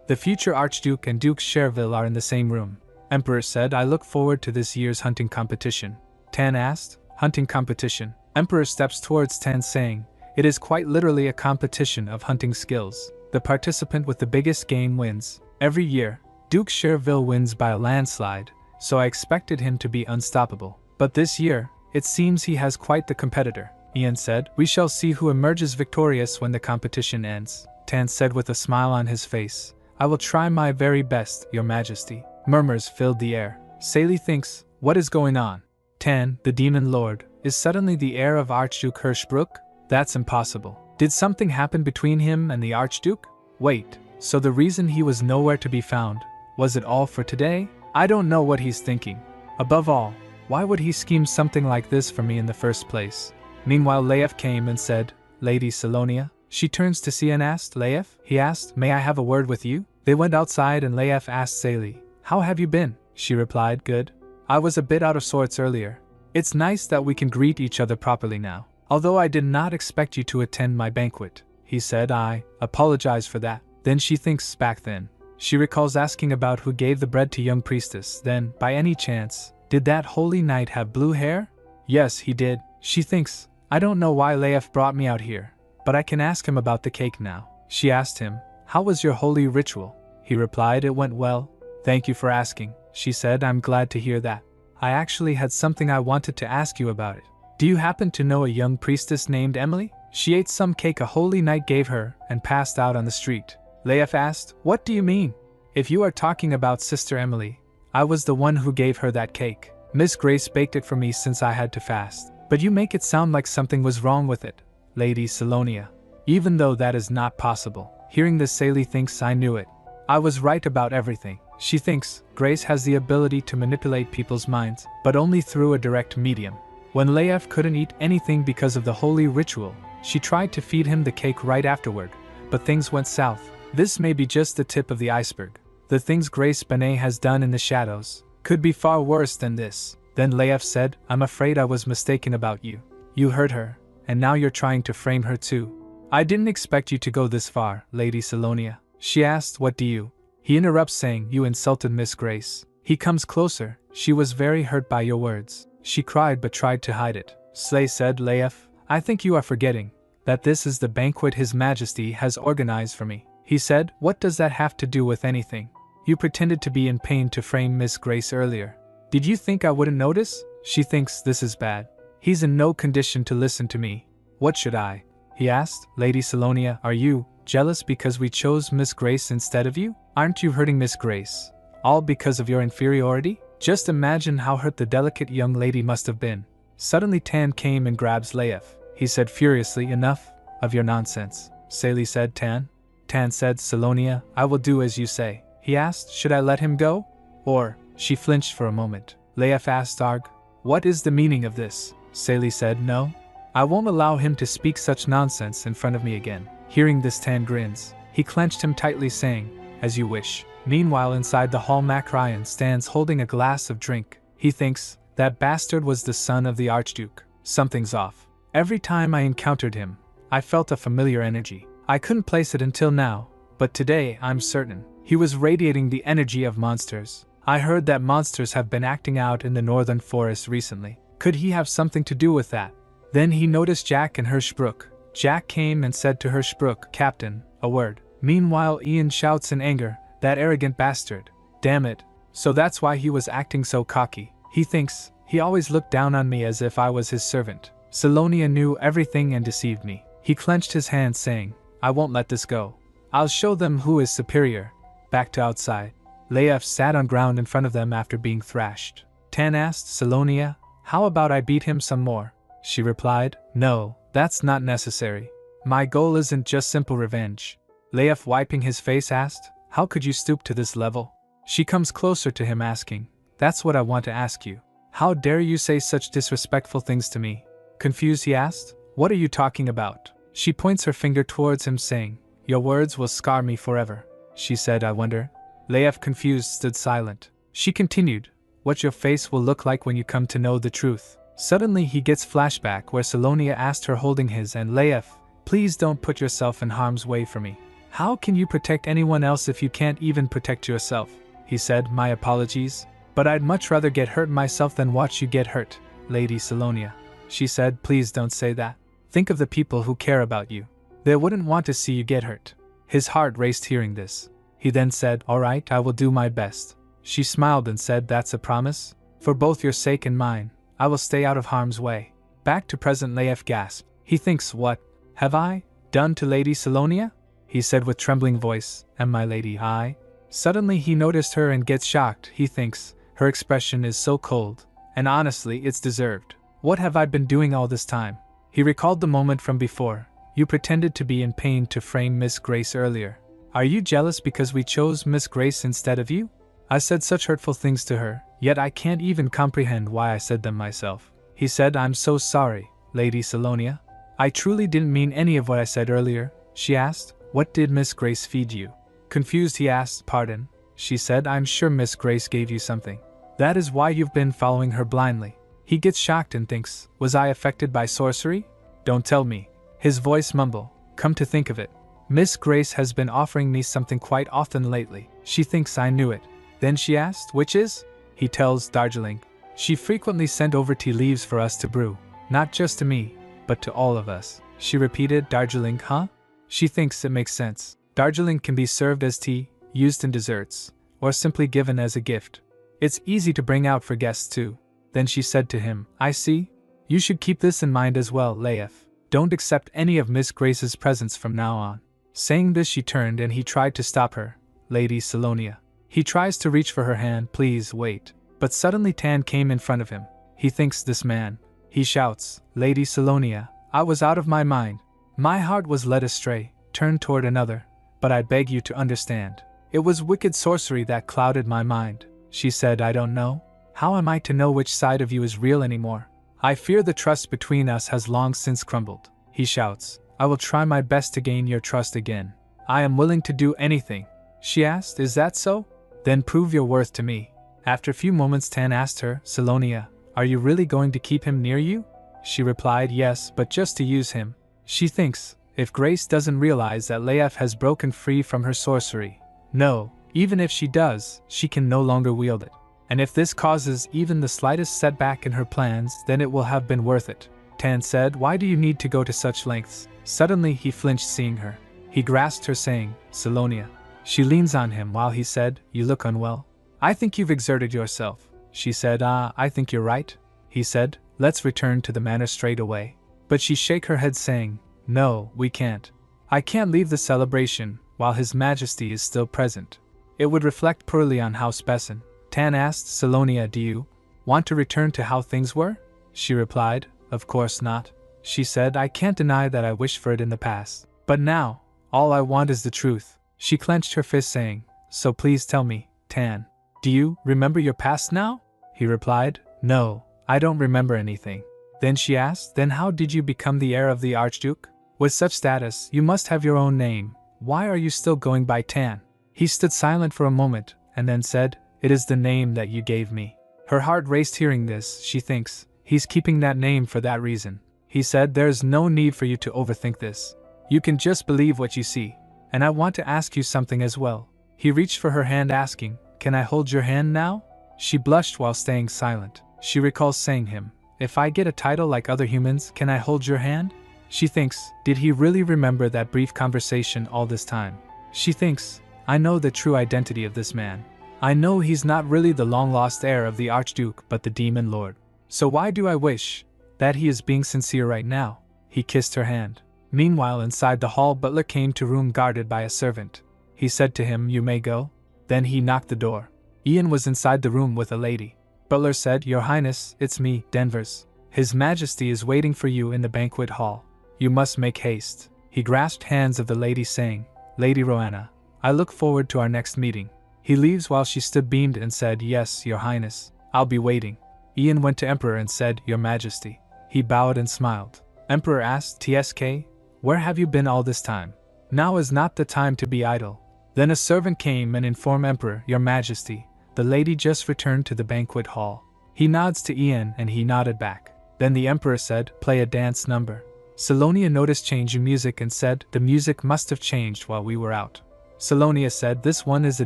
The future Archduke and Duke Cherville are in the same room. Emperor said, I look forward to this year's hunting competition. Tan asked, hunting competition. Emperor steps towards Tan saying, it is quite literally a competition of hunting skills. The participant with the biggest game wins. Every year, Duke Cherville wins by a landslide, so I expected him to be unstoppable. But this year, it seems he has quite the competitor. Ian said, we shall see who emerges victorious when the competition ends. Tan said with a smile on his face, I will try my very best, Your Majesty. Murmurs filled the air. Saley thinks, what is going on? Tan, the demon lord, is suddenly the heir of Archduke Hirschbruck? That's impossible. Did something happen between him and the Archduke? Wait, so the reason he was nowhere to be found, was it all for today? I don't know what he's thinking. Above all, why would he scheme something like this for me in the first place? Meanwhile Leif came and said, Lady Salonia. She turns to see and asked, Leif? He asked, may I have a word with you? They went outside and Leif asked Saley, how have you been? She replied, good. I was a bit out of sorts earlier. It's nice that we can greet each other properly now. Although I did not expect you to attend my banquet, he said, I apologize for that. Then she thinks back then. She recalls asking about who gave the bread to young priestess. Then, by any chance, did that holy knight have blue hair? Yes, he did. She thinks, I don't know why Leif brought me out here, but I can ask him about the cake now. She asked him, how was your holy ritual? He replied, it went well. Thank you for asking. She said, I'm glad to hear that. I actually had something I wanted to ask you about it. Do you happen to know a young priestess named Emily? She ate some cake a holy knight gave her and passed out on the street. Leif asked, what do you mean? If you are talking about Sister Emily, I was the one who gave her that cake. Miss Grace baked it for me since I had to fast. But you make it sound like something was wrong with it, Lady Salonia. Even though that is not possible. Hearing this, Saley thinks I knew it. I was right about everything. She thinks Grace has the ability to manipulate people's minds, but only through a direct medium. When Leif couldn't eat anything because of the holy ritual, she tried to feed him the cake right afterward, but things went south. This may be just the tip of the iceberg. The things Grace Benet has done in the shadows could be far worse than this. Then Leif said, I'm afraid I was mistaken about you. You hurt her, and now you're trying to frame her too. I didn't expect you to go this far, Lady Salonia. She asked, what do you? He interrupts saying, you insulted Miss Grace. He comes closer. She was very hurt by your words. She cried but tried to hide it. Slay said, Leif, I think you are forgetting that this is the banquet His Majesty has organized for me. He said, what does that have to do with anything? You pretended to be in pain to frame Miss Grace earlier. Did you think I wouldn't notice? She thinks this is bad. He's in no condition to listen to me. What should I? He asked, Lady Salonia, are you jealous because we chose Miss Grace instead of you? Aren't you hurting Miss Grace? All because of your inferiority? Just imagine how hurt the delicate young lady must have been. Suddenly Tan came and grabs Leif. He said furiously, enough of your nonsense. Saley said, Tan? Tan said, Salonia, I will do as you say. He asked, should I let him go? Or, she flinched for a moment. Leif asked Arg, what is the meaning of this? Saley said, no. I won't allow him to speak such nonsense in front of me again. Hearing this, Tan grins. He clenched him tightly saying, as you wish. Meanwhile inside the hall Mac Ryan stands holding a glass of drink. He thinks, that bastard was the son of the Archduke. Something's off. Every time I encountered him, I felt a familiar energy. I couldn't place it until now, but today I'm certain. He was radiating the energy of monsters. I heard that monsters have been acting out in the northern forest recently. Could he have something to do with that? Then he noticed Jack and Hirschbruck. Jack came and said to Hirschbruck, Captain, a word. Meanwhile Ian shouts in anger, that arrogant bastard. Damn it. So that's why he was acting so cocky. He thinks, he always looked down on me as if I was his servant. Salonia knew everything and deceived me. He clenched his hands saying, I won't let this go. I'll show them who is superior. Back to outside. Leif sat on ground in front of them after being thrashed. Tan asked Salonia, how about I beat him some more? She replied, no, that's not necessary. My goal isn't just simple revenge. Leif, wiping his face, asked, how could you stoop to this level? She comes closer to him asking, that's what I want to ask you. How dare you say such disrespectful things to me? Confused, he asked, what are you talking about? She points her finger towards him saying, your words will scar me forever. She said, I wonder. Leif, confused, stood silent. She continued, what your face will look like when you come to know the truth. Suddenly he gets flashback where Salonia asked her holding his and Leif, please don't put yourself in harm's way for me. How can you protect anyone else if you can't even protect yourself? He said, my apologies. But I'd much rather get hurt myself than watch you get hurt, Lady Salonia. She said, please don't say that. Think of the people who care about you. They wouldn't want to see you get hurt. His heart raced hearing this. He then said, all right, I will do my best. She smiled and said, that's a promise? For both your sake and mine, I will stay out of harm's way. Back to present. Leif gasped. He thinks, what have I done to Lady Salonia? He said with trembling voice, and my lady, I. Suddenly he noticed her and gets shocked. He thinks, her expression is so cold, and honestly it's deserved. What have I been doing all this time? He recalled the moment from before. You pretended to be in pain to frame Miss Grace earlier. Are you jealous because we chose Miss Grace instead of you? I said such hurtful things to her, yet I can't even comprehend why I said them myself. He said, I'm so sorry, Lady Salonia. I truly didn't mean any of what I said earlier. She asked, what did Miss Grace feed you? Confused, he asked, pardon. She said, I'm sure Miss Grace gave you something. That is why you've been following her blindly. He gets shocked and thinks, was I affected by sorcery? Don't tell me. His voice mumbled, come to think of it, Miss Grace has been offering me something quite often lately. She thinks I knew it. Then she asked, which is? He tells Darjeeling. She frequently sent over tea leaves for us to brew, not just to me, but to all of us. She repeated, Darjeeling, huh? She thinks it makes sense. Darjeeling can be served as tea, used in desserts, or simply given as a gift. It's easy to bring out for guests too. Then she said to him, I see. You should keep this in mind as well, Leif. Don't accept any of Miss Grace's presents from now on. Saying this, she turned and he tried to stop her. Lady Salonia. He tries to reach for her hand, please wait. But suddenly Tan came in front of him. He thinks, this man. He shouts, Lady Salonia, I was out of my mind. My heart was led astray, turned toward another. But I beg you to understand. It was wicked sorcery that clouded my mind. She said, I don't know. How am I to know which side of you is real anymore? I fear the trust between us has long since crumbled. He shouts, I will try my best to gain your trust again. I am willing to do anything. She asked, is that so? Then prove your worth to me. After a few moments, Tan asked her, Salonia, are you really going to keep him near you? She replied, yes, but just to use him. She thinks, if Grace doesn't realize that Leif has broken free from her sorcery. No, even if she does, she can no longer wield it. And if this causes even the slightest setback in her plans, then it will have been worth it. Tan said, why do you need to go to such lengths? Suddenly he flinched seeing her. He grasped her saying, Salonia. She leans on him while he said, you look unwell. I think you've exerted yourself. She said, I think you're right. He said, let's return to the manor straight away. But she shook her head saying, no, we can't. I can't leave the celebration while His Majesty is still present. It would reflect poorly on House Besson. Tan asked, Salonia, do you want to return to how things were? She replied, of course not. She said, I can't deny that I wished for it in the past. But now, all I want is the truth. She clenched her fist saying, so please tell me, Tan. Do you remember your past now? He replied, no, I don't remember anything. Then she asked, then how did you become the heir of the Archduke? With such status, you must have your own name. Why are you still going by Tan? He stood silent for a moment, and then said, it is the name that you gave me. Her heart raced hearing this. She thinks, he's keeping that name for that reason. He said, there's no need for you to overthink this. You can just believe what you see. And I want to ask you something as well. He reached for her hand asking, can I hold your hand now? She blushed while staying silent. She recalls saying him, if I get a title like other humans, can I hold your hand? She thinks, did he really remember that brief conversation all this time? She thinks, I know the true identity of this man. I know he's not really the long-lost heir of the Archduke but the Demon Lord. So why do I wish that he is being sincere right now? He kissed her hand. Meanwhile, inside the hall, Butler came to room guarded by a servant. He said to him, you may go. Then he knocked the door. Ian was inside the room with a lady. Butler said, Your Highness, it's me, Denvers. His Majesty is waiting for you in the banquet hall. You must make haste. He grasped hands of the lady saying, Lady Roanna, I look forward to our next meeting. He leaves while she stood beamed and said, Yes, Your Highness, I'll be waiting. Ian went to Emperor and said, Your Majesty. He bowed and smiled. Emperor asked, TSK, where have you been all this time? Now is not the time to be idle. Then a servant came and informed Emperor, Your Majesty, the lady just returned to the banquet hall. He nods to Ian and he nodded back. Then the Emperor said, Play a dance number. Salonia noticed change in music and said, The music must have changed while we were out. Salonia said, This one is a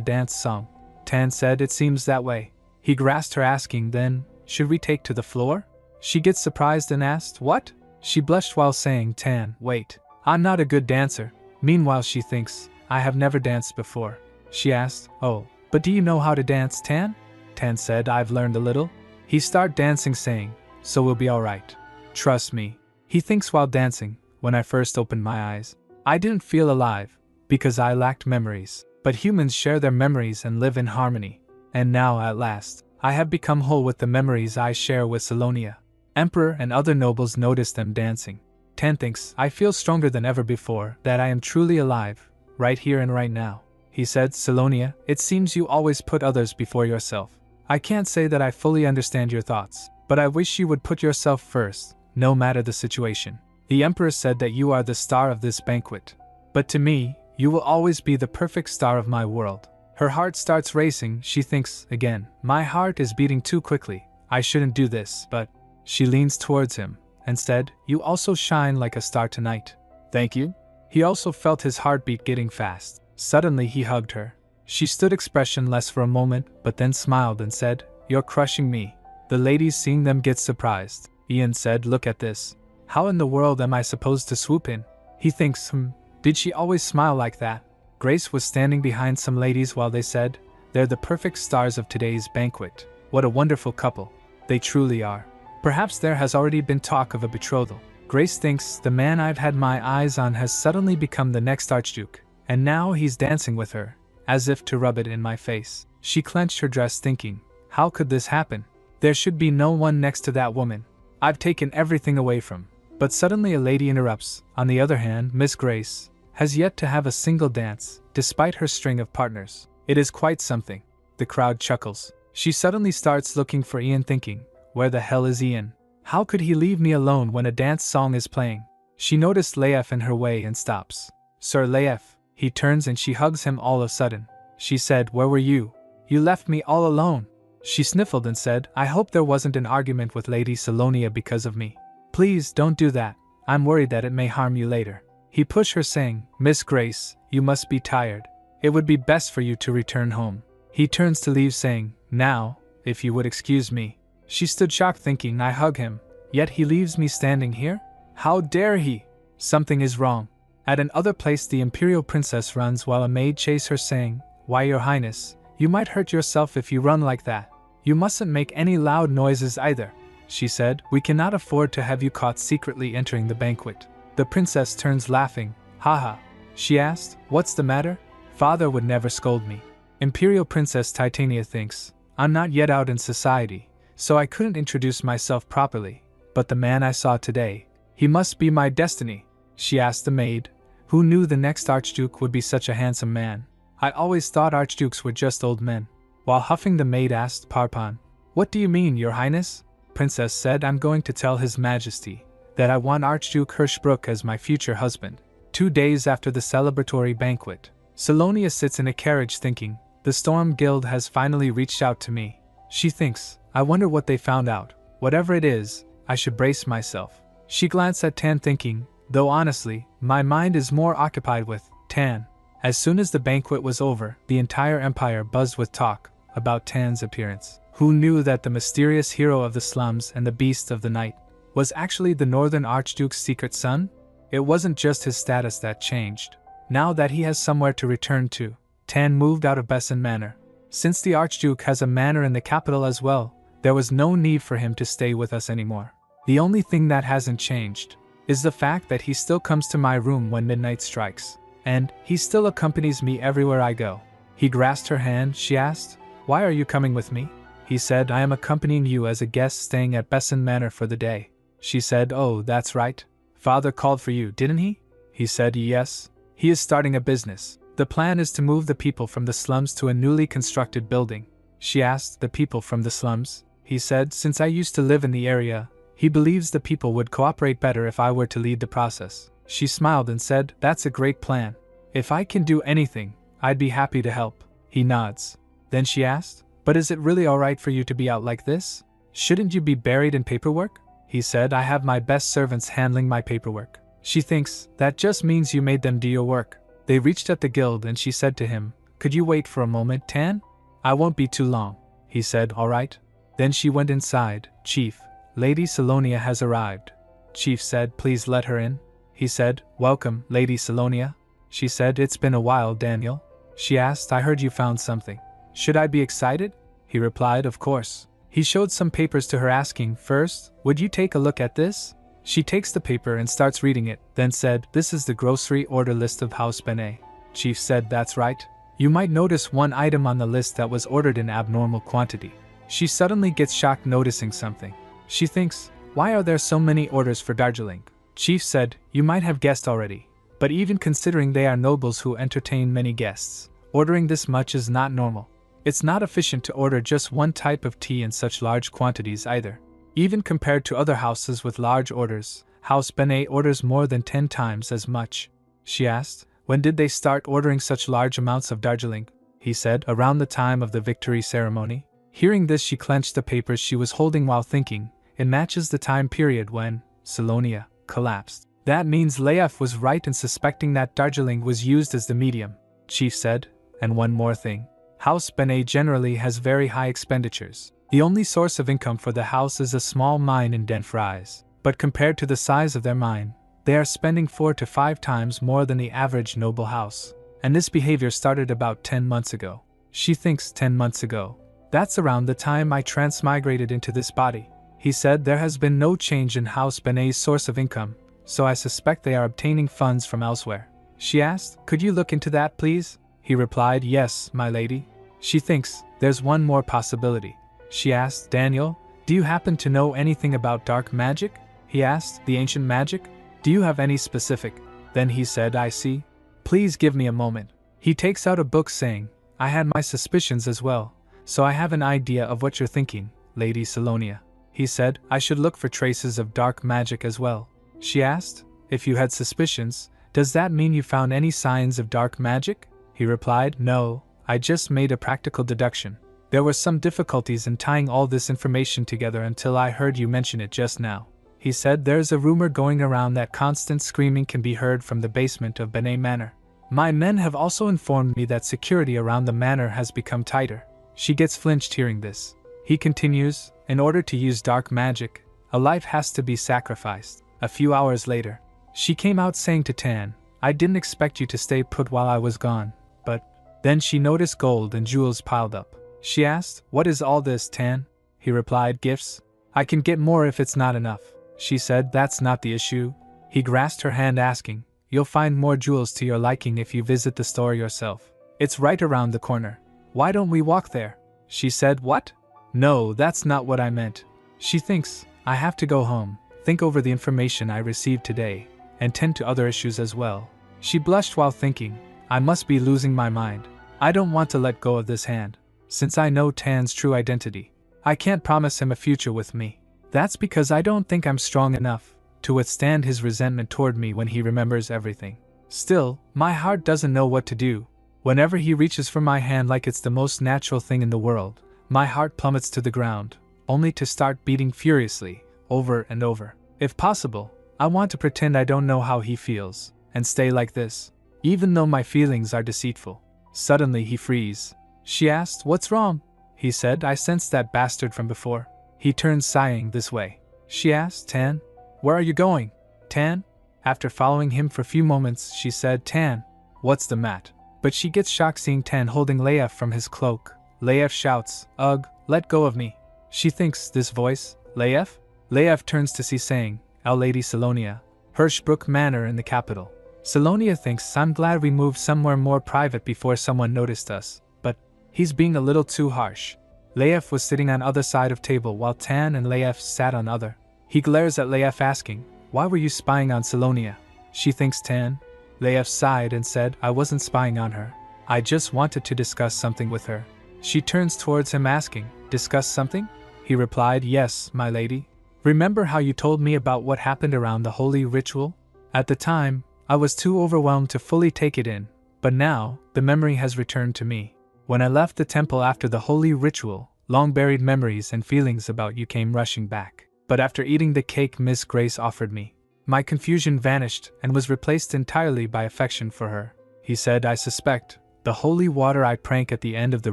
dance song. Tan said, It seems that way. He grasped her, asking, then, should we take to the floor? She gets surprised and asked, what? She blushed while saying, Tan, wait. I'm not a good dancer. Meanwhile she thinks, I have never danced before. She asked, oh, but do you know how to dance, Tan? Tan said, I've learned a little. He started dancing saying, so we'll be alright. Trust me. He thinks while dancing, when I first opened my eyes, I didn't feel alive, because I lacked memories. But humans share their memories and live in harmony. And now, at last, I have become whole with the memories I share with Salonia. Emperor and other nobles notice them dancing. Tan thinks, I feel stronger than ever before, that I am truly alive, right here and right now. He said, Salonia, it seems you always put others before yourself. I can't say that I fully understand your thoughts, but I wish you would put yourself first, no matter the situation. The Emperor said that you are the star of this banquet. But to me, you will always be the perfect star of my world. Her heart starts racing. She thinks, again, my heart is beating too quickly. I shouldn't do this, but she leans towards him and said, you also shine like a star tonight. Thank you. He also felt his heartbeat getting fast. Suddenly he hugged her. She stood expressionless for a moment, but then smiled and said, you're crushing me. The ladies seeing them get surprised. Ian said, look at this. How in the world am I supposed to swoop in? He thinks, did she always smile like that? Grace was standing behind some ladies while they said, they're the perfect stars of today's banquet. What a wonderful couple. They truly are. Perhaps there has already been talk of a betrothal. Grace thinks the man I've had my eyes on has suddenly become the next Archduke, and now he's dancing with her, as if to rub it in my face. She clenched her dress thinking, how could this happen? There should be no one next to that woman. I've taken everything away from. But suddenly a lady interrupts. On the other hand, Miss Grace has yet to have a single dance, despite her string of partners. It is quite something. The crowd chuckles. She suddenly starts looking for Ian thinking, where the hell is Ian? How could he leave me alone when a dance song is playing? She noticed Leif in her way and stops. Sir Leif. He turns and she hugs him all of a sudden. She said, where were you? You left me all alone. She sniffled and said, I hope there wasn't an argument with Lady Salonia because of me. Please don't do that. I'm worried that it may harm you later. He pushed her saying, Miss Grace, you must be tired. It would be best for you to return home. He turns to leave saying, now, if you would excuse me. She stood shocked thinking, I hug him, yet he leaves me standing here? How dare he? Something is wrong. At another place the imperial princess runs while a maid chases her saying, why your highness, you might hurt yourself if you run like that. You mustn't make any loud noises either. She said, we cannot afford to have you caught secretly entering the banquet. The princess turns laughing. Haha. She asked, what's the matter? Father would never scold me. Imperial Princess Titania thinks, I'm not yet out in society, so I couldn't introduce myself properly. But the man I saw today, he must be my destiny. She asked the maid, who knew the next Archduke would be such a handsome man. I always thought Archdukes were just old men. While huffing, the maid asked Parpan, what do you mean, your highness? Princess said, I'm going to tell His Majesty that I want Archduke Hirschbruck as my future husband. 2 days after the celebratory banquet, Salonia sits in a carriage thinking, the Storm Guild has finally reached out to me. She thinks, I wonder what they found out. Whatever it is, I should brace myself. She glanced at Tan thinking, though honestly, my mind is more occupied with Tan. As soon as the banquet was over, the entire empire buzzed with talk about Tan's appearance. Who knew that the mysterious hero of the slums and the beast of the night was actually the Northern Archduke's secret son? It wasn't just his status that changed. Now that he has somewhere to return to, Tan moved out of Besson Manor. Since the Archduke has a manor in the capital as well, there was no need for him to stay with us anymore. The only thing that hasn't changed is the fact that he still comes to my room when midnight strikes, and he still accompanies me everywhere I go. He grasped her hand. She asked, why are you coming with me? He said, I am accompanying you as a guest staying at Besson Manor for the day. She said, oh, that's right. Father called for you, didn't he? He said, yes. He is starting a business. The plan is to move the people from the slums to a newly constructed building. She asked, the people from the slums? He said, since I used to live in the area, he believes the people would cooperate better if I were to lead the process. She smiled and said, that's a great plan. If I can do anything, I'd be happy to help. He nods. Then she asked, but is it really alright for you to be out like this? Shouldn't you be buried in paperwork? He said, I have my best servants handling my paperwork. She thinks, that just means you made them do your work. They reached at the guild and she said to him, could you wait for a moment, Tan? I won't be too long. he said. All right. Then she went inside. Chief, Lady Salonia has arrived. Chief said, please let her in. He said, welcome, Lady Salonia. She said, it's been a while, Daniel. She asked, I heard you found something. Should I be excited? He replied, of course. He showed some papers to her, asking, first, would you take a look at this? She takes the paper and starts reading it, then said, this is the grocery order list of House Benet. Chief said, that's right. You might notice one item on the list that was ordered in abnormal quantity. She suddenly gets shocked noticing something. She thinks, why are there so many orders for Darjeeling? Chief said, you might have guessed already. But even considering they are nobles who entertain many guests, ordering this much is not normal. It's not efficient to order just one type of tea in such large quantities either. Even compared to other houses with large orders, House Benet orders more than 10 times as much. She asked, when did they start ordering such large amounts of Darjeeling? He said, around the time of the victory ceremony. Hearing this, she clenched the papers she was holding while thinking, it matches the time period when Salonia collapsed. That means Leif was right in suspecting that Darjeeling was used as the medium, Chief said. And one more thing. House Benet generally has very high expenditures. The only source of income for the house is a small mine in Denfries, but compared to the size of their mine, they are spending 4 to 5 times more than the average noble house. And this behavior started about 10 months ago. She thinks 10 months ago. That's around the time I transmigrated into this body. He said, there has been no change in House Benet's source of income, so I suspect they are obtaining funds from elsewhere. She asked, could you look into that, please? He replied, yes, my lady. She thinks, there's one more possibility. She asked, Daniel, do you happen to know anything about dark magic? He asked, the ancient magic? Do you have any specific? Then he said, I see. Please give me a moment. He takes out a book saying, I had my suspicions as well, so I have an idea of what you're thinking, Lady Salonia. He said, I should look for traces of dark magic as well. She asked, if you had suspicions, does that mean you found any signs of dark magic? He replied, no, I just made a practical deduction. There were some difficulties in tying all this information together until I heard you mention it just now. He said, there's a rumor going around that constant screaming can be heard from the basement of Benet Manor. My men have also informed me that security around the manor has become tighter. She gets flinched hearing this. He continues, in order to use dark magic, a life has to be sacrificed. A few hours later, she came out saying to Tan, I didn't expect you to stay put while I was gone, but then she noticed gold and jewels piled up. She asked, what is all this, Tan? He replied, gifts. I can get more if it's not enough. She said, that's not the issue. He grasped her hand asking, you'll find more jewels to your liking if you visit the store yourself. It's right around the corner. Why don't we walk there? She said, what? No, that's not what I meant. She thinks, I have to go home, think over the information I received today, and tend to other issues as well. She blushed while thinking, I must be losing my mind. I don't want to let go of this hand. Since I know Tan's true identity, I can't promise him a future with me. That's because I don't think I'm strong enough to withstand his resentment toward me when he remembers everything. Still, my heart doesn't know what to do. Whenever he reaches for my hand like it's the most natural thing in the world, my heart plummets to the ground, only to start beating furiously, over and over. If possible, I want to pretend I don't know how he feels, and stay like this, even though my feelings are deceitful. Suddenly he frees. She asked, what's wrong? He said, I sensed that bastard from before. He turned sighing this way. She asked, Tan? Where are you going? Tan? After following him for a few moments, she said, Tan, what's the mat? But she gets shocked seeing Tan holding Leif from his cloak. Leif shouts, ugh, let go of me. She thinks, this voice, Leif? Leif turns to see saying, Our Lady Salonia, Hirschbrook Manor in the capital. Salonia thinks, I'm glad we moved somewhere more private before someone noticed us, but he's being a little too harsh. Leif was sitting on other side of table while Tan and Leif sat on other. He glares at Leif asking, why were you spying on Salonia? She thinks Tan. Leif sighed and said, I wasn't spying on her. I just wanted to discuss something with her. She turns towards him asking, discuss something? He replied, yes, my lady. Remember how you told me about what happened around the holy ritual? At the time, I was too overwhelmed to fully take it in, but now, the memory has returned to me. When I left the temple after the holy ritual, long-buried memories and feelings about you came rushing back. But after eating the cake Miss Grace offered me, my confusion vanished and was replaced entirely by affection for her. He said, I suspect, the holy water I drank at the end of the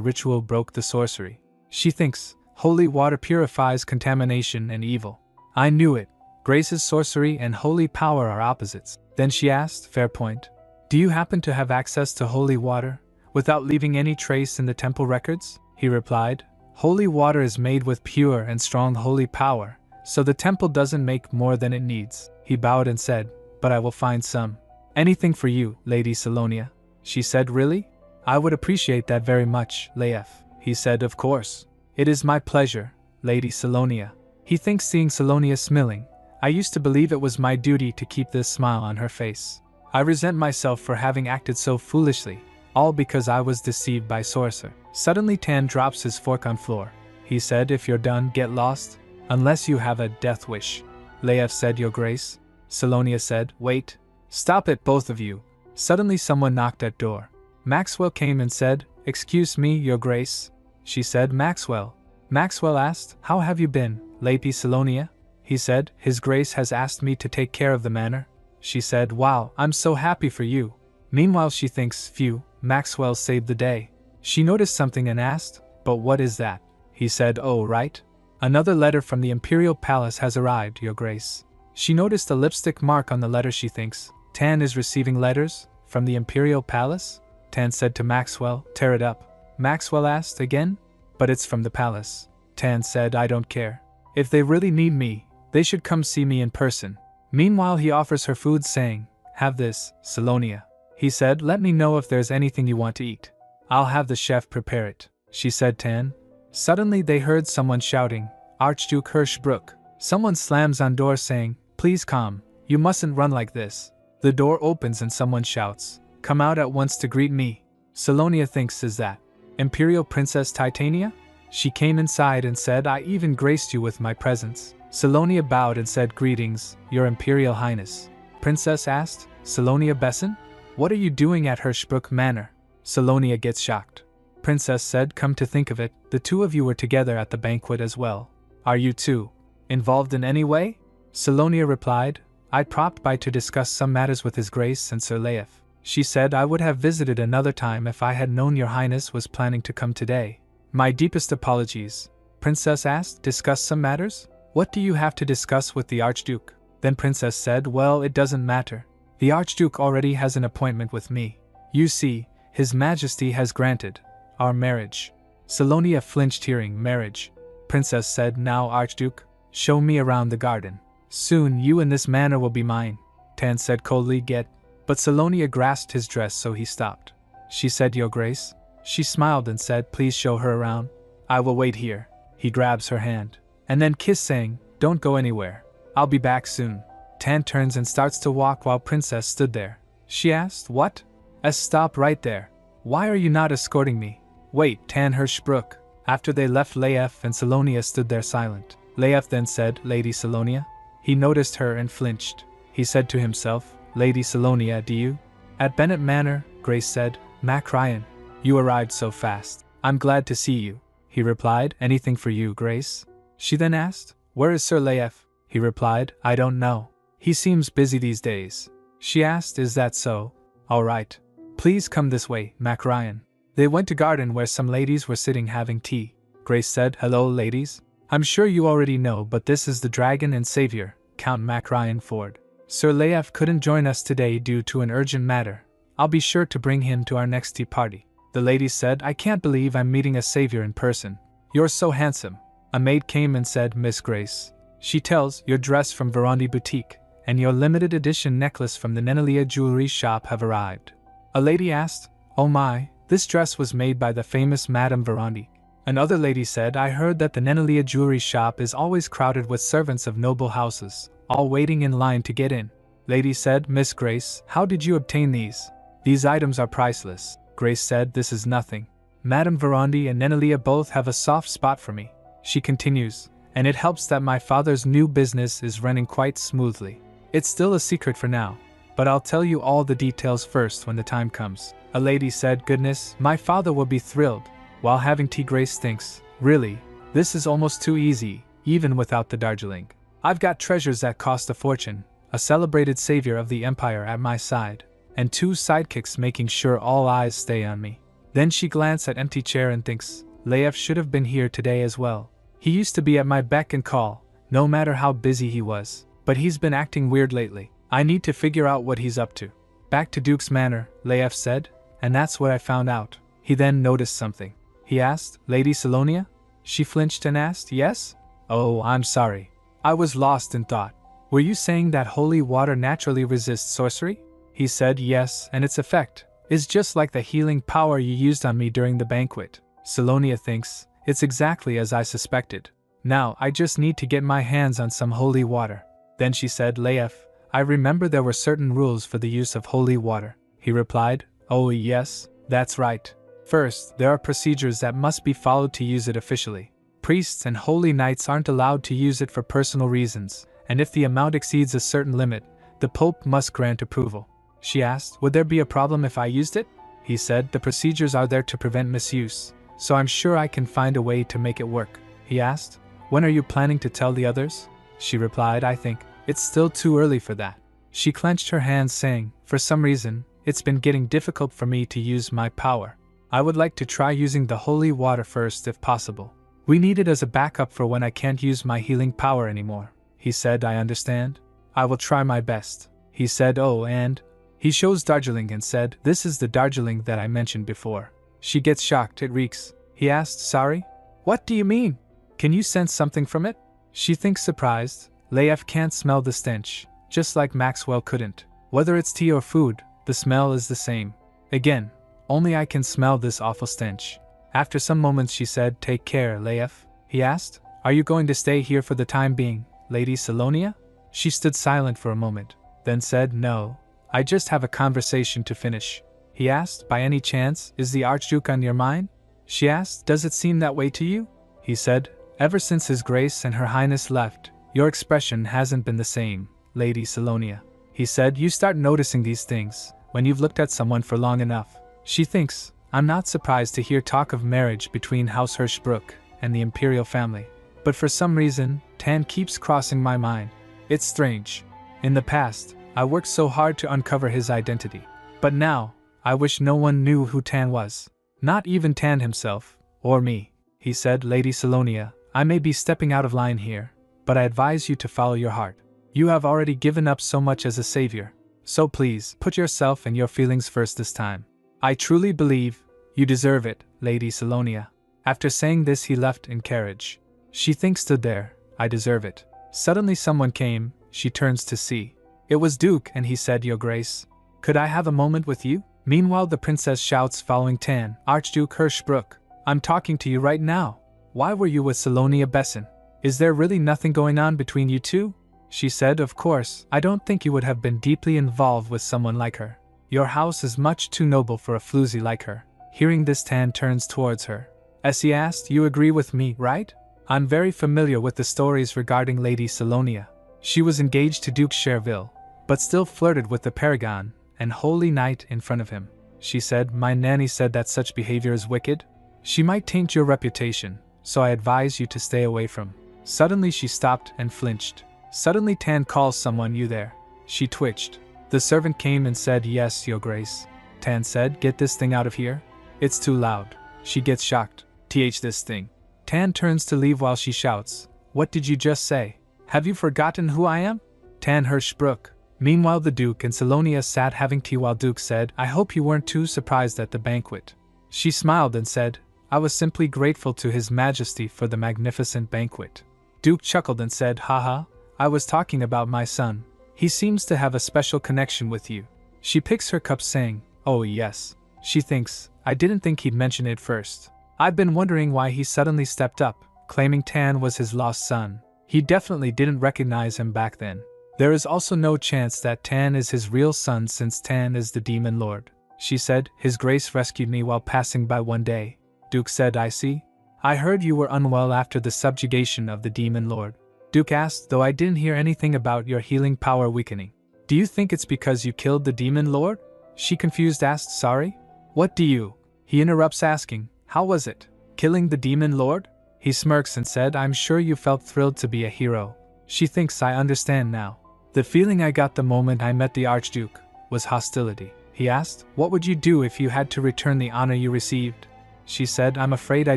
ritual broke the sorcery. She thinks, holy water purifies contamination and evil. I knew it. Grace's sorcery and holy power are opposites. Then she asked, fair point. Do you happen to have access to holy water, without leaving any trace in the temple records? He replied, holy water is made with pure and strong holy power, so the temple doesn't make more than it needs. He bowed and said, but I will find some. Anything for you, Lady Salonia. She said, really? I would appreciate that very much, Leif. He said, of course. It is my pleasure, Lady Salonia. He thinks seeing Salonia smiling. I used to believe it was my duty to keep this smile on her face. I resent myself for having acted so foolishly, all because I was deceived by sorcerer. Suddenly Tan drops his fork on floor. He said, if you're done, get lost, unless you have a death wish. Leif said, Your Grace. Salonia said, wait. Stop it, both of you. Suddenly someone knocked at door. Maxwell came and said, excuse me, Your Grace. She said, Maxwell. Maxwell asked, how have you been, Lady Salonia? He said, His Grace has asked me to take care of the manor. She said, wow, I'm so happy for you. Meanwhile she thinks, phew, Maxwell saved the day. She noticed something and asked, but what is that? He said, oh right. Another letter from the Imperial Palace has arrived, Your Grace. She noticed a lipstick mark on the letter. She thinks, Tan is receiving letters from the Imperial Palace? Tan said to Maxwell, tear it up. Maxwell asked again, but it's from the palace. Tan said, I don't care. If they really need me, they should come see me in person. Meanwhile he offers her food saying, have this, Salonia. He said, let me know if there's anything you want to eat. I'll have the chef prepare it. She said, Tan. Suddenly they heard someone shouting, Archduke Hirschbrook. Someone slams on door saying, please come, you mustn't run like this. The door opens and someone shouts, come out at once to greet me. Salonia thinks, is that Imperial Princess Titania? She came inside and said, I even graced you with my presence. Salonia bowed and said, greetings, Your Imperial Highness. Princess asked, Salonia Besson? What are you doing at Hirschbrook Manor? Salonia gets shocked. Princess said, come to think of it, the two of you were together at the banquet as well. Are you two involved in any way? Salonia replied, I dropped by to discuss some matters with His Grace and Sir Leif. She said I would have visited another time if I had known Your Highness was planning to come today. My deepest apologies. Princess asked, discuss some matters? What do you have to discuss with the Archduke? Then Princess said, well, it doesn't matter. The Archduke already has an appointment with me. You see, His Majesty has granted our marriage. Salonia flinched hearing marriage. Princess said, now Archduke, show me around the garden. Soon you and this manor will be mine. Tan said coldly, get. But Salonia grasped his dress so he stopped. She said, Your Grace. She smiled and said, please show her around. I will wait here. He grabs her hand. And then kissed saying, don't go anywhere. I'll be back soon. Tan turns and starts to walk while Princess stood there. She asked, what? Stop right there. Why are you not escorting me? Wait, Tan Hirschbrook. After they left, Leif and Salonia stood there silent. Leif then said, Lady Salonia? He noticed her and flinched. He said to himself, Lady Salonia, do you? At Bennett Manor, Grace said, Mac Ryan. You arrived so fast. I'm glad to see you. He replied, anything for you, Grace? She then asked, where is Sir Leif? He replied, I don't know. He seems busy these days. She asked, is that so? All right. Please come this way, Mac Ryan. They went to garden where some ladies were sitting having tea. Grace said, hello, ladies. I'm sure you already know, but this is the Dragon and Savior, Count Mac Ryan Ford. Sir Leif couldn't join us today due to an urgent matter. I'll be sure to bring him to our next tea party. The lady said, I can't believe I'm meeting a savior in person. You're so handsome. A maid came and said, Miss Grace. She tells, your dress from Verandi Boutique and your limited edition necklace from the Nenelia jewelry shop have arrived. A lady asked, oh my, this dress was made by the famous Madame Verandi. Another lady said, I heard that the Nenelia jewelry shop is always crowded with servants of noble houses, all waiting in line to get in. Lady said, Miss Grace, how did you obtain these? These items are priceless. Grace said, this is nothing. Madame Verandi and Nenelia both have a soft spot for me. She continues, and it helps that my father's new business is running quite smoothly. It's still a secret for now, but I'll tell you all the details first when the time comes. A lady said, goodness, my father will be thrilled. While having tea, Grace thinks, really, this is almost too easy, even without the Darjeeling. I've got treasures that cost a fortune, a celebrated savior of the empire at my side, and 2 sidekicks making sure all eyes stay on me. Then she glanced at empty chair and thinks, Leif should have been here today as well. He used to be at my beck and call, no matter how busy he was, but he's been acting weird lately. I need to figure out what he's up to. Back to Duke's Manor, Leif said, and that's what I found out. He then noticed something. He asked, Lady Salonia? She flinched and asked, yes? Oh, I'm sorry. I was lost in thought. Were you saying that holy water naturally resists sorcery? He said yes, and its effect is just like the healing power you used on me during the banquet. Salonia thinks it's exactly as I suspected. Now I just need to get my hands on some holy water. Then she said, Leif, I remember there were certain rules for the use of holy water. He replied, oh yes, that's right. First, there are procedures that must be followed to use it officially. Priests and holy knights aren't allowed to use it for personal reasons, and if the amount exceeds a certain limit, the Pope must grant approval. She asked, would there be a problem if I used it? He said, the procedures are there to prevent misuse, so I'm sure I can find a way to make it work. He asked, when are you planning to tell the others? She replied, I think it's still too early for that. She clenched her hands saying, for some reason, it's been getting difficult for me to use my power. I would like to try using the holy water first if possible. We need it as a backup for when I can't use my healing power anymore. He said, I understand. I will try my best. He said, oh, and he shows Darjeeling and said, this is the Darjeeling that I mentioned before. She gets shocked, it reeks. He asked, sorry? What do you mean? Can you sense something from it? She thinks surprised. Leif can't smell the stench, just like Maxwell couldn't. Whether it's tea or food, the smell is the same. Again, only I can smell this awful stench. After some moments she said, take care, Leif. He asked, are you going to stay here for the time being, Lady Salonia? She stood silent for a moment, then said, no, I just have a conversation to finish. He asked, by any chance, is the Archduke on your mind? She asked, does it seem that way to you? He said, ever since His Grace and Her Highness left, your expression hasn't been the same, Lady Salonia. He said, you start noticing these things when you've looked at someone for long enough. She thinks, I'm not surprised to hear talk of marriage between House Hirschbruck and the imperial family. But for some reason, Tan keeps crossing my mind. It's strange. In the past, I worked so hard to uncover his identity. But now, I wish no one knew who Tan was. Not even Tan himself, or me. He said, Lady Salonia, I may be stepping out of line here, but I advise you to follow your heart. You have already given up so much as a savior. So please, put yourself and your feelings first this time. I truly believe you deserve it, Lady Salonia. After saying this he left in carriage. She thinks stood there, I deserve it. Suddenly someone came, she turns to see. It was Duke and he said, Your Grace, could I have a moment with you? Meanwhile the princess shouts following Tan, Archduke Hirschbruck, I'm talking to you right now. Why were you with Salonia Besson? Is there really nothing going on between you two? She said, of course, I don't think you would have been deeply involved with someone like her. Your house is much too noble for a floozy like her. Hearing this Tan turns towards her. As he asked, you agree with me, right? I'm very familiar with the stories regarding Lady Salonia. She was engaged to Duke Cherville, but still flirted with the Paragon and Holy Knight in front of him. She said, my nanny said that such behavior is wicked. She might taint your reputation, so I advise you to stay away from. Suddenly she stopped and flinched. Suddenly Tan calls someone, you there? She twitched. The servant came and said, yes, Your Grace. Tan said, get this thing out of here. It's too loud. She gets shocked. This thing. Tan turns to leave while she shouts, what did you just say? Have you forgotten who I am? Tan Hirschbruck. Meanwhile the Duke and Salonia sat having tea while Duke said, I hope you weren't too surprised at the banquet. She smiled and said, I was simply grateful to His Majesty for the magnificent banquet. Duke chuckled and said, haha, I was talking about my son. He seems to have a special connection with you. She picks her cup saying, oh yes. She thinks, I didn't think he'd mention it first. I've been wondering why he suddenly stepped up, claiming Tan was his lost son. He definitely didn't recognize him back then. There is also no chance that Tan is his real son since Tan is the Demon Lord. She said, His Grace rescued me while passing by one day. Duke said, I see. I heard you were unwell after the subjugation of the Demon Lord. Duke asked, though I didn't hear anything about your healing power weakening. Do you think it's because you killed the Demon Lord? She confused asked, sorry? What do you? He interrupts asking, how was it? Killing the Demon Lord? He smirks and said, I'm sure you felt thrilled to be a hero. She thinks I understand now. The feeling I got the moment I met the Archduke was hostility. He asked, what would you do if you had to return the honor you received? She said, I'm afraid I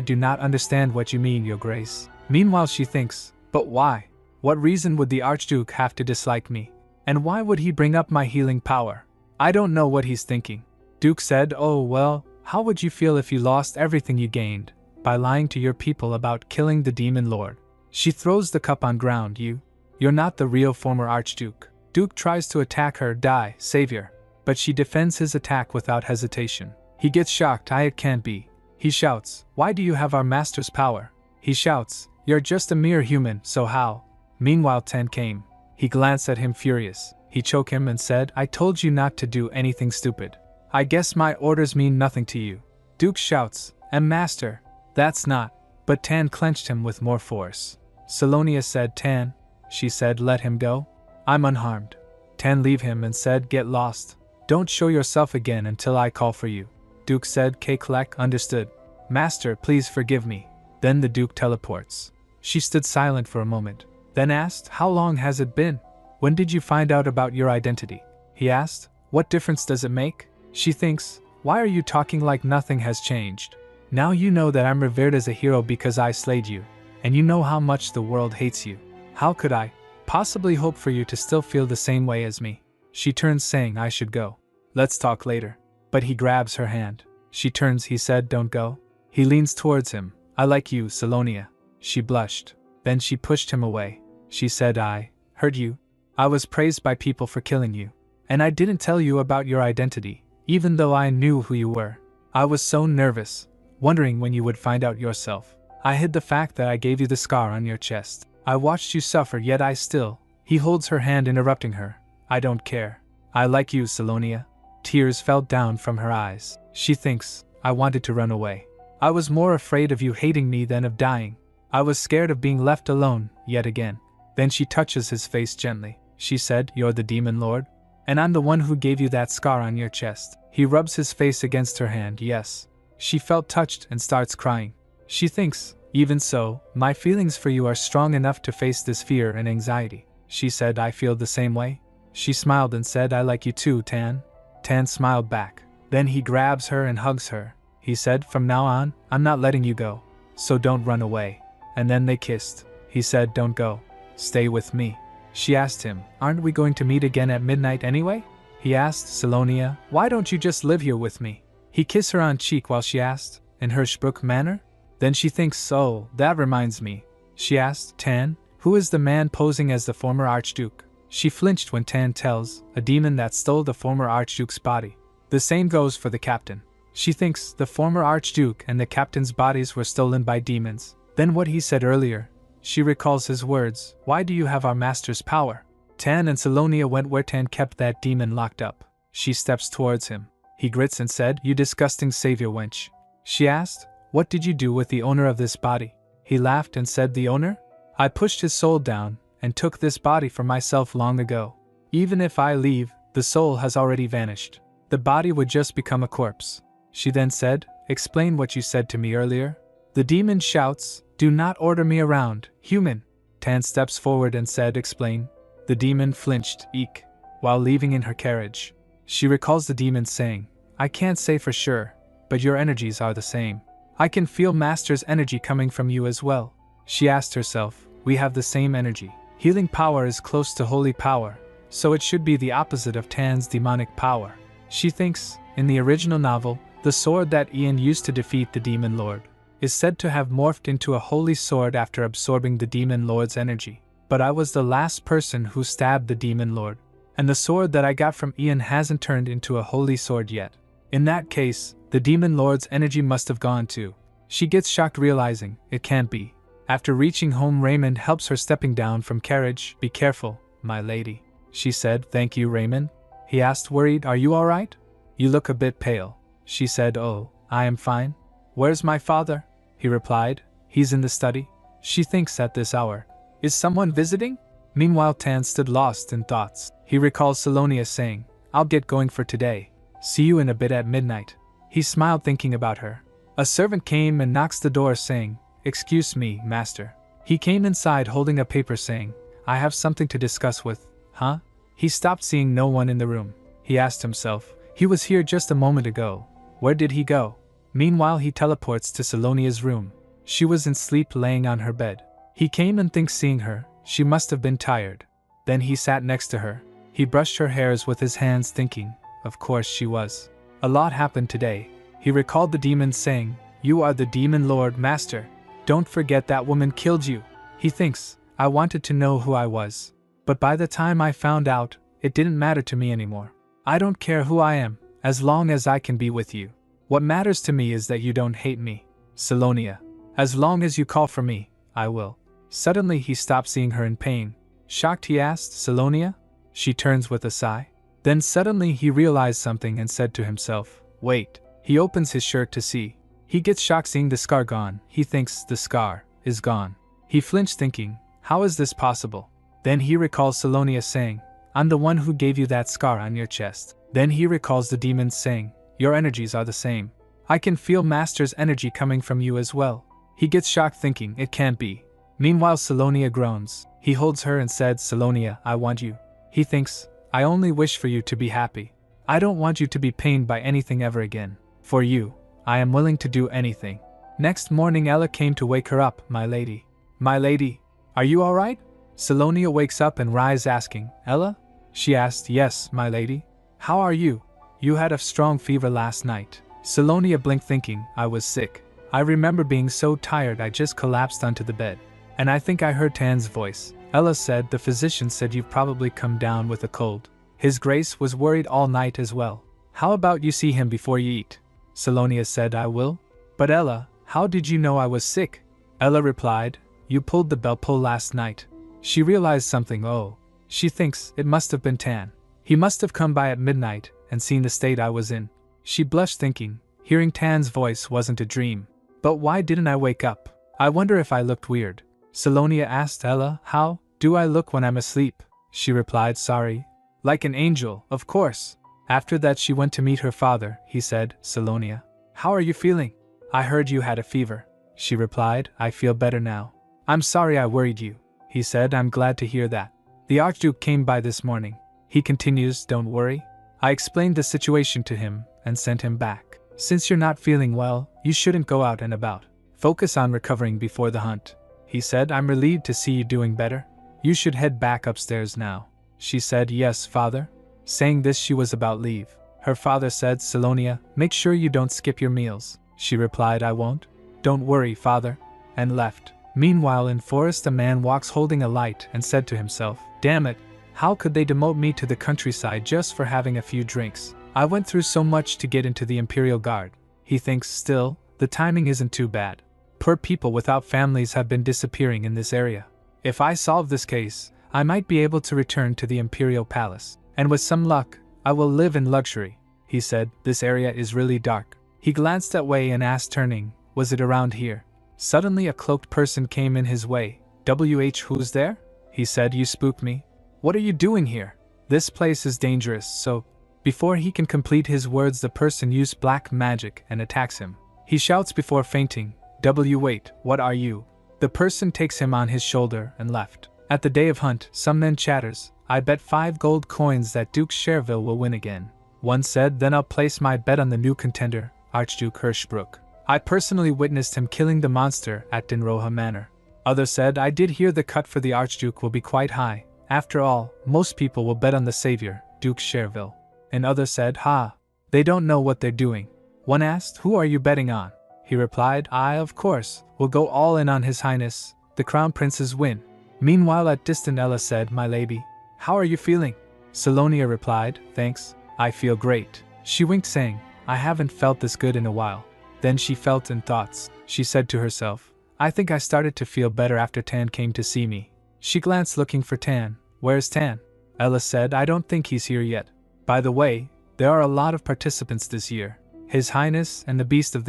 do not understand what you mean, Your Grace. Meanwhile she thinks, but why? What reason would the Archduke have to dislike me? And why would he bring up my healing power? I don't know what he's thinking. Duke said, oh well, how would you feel if you lost everything you gained by lying to your people about killing the demon lord? She throws the cup on ground. You're not the real former Archduke. Duke tries to attack her, die, savior. But she defends his attack without hesitation. He gets shocked, it can't be. He shouts, why do you have our master's power? He shouts, you're just a mere human, so how? Meanwhile Tan came. He glanced at him furious. He choked him and said, I told you not to do anything stupid. I guess my orders mean nothing to you. Duke shouts, and master, that's not. But Tan clenched him with more force. Salonia said, Tan. She said, let him go. I'm unharmed. Tan leave him and said, get lost. Don't show yourself again until I call for you. Duke said, Keklek, understood. Master, please forgive me. Then the Duke teleports. She stood silent for a moment, then asked, how long has it been? When did you find out about your identity? He asked, what difference does it make? She thinks, why are you talking like nothing has changed? Now you know that I'm revered as a hero because I slayed you, and you know how much the world hates you. How could I possibly hope for you to still feel the same way as me? She turns saying I should go. Let's talk later. But he grabs her hand. She turns, he said, don't go. He leans towards him. I like you, Salonia. She blushed. Then she pushed him away. She said, I heard you. I was praised by people for killing you. And I didn't tell you about your identity, even though I knew who you were. I was so nervous, wondering when you would find out yourself. I hid the fact that I gave you the scar on your chest. I watched you suffer, yet I still. He holds her hand, interrupting her. I don't care. I like you, Salonia. Tears fell down from her eyes. She thinks, I wanted to run away. I was more afraid of you hating me than of dying. I was scared of being left alone, yet again. Then she touches his face gently. She said, you're the demon lord? And I'm the one who gave you that scar on your chest. He rubs his face against her hand, yes. She felt touched and starts crying. She thinks, even so, my feelings for you are strong enough to face this fear and anxiety. She said, I feel the same way. She smiled and said, I like you too, Tan. Tan smiled back. Then he grabs her and hugs her. He said, from now on, I'm not letting you go. So don't run away. And then they kissed. He said, don't go. Stay with me. She asked him, aren't we going to meet again at midnight anyway? He asked, Salonia, why don't you just live here with me? He kissed her on cheek while she asked, in her Sprüch manner? Then she thinks, oh, that reminds me. She asked, Tan, who is the man posing as the former Archduke? She flinched when Tan tells, a demon that stole the former Archduke's body. The same goes for the captain. She thinks the former Archduke and the captain's bodies were stolen by demons. Then what he said earlier. She recalls his words, why do you have our master's power? Tan and Salonia went where Tan kept that demon locked up. She steps towards him. He grits and said, you disgusting savior wench. She asked, what did you do with the owner of this body? He laughed and said, the owner? I pushed his soul down and took this body for myself long ago. Even if I leave, the soul has already vanished. The body would just become a corpse. She then said, explain what you said to me earlier. The demon shouts, do not order me around, human. Tan steps forward and said, explain. The demon flinched, eek, while leaving in her carriage. She recalls the demon saying, I can't say for sure, but your energies are the same. I can feel Master's energy coming from you as well. She asked herself, we have the same energy. Healing power is close to holy power, so it should be the opposite of Tan's demonic power. She thinks, in the original novel, the sword that Ian used to defeat the demon lord is said to have morphed into a holy sword after absorbing the demon lord's energy. But I was the last person who stabbed the demon lord, and the sword that I got from Ian hasn't turned into a holy sword yet. In that case, the demon lord's energy must have gone too. She gets shocked realizing, it can't be. After reaching home, Raymond helps her stepping down from carriage. Be careful, my lady. She said, thank you, Raymond. He asked, worried, are you alright? You look a bit pale. She said, oh, I am fine. Where's my father? He replied, he's in the study. She thinks at this hour, is someone visiting? Meanwhile Tan stood lost in thoughts. He recalls Salonia saying, I'll get going for today. See you in a bit at midnight. He smiled thinking about her. A servant came and knocks the door saying, excuse me, master. He came inside holding a paper saying, I have something to discuss with, huh? He stopped seeing no one in the room. He asked himself, he was here just a moment ago. Where did he go? Meanwhile, he teleports to Salonia's room. She was in sleep laying on her bed. He came and thinks seeing her, she must have been tired. Then he sat next to her. He brushed her hairs with his hands thinking, of course she was. A lot happened today. He recalled the demon saying, "You are the demon lord, master. Don't forget that woman killed you." He thinks, I wanted to know who I was. But by the time I found out, it didn't matter to me anymore. I don't care who I am, as long as I can be with you. What matters to me is that you don't hate me. Salonia. As long as you call for me, I will. Suddenly he stopped seeing her in pain. Shocked, he asked, Salonia? She turns with a sigh. Then suddenly he realized something and said to himself, wait. He opens his shirt to see. He gets shocked seeing the scar gone. He thinks the scar is gone. He flinched thinking, how is this possible? Then he recalls Salonia saying, I'm the one who gave you that scar on your chest. Then he recalls the demons saying, your energies are the same. I can feel Master's energy coming from you as well. He gets shocked thinking, it can't be. Meanwhile Salonia groans. He holds her and said, Salonia, I want you. He thinks, I only wish for you to be happy. I don't want you to be pained by anything ever again. For you, I am willing to do anything. Next morning Ella came to wake her up, my lady. My lady, are you alright? Salonia wakes up and rises asking, Ella? She asked, yes, my lady. How are you? You had a strong fever last night. Salonia blinked thinking, I was sick. I remember being so tired I just collapsed onto the bed. And I think I heard Tan's voice. Ella said, the physician said you've probably come down with a cold. His Grace was worried all night as well. How about you see him before you eat? Salonia said, I will. But Ella, how did you know I was sick? Ella replied, you pulled the bell pull last night. She realized something. Oh, she thinks it must have been Tan. He must have come by at midnight and seen the state I was in. She blushed thinking, hearing Tan's voice wasn't a dream. But why didn't I wake up? I wonder if I looked weird. Salonia asked Ella, how do I look when I'm asleep? She replied, sorry. Like an angel, of course. After that she went to meet her father. He said, Salonia, how are you feeling? I heard you had a fever. She replied, I feel better now. I'm sorry I worried you. He said, I'm glad to hear that. The Archduke came by this morning. He continues, don't worry. I explained the situation to him and sent him back. Since you're not feeling well, you shouldn't go out and about. Focus on recovering before the hunt. He said, I'm relieved to see you doing better. You should head back upstairs now. She said, yes, father. Saying this she was about leave. Her father said, Salonia, make sure you don't skip your meals. She replied, I won't. Don't worry, father. And left. Meanwhile in forest a man walks holding a light and said to himself, damn it, how could they demote me to the countryside just for having a few drinks? I went through so much to get into the Imperial Guard. He thinks still, the timing isn't too bad. Poor people without families have been disappearing in this area. If I solve this case, I might be able to return to the Imperial Palace. And with some luck, I will live in luxury. He said, this area is really dark. He glanced that way and asked turning, was it around here? Suddenly a cloaked person came in his way. Who's there? He said, you spooked me. What are you doing here? This place is dangerous, so... Before he can complete his words the person used black magic and attacks him. He shouts before fainting, wait, what are you? The person takes him on his shoulder and left. At the day of hunt, some men chatters, I bet 5 gold coins that Duke Cherville will win again. One said, then I'll place my bet on the new contender, Archduke Hirschbrook. I personally witnessed him killing the monster at Dinroha Manor. Others said, I did hear the cut for the Archduke will be quite high. After all, most people will bet on the savior, Duke Cherville. And others said, ha, they don't know what they're doing. One asked, who are you betting on? He replied, I, of course, will go all in on His Highness, the Crown Prince's win. Meanwhile at distant Ella said, my lady, how are you feeling? Salonia replied, thanks, I feel great. She winked saying, I haven't felt this good in a while. Then she felt in thoughts. She said to herself, I think I started to feel better after Tan came to see me. She glanced looking for Tan. Where's Tan? Ella said, I don't think he's here yet. By the way, there are a lot of participants this year. His Highness and the Beast of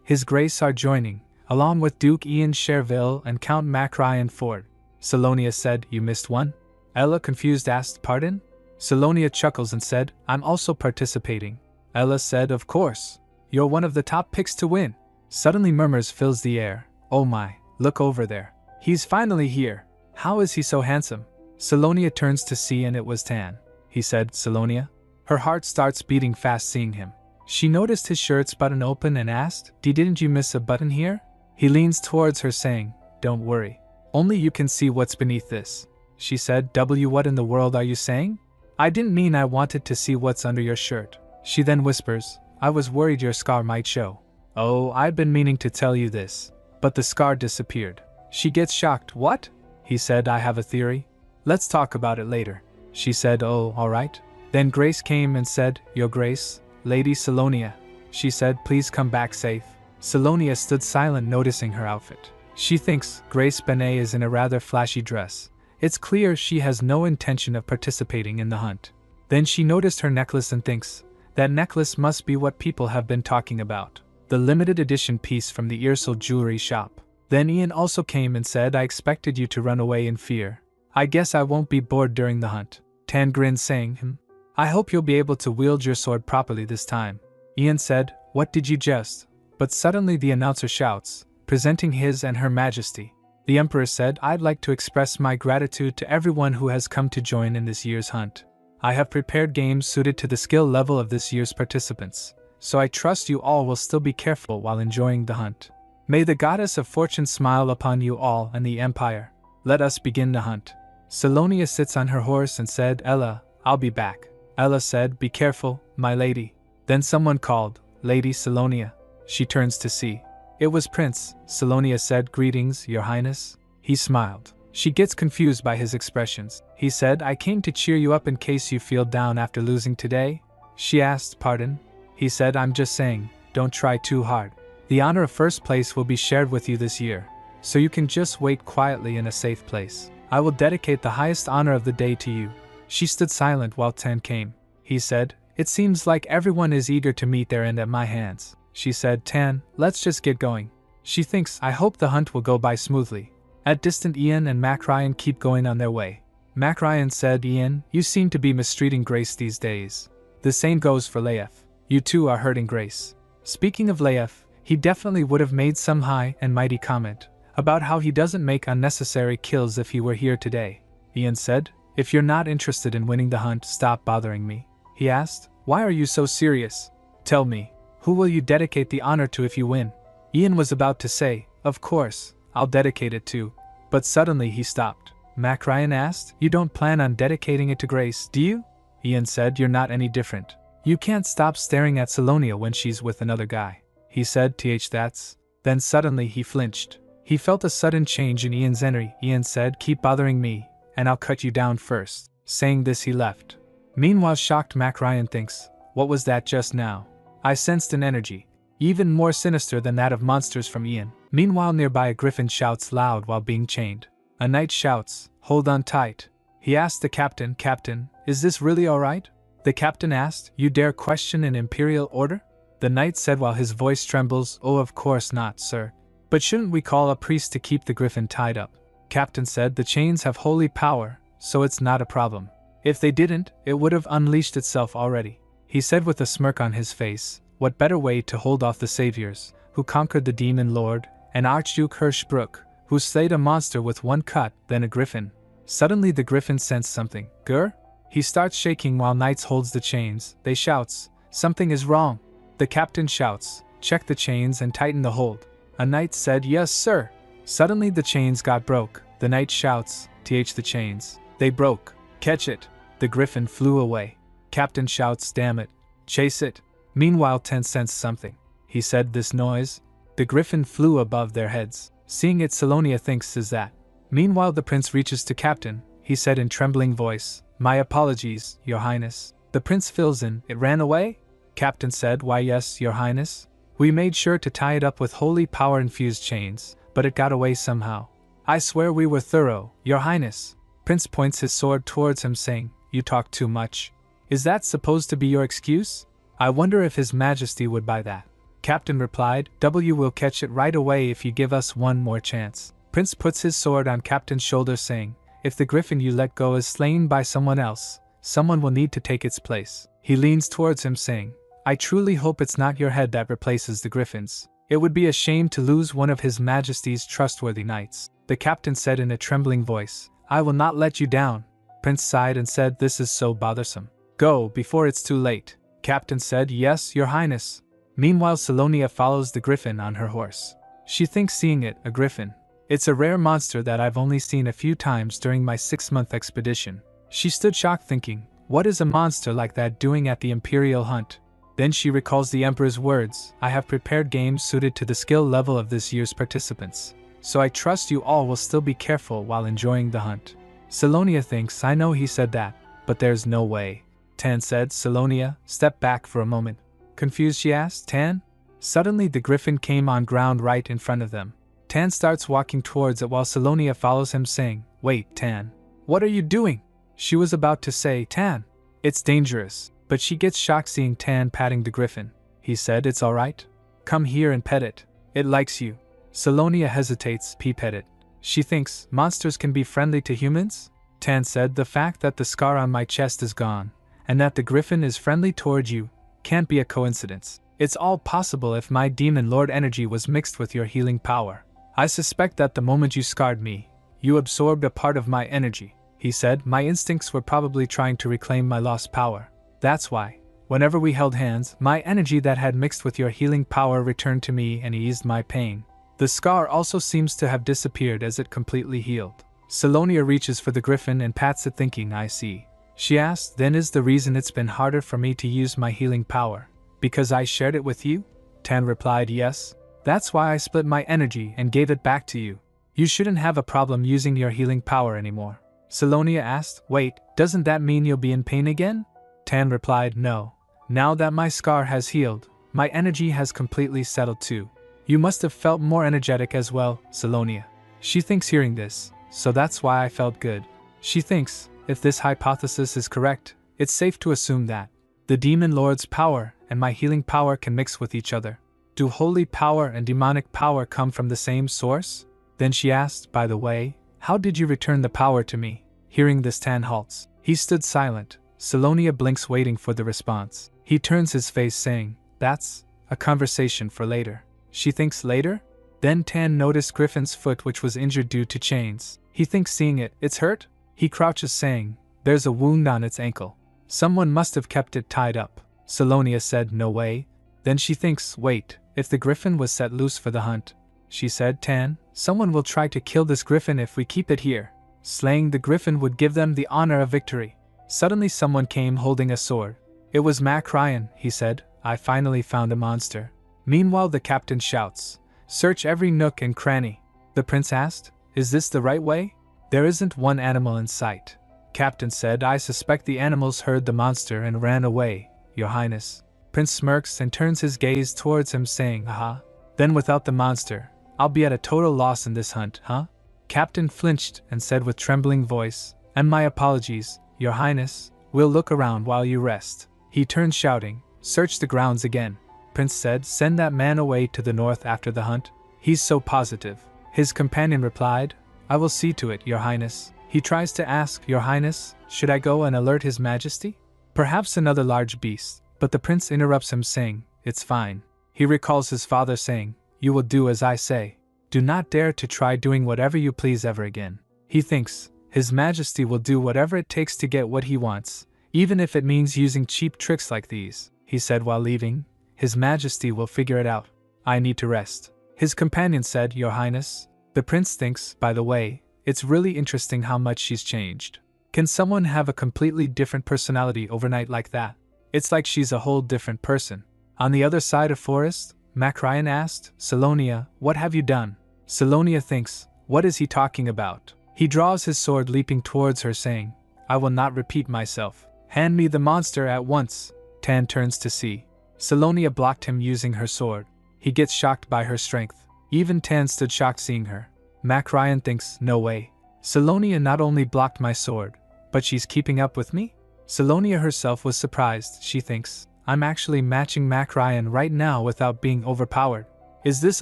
His Grace are joining, along with Duke Ian Cherville and Count Macryan Ford. Salonia said, you missed one? Ella confused asked, pardon? Salonia chuckles and said, I'm also participating. Ella said, of course. You're one of the top picks to win. Suddenly murmurs fills the air. Oh my, look over there. He's finally here. How is he so handsome? Salonia turns to see and it was Tan. He said, Salonia? Her heart starts beating fast seeing him. She noticed his shirt's button open and asked, Didn't you miss a button here? He leans towards her saying, Don't worry. Only you can see what's beneath this. She said, What in the world are you saying? I didn't mean I wanted to see what's under your shirt. She then whispers, I was worried your scar might show. Oh, I'd been meaning to tell you this. But the scar disappeared. She gets shocked. What? He said, I have a theory. Let's talk about it later. She said, Oh, alright. Then Grace came and said, Your Grace, Lady Salonia. She said, Please come back safe. Salonia stood silent, noticing her outfit. She thinks Grace Benet is in a rather flashy dress. It's clear she has no intention of participating in the hunt. Then she noticed her necklace and thinks, that necklace must be what people have been talking about. The limited edition piece from the Earsel jewelry shop. Then Ian also came and said, I expected you to run away in fear. I guess I won't be bored during the hunt. Tan grinned saying, I hope you'll be able to wield your sword properly this time. Ian said, What did you just? But suddenly the announcer shouts, presenting His and Her Majesty. The Emperor said, I'd like to express my gratitude to everyone who has come to join in this year's hunt. I have prepared games suited to the skill level of this year's participants, so I trust you all will still be careful while enjoying the hunt. May the goddess of fortune smile upon you all and the empire. Let us begin the hunt. Salonia sits on her horse and said, Ella, I'll be back. Ella said, Be careful, my lady. Then someone called, Lady Salonia. She turns to see. It was Prince. Salonia said, Greetings, Your Highness. He smiled. She gets confused by his expressions. He said, I came to cheer you up in case you feel down after losing today. She asked, Pardon? He said, I'm just saying, don't try too hard. The honor of first place will be shared with you this year, so you can just wait quietly in a safe place. I will dedicate the highest honor of the day to you. She stood silent while Tan came. He said, It seems like everyone is eager to meet their end at my hands. She said, Tan, let's just get going. She thinks, I hope the hunt will go by smoothly. At distant Ian and Mac Ryan keep going on their way. Mac Ryan said, Ian, you seem to be mistreating Grace these days. The same goes for Leif. You two are hurting Grace. Speaking of Leif, he definitely would have made some high and mighty comment about how he doesn't make unnecessary kills if he were here today. Ian said, If you're not interested in winning the hunt, stop bothering me. He asked, Why are you so serious? Tell me, who will you dedicate the honor to if you win? Ian was about to say, Of course, I'll dedicate it to, but suddenly he stopped. Mac Ryan asked, You don't plan on dedicating it to Grace, do you? Ian said, You're not any different. You can't stop staring at Salonia when she's with another guy. He said, That's. Then suddenly he flinched. He felt a sudden change in Ian's energy. Ian said, Keep bothering me, and I'll cut you down first. Saying this he left. Meanwhile shocked Mac Ryan thinks, What was that just now? I sensed an energy, even more sinister than that of monsters from Ian. Meanwhile nearby a griffin shouts loud while being chained. A knight shouts, Hold on tight. He asked the captain, Captain, is this really alright? The captain asked, You dare question an imperial order? The knight said while his voice trembles, Oh, of course not, sir. But shouldn't we call a priest to keep the griffin tied up? Captain said, The chains have holy power, so it's not a problem. If they didn't, it would have unleashed itself already. He said with a smirk on his face, What better way to hold off the saviors, who conquered the demon lord, and Archduke Hirschbruck, who slayed a monster with one cut, than a griffin. Suddenly the griffin sensed something. Grr? He starts shaking while Knights holds the chains. They shouts, Something is wrong. The captain shouts, Check the chains and tighten the hold. A knight said, Yes, sir. Suddenly the chains got broke. The knight shouts, The chains. They broke. Catch it. The griffin flew away. Captain shouts, Damn it. Chase it. Meanwhile Ten sensed something. He said, This noise. The griffin flew above their heads. Seeing it, Salonia thinks is that. Meanwhile the prince reaches to Captain. He said in trembling voice, My apologies, Your Highness. The prince fills in, It ran away? Captain said, Why yes, Your Highness. We made sure to tie it up with holy power-infused chains, but it got away somehow. I swear we were thorough, Your Highness. Prince points his sword towards him saying, You talk too much. Is that supposed to be your excuse? I wonder if His Majesty would buy that. Captain replied, We'll catch it right away if you give us one more chance. Prince puts his sword on Captain's shoulder saying, If the griffin you let go is slain by someone else, someone will need to take its place. He leans towards him saying, I truly hope it's not your head that replaces the griffin's. It would be a shame to lose one of His Majesty's trustworthy knights. The captain said in a trembling voice, I will not let you down. Prince sighed and said, This is so bothersome. Go, before it's too late. Captain said, "Yes, Your Highness." Meanwhile, Salonia follows the griffin on her horse. She thinks seeing it, a griffin. It's a rare monster that I've only seen a few times during my 6-month expedition. She stood shocked thinking, what is a monster like that doing at the Imperial hunt? Then she recalls the Emperor's words, "I have prepared games suited to the skill level of this year's participants. So I trust you all will still be careful while enjoying the hunt." Salonia thinks, I know he said that, but there's no way. Tan said. Salonia, step back for a moment. Confused, she asked, Tan? Suddenly the griffin came on ground right in front of them. Tan starts walking towards it while Salonia follows him saying, "Wait, Tan. What are you doing?" She was about to say, "Tan, it's dangerous," but she gets shocked seeing Tan patting the griffin. He said, "It's alright. Come here and pet it. It likes you." Salonia hesitates, pet it. She thinks, monsters can be friendly to humans? Tan said, "The fact that the scar on my chest is gone, and that the griffin is friendly toward you, can't be a coincidence. It's all possible if my demon lord energy was mixed with your healing power. I suspect that the moment you scarred me, you absorbed a part of my energy." He said, "My instincts were probably trying to reclaim my lost power. That's why, whenever we held hands, my energy that had mixed with your healing power returned to me and eased my pain. The scar also seems to have disappeared as it completely healed." Salonia reaches for the griffin and pats it thinking, "I see." She asked, "Then is the reason it's been harder for me to use my healing power because I shared it with you?" Tan replied, "Yes. That's why I split my energy and gave it back to you. You shouldn't have a problem using your healing power anymore." Salonia asked, "Wait, doesn't that mean you'll be in pain again?" Tan replied, "No. Now that my scar has healed, my energy has completely settled too." "You must have felt more energetic as well, Salonia." She thinks hearing this, "So that's why I felt good." She thinks, if this hypothesis is correct, it's safe to assume that the demon lord's power and my healing power can mix with each other. Do holy power and demonic power come from the same source? Then she asked, "By the way, how did you return the power to me?" Hearing this, Tan halts. He stood silent. Salonia blinks waiting for the response. He turns his face saying, "That's a conversation for later." She thinks later? Then Tan noticed Griffin's foot which was injured due to chains. He thinks seeing it, "It's hurt?" He crouches saying, "There's a wound on its ankle. Someone must have kept it tied up." Salonia said, "No way." Then she thinks, "Wait, if the griffin was set loose for the hunt," she said, "Tan, someone will try to kill this griffin if we keep it here. Slaying the griffin would give them the honor of victory." Suddenly someone came holding a sword. It was Mac Ryan, he said, "I finally found a monster." Meanwhile the captain shouts, "Search every nook and cranny." The prince asked, "Is this the right way?" "There isn't one animal in sight." Captain said, "I suspect the animals heard the monster and ran away, Your Highness." Prince smirks and turns his gaze towards him saying, "Aha. Then without the monster, I'll be at a total loss in this hunt, huh?" Captain flinched and said with trembling voice, "And my apologies, Your Highness, we'll look around while you rest." He turned shouting, "Search the grounds again." Prince said, "Send that man away to the north after the hunt. He's so positive." His companion replied, "I will see to it, Your Highness." He tries to ask, "Your Highness, should I go and alert His Majesty? Perhaps another large beast," but the prince interrupts him saying, "It's fine." He recalls his father saying, "You will do as I say. Do not dare to try doing whatever you please ever again." He thinks, His Majesty will do whatever it takes to get what he wants, even if it means using cheap tricks like these. He said while leaving, "His Majesty will figure it out. I need to rest." His companion said, "Your Highness." The prince thinks, by the way, it's really interesting how much she's changed. Can someone have a completely different personality overnight like that? It's like she's a whole different person. On the other side of forest, Mac Ryan asked, "Salonia, what have you done?" Salonia thinks, what is he talking about? He draws his sword leaping towards her saying, "I will not repeat myself. Hand me the monster at once." Tan turns to see. Salonia blocked him using her sword. He gets shocked by her strength. Even Tan stood shocked seeing her. Mac Ryan thinks, no way. Salonia not only blocked my sword, but she's keeping up with me? Salonia herself was surprised. She thinks, I'm actually matching Mac Ryan right now without being overpowered. Is this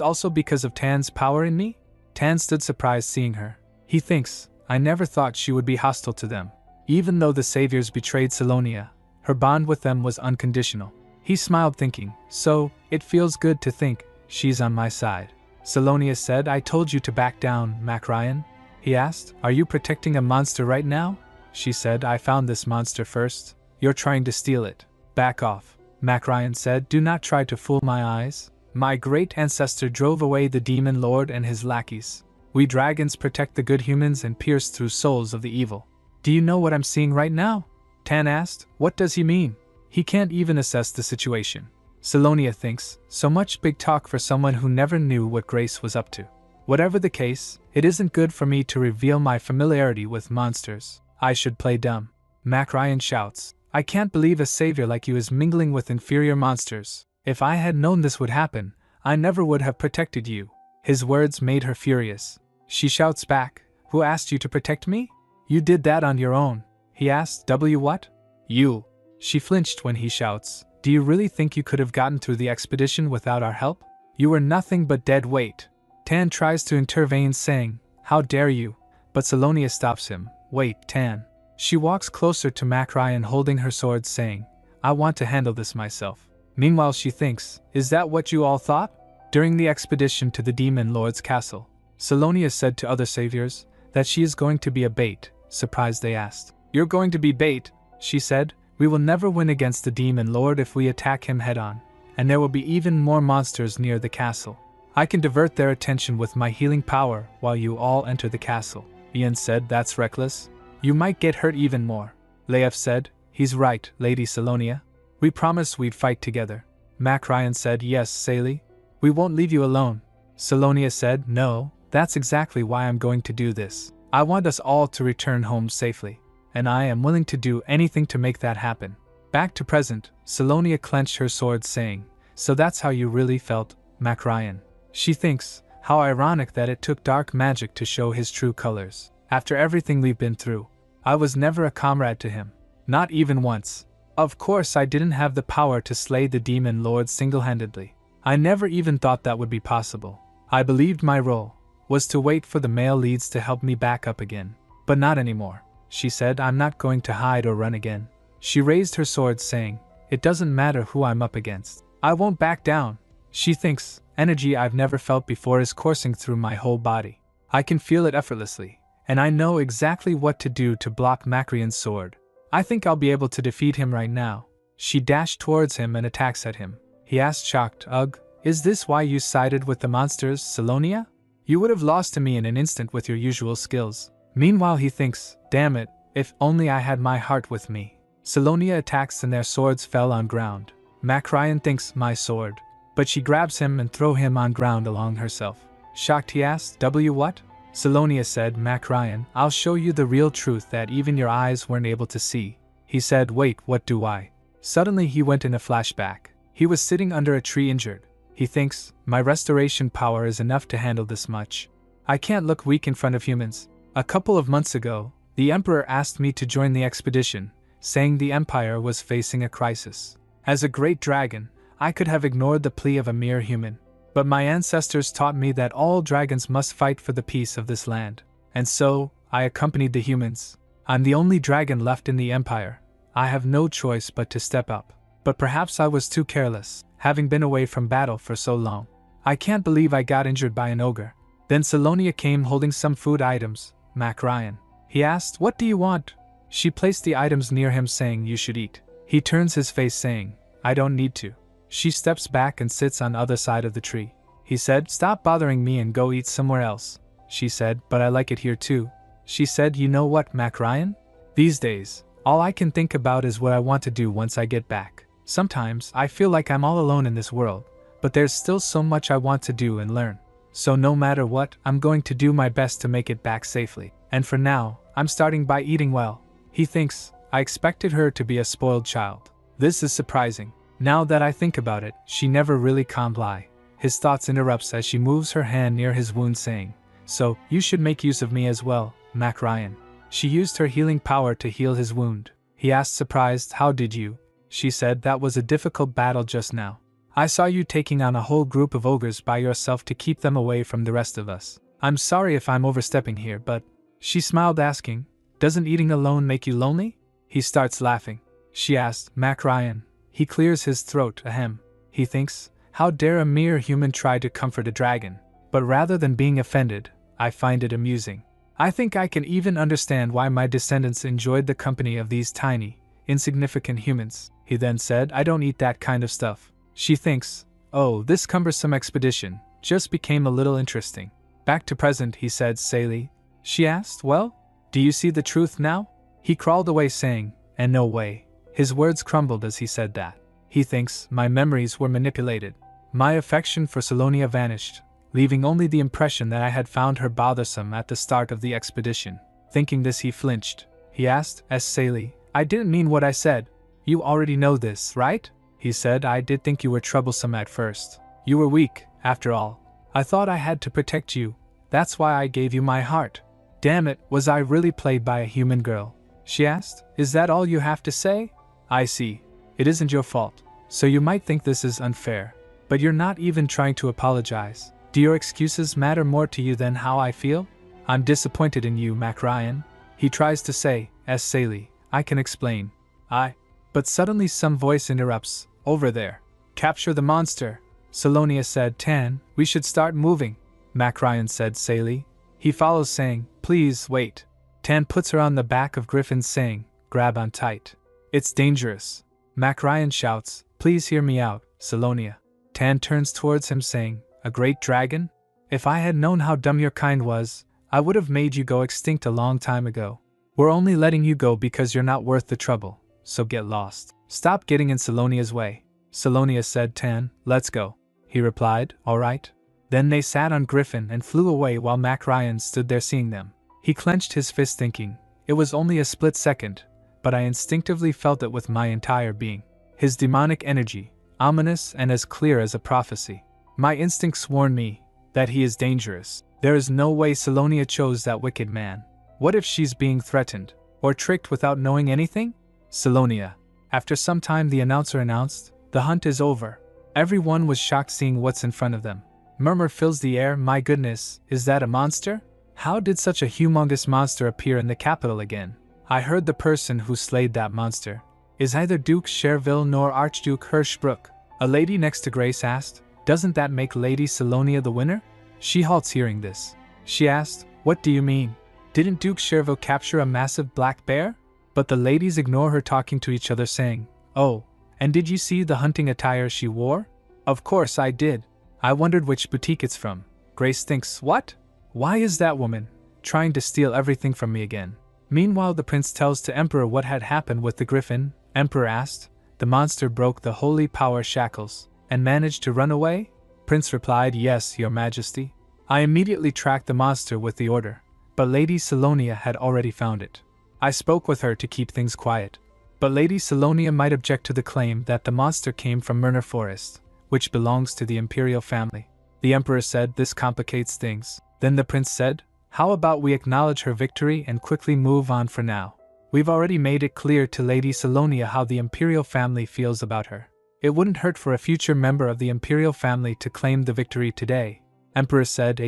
also because of Tan's power in me? Tan stood surprised seeing her. He thinks, I never thought she would be hostile to them. Even though the saviors betrayed Salonia, her bond with them was unconditional. He smiled thinking, so, it feels good to think, she's on my side. Salonia said, I told you to back down, Mac Ryan. He asked, are you protecting a monster right now? She said, I found this monster first. You're trying to steal it. Back off. Mac Ryan said, do not try to fool my eyes. My great ancestor drove away the demon lord and his lackeys. We dragons protect the good humans and pierce through souls of the evil. Do you know what I'm seeing right now? Tan asked. What does he mean? He can't even assess the situation. Salonia thinks, so much big talk for someone who never knew what Grace was up to. Whatever the case, it isn't good for me to reveal my familiarity with monsters. I should play dumb. Mac Ryan shouts, I can't believe a savior like you is mingling with inferior monsters. If I had known this would happen, I never would have protected you. His words made her furious. She shouts back, who asked you to protect me? You did that on your own. He asked, what? You. She flinched when he shouts, do you really think you could have gotten through the expedition without our help? You were nothing but dead weight. Tan tries to intervene saying, how dare you? But Salonia stops him. Wait, Tan. She walks closer to Mac Ryan holding her sword saying, I want to handle this myself. Meanwhile she thinks, is that what you all thought? During the expedition to the Demon Lord's castle, Salonia said to other saviors that she is going to be a bait. Surprised they asked, you're going to be bait? She said, we will never win against the Demon Lord if we attack him head-on, and there will be even more monsters near the castle. I can divert their attention with my healing power while you all enter the castle. Ian said, that's reckless. You might get hurt even more. Leif said, he's right, Lady Salonia. We promised we'd fight together. Mac Ryan said, yes, Sally. We won't leave you alone. Salonia said, no, that's exactly why I'm going to do this. I want us all to return home safely, and I am willing to do anything to make that happen. Back to present, Salonia clenched her sword saying, so that's how you really felt, Mac Ryan. She thinks, how ironic that it took dark magic to show his true colors. After everything we've been through, I was never a comrade to him. Not even once. Of course I didn't have the power to slay the demon lord single-handedly. I never even thought that would be possible. I believed my role was to wait for the male leads to help me back up again. But not anymore. She said, I'm not going to hide or run again. She raised her sword saying, it doesn't matter who I'm up against. I won't back down. She thinks, energy I've never felt before is coursing through my whole body. I can feel it effortlessly, and I know exactly what to do to block Macrian's sword. I think I'll be able to defeat him right now. She dashed towards him and attacks at him. He asked shocked, ugh, is this why you sided with the monsters, Salonia? You would have lost to me in an instant with your usual skills. Meanwhile he thinks, damn it, if only I had my heart with me. Salonia attacks and their swords fell on ground. Mac Ryan thinks, my sword. But she grabs him and throw him on ground along herself. Shocked he asks, what? Salonia said, Mac Ryan, I'll show you the real truth that even your eyes weren't able to see. He said, wait, what do I? Suddenly he went in a flashback. He was sitting under a tree injured. He thinks, my restoration power is enough to handle this much. I can't look weak in front of humans. A couple of months ago, the Emperor asked me to join the expedition, saying the Empire was facing a crisis. As a great dragon, I could have ignored the plea of a mere human. But my ancestors taught me that all dragons must fight for the peace of this land. And so, I accompanied the humans. I'm the only dragon left in the Empire. I have no choice but to step up. But perhaps I was too careless, having been away from battle for so long. I can't believe I got injured by an ogre. Then Salonia came holding some food items. Mac Ryan. He asked, what do you want? She placed the items near him saying, you should eat. He turns his face saying, I don't need to. She steps back and sits on the other side of the tree. He said, stop bothering me and go eat somewhere else. She said, but I like it here too. She said, you know what, Mac Ryan? These days, all I can think about is what I want to do once I get back. Sometimes, I feel like I'm all alone in this world, but there's still so much I want to do and learn. So no matter what, I'm going to do my best to make it back safely. And for now, I'm starting by eating well. He thinks, I expected her to be a spoiled child. This is surprising. Now that I think about it, she never really comply. His thoughts interrupts as she moves her hand near his wound saying, so, you should make use of me as well, Mac Ryan. She used her healing power to heal his wound. He asked surprised, how did you? She said, that was a difficult battle just now. I saw you taking on a whole group of ogres by yourself to keep them away from the rest of us. I'm sorry if I'm overstepping here, but... She smiled asking, doesn't eating alone make you lonely? He starts laughing. She asked, Mac Ryan. He clears his throat, ahem. He thinks, how dare a mere human try to comfort a dragon? But rather than being offended, I find it amusing. I think I can even understand why my descendants enjoyed the company of these tiny, insignificant humans. He then said, I don't eat that kind of stuff. She thinks, oh, this cumbersome expedition just became a little interesting. Back to present, he said sayly. She asked, well, do you see the truth now? He crawled away saying, and no way. His words crumbled as he said that. He thinks, my memories were manipulated. My affection for Salonia vanished, leaving only the impression that I had found her bothersome at the start of the expedition. Thinking this, he flinched. He asked, as sayly, I didn't mean what I said. You already know this, right? He said, I did think you were troublesome at first. You were weak, after all. I thought I had to protect you. That's why I gave you my heart. Damn it, was I really played by a human girl? She asked, is that all you have to say? I see. It isn't your fault. So you might think this is unfair. But you're not even trying to apologize. Do your excuses matter more to you than how I feel? I'm disappointed in you, Mac Ryan. He tries to say, as sayly, I can explain. But suddenly some voice interrupts. Over there. Capture the monster. Salonia said, Tan, we should start moving. Mac Ryan said sayly. He follows saying, please wait. Tan puts her on the back of Griffin saying, grab on tight. It's dangerous. Mac Ryan shouts, please hear me out, Salonia. Tan turns towards him saying, a great dragon? If I had known how dumb your kind was, I would have made you go extinct a long time ago. We're only letting you go because you're not worth the trouble, so get lost. Stop getting in Salonia's way. Salonia said, Tan, let's go. He replied, all right. Then they sat on Griffin and flew away while Mac Ryan stood there seeing them. He clenched his fist thinking, it was only a split second, but I instinctively felt it with my entire being. His demonic energy, ominous and as clear as a prophecy. My instincts warn me that he is dangerous. There is no way Salonia chose that wicked man. What if she's being threatened, or tricked without knowing anything? Salonia. After some time the announcer announced, the hunt is over. Everyone was shocked seeing what's in front of them. Murmur fills the air, my goodness, is that a monster? How did such a humongous monster appear in the capital again? I heard the person who slayed that monster is either Duke Cherville nor Archduke Hirschbrook. A lady next to Grace asked, doesn't that make Lady Salonia the winner? She halts hearing this. She asked, what do you mean? Didn't Duke Cherville capture a massive black bear? But the ladies ignore her talking to each other saying, oh, and did you see the hunting attire she wore? Of course I did. I wondered which boutique it's from. Grace thinks, what? Why is that woman trying to steal everything from me again? Meanwhile the prince tells to Emperor what had happened with the griffin. Emperor asked, the monster broke the holy power shackles and managed to run away? Prince replied, yes, your majesty. I immediately tracked the monster with the order, but Lady Salonia had already found it. I spoke with her to keep things quiet, but Lady Salonia might object to the claim that the monster came from Myrna Forest, which belongs to the imperial family. The emperor said this complicates things. Then the prince said, how about we acknowledge her victory and quickly move on for now? We've already made it clear to Lady Salonia how the imperial family feels about her. It wouldn't hurt for a future member of the imperial family to claim the victory today. Emperor said,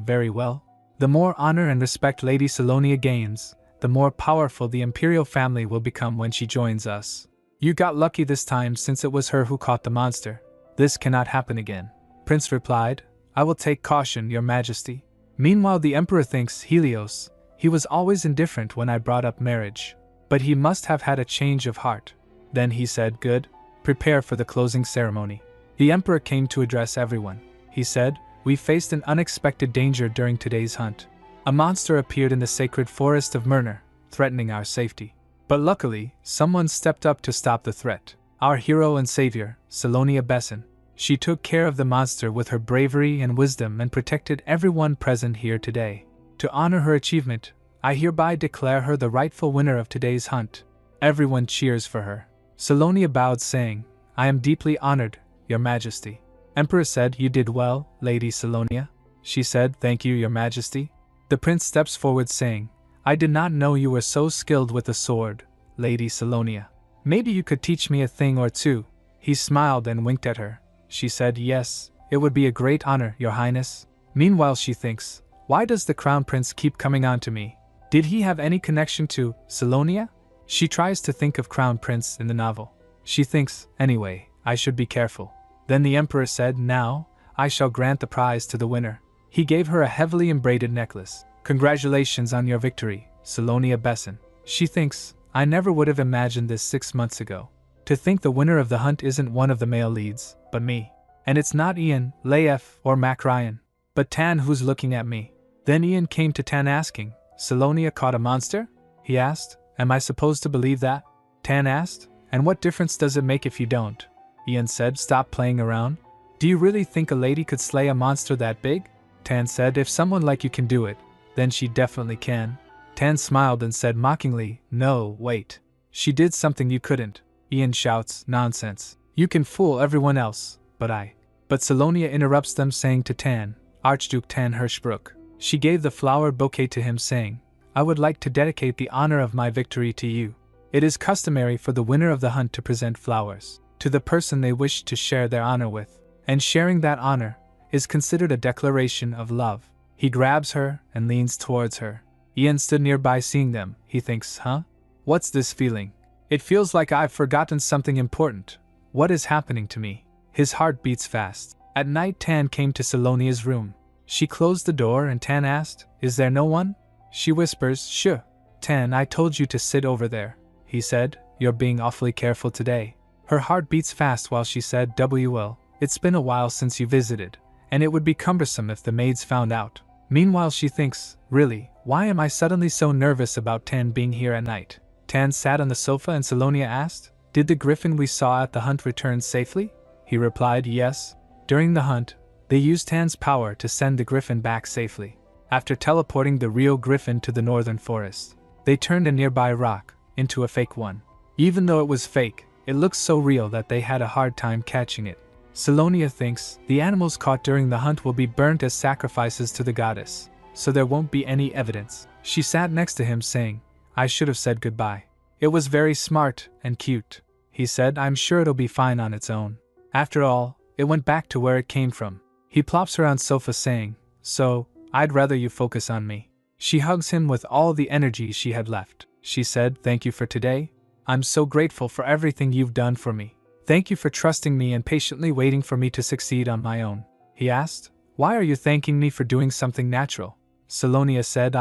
very well. The more honor and respect Lady Salonia gains, the more powerful the imperial family will become when she joins us. You got lucky this time since it was her who caught the monster. This cannot happen again. Prince replied, I will take caution, your majesty. Meanwhile the emperor thinks Helios, he was always indifferent when I brought up marriage. But he must have had a change of heart. Then he said, good. Prepare for the closing ceremony. The emperor came to address everyone. He said, we faced an unexpected danger during today's hunt. A monster appeared in the sacred forest of Myrna, threatening our safety. But luckily, someone stepped up to stop the threat. Our hero and savior, Salonia Besson. She took care of the monster with her bravery and wisdom and protected everyone present here today. To honor her achievement, I hereby declare her the rightful winner of today's hunt. Everyone cheers for her. Salonia bowed saying, I am deeply honored, your majesty. Emperor said, you did well, Lady Salonia. She said, thank you, your majesty. The prince steps forward saying, I did not know you were so skilled with the sword, Lady Salonia. Maybe you could teach me a thing or two. He smiled and winked at her. She said, yes, it would be a great honor, your highness. Meanwhile she thinks, why does the crown prince keep coming on to me? Did he have any connection to Salonia? She tries to think of crown prince in the novel. She thinks, anyway, I should be careful. Then the emperor said, now, I shall grant the prize to the winner. He gave her a heavily embroidered necklace. Congratulations on your victory, Salonia Besson. She thinks, I never would have imagined this 6 months ago. To think the winner of the hunt isn't one of the male leads, but me. And it's not Ian, Leif, or Mac Ryan, but Tan who's looking at me. Then Ian came to Tan asking, Salonia caught a monster? He asked, am I supposed to believe that? Tan asked, and what difference does it make if you don't? Ian said, stop playing around. Do you really think a lady could slay a monster that big? Tan said, if someone like you can do it, then she definitely can. Tan smiled and said mockingly, no, wait. She did something you couldn't. Ian shouts, nonsense. You can fool everyone else, but I. But Salonia interrupts them saying to Tan, Archduke Tan Hirschbrook. She gave the flower bouquet to him saying, I would like to dedicate the honor of my victory to you. It is customary for the winner of the hunt to present flowers to the person they wish to share their honor with, and sharing that honor is considered a declaration of love. He grabs her and leans towards her. Ian stood nearby seeing them. He thinks, huh? What's this feeling? It feels like I've forgotten something important. What is happening to me? His heart beats fast. At night Tan came to Salonia's room. She closed the door and Tan asked, is there no one? She whispers, shh. Tan, I told you to sit over there. He said, you're being awfully careful today. Her heart beats fast while she said, well, it's been a while since you visited, and it would be cumbersome if the maids found out. Meanwhile she thinks, really, why am I suddenly so nervous about Tan being here at night? Tan sat on the sofa and Salonia asked, did the griffin we saw at the hunt return safely? He replied, yes. During the hunt, they used Tan's power to send the griffin back safely. After teleporting the real griffin to the northern forest, they turned a nearby rock into a fake one. Even though it was fake, it looked so real that they had a hard time catching it. Salonia thinks the animals caught during the hunt will be burnt as sacrifices to the goddess, so there won't be any evidence. She sat next to him saying, I should have said goodbye. It was very smart and cute. He said, I'm sure it'll be fine on its own. After all, it went back to where it came from. He plops her on sofa saying, so, I'd rather you focus on me. She hugs him with all the energy she had left. She said, thank you for today. I'm so grateful for everything you've done for me. Thank you for trusting me and patiently waiting for me to succeed on my own. He asked, why are you thanking me for doing something natural? Salonia said,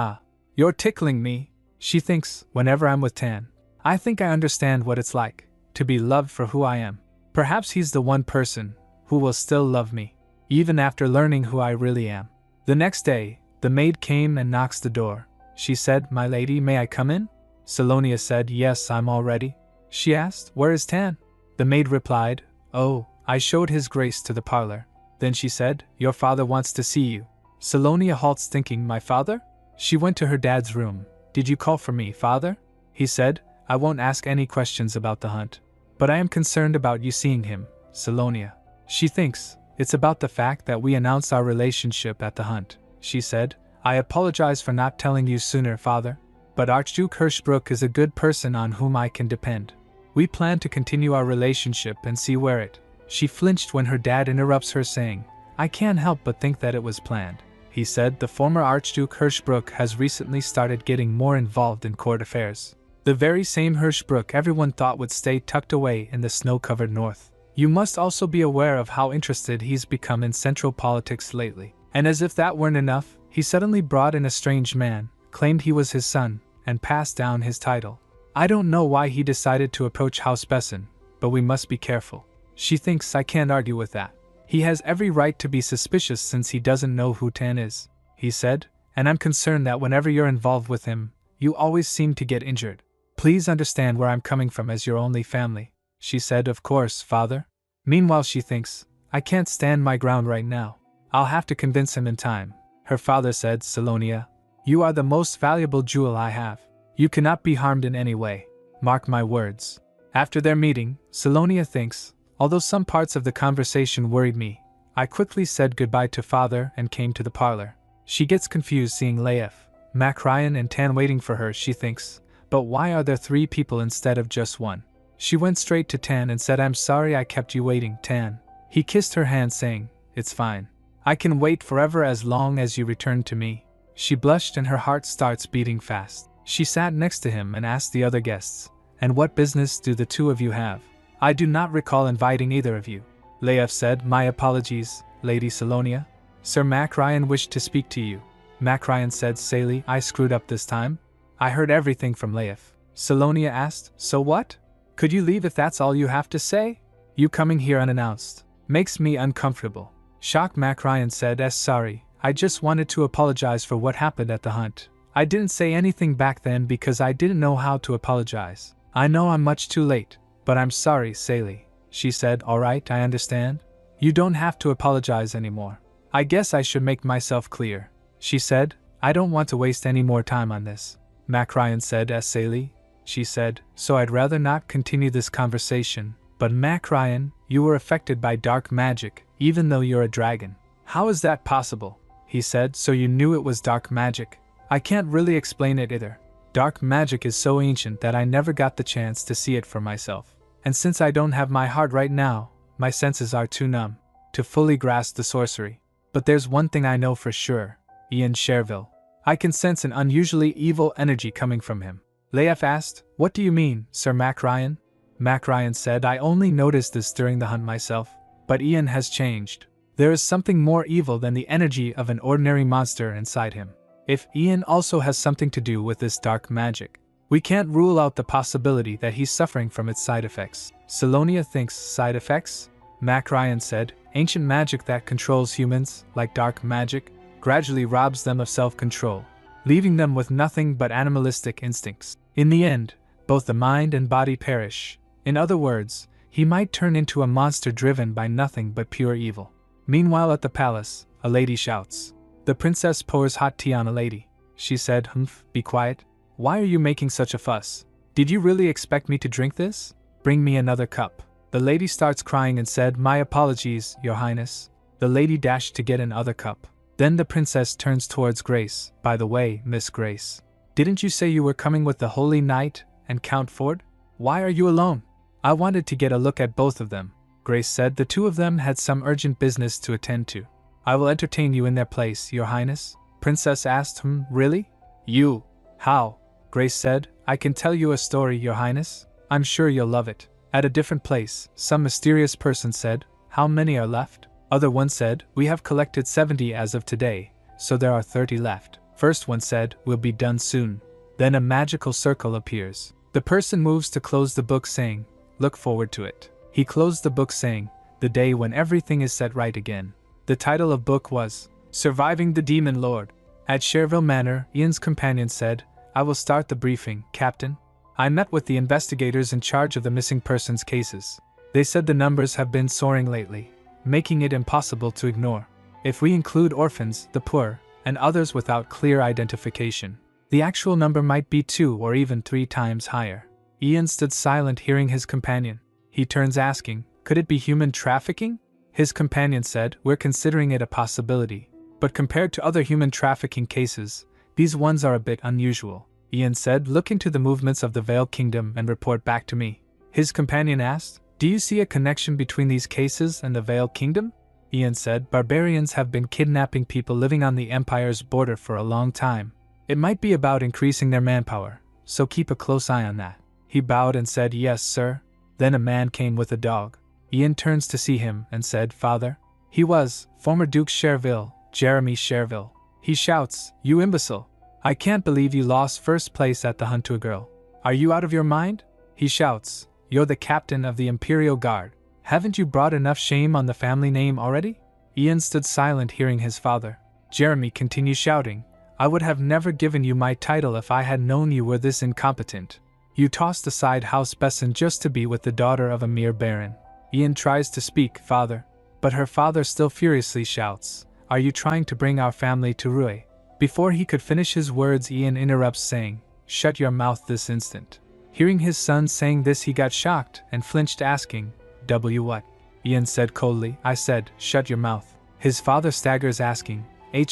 you're tickling me. She thinks, whenever I'm with Tan, I think I understand what it's like to be loved for who I am. Perhaps he's the one person who will still love me, even after learning who I really am. The next day, the maid came and knocks the door. She said, my lady, may I come in? Salonia said, yes, I'm all ready. She asked, where is Tan? The maid replied, oh, I showed his grace to the parlor. Then she said, your father wants to see you. Salonia halts thinking, my father? She went to her dad's room. Did you call for me, father? He said, I won't ask any questions about the hunt. But I am concerned about you seeing him, Salonia. She thinks, it's about the fact that we announced our relationship at the hunt. She said, I apologize for not telling you sooner, father. But Archduke Hirschbrook is a good person on whom I can depend. We plan to continue our relationship and see where it. She flinched when her dad interrupts her saying, I can't help but think that it was planned. He said, the former Archduke Hirschbrook has recently started getting more involved in court affairs. The very same Hirschbrook everyone thought would stay tucked away in the snow-covered north. You must also be aware of how interested he's become in central politics lately. And as if that weren't enough, he suddenly brought in a strange man, claimed he was his son, and passed down his title. I don't know why he decided to approach House Besson, but we must be careful. She thinks I can't argue with that. He has every right to be suspicious since he doesn't know who Tan is, he said, and I'm concerned that whenever you're involved with him, you always seem to get injured. Please understand where I'm coming from as your only family. She said, of course, father. Meanwhile she thinks, I can't stand my ground right now. I'll have to convince him in time. Her father said, Salonia, you are the most valuable jewel I have. You cannot be harmed in any way. Mark my words. After their meeting, Salonia thinks, although some parts of the conversation worried me, I quickly said goodbye to father and came to the parlor. She gets confused seeing Leif, Mac Ryan and Tan waiting for her. She thinks, but why are there 3 people instead of just 1? She went straight to Tan and said, I'm sorry I kept you waiting, Tan. He kissed her hand saying, it's fine. I can wait forever as long as you return to me. She blushed and her heart starts beating fast. She sat next to him and asked the other guests, and what business do the 2 of you have? I do not recall inviting either of you. Leif said, my apologies, Lady Salonia. Sir Mac Ryan wished to speak to you. Mac Ryan said, Sally, I screwed up this time. I heard everything from Leif. Salonia asked. So what? Could you leave if that's all you have to say? You coming here unannounced makes me uncomfortable. Shocked Mac Ryan said, sorry, I just wanted to apologize for what happened at the hunt. I didn't say anything back then because I didn't know how to apologize. I know I'm much too late, but I'm sorry, Sally. She said, alright, I understand. You don't have to apologize anymore. I guess I should make myself clear. She said, I don't want to waste any more time on this. Mac Ryan said, Sally. She said, so I'd rather not continue this conversation. But Mac Ryan, you were affected by dark magic, even though you're a dragon. How is that possible? He said, so you knew it was dark magic. I can't really explain it either. Dark magic is so ancient that I never got the chance to see it for myself. And since I don't have my heart right now, my senses are too numb to fully grasp the sorcery. But there's one thing I know for sure, Ian Cherville. I can sense an unusually evil energy coming from him. Leif asked, what do you mean, Sir Mac Ryan? Mac Ryan said, I only noticed this during the hunt myself, but Ian has changed. There is something more evil than the energy of an ordinary monster inside him. If Ian also has something to do with this dark magic, we can't rule out the possibility that he's suffering from its side effects. Salonia thinks side effects? Mac Ryan said, ancient magic that controls humans, like dark magic, gradually robs them of self-control, leaving them with nothing but animalistic instincts. In the end, both the mind and body perish. In other words, he might turn into a monster driven by nothing but pure evil. Meanwhile at the palace, a lady shouts. The princess pours hot tea on a lady. She said, Humph, be quiet. Why are you making such a fuss? Did you really expect me to drink this? Bring me another cup. The lady starts crying and said, my apologies, your highness. The lady dashed to get another cup. Then the princess turns towards Grace. By the way, Miss Grace, didn't you say you were coming with the Holy Knight and Count Ford? Why are you alone? I wanted to get a look at both of them. Grace said the two of them had some urgent business to attend to. I will entertain you in their place, your highness. Princess asked, really? You? How? Grace said, I can tell you a story, your highness. I'm sure you'll love it. At a different place, some mysterious person said, how many are left? Other one said, we have collected 70 as of today, so there are 30 left. First one said, we'll be done soon. Then a magical circle appears. The person moves to close the book saying, look forward to it. He closed the book saying, the day when everything is set right again. The title of book was, Surviving the Demon Lord. At Cherville Manor, Ian's companion said, I will start the briefing, Captain. I met with the investigators in charge of the missing persons cases. They said the numbers have been soaring lately, making it impossible to ignore. If we include orphans, the poor, and others without clear identification, the actual number might be 2 or even 3 times higher. Ian stood silent hearing his companion. He turns asking, could it be human trafficking? His companion said, we're considering it a possibility, but compared to other human trafficking cases, these ones are a bit unusual. Ian said, look into the movements of the Vale Kingdom and report back to me. His companion asked, do you see a connection between these cases and the Vale Kingdom? Ian said, barbarians have been kidnapping people living on the Empire's border for a long time. It might be about increasing their manpower, so keep a close eye on that. He bowed and said, yes, sir. Then a man came with a dog. Ian turns to see him and said, Father. He was former Duke Cherville, Jeremy Cherville. He shouts, you imbecile. I can't believe you lost first place at the hunt to a girl. Are you out of your mind? He shouts, you're the captain of the Imperial Guard. Haven't you brought enough shame on the family name already? Ian stood silent hearing his father. Jeremy continued shouting, I would have never given you my title if I had known you were this incompetent. You tossed aside House Besson just to be with the daughter of a mere baron. Ian tries to speak, Father, but her father still furiously shouts, are you trying to bring our family to ruin? Before he could finish his words, Ian interrupts saying, shut your mouth this instant. Hearing his son saying this, he got shocked and flinched, asking, W what? Ian said coldly, I said, shut your mouth. His father staggers, asking,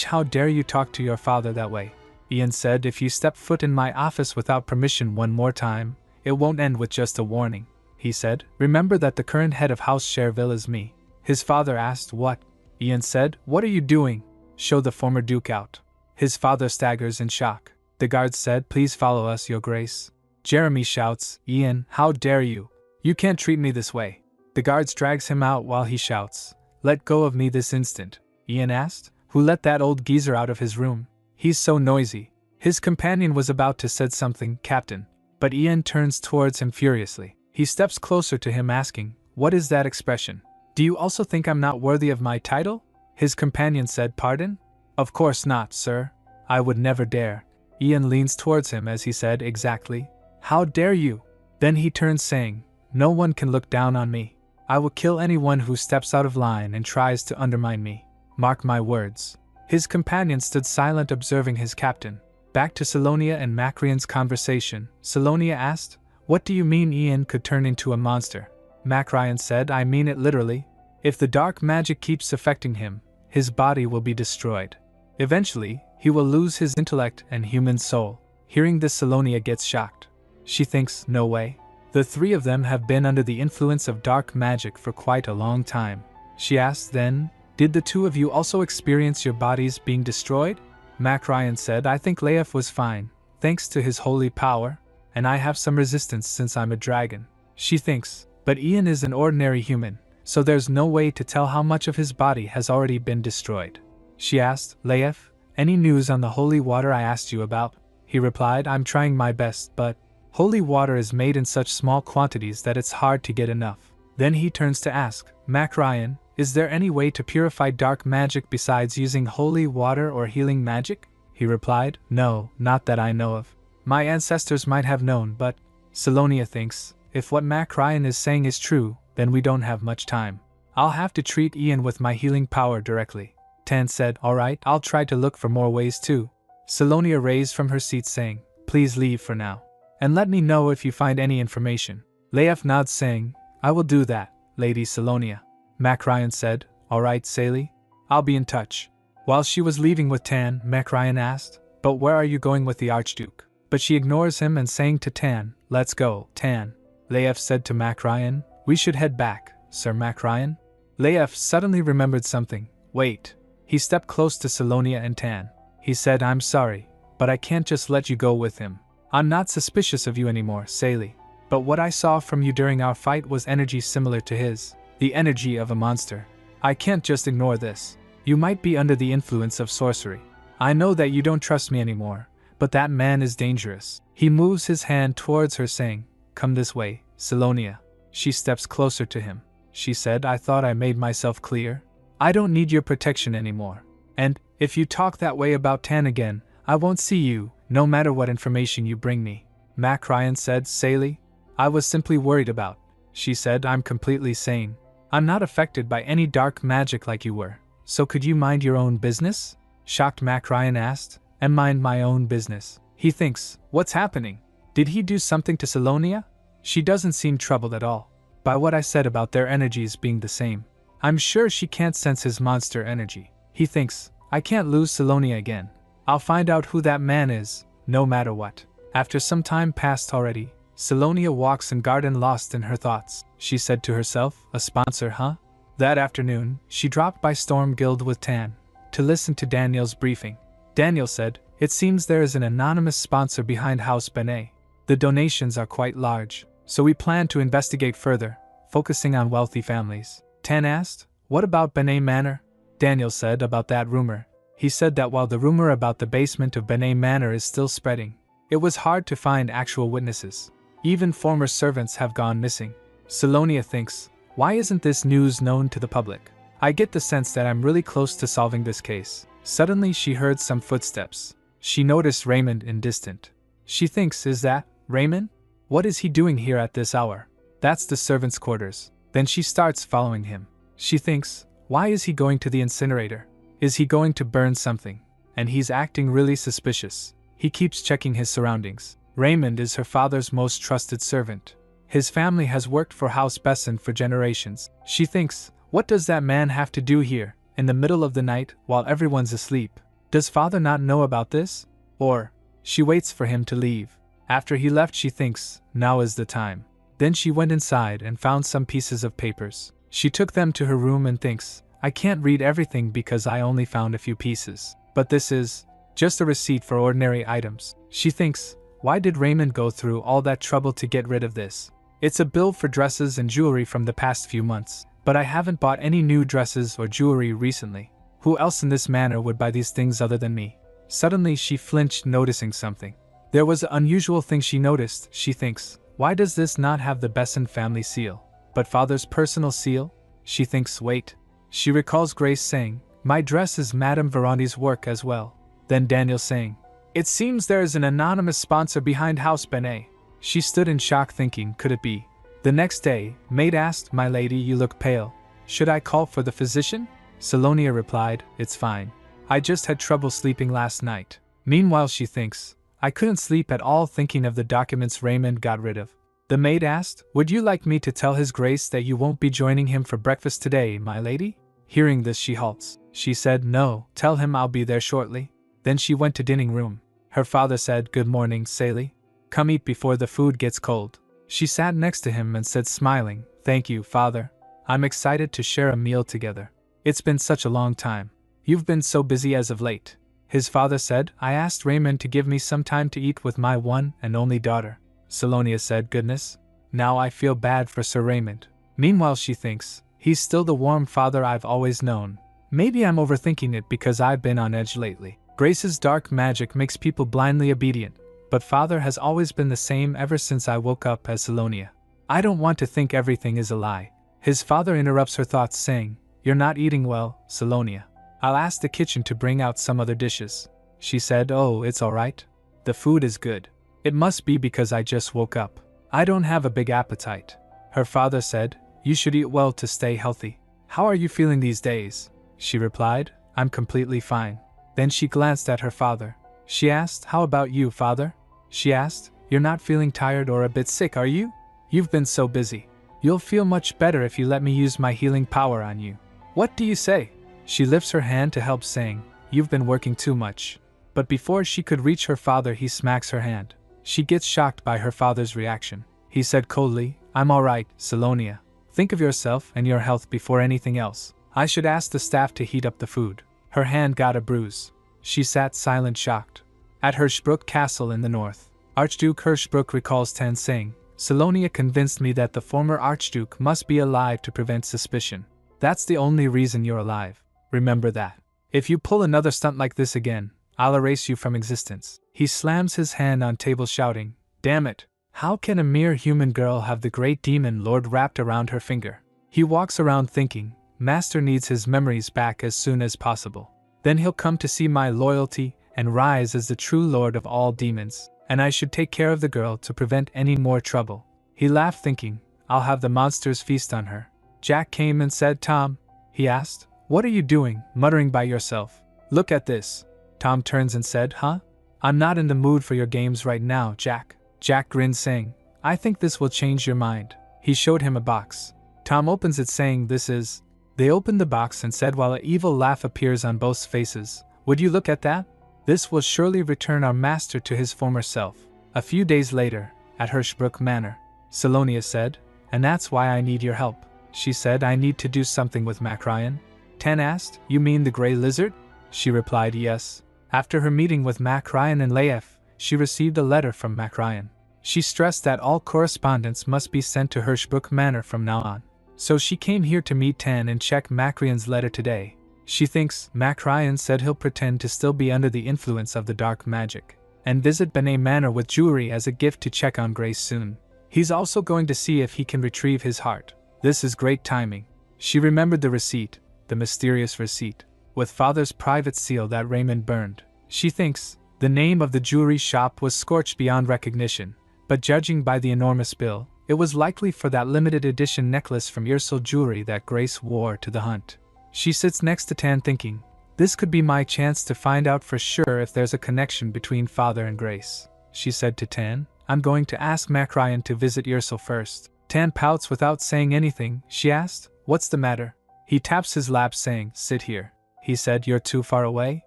how dare you talk to your father that way? Ian said, if you step foot in my office without permission one more time, it won't end with just a warning. He said, remember that the current head of House Cherville is me. His father asked, what? Ian said, what are you doing? Show the former Duke out. His father staggers in shock. The guards said, please follow us, your grace. Jeremy shouts, Ian, how dare you? You can't treat me this way. The guards drags him out while he shouts, let go of me this instant. Ian asked, who let that old geezer out of his room? He's so noisy. His companion was about to said something, Captain. But Ian turns towards him furiously. He steps closer to him asking, "What is that expression? Do you also think I'm not worthy of my title?" His companion said, "Pardon?" "Of course not, sir. I would never dare." Ian leans towards him as he said, "Exactly. How dare you?" Then he turns saying, "No one can look down on me. I will kill anyone who steps out of line and tries to undermine me. Mark my words." His companion stood silent observing his captain. Back to Salonia and Macrian's conversation, Salonia asked, "What do you mean Ian could turn into a monster?" Macrian said, "I mean it literally. If the dark magic keeps affecting him, his body will be destroyed. Eventually, he will lose his intellect and human soul." Hearing this, Salonia gets shocked. She thinks, no way. The three of them have been under the influence of dark magic for quite a long time. She asks then, "Did the two of you also experience your bodies being destroyed?" Macrian said, "I think Leif was fine, thanks to his holy power, and I have some resistance since I'm a dragon." She thinks, but Ian is an ordinary human, so there's no way to tell how much of his body has already been destroyed. She asked, "Leif, any news on the holy water I asked you about?" He replied, "I'm trying my best, but holy water is made in such small quantities that it's hard to get enough." Then he turns to ask, "Macrian, is there any way to purify dark magic besides using holy water or healing magic?" He replied, "No, not that I know of. My ancestors might have known, but..." Salonia thinks, if what Macrian is saying is true, then we don't have much time. "I'll have to treat Ian with my healing power directly." Tan said, "Alright, I'll try to look for more ways too." Salonia raised from her seat saying, "Please leave for now. And let me know if you find any information." Leif nods saying, "I will do that, Lady Salonia." Macrian said, "Alright, Sally. I'll be in touch." While she was leaving with Tan, Macrian asked, "But where are you going with the Archduke?" But she ignores him and saying to Tan, "Let's go, Tan." Leif said to Macrian, "We should head back, Sir Macrian." Leif suddenly remembered something. Wait. He stepped close to Salonia and Tan. He said, "I'm sorry, but I can't just let you go with him. I'm not suspicious of you anymore, Sally. But what I saw from you during our fight was energy similar to his. The energy of a monster. I can't just ignore this. You might be under the influence of sorcery. I know that you don't trust me anymore, but that man is dangerous." He moves his hand towards her saying, "Come this way, Salonia." She steps closer to him. She said, "I thought I made myself clear. I don't need your protection anymore. And, if you talk that way about Tan again, I won't see you, no matter what information you bring me." Macrian said, "Sally, I was simply worried about." She said, "I'm completely sane. I'm not affected by any dark magic like you were, so could you mind your own business?" Shocked, Macrian asked, "And mind my own business?" He thinks, what's happening? Did he do something to Salonia? She doesn't seem troubled at all by what I said about their energies being the same. I'm sure she can't sense his monster energy. He thinks, I can't lose Salonia again. I'll find out who that man is, no matter what. After some time passed already, Salonia walks in garden lost in her thoughts. She said to herself, "A sponsor, huh?" That afternoon, she dropped by Storm Guild with Tan to listen to Daniel's briefing. Daniel said, "It seems there is an anonymous sponsor behind House Benet. The donations are quite large, so we plan to investigate further, focusing on wealthy families." Tan asked, "What about Benet Manor?" Daniel said, "About that rumor." He said that while the rumor about the basement of Benet Manor is still spreading, it was hard to find actual witnesses. Even former servants have gone missing. Salonia thinks, why isn't this news known to the public? I get the sense that I'm really close to solving this case. Suddenly she heard some footsteps. She noticed Raymond in distant. She thinks, is that Raymond? What is he doing here at this hour? That's the servants' quarters. Then she starts following him. She thinks, why is he going to the incinerator? Is he going to burn something? And he's acting really suspicious. He keeps checking his surroundings. Raymond is her father's most trusted servant. His family has worked for House Besson for generations. She thinks, what does that man have to do here, in the middle of the night, while everyone's asleep? Does father not know about this? Or, she waits for him to leave. After he left, she thinks, now is the time. Then she went inside and found some pieces of papers. She took them to her room and thinks, I can't read everything because I only found a few pieces. But this is just a receipt for ordinary items. She thinks, why did Raymond go through all that trouble to get rid of this? It's a bill for dresses and jewelry from the past few months, but I haven't bought any new dresses or jewelry recently. Who else in this manor would buy these things other than me? Suddenly she flinched, noticing something. There was an unusual thing she noticed. She thinks, why does this not have the Besson family seal? But father's personal seal? She thinks, wait. She recalls Grace saying, my dress is Madame Verandi's work as well. Then Daniel saying, it seems there is an anonymous sponsor behind House Benet. She stood in shock thinking, could it be? The next day, maid asked, my lady, you look pale. Should I call for the physician? Salonia replied, it's fine. I just had trouble sleeping last night. Meanwhile she thinks, I couldn't sleep at all thinking of the documents Raymond got rid of. The maid asked, would you like me to tell his grace that you won't be joining him for breakfast today, my lady? Hearing this she halts. She said, no, tell him I'll be there shortly. Then she went to dining room. Her father said, good morning, Sally. Come eat before the food gets cold. She sat next to him and said smiling, thank you, father. I'm excited to share a meal together. It's been such a long time. You've been so busy as of late. His father said, I asked Raymond to give me some time to eat with my one and only daughter. Salonia said, goodness. Now I feel bad for Sir Raymond. Meanwhile she thinks, he's still the warm father I've always known. Maybe I'm overthinking it because I've been on edge lately. Grace's dark magic makes people blindly obedient, but father has always been the same ever since I woke up as Salonia. I don't want to think everything is a lie. His father interrupts her thoughts saying, you're not eating well, Salonia. I'll ask the kitchen to bring out some other dishes. She said, oh, it's alright. The food is good. It must be because I just woke up. I don't have a big appetite. Her father said, you should eat well to stay healthy. How are you feeling these days? She replied, I'm completely fine. Then she glanced at her father. She asked, how about you, father? She asked, you're not feeling tired or a bit sick, are you? You've been so busy. You'll feel much better if you let me use my healing power on you. What do you say? She lifts her hand to help saying, you've been working too much. But before she could reach her father he smacks her hand. She gets shocked by her father's reaction. He said coldly, I'm alright, Salonia. Think of yourself and your health before anything else. I should ask the staff to heat up the food. Her hand got a bruise. She sat silent, shocked. At Hirschbruck Castle in the north, Archduke Hirschbruck recalls Tan saying, Salonia convinced me that the former Archduke must be alive to prevent suspicion. That's the only reason you're alive. Remember that. If you pull another stunt like this again, I'll erase you from existence. He slams his hand on table shouting, damn it, how can a mere human girl have the great demon lord wrapped around her finger? He walks around thinking, Master needs his memories back as soon as possible. Then he'll come to see my loyalty and rise as the true lord of all demons, and I should take care of the girl to prevent any more trouble. He laughed thinking, I'll have the monsters feast on her. Jack came and said, Tom, he asked, what are you doing, muttering by yourself? Look at this. Tom turns and said, huh? I'm not in the mood for your games right now, Jack. Jack grinned saying, I think this will change your mind. He showed him a box. Tom opens it saying, this is. They opened the box and said while an evil laugh appears on both faces, would you look at that? This will surely return our master to his former self. A few days later, at Hirschbruck Manor, Salonia said, and that's why I need your help. She said, I need to do something with Mac Ryan. Tan asked, you mean the Grey Lizard? She replied, yes. After her meeting with Mac Ryan and Leif, she received a letter from Mac Ryan. She stressed that all correspondence must be sent to Hirschbruck Manor from now on. So she came here to meet Tan and check Mac Ryan's letter today. She thinks Mac Ryan said he'll pretend to still be under the influence of the dark magic, and visit Benet Manor with jewelry as a gift to check on Grace soon. He's also going to see if he can retrieve his heart. This is great timing. She remembered the receipt, the mysterious receipt, with father's private seal that Raymond burned. She thinks the name of the jewelry shop was scorched beyond recognition, but judging by the enormous bill, it was likely for that limited edition necklace from Ursel Jewelry that Grace wore to the hunt. She sits next to Tan thinking, this could be my chance to find out for sure if there's a connection between father and Grace. She said to Tan, I'm going to ask Mac Ryan to visit Ursel first. Tan pouts without saying anything. She asked, what's the matter? He taps his lap saying, sit here. He said, you're too far away?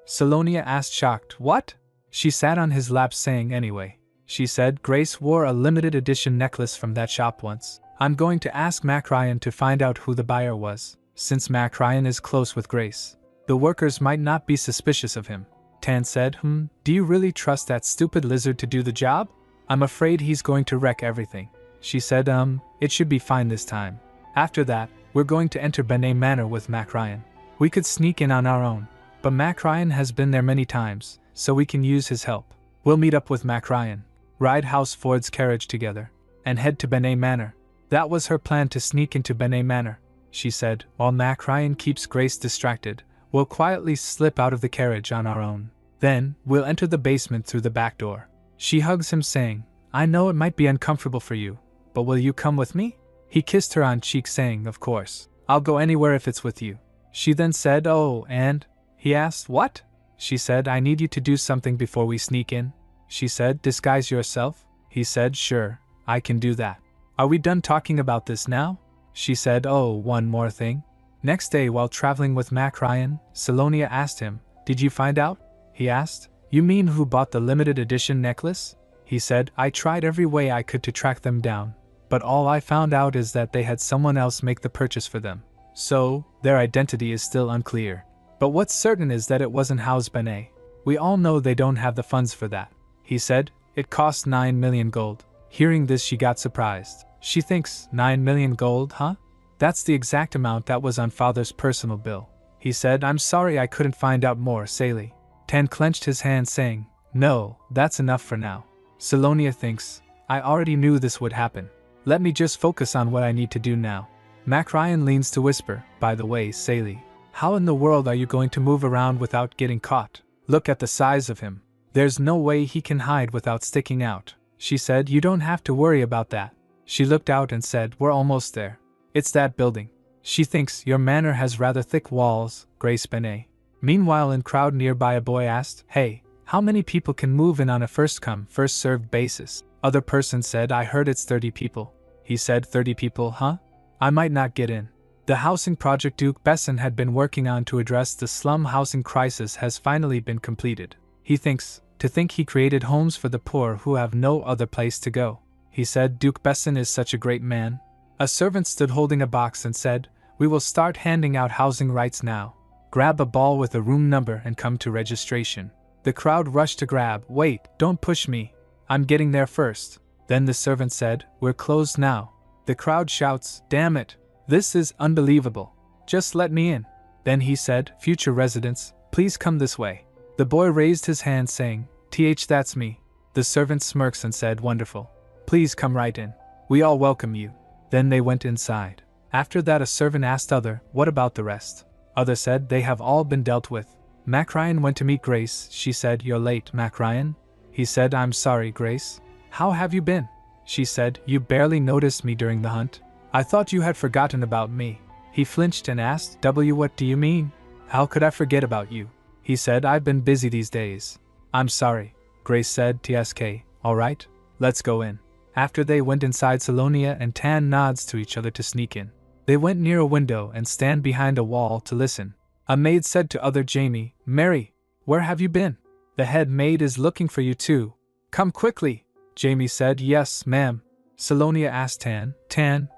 Salonia asked shocked, what? She sat on his lap saying, anyway. She said, Grace wore a limited edition necklace from that shop once. I'm going to ask Mac Ryan to find out who the buyer was. Since Mac Ryan is close with Grace, the workers might not be suspicious of him. Tan said, do you really trust that stupid lizard to do the job? I'm afraid he's going to wreck everything. She said, it should be fine this time. After that, we're going to enter Benet Manor with Mac Ryan. We could sneak in on our own, but Mac Ryan has been there many times, so we can use his help. We'll meet up with Mac Ryan, ride House Ford's carriage together, and head to Benet Manor. That was her plan, to sneak into Benet Manor, she said, while Mac Ryan keeps Grace distracted. We'll quietly slip out of the carriage on our own. Then, we'll enter the basement through the back door. She hugs him saying, I know it might be uncomfortable for you, but will you come with me? He kissed her on cheek saying, of course. I'll go anywhere if it's with you. She then said, oh, and? He asked, what? She said, I need you to do something before we sneak in. She said, disguise yourself? He said, sure, I can do that. Are we done talking about this now? She said, oh, one more thing. Next day, while traveling with Mac Ryan, Salonia asked him, did you find out? He asked, you mean who bought the limited edition necklace? He said, I tried every way I could to track them down, but all I found out is that they had someone else make the purchase for them. So, their identity is still unclear. But what's certain is that it wasn't House Benet. We all know they don't have the funds for that. He said, it cost 9 million gold. Hearing this, she got surprised. She thinks, 9 million gold, huh? That's the exact amount that was on father's personal bill. He said, I'm sorry I couldn't find out more, Sally. Tan clenched his hand saying, no, that's enough for now. Salonia thinks, I already knew this would happen. Let me just focus on what I need to do now. Mac Ryan leans to whisper, by the way, Sally, how in the world are you going to move around without getting caught? Look at the size of him. There's no way he can hide without sticking out. She said, you don't have to worry about that. She looked out and said, we're almost there. It's that building. She thinks your manor has rather thick walls, Grace Benet. Meanwhile, in crowd nearby, a boy asked, hey, how many people can move in on a first-come, first-served basis? Other person said, I heard it's 30 people. He said, 30 people, huh? I might not get in. The housing project Duke Besson had been working on to address the slum housing crisis has finally been completed. He thinks, to think he created homes for the poor who have no other place to go. He said, Duke Besson is such a great man. A servant stood holding a box and said, we will start handing out housing rights now. Grab a ball with a room number and come to registration. The crowd rushed to grab, wait, don't push me. I'm getting there first. Then the servant said, we're closed now. The crowd shouts, damn it, this is unbelievable. Just let me in. Then he said, future residents, please come this way. The boy raised his hand saying, that's me. The servant smirks and said, wonderful. Please come right in. We all welcome you. Then they went inside. After that, a servant asked other, what about the rest? Other said, they have all been dealt with. Mac Ryan went to meet Grace. She said, you're late, Mac Ryan. He said, I'm sorry, Grace. How have you been? She said, you barely noticed me during the hunt. I thought you had forgotten about me. He flinched and asked, what do you mean? How could I forget about you? He said, I've been busy these days. I'm sorry. Grace said, all right, let's go in. After they went inside, Salonia and Tan nods to each other to sneak in. They went near a window and stand behind a wall to listen. A maid said to other Jamie, Mary, where have you been? The head maid is looking for you too. Come quickly. Jamie said, yes, ma'am. Salonia asked Tan,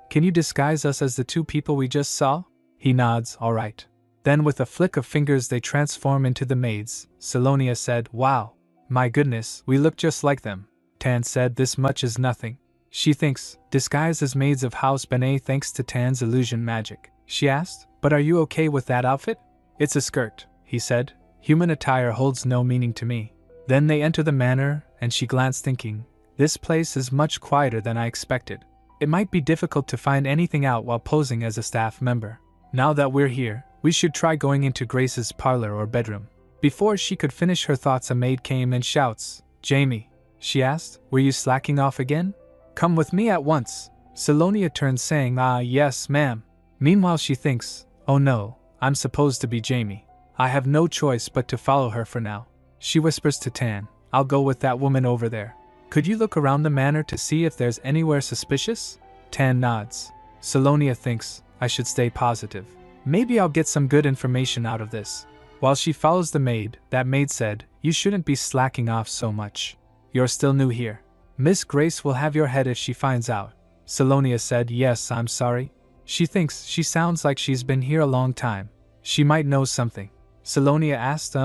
can you disguise us as the two people we just saw? He nods, all right. Then with a flick of fingers they transform into the maids. Salonia said, wow, my goodness, we look just like them. Tan said, this much is nothing. She thinks, disguised as maids of House Benet thanks to Tan's illusion magic. She asked, but are you okay with that outfit? It's a skirt, he said. Human attire holds no meaning to me. Then they enter the manor, and she glanced thinking, this place is much quieter than I expected. It might be difficult to find anything out while posing as a staff member. Now that we're here, we should try going into Grace's parlor or bedroom. Before she could finish her thoughts, a maid came and shouts, Jamie. She asked, were you slacking off again? Come with me at once. Salonia turns saying, yes, ma'am. Meanwhile she thinks, oh no, I'm supposed to be Jamie. I have no choice but to follow her for now. She whispers to Tan, I'll go with that woman over there. Could you look around the manor to see if there's anywhere suspicious? Tan nods. Salonia thinks, I should stay positive. Maybe I'll get some good information out of this. While she follows the maid, that maid said, you shouldn't be slacking off so much. You're still new here. Miss Grace will have your head if she finds out. Salonia said, yes, I'm sorry. She thinks she sounds like she's been here a long time. She might know something. Salonia asked,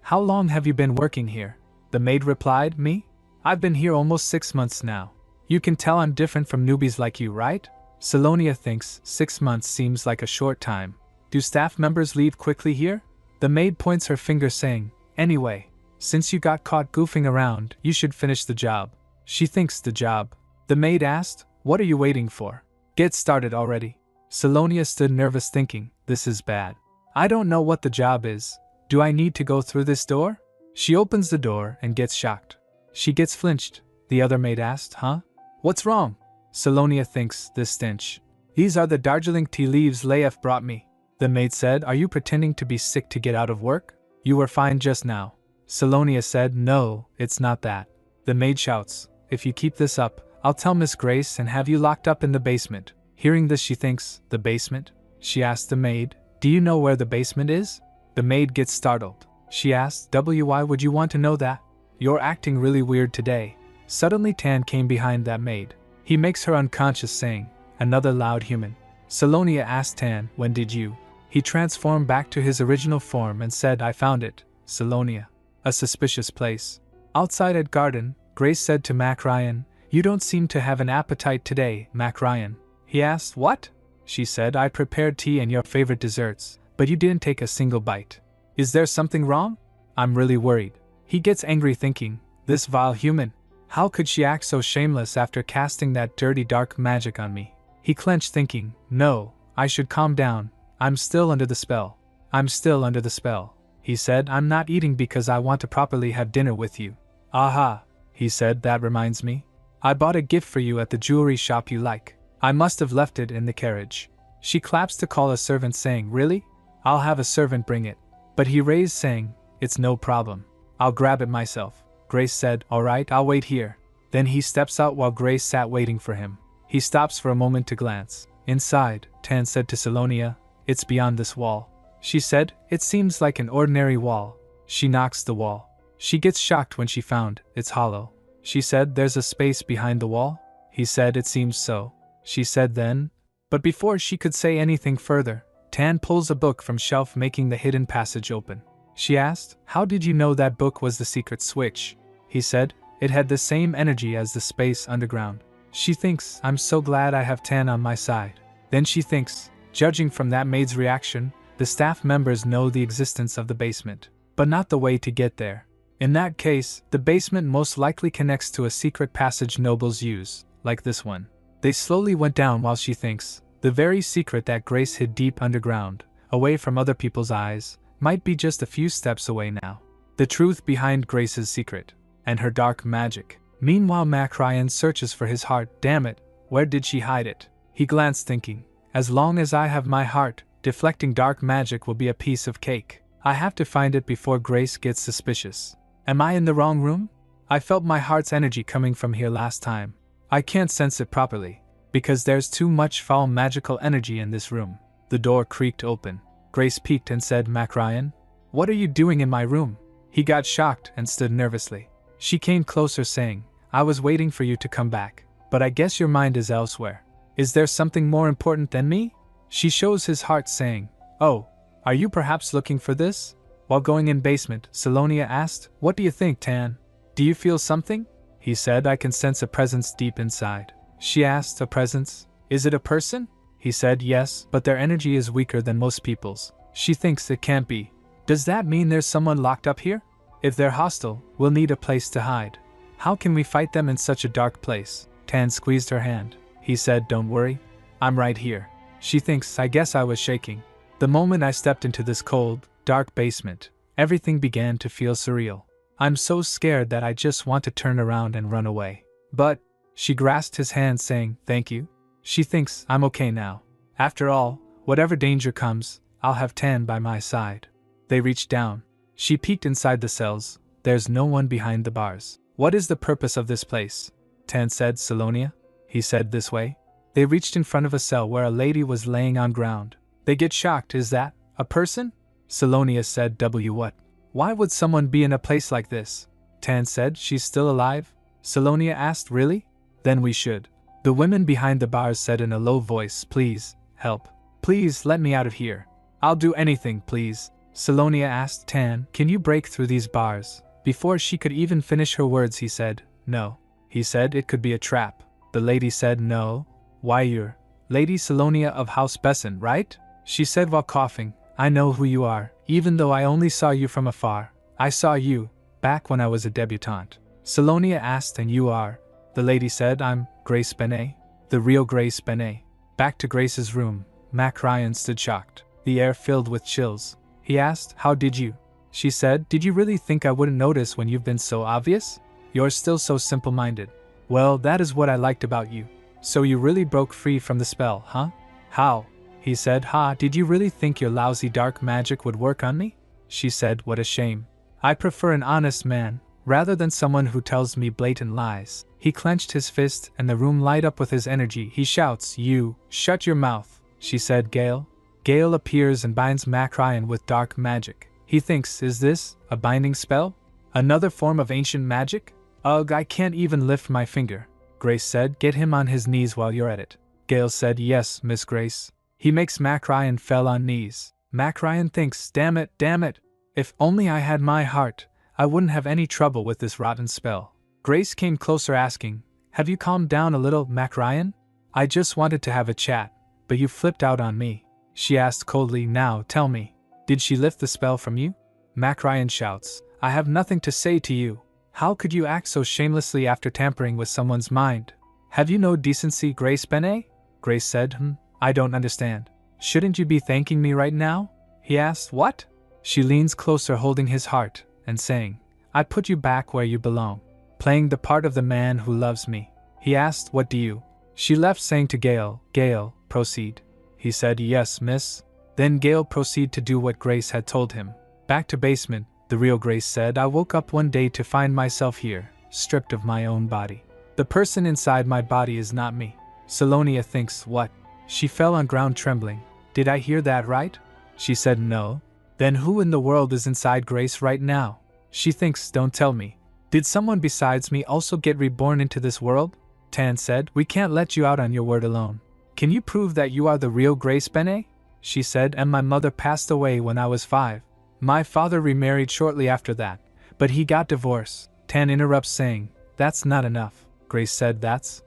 how long have you been working here? The maid replied, me? I've been here almost 6 months now. You can tell I'm different from newbies like you, right? Salonia thinks 6 months seems like a short time. Do staff members leave quickly here? The maid points her finger saying, anyway, Since you got caught goofing around, you should finish the job. She thinks the job. The maid asked, what are you waiting for? Get started already. Salonia stood nervous thinking, this is bad. I don't know what the job is. Do I need to go through this door? She opens the door and gets shocked. She gets flinched. The other maid asked, huh? What's wrong? Salonia thinks, this stench. These are the Darjeeling tea leaves Leif brought me. The maid said, are you pretending to be sick to get out of work? You were fine just now. Salonia said, no, it's not that. The maid shouts, if you keep this up, I'll tell Miss Grace and have you locked up in the basement. Hearing this she thinks, the basement? She asked the maid, do you know where the basement is? The maid gets startled. She asks, why would you want to know that? You're acting really weird today. Suddenly Tan came behind that maid. He makes her unconscious saying, another loud human. Salonia asked Tan, when did you? He transformed back to his original form and said, I found it, Salonia. A suspicious place. Outside at garden, Grace said to Mac Ryan, you don't seem to have an appetite today, Mac Ryan. He asked, what? She said, I prepared tea and your favorite desserts, but you didn't take a single bite. Is there something wrong? I'm really worried. He gets angry thinking, this vile human. How could she act so shameless after casting that dirty dark magic on me? He clenched thinking, no, I should calm down. I'm still under the spell. I'm still under the spell. He said, I'm not eating because I want to properly have dinner with you. Aha, he said, that reminds me. I bought a gift for you at the jewelry shop you like. I must have left it in the carriage. She claps to call a servant saying, really? I'll have a servant bring it. But he raised saying, it's no problem. I'll grab it myself. Grace said, all right, I'll wait here. Then he steps out while Grace sat waiting for him. He stops for a moment to glance. Inside, Tan said to Salonia, it's beyond this wall. She said, it seems like an ordinary wall. She knocks the wall. She gets shocked when she found it's hollow. She said, there's a space behind the wall? He said, it seems so. She said then. But before she could say anything further, Tan pulls a book from shelf making the hidden passage open. She asked, how did you know that book was the secret switch? He said, it had the same energy as the space underground. She thinks, I'm so glad I have Tan on my side. Then she thinks, judging from that maid's reaction, the staff members know the existence of the basement, but not the way to get there. In that case, the basement most likely connects to a secret passage nobles use, like this one. They slowly went down while she thinks, the very secret that Grace hid deep underground, away from other people's eyes, might be just a few steps away now. The truth behind Grace's secret, and her dark magic. Meanwhile Mac Ryan searches for his heart. Damn it, where did she hide it? He glanced thinking, as long as I have my heart, deflecting dark magic will be a piece of cake. I have to find it before Grace gets suspicious. Am I in the wrong room? I felt my heart's energy coming from here last time. I can't sense it properly, because there's too much foul magical energy in this room. The door creaked open. Grace peeked and said, Mac Ryan, what are you doing in my room? He got shocked and stood nervously. She came closer saying, I was waiting for you to come back, but I guess your mind is elsewhere. Is there something more important than me? She shows his heart saying, oh, are you perhaps looking for this? While going in basement, Salonia asked, what do you think, Tan? Do you feel something? He said, I can sense a presence deep inside. She asked, a presence? Is it a person? He said, yes, but their energy is weaker than most people's. She thinks it can't be. Does that mean there's someone locked up here? If they're hostile, we'll need a place to hide. How can we fight them in such a dark place? Tan squeezed her hand. He said, don't worry. I'm right here. She thinks, I guess I was shaking. The moment I stepped into this cold, dark basement, everything began to feel surreal. I'm so scared that I just want to turn around and run away. But, she grasped his hand saying, thank you. She thinks, I'm okay now. After all, whatever danger comes, I'll have Tan by my side. They reached down. She peeked inside the cells. There's no one behind the bars. What is the purpose of this place? Tan said, Salonia. He said this way. They reached in front of a cell where a lady was laying on ground. They get shocked. Is that a person? Salonia said, what? Why would someone be in a place like this? Tan said, she's still alive? Salonia asked, really? Then we should. The women behind the bars said in a low voice, please, help. Please let me out of here. I'll do anything, please. Salonia asked Tan, can you break through these bars? Before she could even finish her words he said, no. He said it could be a trap. The lady said, no. Why, you're Lady Salonia of House Besson, right? She said while coughing, I know who you are, even though I only saw you from afar. I saw you, back when I was a debutante. Salonia asked, and you are? The lady said, I'm Grace Benet. The real Grace Benet. Back to Grace's room, Mac Ryan stood shocked, the air filled with chills. He asked, how did you? She said, did you really think I wouldn't notice when you've been so obvious? You're still so simple-minded. Well, that is what I liked about you. So you really broke free from the spell, huh? How? He said, did you really think your lousy dark magic would work on me? She said, what a shame. I prefer an honest man, rather than someone who tells me blatant lies. He clenched his fist and the room light up with his energy. He shouts, you, shut your mouth, she said. Gale. Gale appears and binds Mac Ryan with dark magic. He thinks, is this a binding spell? Another form of ancient magic? Ugh, I can't even lift my finger. Grace said, get him on his knees while you're at it. Gale said, yes, Miss Grace. He makes Mac Ryan fell on knees. Mac Ryan thinks, damn it. If only I had my heart, I wouldn't have any trouble with this rotten spell. Grace came closer asking, have you calmed down a little, Mac Ryan? I just wanted to have a chat, but you flipped out on me. She asked coldly, now tell me, did she lift the spell from you? Mac Ryan shouts, I have nothing to say to you. How could you act so shamelessly after tampering with someone's mind? Have you no decency, Grace Benet? Grace said, I don't understand. Shouldn't you be thanking me right now? He asked, what? She leans closer holding his heart and saying, I put you back where you belong, playing the part of the man who loves me. He asked, what do you? She left saying to Gale, Gale, proceed. He said, yes, miss. Then Gale proceeded to do what Grace had told him. Back to basement, the real Grace said, I woke up one day to find myself here, stripped of my own body. The person inside my body is not me. Salonia thinks, what? She fell on ground trembling. Did I hear that right? She said, no. Then who in the world is inside Grace right now? She thinks, don't tell me. Did someone besides me also get reborn into this world? Tan said, we can't let you out on your word alone. Can you prove that you are the real Grace Benet? She said, and my mother passed away when I was 5. My father remarried shortly after that, but he got divorced. Tan interrupts saying, that's not enough. Grace said, that's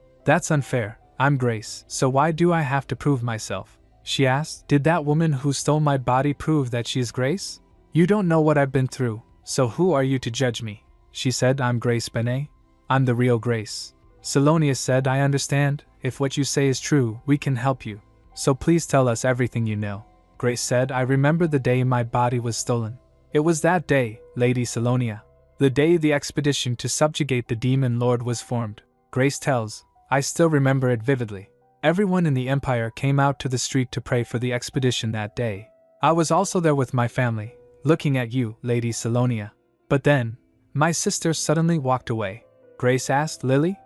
unfair. I'm Grace, so why do I have to prove myself? She asked, did that woman who stole my body prove that she is Grace? You don't know what I've been through, so who are you to judge me? She said, I'm Grace Benet. I'm the real Grace. Salonia said, I understand. If what you say is true, we can help you. So please tell us everything you know. Grace said, I remember the day my body was stolen. It was that day, Lady Salonia. The day the expedition to subjugate the demon lord was formed. Grace tells, I still remember it vividly. Everyone in the empire came out to the street to pray for the expedition that day. I was also there with my family, looking at you, Lady Salonia. But then, my sister suddenly walked away. Grace asked, Lily,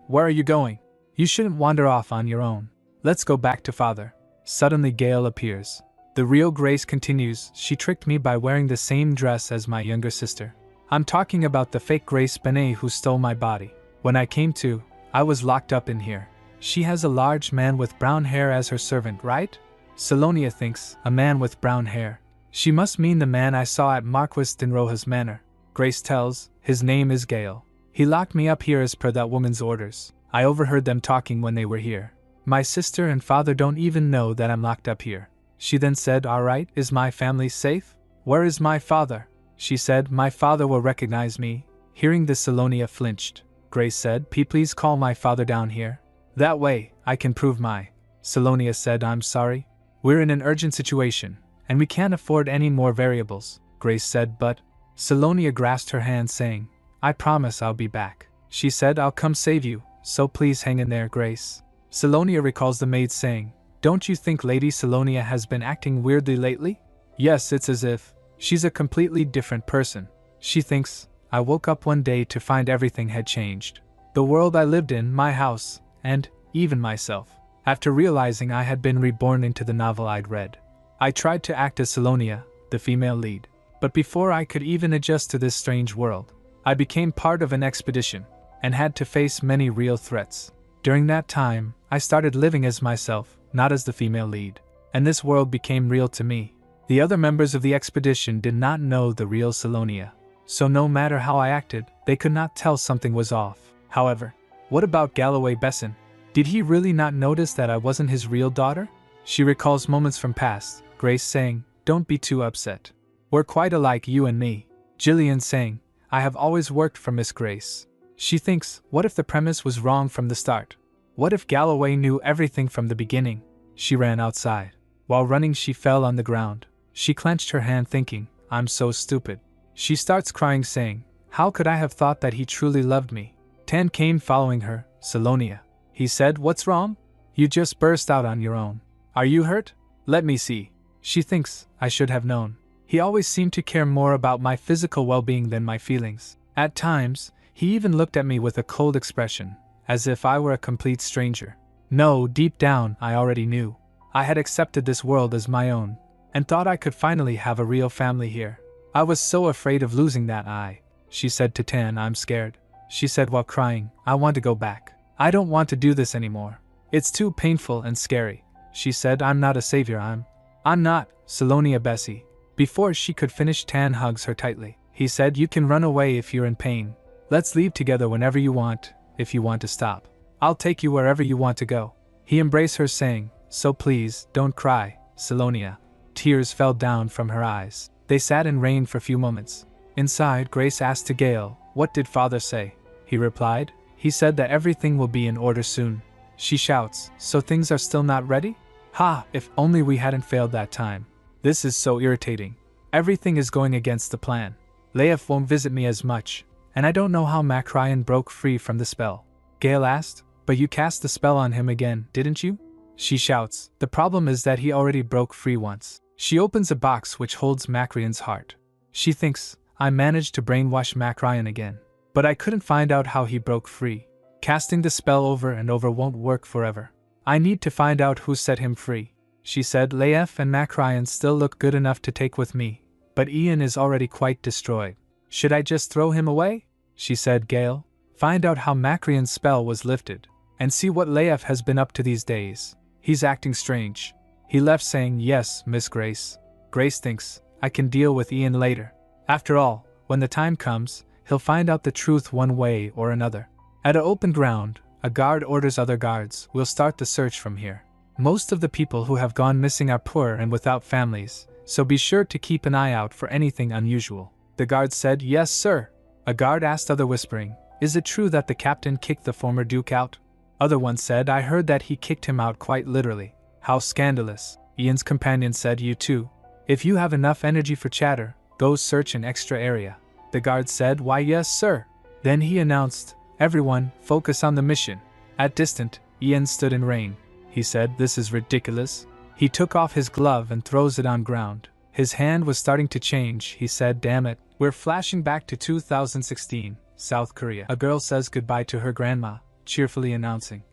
where are you going? You shouldn't wander off on your own. Let's go back to father. Suddenly Gale appears. The real Grace continues, she tricked me by wearing the same dress as my younger sister. I'm talking about the fake Grace Benet who stole my body. When I came to, I was locked up in here. She has a large man with brown hair as her servant, right? Salonia thinks, a man with brown hair. She must mean the man I saw at Marquis de Rojas Manor. Grace tells, his name is Gale. He locked me up here as per that woman's orders. I overheard them talking when they were here. My sister and father don't even know that I'm locked up here. She then said, all right, is my family safe? Where is my father? She said, my father will recognize me. Hearing this, Salonia flinched. Grace said, please call my father down here. That way, I can prove my. Salonia said, I'm sorry. We're in an urgent situation, and we can't afford any more variables. Grace said, but. Salonia grasped her hand saying, I promise I'll be back. She said, I'll come save you, so please hang in there, Grace. Salonia recalls the maid saying, don't you think Lady Salonia has been acting weirdly lately? Yes, it's as if she's a completely different person. She thinks, I woke up one day to find everything had changed. The world I lived in, my house, and even myself. After realizing I had been reborn into the novel I'd read, I tried to act as Salonia, the female lead. But before I could even adjust to this strange world, I became part of an expedition and had to face many real threats. During that time, I started living as myself, not as the female lead, and this world became real to me. The other members of the expedition did not know the real Salonia, so no matter how I acted, they could not tell something was off. However, what about Galloway Besson? Did he really not notice that I wasn't his real daughter? She recalls moments from past, Grace saying, don't be too upset. We're quite alike, you and me. Jillian saying, I have always worked for Miss Grace. She thinks, what if the premise was wrong from the start? What if Galloway knew everything from the beginning? She ran outside. While running, she fell on the ground. She clenched her hand thinking, I'm so stupid. She starts crying saying, how could I have thought that he truly loved me? Tan came following her. Salonia. He said, what's wrong? You just burst out on your own. Are you hurt? Let me see. She thinks, I should have known. He always seemed to care more about my physical well-being than my feelings. At times, he even looked at me with a cold expression, as if I were a complete stranger. No, deep down, I already knew. I had accepted this world as my own, and thought I could finally have a real family here. I was so afraid of losing that she said to Tan, I'm scared. She said while crying, I want to go back. I don't want to do this anymore. It's too painful and scary. She said, I'm not a savior, I'm not, Salonia Bessie. Before she could finish, Tan hugs her tightly. He said, you can run away if you're in pain. Let's leave together whenever you want, if you want to stop. I'll take you wherever you want to go. He embraced her saying, so please, don't cry, Salonia. Tears fell down from her eyes. They sat in rain for a few moments. Inside, Grace asked to Gale, what did father say? He replied, he said that everything will be in order soon. She shouts, so things are still not ready? Ha, if only we hadn't failed that time. This is so irritating. Everything is going against the plan. Leif won't visit me as much, and I don't know how Mac Ryan broke free from the spell. Gale asked, but you cast the spell on him again, didn't you? She shouts, the problem is that he already broke free once. She opens a box which holds Mac Ryan's heart. She thinks, I managed to brainwash Mac Ryan again, but I couldn't find out how he broke free. Casting the spell over and over won't work forever. I need to find out who set him free. She said, Leif and Mac Ryan still look good enough to take with me, but Ian is already quite destroyed. Should I just throw him away? She said, Gale, find out how Mac Ryan's spell was lifted, and see what Leif has been up to these days. He's acting strange. He left saying, yes, Miss Grace. Grace thinks, I can deal with Ian later. After all, when the time comes, he'll find out the truth one way or another. At an open ground, a guard orders other guards, we'll start the search from here. Most of the people who have gone missing are poor and without families, so be sure to keep an eye out for anything unusual. The guard said, yes, sir. A guard asked other whispering, is it true that the captain kicked the former duke out? Other one said, I heard that he kicked him out quite literally. How scandalous. Ian's companion said, you too. If you have enough energy for chatter, go search an extra area. The guard said, why yes, sir. Then he announced, everyone, focus on the mission. At distant, Ian stood in rain. He said, this is ridiculous. He took off his glove and throws it on ground. His hand was starting to change. He said, damn it. We're flashing back to 2016, South Korea. A girl says goodbye to her grandma, cheerfully announcing,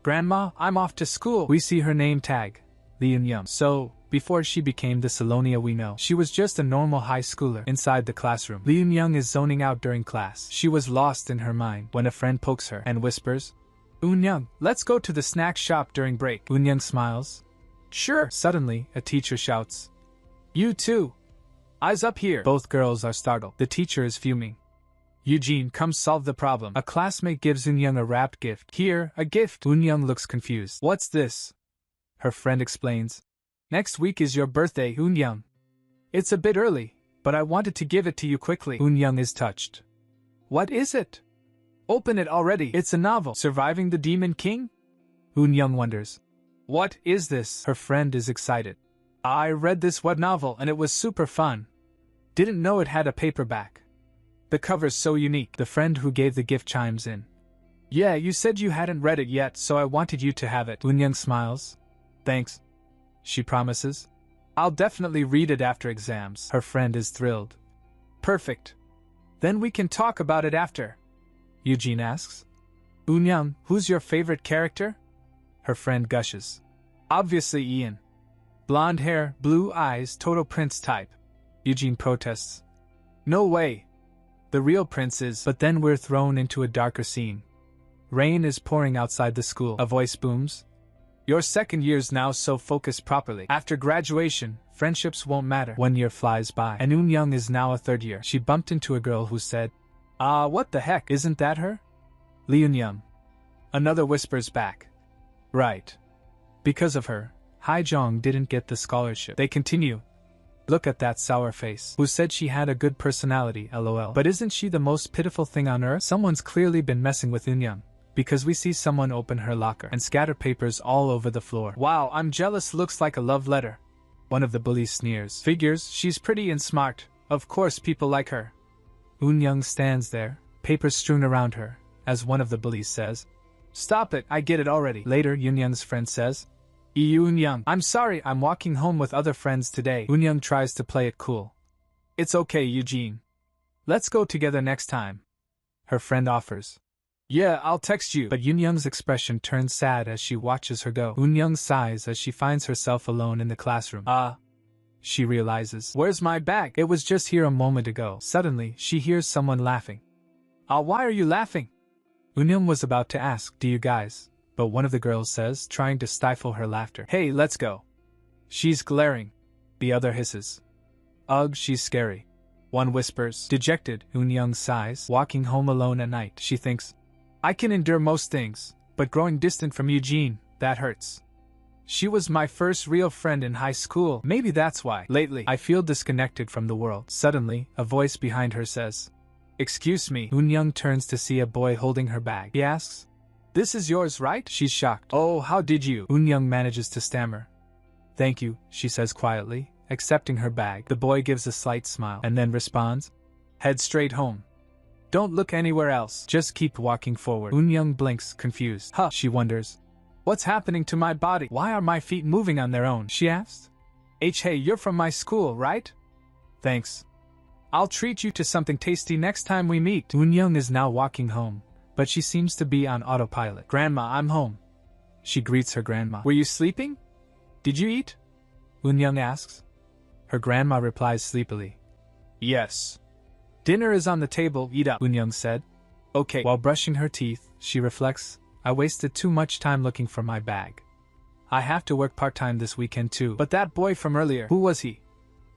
Grandma, I'm off to school. We see her name tag, Lee Eun-young. So, before she became the Salonia we know, she was just a normal high schooler inside the classroom. Lee Eun-young is zoning out during class. She was lost in her mind when a friend pokes her and whispers, Eun-young, let's go to the snack shop during break. Eun-young smiles. Sure. Suddenly, a teacher shouts, you too. Eyes up here. Both girls are startled. The teacher is fuming. Eugene, come solve the problem. A classmate gives Eun-young a wrapped gift. Here, a gift. Eun-young looks confused. What's this? Her friend explains. Next week is your birthday, Eun-young. It's a bit early, but I wanted to give it to you quickly. Eun-young is touched. What is it? Open it already. It's a novel. Surviving the Demon King? Eun-young wonders. What is this? Her friend is excited. I read this web novel and it was super fun. Didn't know it had a paperback. The cover's so unique. The friend who gave the gift chimes in. Yeah, you said you hadn't read it yet, so I wanted you to have it. Eun-young smiles. Thanks. She promises. I'll definitely read it after exams. Her friend is thrilled. Perfect. Then we can talk about it after. Eugene asks. Eun-young, who's your favorite character? Her friend gushes. Obviously Ian. Blonde hair, blue eyes, total prince type. Eugene protests. No way. The real prince is. But then we're thrown into a darker scene. Rain is pouring outside the school. A voice booms. Your second year's now, so focus properly. After graduation, friendships won't matter. 1 year flies by, and Eun-young is now a third year. She bumped into a girl who said, what the heck, isn't that her? Lee Eun-young. Another whispers back. Right. Because of her, Haijong didn't get the scholarship. They continue. Look at that sour face. Who said she had a good personality, lol. But isn't she the most pitiful thing on earth? Someone's clearly been messing with Eunyoung, because we see someone open her locker and scatter papers all over the floor. Wow, I'm jealous, looks like a love letter. One of the bullies sneers. Figures, she's pretty and smart. Of course people like her. Eunyoung stands there, papers strewn around her, as one of the bullies says, "Stop it, I get it already." Later, Eunyoung's friend says, Eunyoung, I'm sorry, I'm walking home with other friends today. Eunyoung tries to play it cool. It's okay, Eugene. Let's go together next time. Her friend offers. Yeah, I'll text you. But Eunyoung's expression turns sad as she watches her go. Eunyoung sighs as she finds herself alone in the classroom. She realizes. Where's my bag? It was just here a moment ago. Suddenly, she hears someone laughing. Why are you laughing? Eunyoung was about to ask, do you guys? But one of the girls says, trying to stifle her laughter. Hey, let's go. She's glaring. The other hisses. Ugh, she's scary. One whispers. Dejected, Eunyoung sighs. Walking home alone at night, she thinks, I can endure most things, but growing distant from Eugene, that hurts. She was my first real friend in high school. Maybe that's why. Lately, I feel disconnected from the world. Suddenly, a voice behind her says, Excuse me. Eunyoung turns to see a boy holding her bag. He asks, This is yours, right? She's shocked. Oh, how did you? Eunyoung manages to stammer. Thank you, she says quietly, accepting her bag. The boy gives a slight smile and then responds, Head straight home. Don't look anywhere else. Just keep walking forward. Eunyoung blinks, confused. She wonders. What's happening to my body? Why are my feet moving on their own? She asked. Hey, you're from my school, right? Thanks. I'll treat you to something tasty next time we meet. Eunyoung is now walking home, but she seems to be on autopilot. Grandma, I'm home. She greets her grandma. Were you sleeping? Did you eat? Eunyoung asks. Her grandma replies sleepily. Yes. Dinner is on the table, eat up, Eunyoung said. Okay. While brushing her teeth, she reflects, I wasted too much time looking for my bag. I have to work part-time this weekend too. But that boy from earlier, who was he?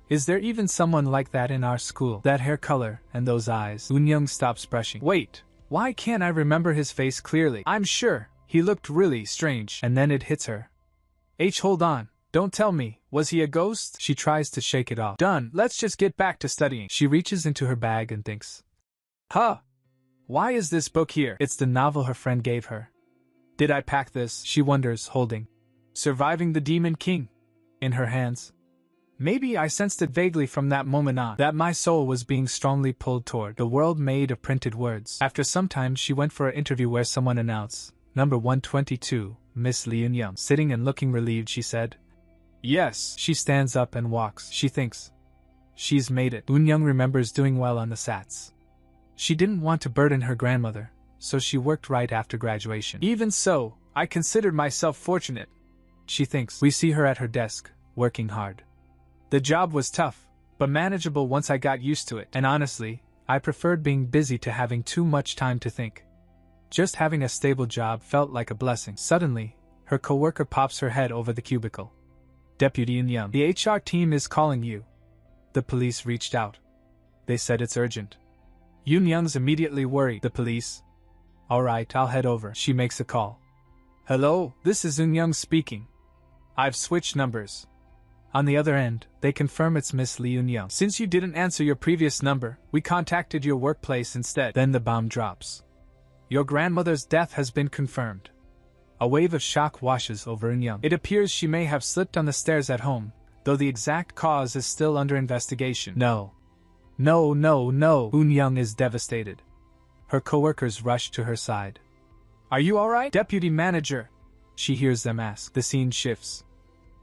Is there even someone like that in our school? That hair color and those eyes. Eunyoung stops brushing. Wait, why can't I remember his face clearly? I'm sure, he looked really strange. And then it hits her. Hold on. Don't tell me, was he a ghost? She tries to shake it off. Done, let's just get back to studying. She reaches into her bag and thinks. Why is this book here? It's the novel her friend gave her. Did I pack this? She wonders, holding Surviving the Demon King in her hands. Maybe I sensed it vaguely from that moment on, that my soul was being strongly pulled toward the world made of printed words. After some time she went for an interview where someone announced, Number 122, Miss Lee Eunyoung. Sitting and looking relieved, she said, Yes. She stands up and walks. She thinks. She's made it. Eunyoung remembers doing well on the SATs. She didn't want to burden her grandmother, so she worked right after graduation. Even so, I considered myself fortunate. She thinks. We see her at her desk, working hard. The job was tough, but manageable once I got used to it. And honestly, I preferred being busy to having too much time to think. Just having a stable job felt like a blessing. Suddenly, her coworker pops her head over the cubicle. Deputy Eunyoung, the HR team is calling you. The police reached out. They said it's urgent. Eunyoung's immediately worried. The police? Alright, I'll head over. She makes a call. Hello, this is Eunyoung speaking. I've switched numbers. On the other end, they confirm it's Miss Lee Eunyoung. Since you didn't answer your previous number, we contacted your workplace instead. Then the bomb drops. Your grandmother's death has been confirmed. A wave of shock washes over Eunyoung. It appears she may have slipped on the stairs at home, though the exact cause is still under investigation. No. Eunyoung is devastated. Her coworkers rush to her side. Are you alright? Deputy manager, she hears them ask. The scene shifts.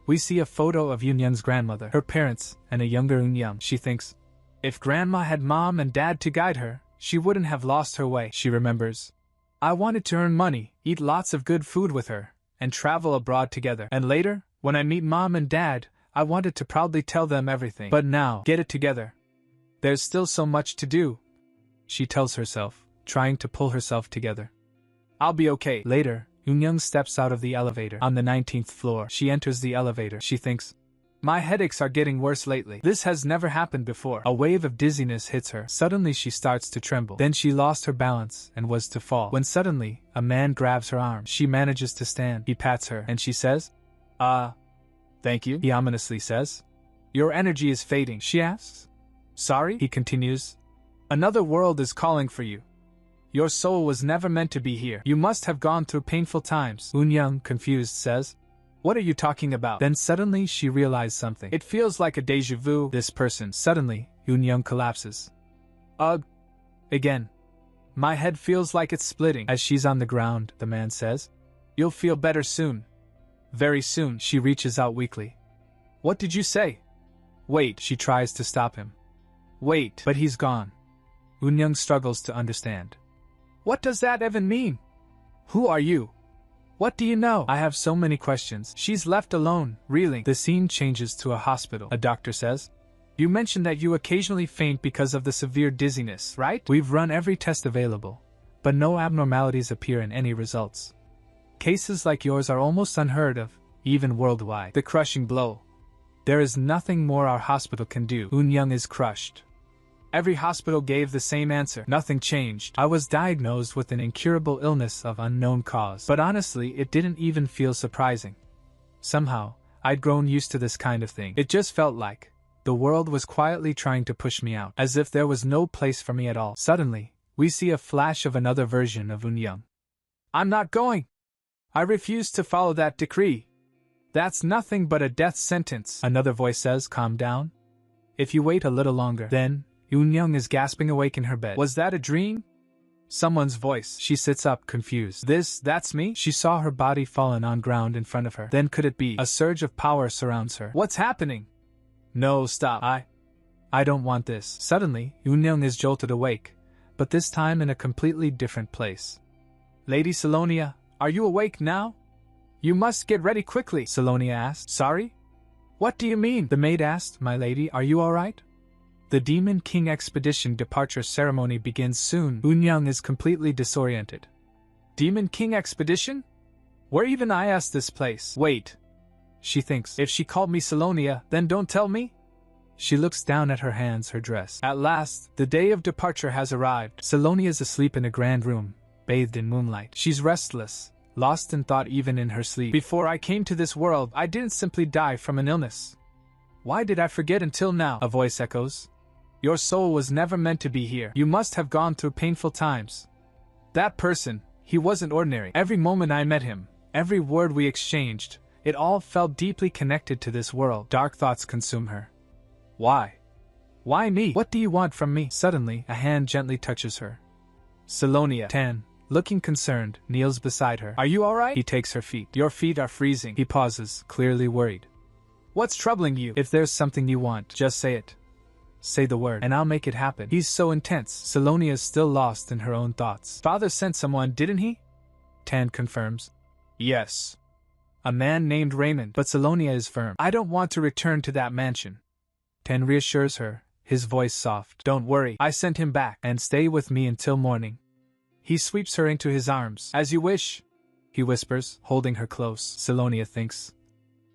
We see a photo of Eunyoung's grandmother, her parents, and a younger Eunyoung. She thinks, if grandma had mom and dad to guide her, she wouldn't have lost her way. She remembers. I wanted to earn money, eat lots of good food with her, and travel abroad together. And later, when I meet mom and dad, I wanted to proudly tell them everything. But now, get it together. There's still so much to do. She tells herself, trying to pull herself together. I'll be okay. Later, Eunyoung steps out of the elevator. On the 19th floor, she enters the elevator. She thinks, my headaches are getting worse lately. This has never happened before. A wave of dizziness hits her. Suddenly she starts to tremble. Then she lost her balance and was to fall. When suddenly, a man grabs her arm. She manages to stand. He pats her, and she says, thank you, he ominously says. Your energy is fading, she asks. Sorry, he continues. Another world is calling for you. Your soul was never meant to be here. You must have gone through painful times, Eun-young, confused, says. What are you talking about? Then suddenly she realized something. It feels like a déjà vu. This person. Suddenly, Eun-young collapses. Ugh. Again. My head feels like it's splitting. As she's on the ground, the man says. You'll feel better soon. Very soon. She reaches out weakly. What did you say? Wait. She tries to stop him. Wait. But he's gone. Eun-young struggles to understand. What does that even mean? Who are you? What do you know? I have so many questions. She's left alone, reeling. The scene changes to a hospital. A doctor says, You mentioned that you occasionally faint because of the severe dizziness, right? We've run every test available, but no abnormalities appear in any results. Cases like yours are almost unheard of, even worldwide. The crushing blow. There is nothing more our hospital can do. Eun-young is crushed. Every hospital gave the same answer. Nothing changed. I was diagnosed with an incurable illness of unknown cause. But honestly, it didn't even feel surprising. Somehow, I'd grown used to this kind of thing. It just felt like the world was quietly trying to push me out, as if there was no place for me at all. Suddenly, we see a flash of another version of Eun-young. I'm not going. I refuse to follow that decree. That's nothing but a death sentence. Another voice says, Calm down. If you wait a little longer, then Eun-young is gasping awake in her bed. Was that a dream? Someone's voice. She sits up, confused. That's me? She saw her body fallen on ground in front of her. Then could it be? A surge of power surrounds her. What's happening? No, stop. I don't want this. Suddenly, Eun-young is jolted awake, but this time in a completely different place. Lady Salonia, are you awake now? You must get ready quickly, Salonia asked. Sorry? What do you mean? The maid asked. My lady, are you alright? The Demon King expedition departure ceremony begins soon. Eun-young is completely disoriented. Demon King expedition? Where even I asked this place? Wait. She thinks, if she called me Salonia, then don't tell me? She looks down at her hands, her dress. At last, the day of departure has arrived. Salonia is asleep in a grand room, bathed in moonlight. She's restless, lost in thought even in her sleep. Before I came to this world, I didn't simply die from an illness. Why did I forget until now? A voice echoes. Your soul was never meant to be here. You must have gone through painful times. That person, he wasn't ordinary. Every moment I met him, every word we exchanged, it all felt deeply connected to this world. Dark thoughts consume her. Why? Why me? What do you want from me? Suddenly, a hand gently touches her. Salonia. Tan, looking concerned, kneels beside her. Are you alright? He takes her feet. Your feet are freezing. He pauses, clearly worried. What's troubling you? If there's something you want, just say it. Say the word, and I'll make it happen. He's so intense. Salonia is still lost in her own thoughts. Father sent someone, didn't he? Tan confirms. Yes. A man named Raymond, but Salonia is firm. I don't want to return to that mansion. Tan reassures her, his voice soft. Don't worry, I sent him back, and stay with me until morning. He sweeps her into his arms. As you wish, he whispers, holding her close. Salonia thinks.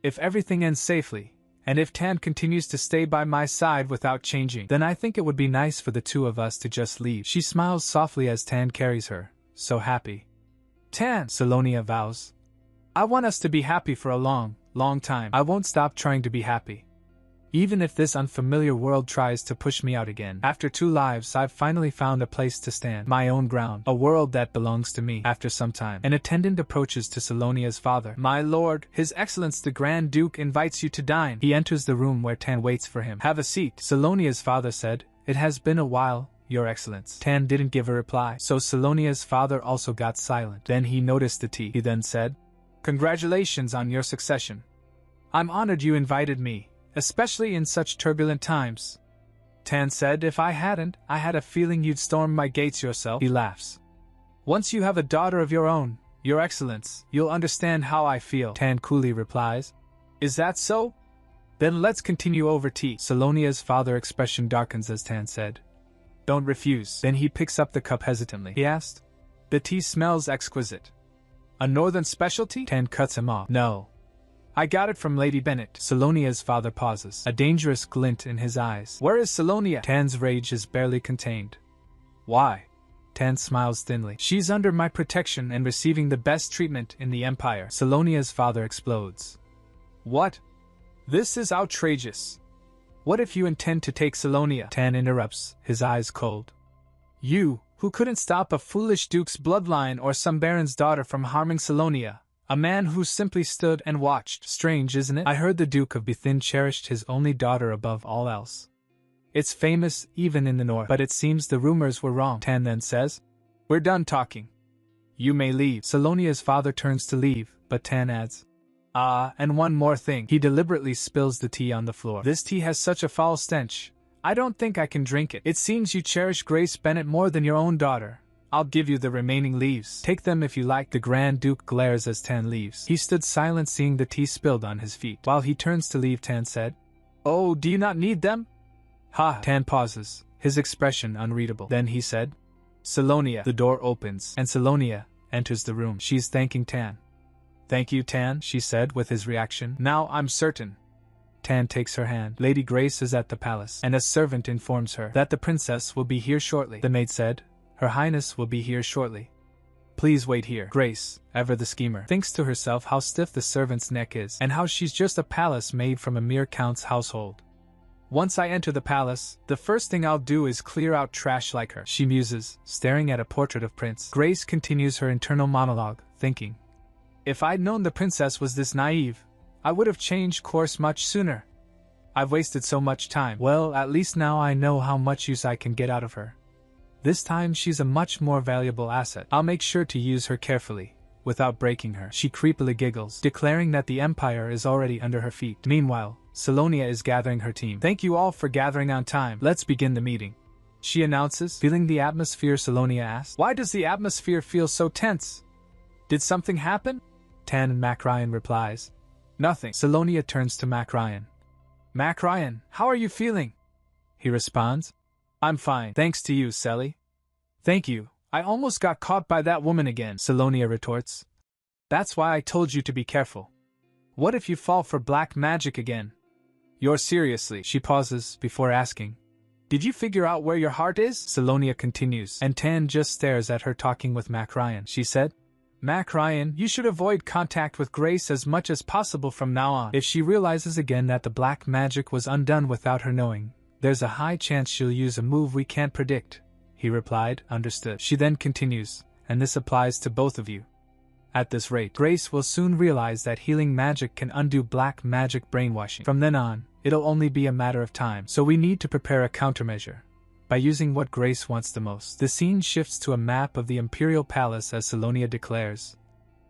If everything ends safely, and if Tan continues to stay by my side without changing, then I think it would be nice for the two of us to just leave. She smiles softly as Tan carries her, so happy. Tan, Salonia vows. I want us to be happy for a long, long time. I won't stop trying to be happy. Even if this unfamiliar world tries to push me out again. After 2 lives, I've finally found a place to stand. My own ground. A world that belongs to me. After some time, an attendant approaches to Salonia's father. My lord, His Excellence the Grand Duke invites you to dine. He enters the room where Tan waits for him. Have a seat. Salonia's father said, It has been a while, Your Excellence. Tan didn't give a reply, so Salonia's father also got silent. Then he noticed the tea. He then said, Congratulations on your succession. I'm honored you invited me, especially in such turbulent times. Tan said, If I hadn't, I had a feeling you'd storm my gates yourself. He laughs. Once you have a daughter of your own, Your Excellence, you'll understand how I feel. Tan coolly replies. Is that so? Then let's continue over tea. Salonia's father's expression darkens as Tan said. Don't refuse. Then he picks up the cup hesitantly. He asked. The tea smells exquisite. A northern specialty? Tan cuts him off. No. I got it from Lady Bennet. Salonia's father pauses, a dangerous glint in his eyes. Where is Salonia? Tan's rage is barely contained. Why? Tan smiles thinly. She's under my protection and receiving the best treatment in the Empire. Salonia's father explodes. What? This is outrageous. What if you intend to take Salonia? Tan interrupts, his eyes cold. You, who couldn't stop a foolish duke's bloodline or some baron's daughter from harming Salonia. A man who simply stood and watched. Strange, isn't it? I heard the Duke of Bithin cherished his only daughter above all else. It's famous even in the north, but it seems the rumors were wrong. Tan then says, we're done talking. You may leave. Salonia's father turns to leave, but Tan adds, and one more thing. He deliberately spills the tea on the floor. This tea has such a foul stench. I don't think I can drink it. It seems you cherish Grace Bennet more than your own daughter. I'll give you the remaining leaves. Take them if you like. The Grand Duke glares as Tan leaves. He stood silent, seeing the tea spilled on his feet. While he turns to leave, Tan said, oh, do you not need them? Ha! Tan pauses, his expression unreadable. Then he said, Salonia. The door opens, and Salonia enters the room. She's thanking Tan. Thank you, Tan, she said with his reaction. Now I'm certain. Tan takes her hand. Lady Grace is at the palace, and a servant informs her that the princess will be here shortly. The maid said, Her Highness will be here shortly. Please wait here. Grace, ever the schemer, thinks to herself how stiff the servant's neck is, and how she's just a palace maid from a mere count's household. Once I enter the palace, the first thing I'll do is clear out trash like her, she muses, staring at a portrait of Prince. Grace continues her internal monologue, thinking, if I'd known the princess was this naive, I would have changed course much sooner. I've wasted so much time. Well, at least now I know how much use I can get out of her. This time she's a much more valuable asset. I'll make sure to use her carefully, without breaking her. She creepily giggles, declaring that the Empire is already under her feet. Meanwhile, Salonia is gathering her team. Thank you all for gathering on time. Let's begin the meeting, she announces. Feeling the atmosphere, Salonia asks, why does the atmosphere feel so tense? Did something happen? Tan Mac Ryan replies, nothing. Salonia turns to Mac Ryan. Mac Ryan, how are you feeling? He responds, I'm fine, thanks to you, Sally. Thank you. I almost got caught by that woman again, Salonia retorts. That's why I told you to be careful. What if you fall for black magic again? You're seriously. She pauses before asking, did you figure out where your heart is? Salonia continues, and Tan just stares at her talking with Mac Ryan. She said, Mac Ryan, you should avoid contact with Grace as much as possible from now on. If she realizes again that the black magic was undone without her knowing, there's a high chance she'll use a move we can't predict, he replied. Understood. She then continues, and this applies to both of you. At this rate, Grace will soon realize that healing magic can undo black magic brainwashing. From then on, it'll only be a matter of time, so we need to prepare a countermeasure. By using what Grace wants the most. The scene shifts to a map of the Imperial Palace as Salonia declares,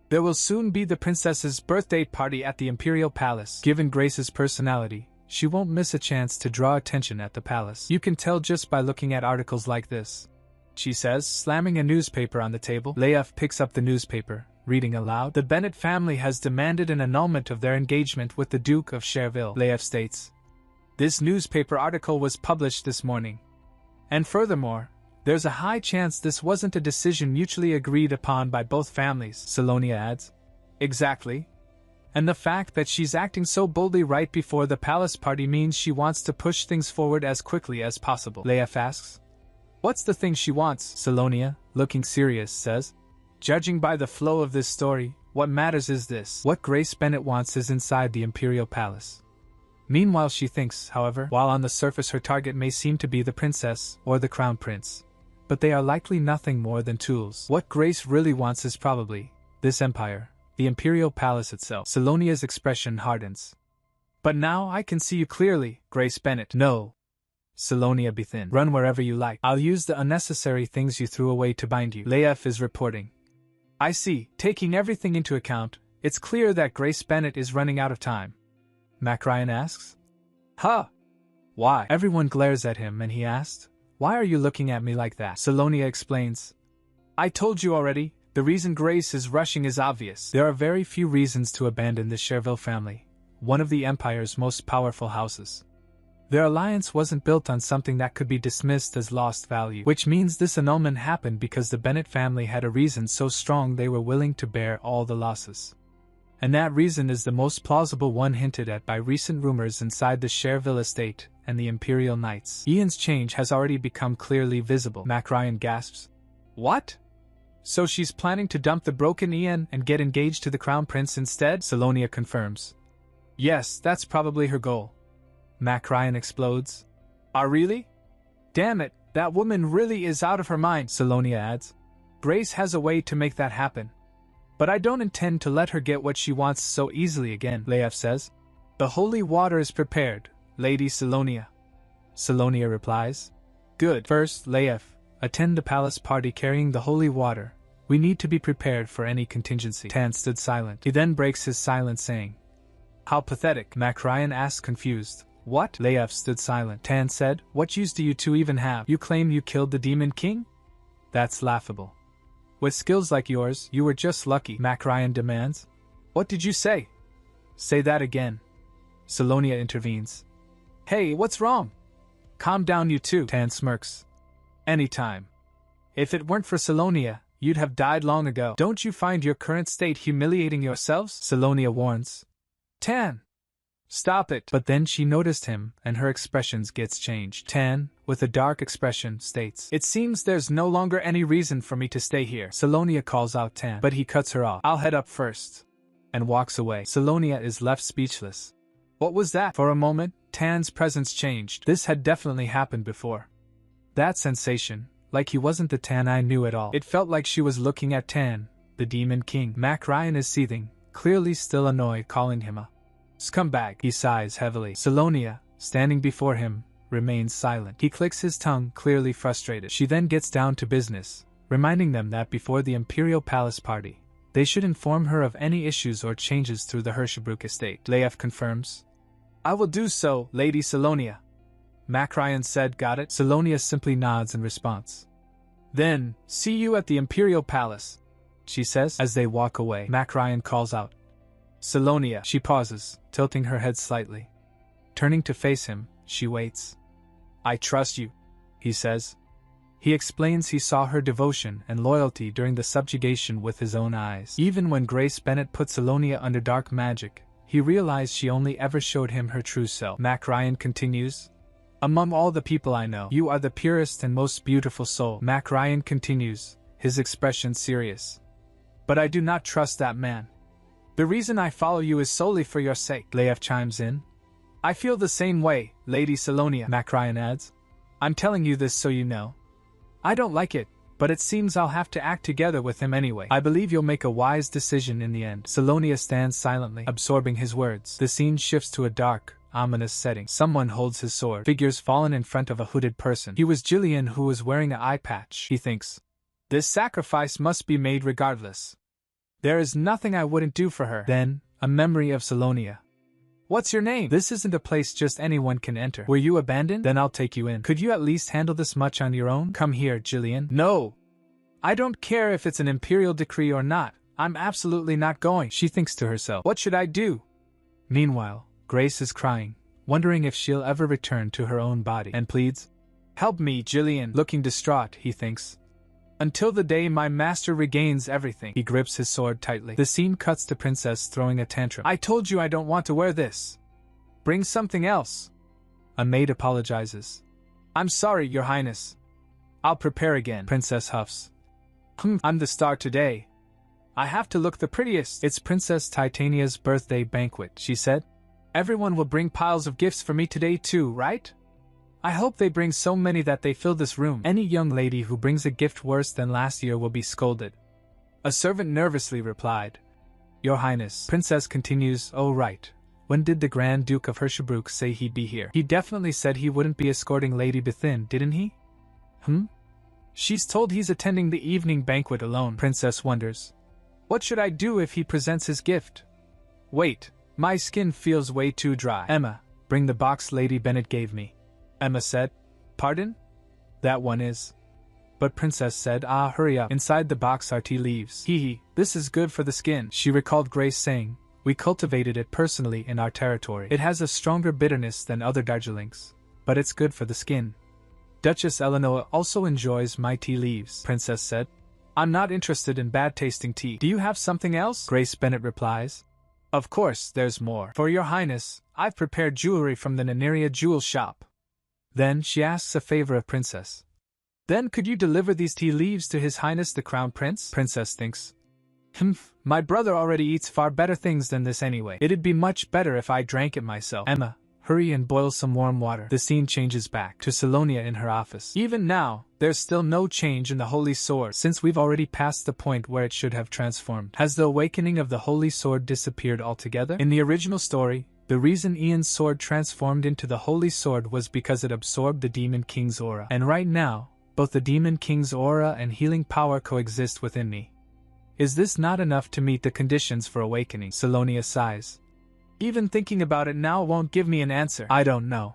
there will soon be the princess's birthday party at the Imperial Palace. Given Grace's personality, she won't miss a chance to draw attention at the palace. You can tell just by looking at articles like this, she says, slamming a newspaper on the table. Leif picks up the newspaper, reading aloud. The Bennet family has demanded an annulment of their engagement with the Duke of Cherville. Leif states, this newspaper article was published this morning. And furthermore, there's a high chance this wasn't a decision mutually agreed upon by both families, Salonia adds. Exactly. And the fact that she's acting so boldly right before the palace party means she wants to push things forward as quickly as possible. Leif asks, what's the thing she wants? Salonia, looking serious, says, judging by the flow of this story, what matters is this. What Grace Bennet wants is inside the Imperial Palace. Meanwhile, she thinks, however, while on the surface her target may seem to be the princess or the crown prince, but they are likely nothing more than tools. What Grace really wants is probably this empire, the Imperial Palace itself. Salonia's expression hardens. But now I can see you clearly, Grace Bennet. No. Salonia Bithin. Run wherever you like. I'll use the unnecessary things you threw away to bind you. Leif is reporting. I see. Taking everything into account, it's clear that Grace Bennet is running out of time. Mac Ryan asks. Huh? Why? Everyone glares at him and he asked, why are you looking at me like that? Salonia explains. I told you already, the reason Grace is rushing is obvious. There are very few reasons to abandon the Cherville family, one of the Empire's most powerful houses. Their alliance wasn't built on something that could be dismissed as lost value, which means this annulment happened because the Bennet family had a reason so strong they were willing to bear all the losses. And that reason is the most plausible one hinted at by recent rumors inside the Cherville estate and the Imperial Knights. Ian's change has already become clearly visible. Mac Ryan gasps. What? So she's planning to dump the broken Ian and get engaged to the Crown Prince instead? Salonia confirms. Yes, that's probably her goal. Mac Ryan explodes. Ah, really? Damn it, that woman really is out of her mind, Salonia adds. Grace has a way to make that happen. But I don't intend to let her get what she wants so easily again, Leif says. The holy water is prepared, Lady Salonia. Salonia replies. Good. First, Leif, attend the palace party carrying the holy water. We need to be prepared for any contingency. Tan stood silent. He then breaks his silence saying, How pathetic, Mac Ryan asked confused. What? Leif stood silent. Tan said, What use do you two even have? You claim you killed the Demon King? That's laughable. With skills like yours, you were just lucky, Mac Ryan demands. What did you say? Say that again. Salonia intervenes. Hey, what's wrong? Calm down you two, Tan smirks. Anytime. If it weren't for Salonia, you'd have died long ago. Don't you find your current state humiliating yourselves? Salonia warns. Tan! Stop it! But then she noticed him, and her expressions gets changed. Tan, with a dark expression, states, It seems there's no longer any reason for me to stay here. Salonia calls out Tan, but he cuts her off. I'll head up first. And walks away. Salonia is left speechless. What was that? For a moment, Tan's presence changed. This had definitely happened before. That sensation, like he wasn't the Tan I knew at all. It felt like she was looking at Tan, the Demon King. Mac Ryan is seething, clearly still annoyed, calling him a scumbag. He sighs heavily. Salonia, standing before him, remains silent. He clicks his tongue, clearly frustrated. She then gets down to business, reminding them that before the Imperial Palace party, they should inform her of any issues or changes through the Hirschbruch estate. Leif confirms. I will do so, Lady Salonia. Mac Ryan said, Got it? Salonia simply nods in response. Then, see you at the Imperial Palace, she says. As they walk away, Mac Ryan calls out. Salonia. She pauses, tilting her head slightly. Turning to face him, she waits. I trust you, he says. He explains he saw her devotion and loyalty during the subjugation with his own eyes. Even when Grace Bennett put Salonia under dark magic, he realized she only ever showed him her true self. Mac Ryan continues. Among all the people I know, you are the purest and most beautiful soul. Mac Ryan continues, his expression serious. But I do not trust that man. The reason I follow you is solely for your sake, Leif chimes in. I feel the same way, Lady Salonia, Mac Ryan adds. I'm telling you this so you know. I don't like it, but it seems I'll have to act together with him anyway. I believe you'll make a wise decision in the end. Salonia stands silently, absorbing his words. The scene shifts to a dark, ominous setting. Someone holds his sword. Figures fallen in front of a hooded person. He was Jillian, who was wearing an eye patch. He thinks, This sacrifice must be made regardless. There is nothing I wouldn't do for her. Then, a memory of Salonia. What's your name? This isn't a place just anyone can enter. Were you abandoned? Then I'll take you in. Could you at least handle this much on your own? Come here, Jillian. No! I don't care if it's an imperial decree or not. I'm absolutely not going. She thinks to herself, what should I do? Meanwhile, Grace is crying, wondering if she'll ever return to her own body, and pleads, Help me, Jillian. Looking distraught, he thinks. Until the day my master regains everything. He grips his sword tightly. The scene cuts to Princess throwing a tantrum. I told you I don't want to wear this. Bring something else. A maid apologizes. I'm sorry, Your Highness. I'll prepare again. Princess huffs. I'm the star today. I have to look the prettiest. It's Princess Titania's birthday banquet, she said. Everyone will bring piles of gifts for me today too, right? I hope they bring so many that they fill this room. Any young lady who brings a gift worse than last year will be scolded. A servant nervously replied. Your Highness. Princess continues, Oh right. When did the Grand Duke of Hirschbruch say he'd be here? He definitely said he wouldn't be escorting Lady Bethin, didn't he? She's told he's attending the evening banquet alone. Princess wonders. What should I do if he presents his gift? Wait, my skin feels way too dry. Emma, bring the box Lady Bennett gave me. Emma said. Pardon? That one is. But Princess said, hurry up. Inside the box are tea leaves. Hee, this is good for the skin. She recalled Grace saying, We cultivated it personally in our territory. It has a stronger bitterness than other Darjeelings, but it's good for the skin. Duchess Eleanor also enjoys my tea leaves, Princess said. I'm not interested in bad-tasting tea. Do you have something else? Grace Bennett replies. Of course, there's more. For Your Highness, I've prepared jewelry from the Naneria jewel shop. Then she asks a favor of Princess. Then could you deliver these tea leaves to His Highness the Crown Prince? Princess thinks. My brother already eats far better things than this anyway. It'd be much better if I drank it myself. Emma, Hurry and boil some warm water. The scene changes back to Salonia in her office. Even now, there's still no change in the Holy Sword, since we've already passed the point where it should have transformed. Has the awakening of the Holy Sword disappeared altogether? In the original story, the reason Ian's sword transformed into the Holy Sword was because it absorbed the Demon King's aura. And right now, both the Demon King's aura and healing power coexist within me. Is this not enough to meet the conditions for awakening? Salonia sighs. Even thinking about it now won't give me an answer. I don't know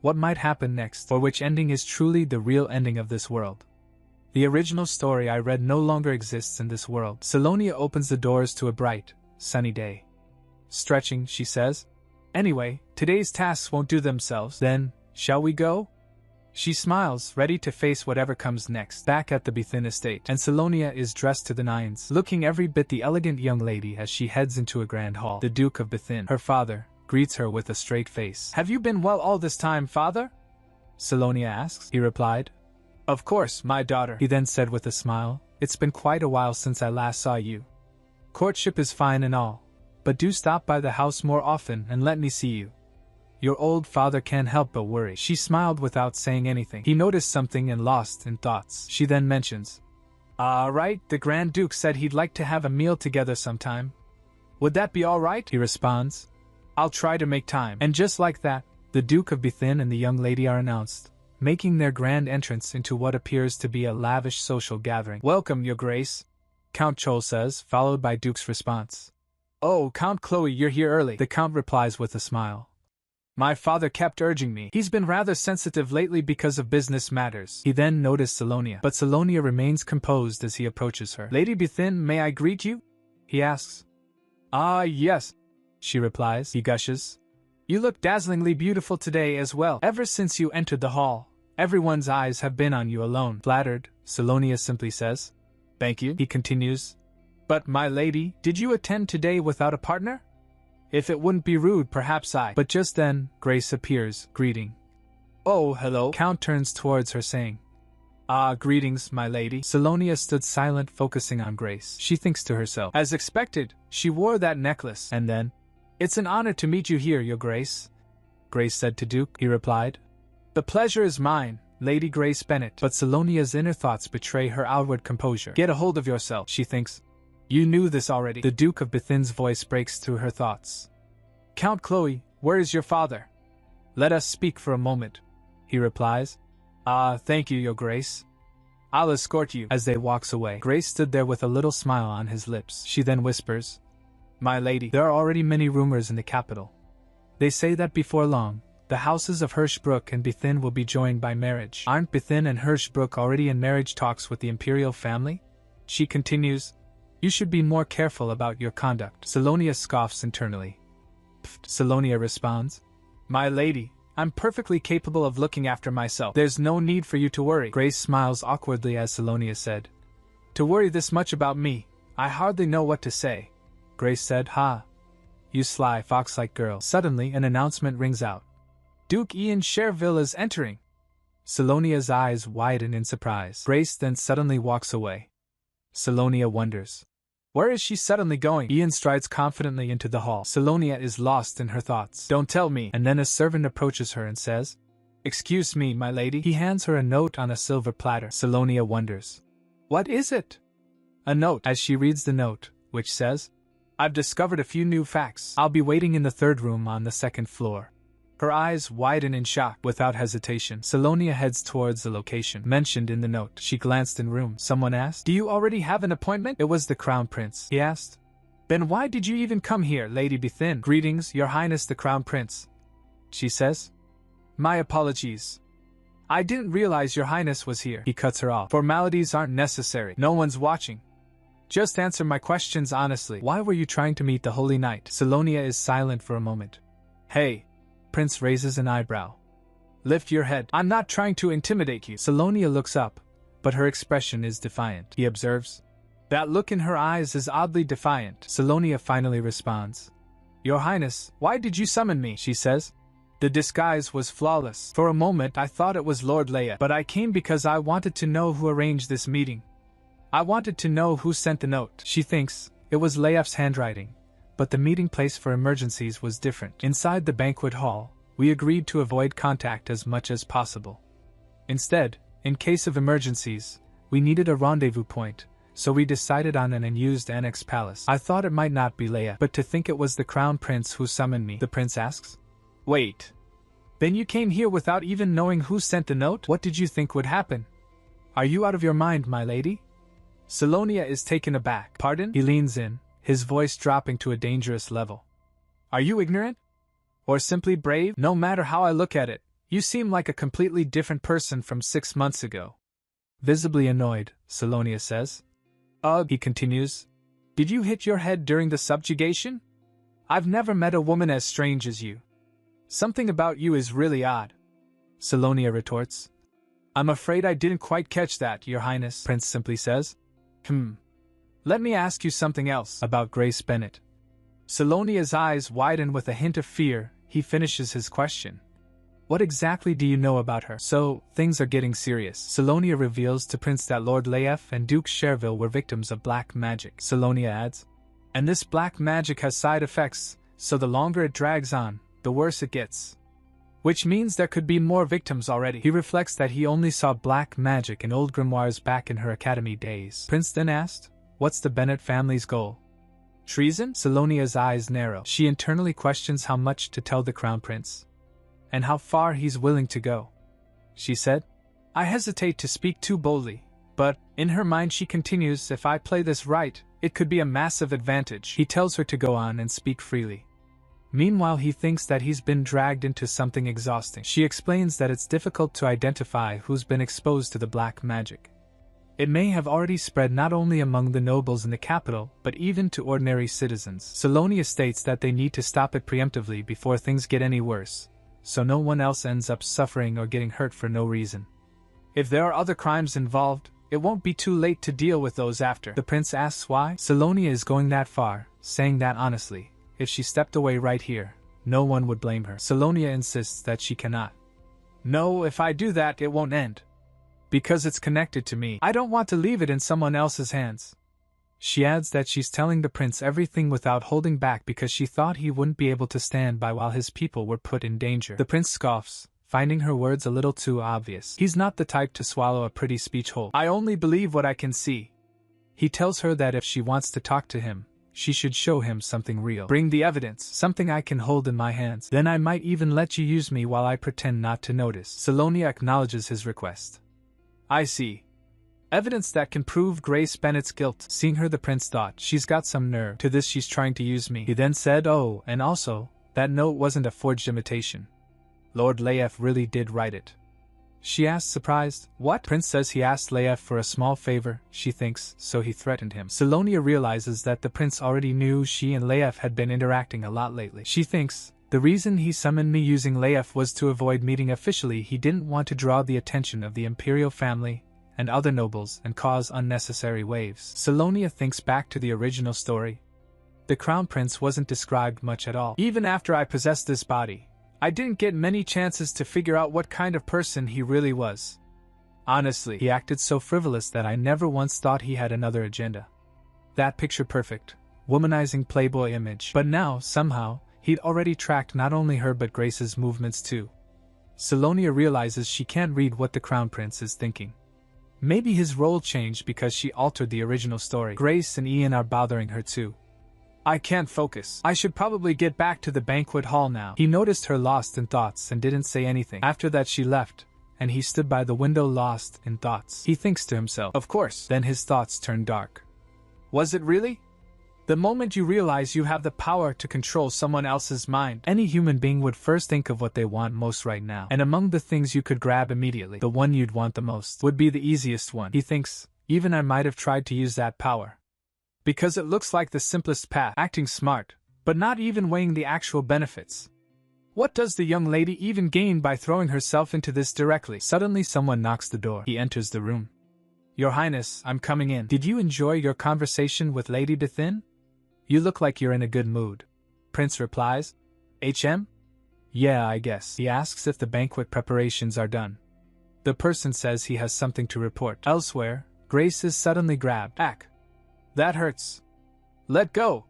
what might happen next, or which ending is truly the real ending of this world. The original story I read no longer exists in this world. Salonia opens the doors to a bright, sunny day. Stretching, she says, "Anyway, today's tasks won't do themselves. Then, shall we go?" She smiles, ready to face whatever comes next. Back at the Bethin estate, and Salonia is dressed to the nines, looking every bit the elegant young lady as she heads into a grand hall. The Duke of Bethin, her father, greets her with a straight face. "Have you been well all this time, father?" Salonia asks. He replied, "Of course, my daughter." He then said with a smile, "It's been quite a while since I last saw you. Courtship is fine and all, but do stop by the house more often and let me see you. Your old father can't help but worry." She smiled without saying anything. He noticed something and lost in thoughts. She then mentions, "Right, the Grand Duke said he'd like to have a meal together sometime. Would that be all right?" He responds, "I'll try to make time." And just like that, the Duke of Bethin and the young lady are announced, making their grand entrance into what appears to be a lavish social gathering. "Welcome, Your Grace," Count Chol says, followed by Duke's response. "Oh, Count Chloe, you're here early." The Count replies with a smile. "My father kept urging me. He's been rather sensitive lately because of business matters." He then noticed Salonia, but Salonia remains composed as he approaches her. "Lady Bethin, may I greet you?" he asks. Yes," she replies. He gushes, "You look dazzlingly beautiful today as well. Ever since you entered the hall, everyone's eyes have been on you alone." Flattered, Salonia simply says, "Thank you," he continues. "But, my lady, did you attend today without a partner? If it wouldn't be rude, perhaps I—" But just then, Grace appears, greeting. "Oh, hello." Count turns towards her saying, Greetings, my lady." Salonia stood silent, focusing on Grace. She thinks to herself, "As expected, she wore that necklace." And then, "It's an honor to meet you here, Your Grace," Grace said to Duke. He replied, "The pleasure is mine, Lady Grace Bennet." But Salonia's inner thoughts betray her outward composure. "Get a hold of yourself," she thinks. "You knew this already." The Duke of Bethin's voice breaks through her thoughts. "Count Chloe, where is your father?" "Let us speak for a moment," he replies. Thank you, Your Grace. I'll escort you." As they walks away, Grace stood there with a little smile on his lips. She then whispers, "My lady, there are already many rumors in the capital. They say that before long, the houses of Hirschbrook and Bethin will be joined by marriage. Aren't Bethin and Hirschbrook already in marriage talks with the imperial family?" She continues, "You should be more careful about your conduct." Salonia scoffs internally. "Pfft," Salonia responds. "My lady, I'm perfectly capable of looking after myself. There's no need for you to worry." Grace smiles awkwardly as Salonia said, "To worry this much about me, I hardly know what to say." Grace said, "Ha! You sly, fox-like girl." Suddenly, an announcement rings out. "Duke Ian Cherville is entering." Salonia's eyes widen in surprise. Grace then suddenly walks away. Salonia wonders, where is she suddenly going? Ian strides confidently into the hall. Salonia is lost in her thoughts. "Don't tell me." And then a servant approaches her and says, "Excuse me, my lady." He hands her a note on a silver platter. Salonia wonders, what is it? A note. As she reads the note, which says, "I've discovered a few new facts. I'll be waiting in the third room on the second floor." Her eyes widen in shock. Without hesitation, Salonia heads towards the location mentioned in the note. She glanced in room. Someone asked, "Do you already have an appointment?" It was the Crown Prince. He asked, "Then why did you even come here, Lady Bethin?" "Greetings, Your Highness the Crown Prince," she says. "My apologies. I didn't realize Your Highness was here." He cuts her off. "Formalities aren't necessary. No one's watching. Just answer my questions honestly. Why were you trying to meet the Holy Knight?" Salonia is silent for a moment. "Hey." Prince raises an eyebrow. "Lift your head. I'm not trying to intimidate you." Salonia looks up, but her expression is defiant. He observes, "That look in her eyes is oddly defiant." Salonia finally responds, "Your Highness, why did you summon me?" she says. "The disguise was flawless. For a moment I thought it was Lord Leia, but I came because I wanted to know who arranged this meeting. I wanted to know who sent the note." She thinks it was Leia's handwriting, but the meeting place for emergencies was different. Inside the banquet hall, We agreed to avoid contact as much as possible. Instead, in case of emergencies, we needed a rendezvous point, so we decided on an unused annex palace. I thought it might not be Leia, but to think it was the crown prince who summoned me, the prince asks. Wait. Then you came here without even knowing who sent the note? What did you think would happen? Are you out of your mind, my lady? Salonia is taken aback. Pardon? He leans in, his voice dropping to a dangerous level. Are you ignorant? Or simply brave? No matter how I look at it, you seem like a completely different person from 6 months ago. Visibly annoyed, Salonia says. Ugh, he continues. Did you hit your head during the subjugation? I've never met a woman as strange as you. Something about you is really odd. Salonia retorts. I'm afraid I didn't quite catch that, Your Highness, Prince simply says. Let me ask you something else about Grace Bennet. Salonia's eyes widen with a hint of fear. He finishes his question. What exactly do you know about her? So, things are getting serious. Salonia reveals to Prince that Lord Leif and Duke Cherville were victims of black magic. Salonia adds. And this black magic has side effects, so the longer it drags on, the worse it gets. Which means there could be more victims already. He reflects that he only saw black magic in old grimoires back in her academy days. Prince then asked, what's the Bennet family's goal? Treason? Salonia's eyes narrow. She internally questions how much to tell the crown prince. And how far he's willing to go. She said, I hesitate to speak too boldly, but, in her mind she continues, if I play this right, it could be a massive advantage. He tells her to go on and speak freely. Meanwhile, he thinks that he's been dragged into something exhausting. She explains that it's difficult to identify who's been exposed to the black magic. It may have already spread not only among the nobles in the capital, but even to ordinary citizens. Salonia states that they need to stop it preemptively before things get any worse, so no one else ends up suffering or getting hurt for no reason. If there are other crimes involved, it won't be too late to deal with those after. The prince asks why. Salonia is going that far, saying that honestly, if she stepped away right here, no one would blame her. Salonia insists that she cannot. No, if I do that, it won't end. Because it's connected to me. I don't want to leave it in someone else's hands. She adds that she's telling the prince everything without holding back because she thought he wouldn't be able to stand by while his people were put in danger. The prince scoffs, finding her words a little too obvious. He's not the type to swallow a pretty speech whole. I only believe what I can see. He tells her that if she wants to talk to him, she should show him something real. Bring the evidence, something I can hold in my hands. Then I might even let you use me while I pretend not to notice. Salonia acknowledges his request. I see. Evidence that can prove Grace Bennet's guilt. Seeing her, the prince thought, she's got some nerve. To this she's trying to use me. He then said, oh, and also, that note wasn't a forged imitation. Lord Leif really did write it. She asked, surprised, what? Prince says he asked Leif for a small favor, she thinks, so he threatened him. Salonia realizes that the prince already knew she and Leif had been interacting a lot lately. She thinks, the reason he summoned me using Leif was to avoid meeting officially. He didn't want to draw the attention of the imperial family and other nobles and cause unnecessary waves. Salonia thinks back to the original story. The crown prince wasn't described much at all. Even after I possessed this body, I didn't get many chances to figure out what kind of person he really was. Honestly, he acted so frivolous that I never once thought he had another agenda. That picture-perfect, womanizing playboy image. But now, somehow, he'd already tracked not only her but Grace's movements too. Salonia realizes she can't read what the crown prince is thinking. Maybe his role changed because she altered the original story. Grace and Ian are bothering her too. I can't focus. I should probably get back to the banquet hall now. He noticed her lost in thoughts and didn't say anything. After that she left, and he stood by the window lost in thoughts. He thinks to himself, of course. Then his thoughts turn dark. Was it really? The moment you realize you have the power to control someone else's mind, any human being would first think of what they want most right now. And among the things you could grab immediately, the one you'd want the most would be the easiest one. He thinks, even I might have tried to use that power. Because it looks like the simplest path, acting smart, but not even weighing the actual benefits. What does the young lady even gain by throwing herself into this directly? Suddenly someone knocks the door. He enters the room. Your Highness, I'm coming in. Did you enjoy your conversation with Lady Dethin? You look like you're in a good mood. Prince replies, HM? Yeah, I guess. He asks if the banquet preparations are done. The person says he has something to report. Elsewhere, Grace is suddenly grabbed. Ack. That hurts. Let go.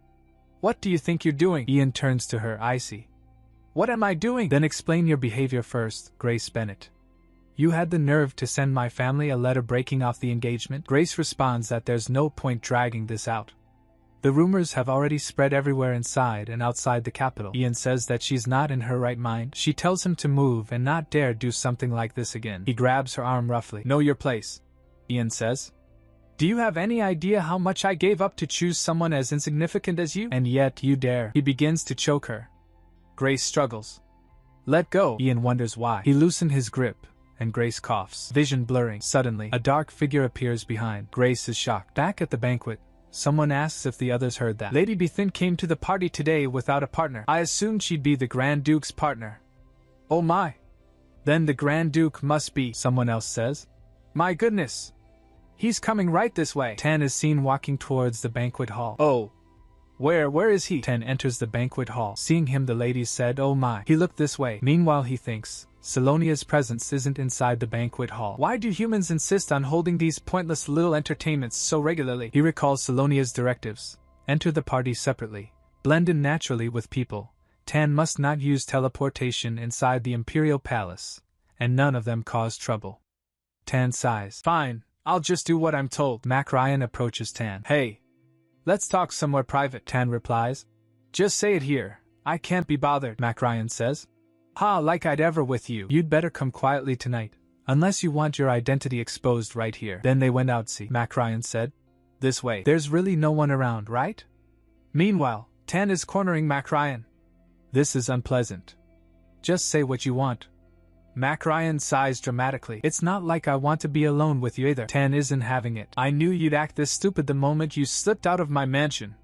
What do you think you're doing? Ian turns to her, icy. What am I doing? Then explain your behavior first, Grace Bennett. You had the nerve to send my family a letter breaking off the engagement? Grace responds that there's no point dragging this out. The rumors have already spread everywhere inside and outside the capital. Ian says that she's not in her right mind. She tells him to move and not dare do something like this again. He grabs her arm roughly. Know your place, Ian says. Do you have any idea how much I gave up to choose someone as insignificant as you? And yet you dare. He begins to choke her. Grace struggles. Let go. Ian wonders why. He loosened his grip, and Grace coughs. Vision blurring. Suddenly, a dark figure appears behind. Grace is shocked. Back at the banquet, someone asks if the others heard that. Lady Bethin came to the party today without a partner. I assumed she'd be the Grand Duke's partner. Oh my. Then the Grand Duke must be, someone else says. My goodness. He's coming right this way. Tan is seen walking towards the banquet hall. Oh. Where is he? Tan enters the banquet hall. Seeing him, the ladies said, oh my. He looked this way. Meanwhile, he thinks Salonia's presence isn't inside the banquet hall. Why do humans insist on holding these pointless little entertainments so regularly? He recalls Salonia's directives. Enter the party separately. Blend in naturally with people. Tan must not use teleportation inside the Imperial Palace. And none of them cause trouble. Tan sighs. Fine. I'll just do what I'm told. Mac Ryan approaches Tan. Hey. Let's talk somewhere private, Tan replies. Just say it here. I can't be bothered, Mac Ryan says. Ha, like I'd ever with you. You'd better come quietly tonight. Unless you want your identity exposed right here. Then they went out, see, Mac Ryan said. This way. There's really no one around, right? Meanwhile, Tan is cornering Mac Ryan. This is unpleasant. Just say what you want. Mac Ryan sighs dramatically. It's not like I want to be alone with you either. Tan isn't having it. I knew you'd act this stupid the moment you slipped out of my mansion.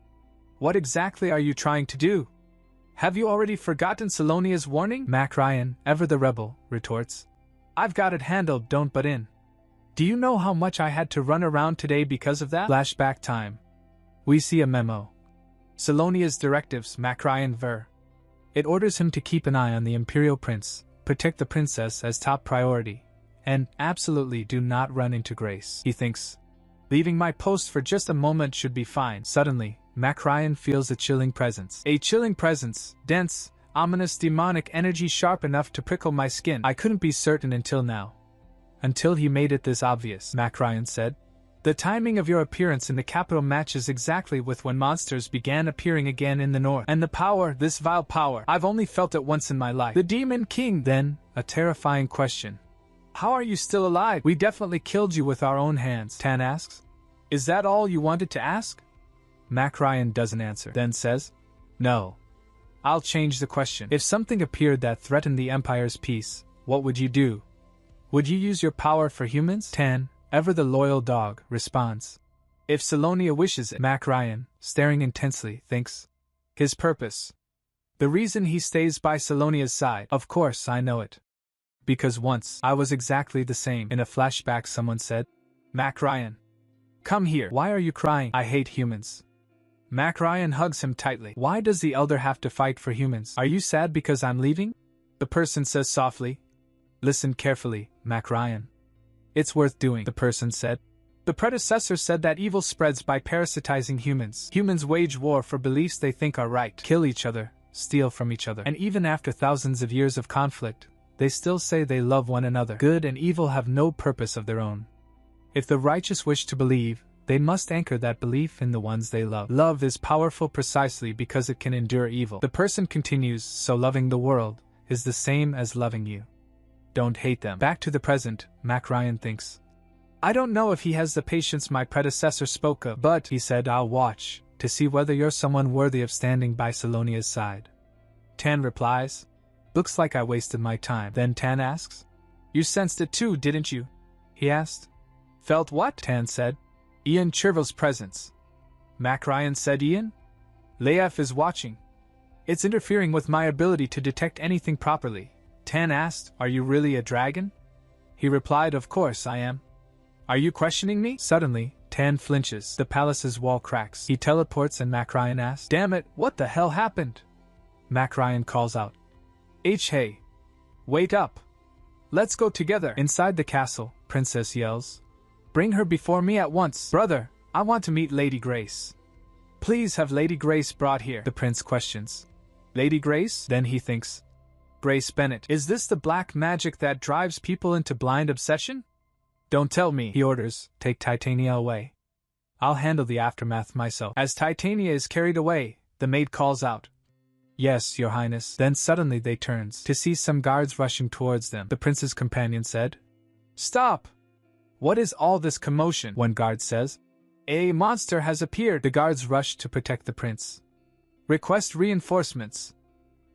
What exactly are you trying to do? Have you already forgotten Salonia's warning? Mac Ryan, ever the rebel, retorts. I've got it handled, don't butt in. Do you know how much I had to run around today because of that? Flashback time. We see a memo. Salonia's directives, Mac Ryan ver. It orders him to keep an eye on the Imperial Prince, protect the princess as top priority, and absolutely do not run into Grace. He thinks, leaving my post for just a moment should be fine. Suddenly, Mac Ryan feels a chilling presence. A chilling presence, dense, ominous demonic energy sharp enough to prickle my skin. I couldn't be certain until now. Until he made it this obvious, Mac Ryan said. The timing of your appearance in the capital matches exactly with when monsters began appearing again in the north. And the power, this vile power, I've only felt it once in my life. The Demon King. Then, a terrifying question. How are you still alive? We definitely killed you with our own hands, Tan asks. Is that all you wanted to ask? Mac Ryan doesn't answer, then says, no. I'll change the question. If something appeared that threatened the Empire's peace, what would you do? Would you use your power for humans? Tan, ever the loyal dog, responds. If Salonia wishes it, Mac Ryan, staring intensely, thinks. His purpose. The reason he stays by Salonia's side. Of course, I know it. Because once, I was exactly the same. In a flashback, someone said. Mac Ryan. Come here. Why are you crying? I hate humans. Mac Ryan hugs him tightly. Why does the Elder have to fight for humans? Are you sad because I'm leaving? The person says softly. Listen carefully, Mac Ryan. It's worth doing, the person said. The predecessor said that evil spreads by parasitizing humans. Humans wage war for beliefs they think are right, kill each other, steal from each other. And even after thousands of years of conflict, they still say they love one another. Good and evil have no purpose of their own. If the righteous wish to believe, they must anchor that belief in the ones they love. Love is powerful precisely because it can endure evil. The person continues, so loving the world is the same as loving you. Don't hate them. Back to the present, Mac Ryan thinks. I don't know if he has the patience my predecessor spoke of, but, he said, I'll watch, to see whether you're someone worthy of standing by Salonia's side. Tan replies. Looks like I wasted my time. Then Tan asks. You sensed it too, didn't you? He asked. Felt what? Tan said. Ian Cherville's presence. Mac Ryan said Ian? Leif is watching. It's interfering with my ability to detect anything properly. Tan asked, Are you really a dragon? He replied, Of course I am. Are you questioning me? Suddenly, Tan flinches. The palace's wall cracks. He teleports and Mac Ryan asks, Damn it, what the hell happened? Mac Ryan calls out. Hey. Wait up. Let's go together. Inside the castle, Princess yells. Bring her before me at once. Brother, I want to meet Lady Grace. Please have Lady Grace brought here, the prince questions. Lady Grace? Then he thinks. Grace Bennett. Is this the black magic that drives people into blind obsession? Don't tell me, he orders. Take Titania away. I'll handle the aftermath myself. As Titania is carried away, the maid calls out, Yes, your highness. Then suddenly they turns to see some guards rushing towards them. The prince's companion said, Stop! What is all this commotion? One guard says. A monster has appeared. The guards rush to protect the prince. Request reinforcements.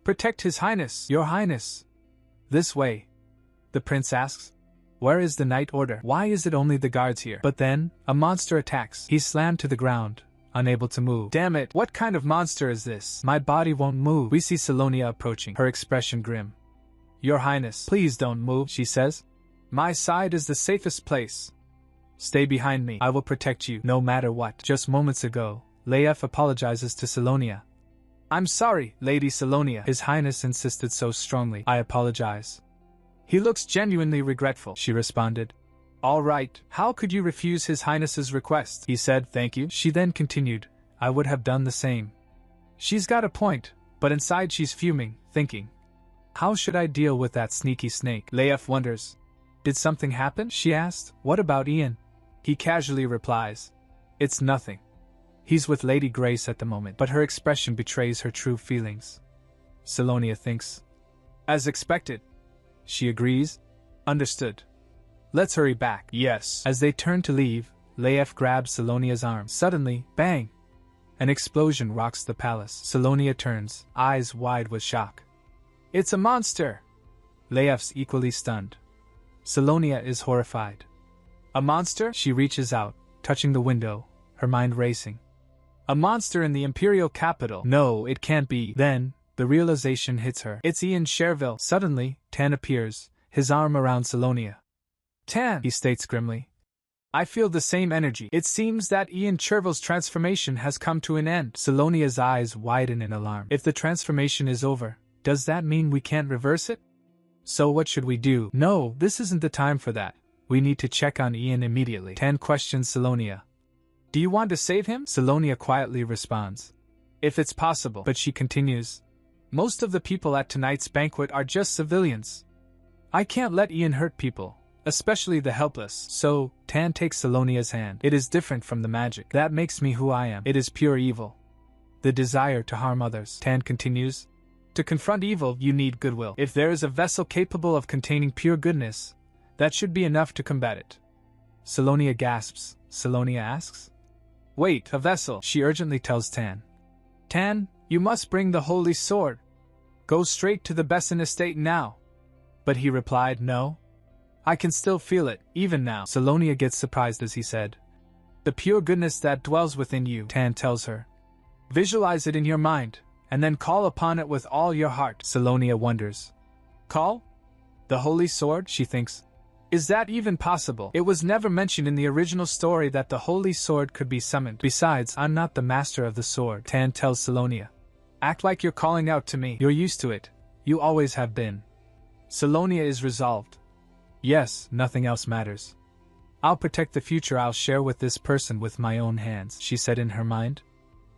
Protect his highness, your highness. This way. The prince asks, Where is the night order? Why is it only the guards here? But then, a monster attacks. He's slammed to the ground, unable to move. Damn it, what kind of monster is this? My body won't move. We see Salonia approaching, her expression grim. Your highness, please don't move, she says. My side is the safest place. Stay behind me. I will protect you, no matter what. Just moments ago, Leif apologizes to Salonia. I'm sorry, Lady Salonia, His Highness insisted so strongly. I apologize. He looks genuinely regretful, she responded. All right, how could you refuse His Highness's request? He said, thank you. She then continued, I would have done the same. She's got a point, but inside she's fuming, thinking, how should I deal with that sneaky snake? Leif wonders. Did something happen? She asked. What about Ian? He casually replies, It's nothing. He's with Lady Grace at the moment, but her expression betrays her true feelings. Salonia thinks. As expected. She agrees. Understood. Let's hurry back. Yes. As they turn to leave, Leif grabs Salonia's arm. Suddenly, bang! An explosion rocks the palace. Salonia turns, eyes wide with shock. It's a monster! Leif's equally stunned. Salonia is horrified. A monster? She reaches out, touching the window, her mind racing. A monster in the imperial capital. No, it can't be. Then, the realization hits her. It's Ian Cherville. Suddenly, Tan appears, his arm around Salonia. Tan, he states grimly. I feel the same energy. It seems that Ian Cherville's transformation has come to an end. Salonia's eyes widen in alarm. If the transformation is over, does that mean we can't reverse it? So what should we do? No, this isn't the time for that. We need to check on Ian immediately. Tan questions Salonia. Do you want to save him? Salonia quietly responds. If it's possible. But she continues. Most of the people at tonight's banquet are just civilians. I can't let Ian hurt people, especially the helpless. So, Tan takes Salonia's hand. It is different from the magic. That makes me who I am. It is pure evil. The desire to harm others. Tan continues. To confront evil, you need goodwill. If there is a vessel capable of containing pure goodness, that should be enough to combat it. Salonia gasps. Salonia asks. Wait, a vessel, she urgently tells Tan. Tan, you must bring the holy sword. Go straight to the Besson estate now. But he replied, no. I can still feel it, even now. Salonia gets surprised as he said. The pure goodness that dwells within you, Tan tells her. Visualize it in your mind, and then call upon it with all your heart. Salonia wonders. Call? The holy sword, she thinks. Is that even possible? It was never mentioned in the original story that the holy sword could be summoned. Besides, I'm not the master of the sword, Tan tells Salonia. Act like you're calling out to me. You're used to it. You always have been. Salonia is resolved. Yes, nothing else matters. I'll protect the future I'll share with this person with my own hands, she said in her mind.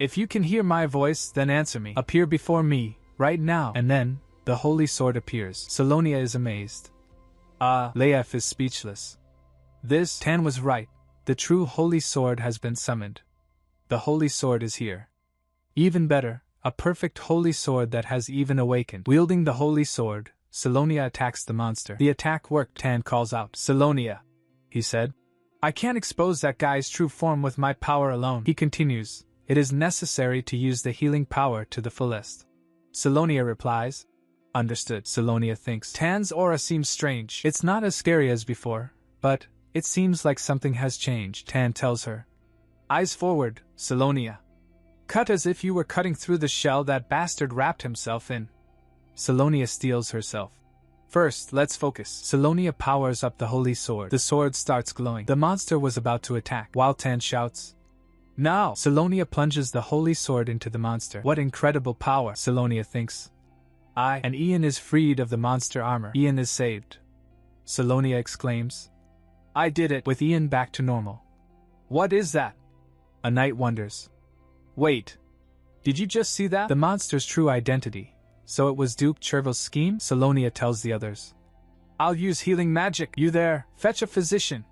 If you can hear my voice, then answer me. Appear before me, right now. And then, the holy sword appears. Salonia is amazed. Leif is speechless. Tan was right. The true holy sword has been summoned. The holy sword is here. Even better, a perfect holy sword that has even awakened. Wielding the holy sword, Salonia attacks the monster. The attack worked. Tan calls out. Salonia, he said. I can't expose that guy's true form with my power alone. He continues. It is necessary to use the healing power to the fullest. Salonia replies. Understood. Salonia thinks. Tan's aura seems strange. It's not as scary as before, but it seems like something has changed. Tan tells her. Eyes forward, Salonia. Cut as if you were cutting through the shell that bastard wrapped himself in. Salonia steels herself. First, let's focus. Salonia powers up the holy sword. The sword starts glowing. The monster was about to attack, while Tan shouts. Now! Salonia plunges the holy sword into the monster. What incredible power, Salonia thinks. And Ian is freed of the monster armor. Ian is saved. Salonia exclaims. I did it, with Ian back to normal. What is that? A knight wonders. Wait. Did you just see that? The monster's true identity. So it was Duke Cherville's scheme? Salonia tells the others. I'll use healing magic. You there, fetch a physician.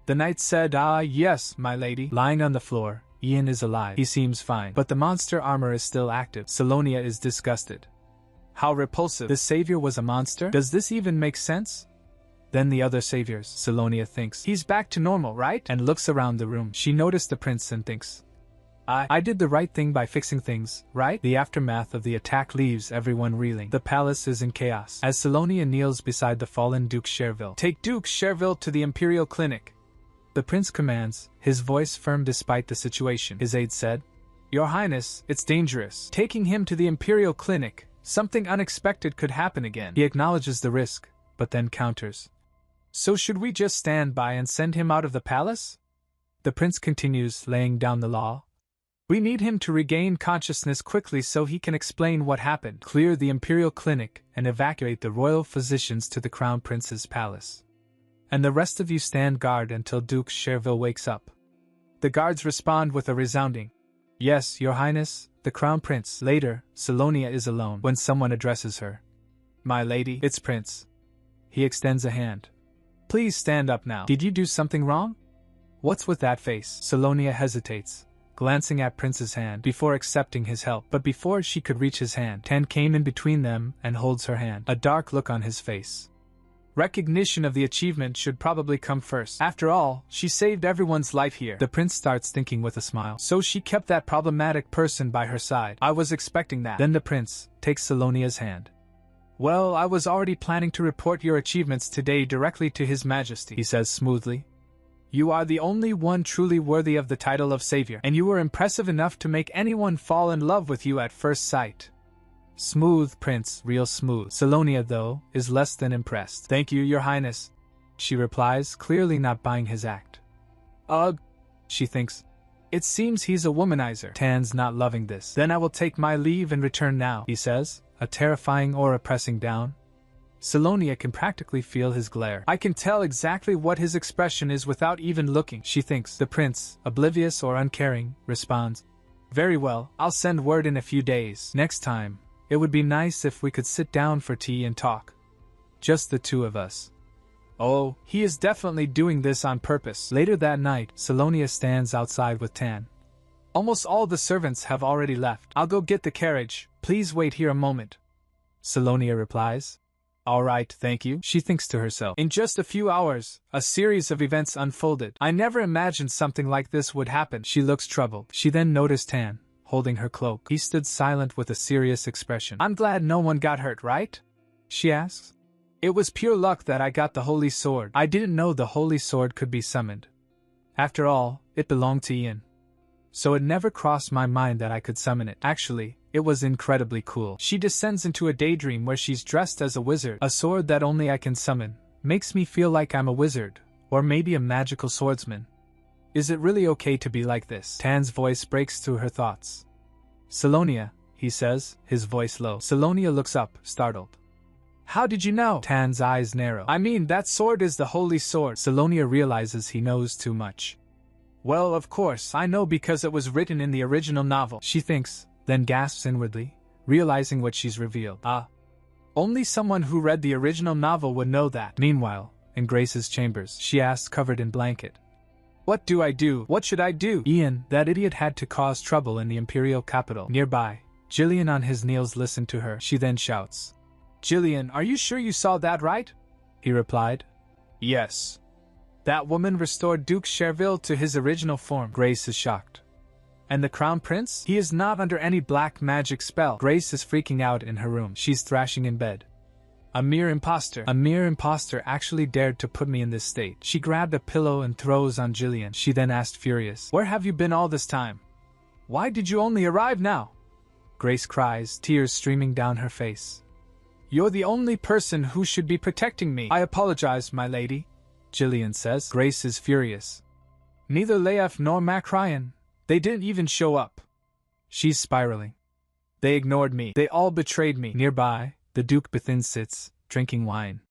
The knight said, Ah, yes, my lady. Lying on the floor, Ian is alive. He seems fine, but the monster armor is still active. Salonia is disgusted. How repulsive. The savior was a monster? Does this even make sense? Then the other saviors, Salonia thinks. He's back to normal, right? And looks around the room. She noticed the prince and thinks, I did the right thing by fixing things, right? The aftermath of the attack leaves everyone reeling. The palace is in chaos. As Salonia kneels beside the fallen Duke Cherville. Take Duke Cherville to the Imperial Clinic. The prince commands, his voice firm despite the situation. His aide said, Your Highness, it's dangerous. Taking him to the Imperial Clinic, something unexpected could happen again. He acknowledges the risk, but then counters. So should we just stand by and send him out of the palace? The prince continues, laying down the law. We need him to regain consciousness quickly so he can explain what happened, clear the Imperial Clinic, and evacuate the royal physicians to the Crown Prince's palace. And the rest of you stand guard until Duke Cherville wakes up. The guards respond with a resounding, Yes, Your Highness, the Crown Prince. Later, Salonia is alone when someone addresses her. My lady, it's Prince. He extends a hand. Please stand up now. Did you do something wrong? What's with that face? Salonia hesitates, glancing at Prince's hand before accepting his help. But before she could reach his hand, Tan came in between them and holds her hand, a dark look on his face. Recognition of the achievement should probably come first. After all, she saved everyone's life here. The prince starts thinking with a smile. So she kept that problematic person by her side. I was expecting that. Then the prince takes Salonia's hand. Well, I was already planning to report your achievements today directly to His Majesty, he says smoothly. You are the only one truly worthy of the title of Savior, and you were impressive enough to make anyone fall in love with you at first sight. Smooth, Prince, real smooth. Salonia, though, is less than impressed. Thank you, Your Highness, she replies, clearly not buying his act. Ugh, she thinks. It seems he's a womanizer. Tan's not loving this. Then I will take my leave and return now, he says, a terrifying aura pressing down. Salonia can practically feel his glare. I can tell exactly what his expression is without even looking, she thinks. The prince, oblivious or uncaring, responds, Very well, I'll send word in a few days. Next time, it would be nice if we could sit down for tea and talk. Just the two of us. Oh, he is definitely doing this on purpose. Later that night, Salonia stands outside with Tan. Almost all the servants have already left. I'll go get the carriage. Please wait here a moment. Salonia replies. All right, thank you, she thinks to herself. In just a few hours, a series of events unfolded. I never imagined something like this would happen. She looks troubled. She then noticed Tan, holding her cloak. He stood silent with a serious expression. I'm glad no one got hurt, right? She asks. It was pure luck that I got the Holy Sword. I didn't know the Holy Sword could be summoned. After all, it belonged to Ian. So it never crossed my mind that I could summon it. Actually, it was incredibly cool. She descends into a daydream where she's dressed as a wizard. A sword that only I can summon makes me feel like I'm a wizard, or maybe a magical swordsman. Is it really okay to be like this? Tan's voice breaks through her thoughts. Salonia, he says, his voice low. Salonia looks up, startled. How did you know? Tan's eyes narrow. I mean, that sword is the Holy Sword. Salonia realizes he knows too much. Well, of course, I know because it was written in the original novel, she thinks, then gasps inwardly, realizing what she's revealed. Only someone who read the original novel would know that. Meanwhile, in Grace's chambers, she asks, covered in blanket. What do I do? What should I do? Ian, that idiot, had to cause trouble in the imperial capital. Nearby, Jillian on his knees listened to her. She then shouts, Jillian, are you sure you saw that right? He replied, Yes. That woman restored Duke Cherville to his original form. Grace is shocked. And the Crown Prince? He is not under any black magic spell. Grace is freaking out in her room. She's thrashing in bed. A mere imposter. A mere imposter actually dared to put me in this state. She grabbed a pillow and throws on Jillian. She then asked, furious, Where have you been all this time? Why did you only arrive now? Grace cries, tears streaming down her face. You're the only person who should be protecting me. I apologize, my lady, Jillian says. Grace is furious. Neither Leif nor Macryan. They didn't even show up. She's spiraling. They ignored me. They all betrayed me. Nearby, the Duke Bethin sits, drinking wine.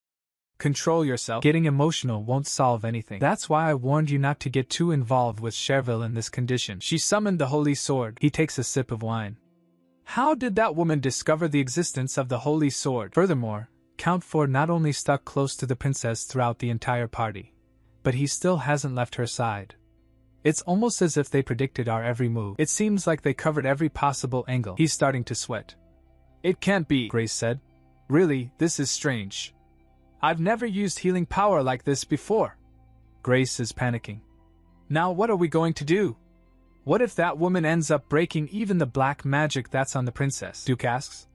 Control yourself. Getting emotional won't solve anything. That's why I warned you not to get too involved with Cherville in this condition. She summoned the Holy Sword. He takes a sip of wine. How did that woman discover the existence of the holy sword? Furthermore, Count Ford not only stuck close to the princess throughout the entire party, but he still hasn't left her side. It's almost as if they predicted our every move. It seems like they covered every possible angle. He's starting to sweat. It can't be, Grace said. Really, this is strange. I've never used healing power like this before. Grace is panicking. Now what are we going to do? What if that woman ends up breaking even the black magic that's on the princess? Duke asks.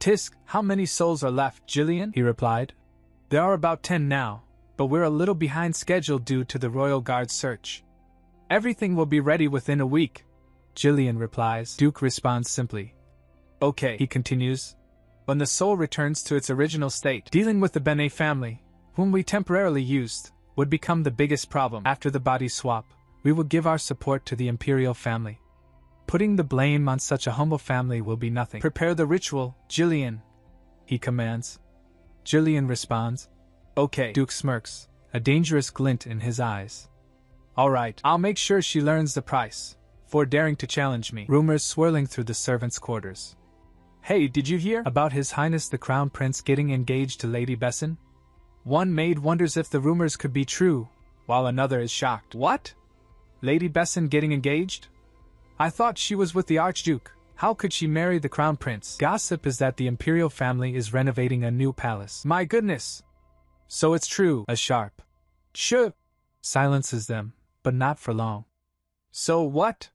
Tisk, how many souls are left, Jillian? He replied. There are about 10 now, but we're a little behind schedule due to the Royal Guard's search. Everything will be ready within a week, Jillian replies. Duke responds simply. Okay, he continues. When the soul returns to its original state, dealing with the Benet family, whom we temporarily used, would become the biggest problem. After the body swap, we will give our support to the imperial family. Putting the blame on such a humble family will be nothing. Prepare the ritual, Jillian, he commands. Jillian responds. Okay. Duke smirks, a dangerous glint in his eyes. All right, I'll make sure she learns the price for daring to challenge me. Rumors swirling through the servants' quarters. Hey, did you hear about His Highness the Crown Prince getting engaged to Lady Besson? One maid wonders if the rumors could be true, while another is shocked. What? Lady Besson getting engaged? I thought she was with the Archduke. How could she marry the Crown Prince? Gossip is that the imperial family is renovating a new palace. My goodness! So it's true, a sharp "Shh" silences them, but not for long. So what?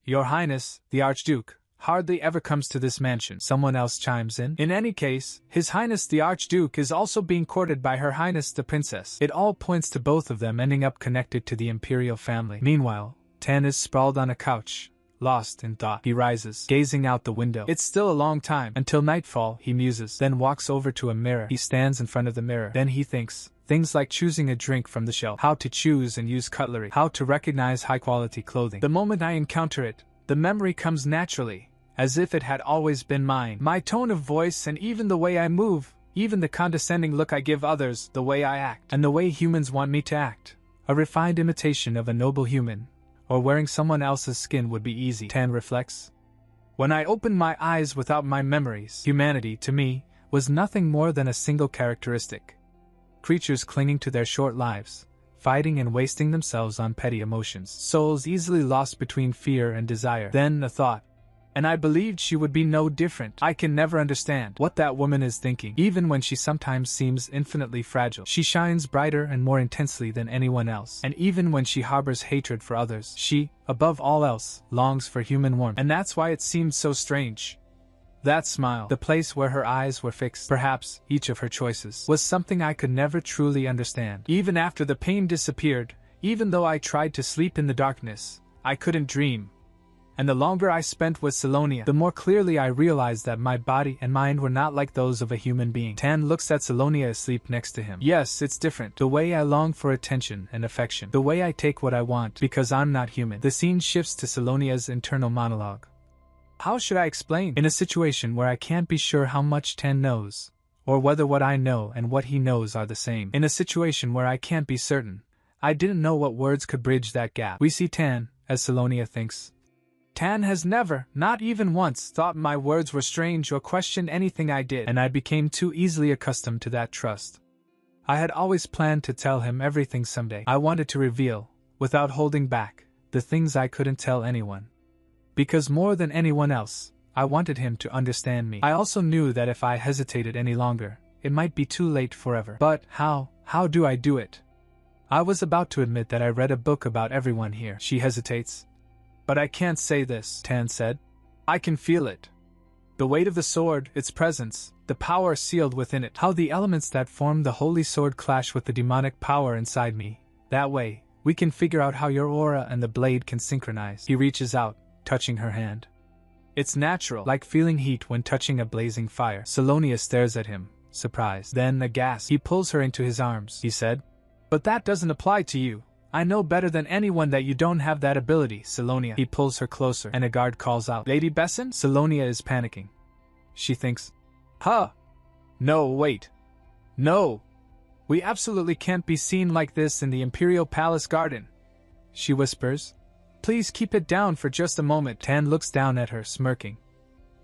Your Highness, the Archduke, hardly ever comes to this mansion, someone else chimes in. In any case, His Highness the Archduke is also being courted by Her Highness the Princess. It all points to both of them ending up connected to the imperial family. Meanwhile, Tan is sprawled on a couch, lost in thought. He rises, gazing out the window. It's still a long time until nightfall, he muses, then walks over to a mirror. He stands in front of the mirror. Then he thinks. Things like choosing a drink from the shelf, how to choose and use cutlery, how to recognize high-quality clothing. The moment I encounter it, the memory comes naturally, as if it had always been mine. My tone of voice and even the way I move, even the condescending look I give others, the way I act, and the way humans want me to act. A refined imitation of a noble human, or wearing someone else's skin would be easy, Tan reflects. When I opened my eyes without my memories, humanity, to me, was nothing more than a single characteristic. Creatures clinging to their short lives, fighting and wasting themselves on petty emotions, souls easily lost between fear and desire. Then a thought. And I believed she would be no different. I can never understand what that woman is thinking, even when she sometimes seems infinitely fragile. She shines brighter and more intensely than anyone else, and even when she harbors hatred for others, she, above all else, longs for human warmth. And that's why it seemed so strange. That smile, the place where her eyes were fixed, perhaps each of her choices, was something I could never truly understand. Even after the pain disappeared, even though I tried to sleep in the darkness, I couldn't dream. And the longer I spent with Salonia, the more clearly I realized that my body and mind were not like those of a human being. Tan looks at Salonia asleep next to him. Yes, it's different. The way I long for attention and affection. The way I take what I want, because I'm not human. The scene shifts to Salonia's internal monologue. How should I explain? In a situation where I can't be sure how much Tan knows, or whether what I know and what he knows are the same. In a situation where I can't be certain, I didn't know what words could bridge that gap. We see Tan, as Salonia thinks. Tan has never, not even once, thought my words were strange or questioned anything I did, and I became too easily accustomed to that trust. I had always planned to tell him everything someday. I wanted to reveal, without holding back, the things I couldn't tell anyone. Because more than anyone else, I wanted him to understand me. I also knew that if I hesitated any longer, it might be too late forever. But how do I do it? I was about to admit that I read a book about everyone here. She hesitates. But I can't say this, Tan said. I can feel it. The weight of the sword, its presence, the power sealed within it. How the elements that form the holy sword clash with the demonic power inside me. That way, we can figure out how your aura and the blade can synchronize. He reaches out, touching her hand. It's natural, like feeling heat when touching a blazing fire. Salonia stares at him, surprised. Then aghast. He pulls her into his arms, he said. But that doesn't apply to you. I know better than anyone that you don't have that ability, Salonia. He pulls her closer, and a guard calls out, Lady Besson? Salonia is panicking. She thinks, No, wait. No. We absolutely can't be seen like this in the Imperial Palace garden. She whispers. Please keep it down for just a moment. Tan looks down at her, smirking.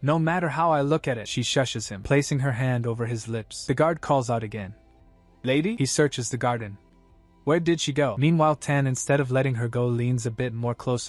No matter how I look at it, she shushes him, placing her hand over his lips. The guard calls out again. Lady? He searches the garden. Where did she go? Meanwhile, Tan, instead of letting her go, leans a bit more closer.